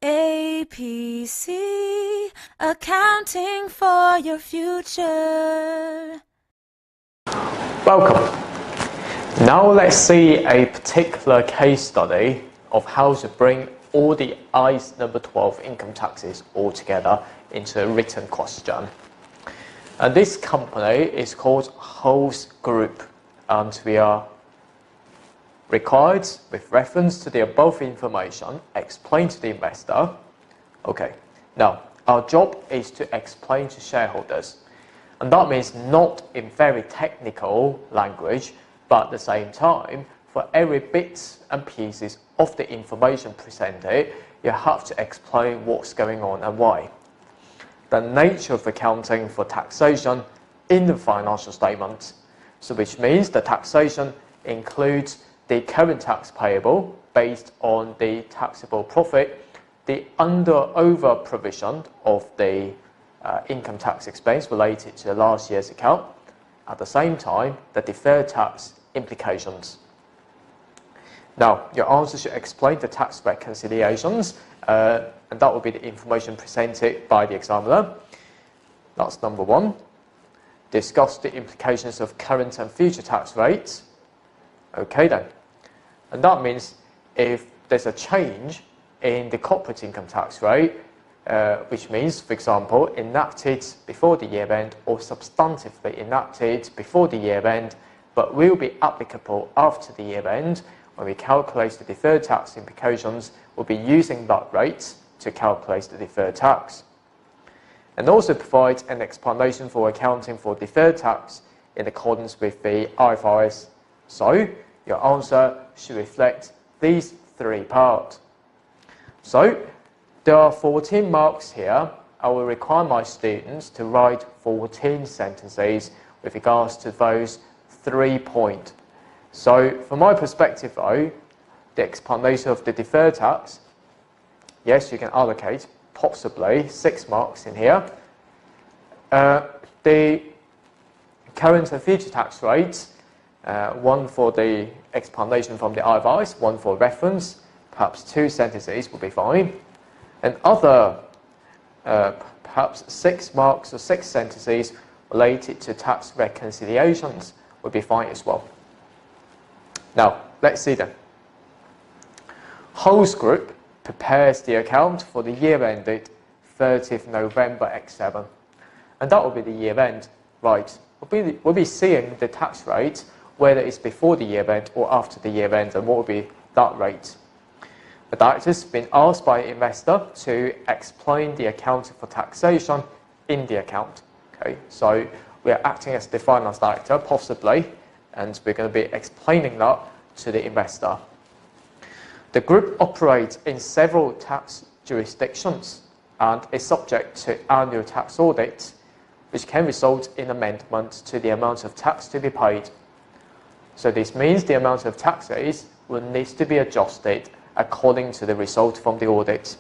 APC, accounting for your future. Welcome. Now let's see a particular case study of how to bring all the ICE number 12 income taxes all together into a written question. And this company is called Host Group, and we are required, with reference to the above information, explain to the investor. Okay, now our job is to explain to shareholders, and that means not in very technical language, but at the same time, for every bits and pieces of the information presented, you have to explain what's going on and why. The nature of accounting for taxation in the financial statement, so which means the taxation includes the current tax payable based on the taxable profit, the under-over provision of the income tax expense related to last year's account, at the same time, the deferred tax implications. Now, your answer should explain the tax reconciliations, and that will be the information presented by the examiner. That's number 1. Discuss the implications of current and future tax rates. Okay then. And that means if there's a change in the corporate income tax rate, which means, for example, enacted before the year end or substantively enacted before the year end, but will be applicable after the year end, when we calculate the deferred tax implications, we'll be using that rate to calculate the deferred tax. And also provide an explanation for accounting for deferred tax in accordance with the IFRS. So, your answer should reflect these 3 parts. So, there are 14 marks here. I will require my students to write 14 sentences with regards to those 3 points. So, from my perspective though, the explanation of the deferred tax, yes, you can allocate possibly 6 marks in here. The current and future tax rates, 1 for the explanation from the IFRS, 1 for reference, perhaps 2 sentences will be fine. And other, perhaps 6 marks or 6 sentences related to tax reconciliations will be fine as well. Now, let's see then. Host Group prepares the account for the year ended 30th November X7. And that will be the year end, right? We'll be seeing the tax rate, whether it's before the year end or after the year end, and what will be that rate. The director's been asked by the investor to explain the accounting for taxation in the account. Okay, so we are acting as the finance director, possibly, and we're going to be explaining that to the investor. The group operates in several tax jurisdictions and is subject to annual tax audits, which can result in amendments to the amount of tax to be paid. So this means the amount of taxes will need to be adjusted according to the result from the audit.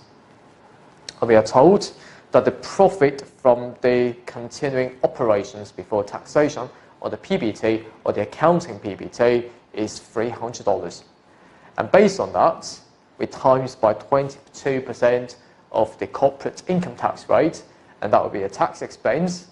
We are told that the profit from the continuing operations before taxation, or the PBT, or the accounting PBT, is $300. And based on that, we times by 22% of the corporate income tax rate, and that will be a tax expense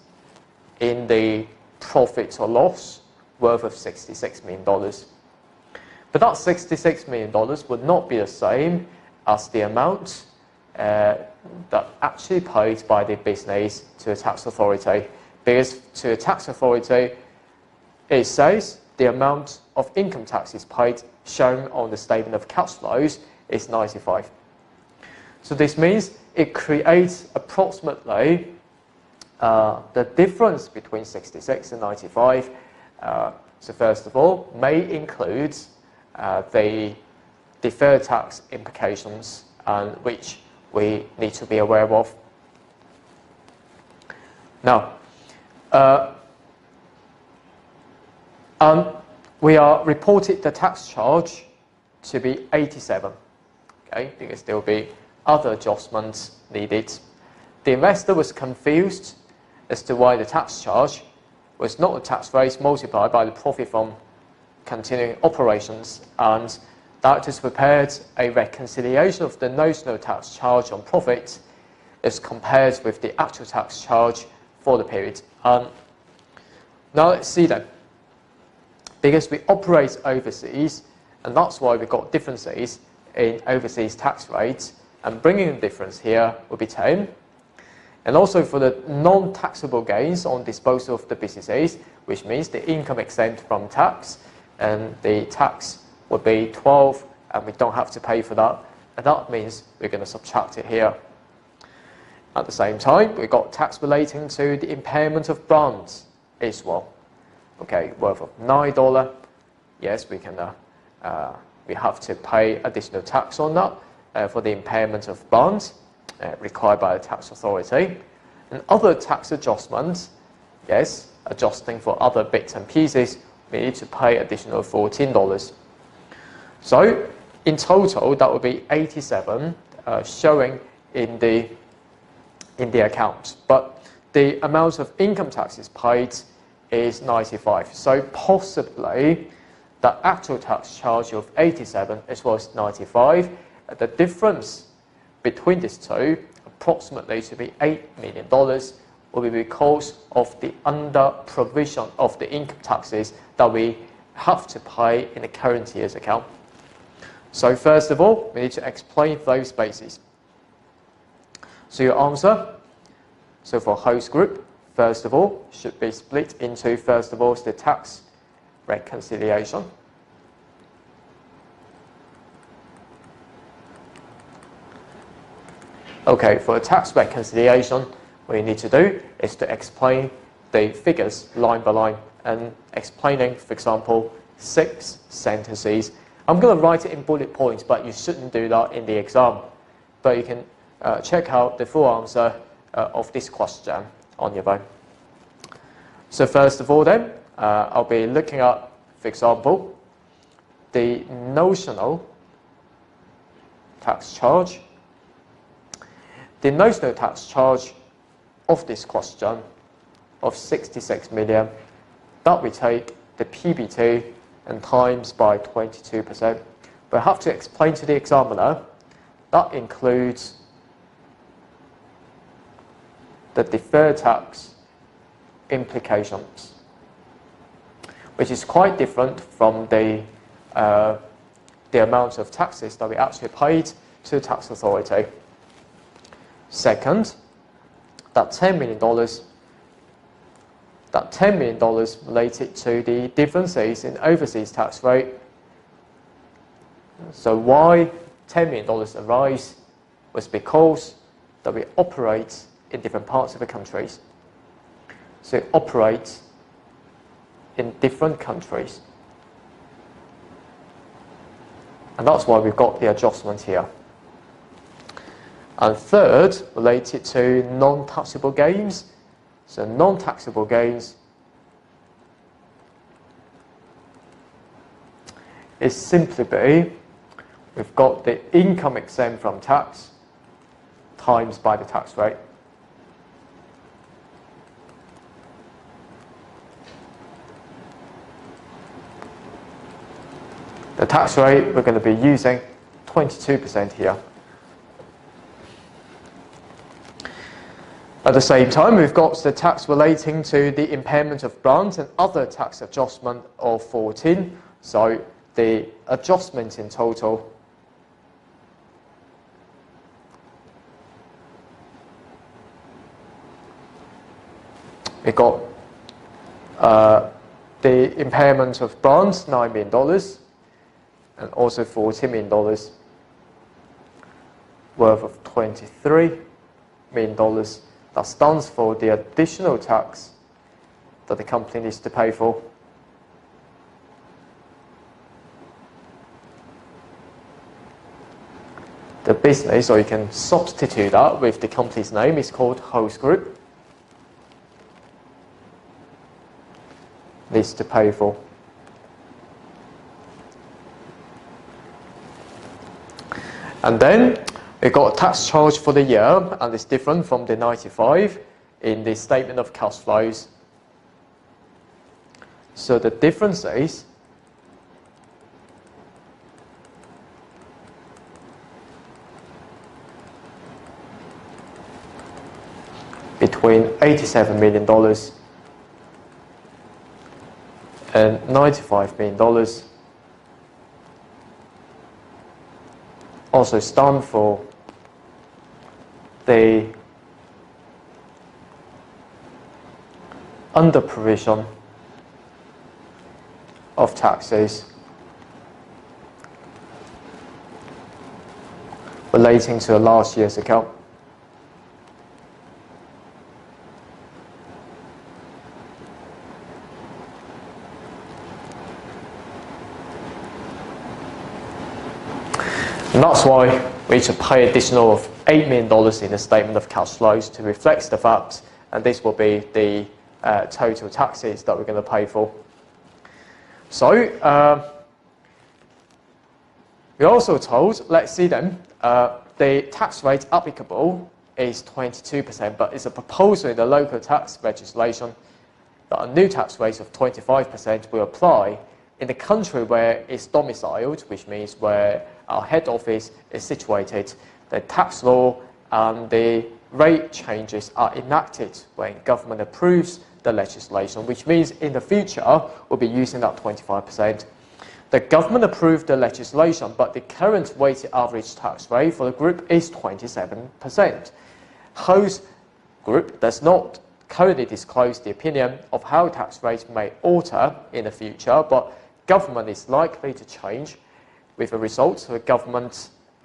in the profit or loss worth of $66 million. But that $66 million would not be the same as the amount that actually paid by the business to a tax authority, because to a tax authority, it says the amount of income taxes paid shown on the statement of cash flows is 95. So this means it creates approximately the difference between 66 and 95. So first of all, may include the deferred tax implications, which we need to be aware of. Now, We are reported the tax charge to be 87, okay, because there will be other adjustments needed. The investor was confused as to why the tax charge was not the tax rate multiplied by the profit from continuing operations, and directors prepared a reconciliation of the notional tax charge on profit as compared with the actual tax charge for the period. Now let's see then. Because we operate overseas, and that's why we've got differences in overseas tax rates, and bringing the difference here will be 10. And also for the non-taxable gains on disposal of the businesses, which means the income exempt from tax, and the tax would be 12, and we don't have to pay for that, and that means we're going to subtract it here. At the same time, we've got tax relating to the impairment of bonds as well. Okay, worth of $9. Yes, we can. We have to pay additional tax on that for the impairment of bonds required by the tax authority. And other tax adjustments, yes, adjusting for other bits and pieces, we need to pay additional $14. So in total, that would be 87 showing in the account. But the amount of income taxes paid is 95. So possibly the actual tax charge of 87 as well as 95. The difference between these two, approximately to be $8 million, will be because of the under provision of the income taxes that we have to pay in the current year's account. So first of all, we need to explain those bases. So your answer, so for host group, first of all, should be split into, first of all, the tax reconciliation. Okay, for a tax reconciliation, what you need to do is to explain the figures line by line, and explaining, for example, 6 sentences. I'm going to write it in bullet points, but you shouldn't do that in the exam. But you can check out the full answer of this question on your own. So first of all then, I'll be looking at, for example, the notional tax charge. The notional tax charge of this question of 66 million, that we take the PBT and times by 22%. But I have to explain to the examiner that includes the deferred tax implications, which is quite different from the amount of taxes that we actually paid to the tax authority. Second, that $10 million related to the differences in overseas tax rate. So why $10 million arise was because that we operate in different parts of the countries. So it operates in different countries. And that's why we've got the adjustment here. And third, related to non-taxable gains. So non-taxable gains is simply be, we've got the income exempt from tax times by the tax rate. The tax rate, we're going to be using 22% here. At the same time, we've got the tax relating to the impairment of bonds and other tax adjustment of 14. So the adjustment in total we got the impairment of bonds, $9 million, and also $14 million worth of $23 million. That stands for the additional tax that the company needs to pay for. The business, or you can substitute that with the company's name, is called host group. Needs to pay for. And then we got a tax charge for the year, and it's different from the 95 in the statement of cash flows. So the difference is between $87 million and $95 million also stand for the under provision of taxes relating to last year's account. And that's why we need to pay additional of $8 million in the statement of cash flows to reflect the fact, and this will be the total taxes that we're going to pay for. So we're also told, let's see then, the tax rate applicable is 22%, but it's a proposal in the local tax legislation that a new tax rate of 25% will apply in the country where it's domiciled, which means where our head office is situated. The tax law and the rate changes are enacted when government approves the legislation, which means in the future we'll be using that 25%. The government approved the legislation, but the current weighted average tax rate for the group is 27%. Host group does not currently disclose the opinion of how tax rates may alter in the future, but government is likely to change, with the result of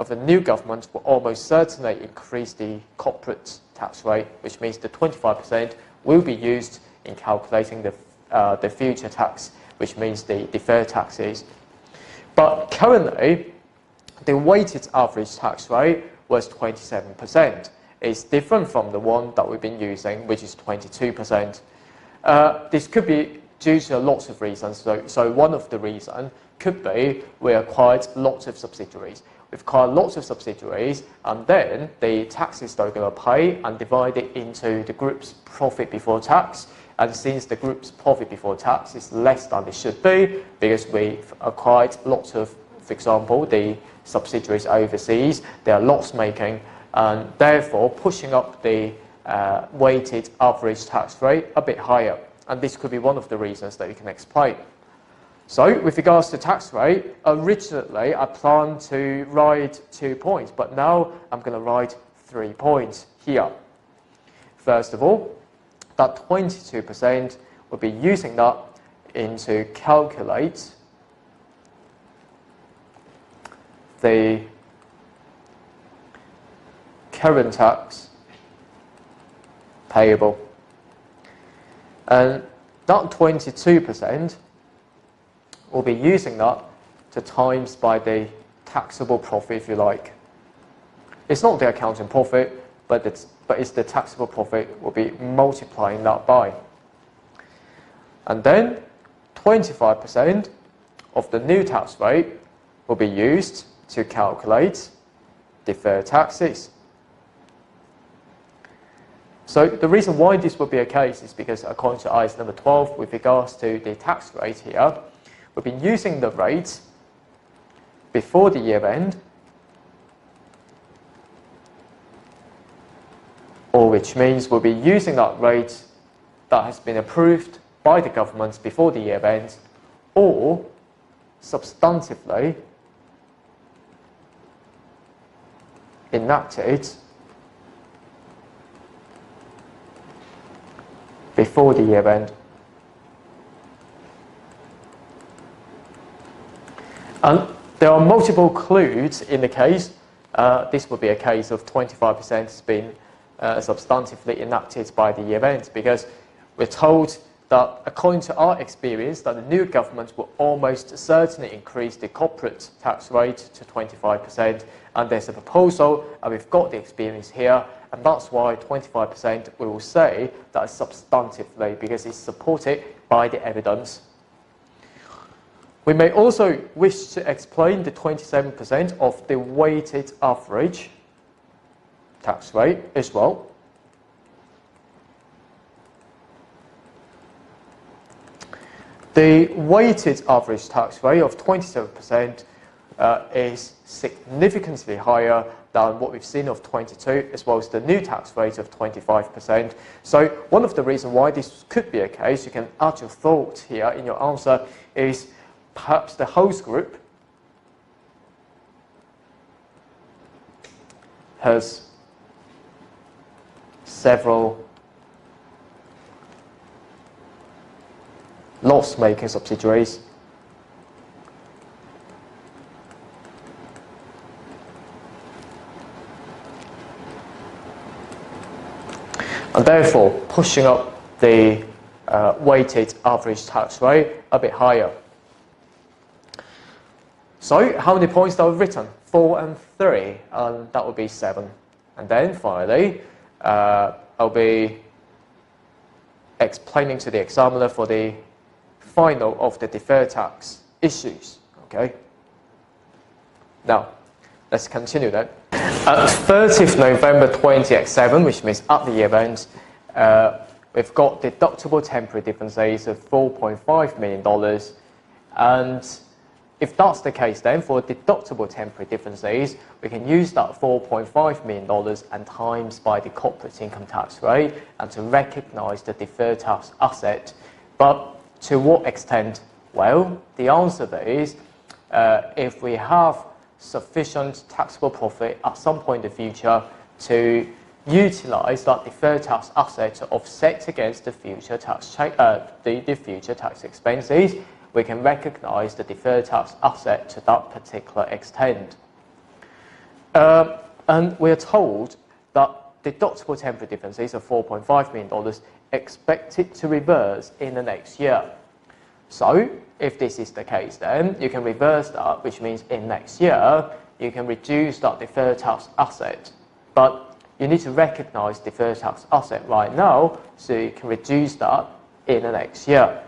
the new government will almost certainly increase the corporate tax rate, which means the 25% will be used in calculating the future tax, which means the deferred taxes. But currently, the weighted average tax rate was 27%. It's different from the one that we've been using, which is 22%. This could be due to lots of reasons. So one of the reasons could be we acquired lots of subsidiaries. We've acquired lots of subsidiaries, and then the taxes that we're going to pay and divide it into the group's profit before tax. And since the group's profit before tax is less than it should be, because we've acquired lots of, for example, the subsidiaries overseas, they are loss-making, and therefore pushing up the weighted average tax rate a bit higher. And this could be one of the reasons that you can explain. So with regards to tax rate, originally I planned to write 2 points, but now I'm going to write 3 points here. First of all, that 22% will be using that to calculate the current tax payable. And that 22% will be using that to times by the taxable profit, if you like. It's not the accounting profit, but it's the taxable profit. We'll be multiplying that by. And then 25% of the new tax rate will be used to calculate deferred taxes. So the reason why this will be a case is because according to IAS number 12, with regards to the tax rate here, we've been using the rate before the year end, or which means we'll be using that rate that has been approved by the government before the year end, or substantively enacted before the year end. And there are multiple clues in the case. This would be a case of 25% has been substantively enacted by the year end, because we're told that according to our experience that the new government will almost certainly increase the corporate tax rate to 25%, and there's a proposal and we've got the experience here, and that's why 25% we will say that is substantively, because it's supported by the evidence. We may also wish to explain the 27% of the weighted average tax rate as well. The weighted average tax rate of 27% is significantly higher than what we've seen of 22, as well as the new tax rate of 25%. So one of the reasons why this could be a case, you can add your thought here in your answer, is perhaps the host group has several loss-making subsidiaries. And therefore pushing up the weighted average tax rate a bit higher. So how many points are written? 4 and 3, and that would be 7. And then finally, I'll be explaining to the examiner for the final of the deferred tax issues. Okay. Now, let's continue then. At 30th November 2007, which means at the event, we've got deductible temporary differences of $4.5 million. And if that's the case, then for deductible temporary differences, we can use that $4.5 million and times by the corporate income tax rate and to recognize the deferred tax asset. But to what extent? Well, the answer is if we have sufficient taxable profit at some point in the future to utilize that deferred tax asset to offset against the future tax the future tax expenses, we can recognize the deferred tax asset to that particular extent. And we're told that deductible temporary differences of $4.5 million expected to reverse in the next year. So if this is the case, then you can reverse that, which means in next year you can reduce that deferred tax asset. But you need to recognize deferred tax asset right now, so you can reduce that in the next year.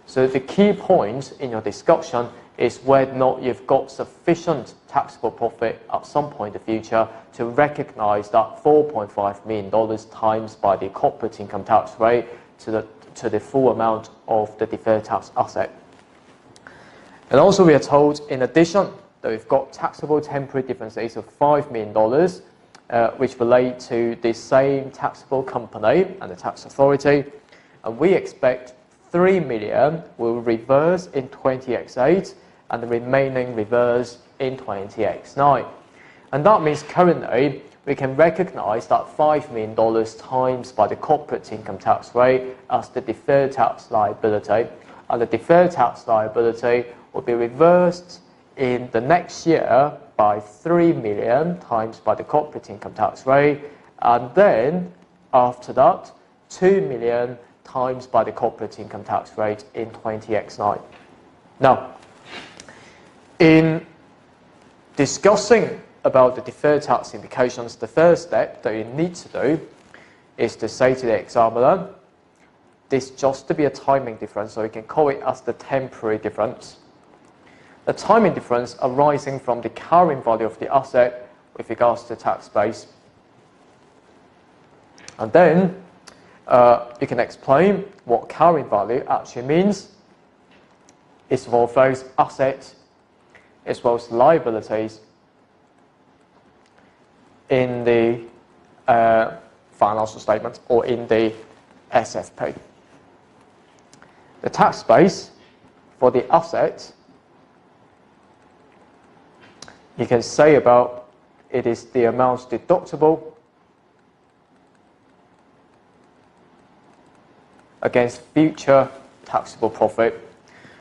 So the key point in your discussion is whether or not you've got sufficient taxable profit at some point in the future to recognize that $4.5 million times by the corporate income tax rate to the full amount of the deferred tax asset. And also we are told, in addition, that we've got taxable temporary differences of $5 million, which relate to the same taxable company and the tax authority. And we expect $3 million will reverse in 20X8 and the remaining reverse in 20X9. And that means currently we can recognize that $5 million times by the corporate income tax rate as the deferred tax liability. And the deferred tax liability will be reversed in the next year by $3 million times by the corporate income tax rate. And then after that, $2 million times by the corporate income tax rate in 20X9. Now, in discussing about the deferred tax implications, the first step that you need to do is to say to the examiner, this just to be a timing difference, so you can call it as the temporary difference. The timing difference arising from the carrying value of the asset with regards to tax base. And then you can explain what carrying value actually means. It's for those assets as well as liabilities in the financial statement or in the SFP. The tax base for the asset, you can say about it is the amounts deductible against future taxable profit,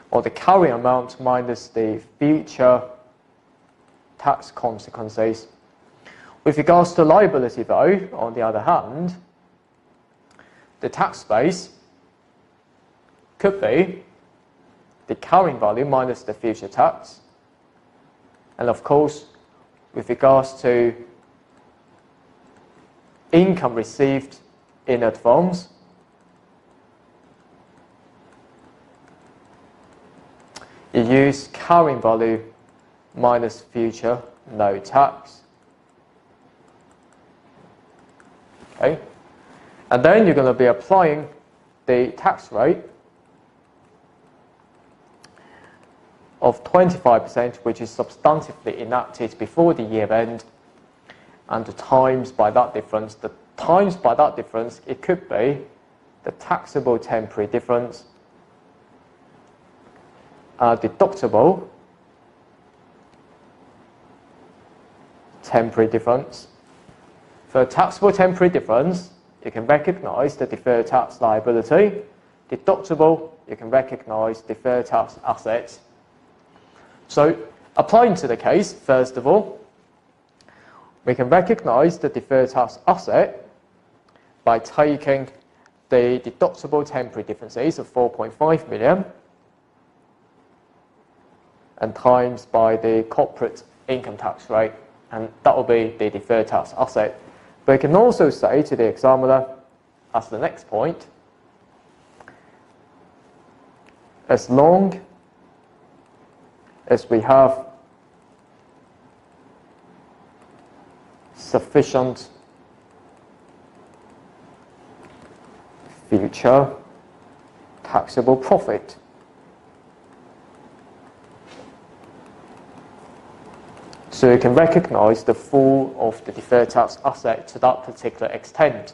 or the carrying amount minus the future tax consequences. With regards to liability though, on the other hand, the tax base could be the carrying value minus the future tax. And of course, with regards to income received in advance, you use carrying value minus future no tax. Okay, and then you're going to be applying the tax rate of 25%, which is substantively enacted before the year end, and the times by that difference. The times by that difference, it could be the taxable temporary difference, deductible temporary difference. For taxable temporary difference, you can recognize the deferred tax liability. Deductible, you can recognize deferred tax assets. So, applying to the case, first of all, we can recognize the deferred tax asset by taking the deductible temporary differences of 4.5 million and times by the corporate income tax rate, and that will be the deferred tax asset. But you can also say to the examiner, as the next point, as long as we have sufficient future taxable profit, so you can recognize the full of the deferred tax asset to that particular extent.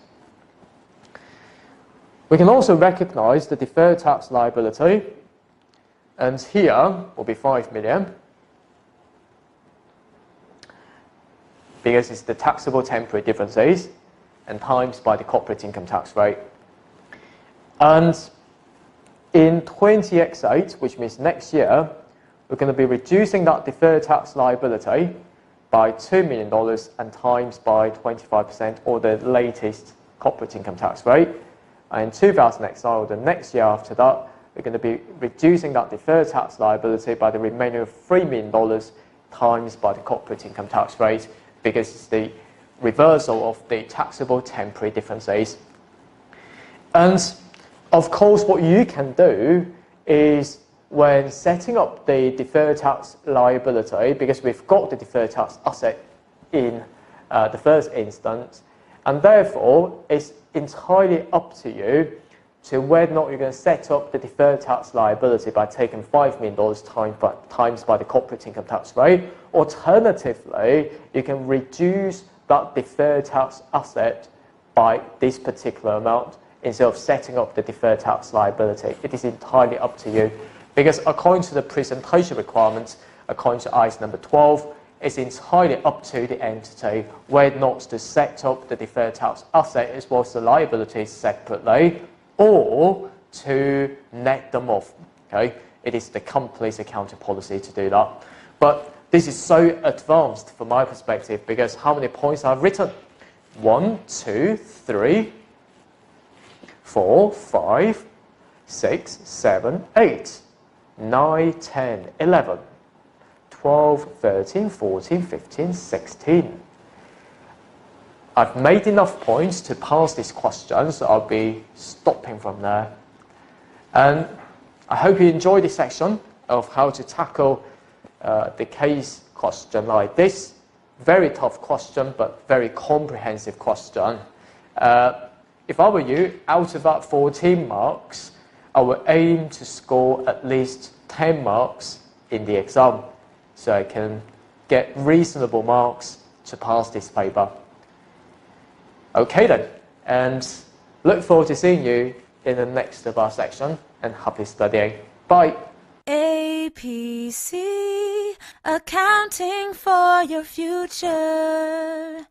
We can also recognize the deferred tax liability, and here will be 5 million because it's the taxable temporary differences and times by the corporate income tax rate. And in 20X8, which means next year, we're going to be reducing that deferred tax liability by $2 million and times by 25%, or the latest corporate income tax rate. And in 2000X9, or the next year after that, we're going to be reducing that deferred tax liability by the remainder of $3 million times by the corporate income tax rate, because it's the reversal of the taxable temporary differences. And of course, what you can do is, when setting up the deferred tax liability, because we've got the deferred tax asset in the first instance, and therefore it's entirely up to you to whether or not you're going to set up the deferred tax liability by taking $5 million times by the corporate income tax rate. Alternatively, you can reduce that deferred tax asset by this particular amount instead of setting up the deferred tax liability. It is entirely up to you. Because according to the presentation requirements, according to ICE number 12, it's entirely up to the entity whether or not to set up the deferred tax asset as well as the liabilities separately, or to net them off. Okay? It is the company's accounting policy to do that. But this is so advanced from my perspective, because how many points I've written? 1, 2, 3, 4, 5, 6, 7, 8. 9, 10, 11, 12, 13, 14, 15, 16. I've made enough points to pass this question, so I'll be stopping from there. And I hope you enjoyed this section of how to tackle the case question like this. Very tough question, but very comprehensive question. If I were you, out of that 14 marks, I will aim to score at least 10 marks in the exam, so I can get reasonable marks to pass this paper. Okay then, and look forward to seeing you in the next of our section, and happy studying. Bye. APC, accounting for your future.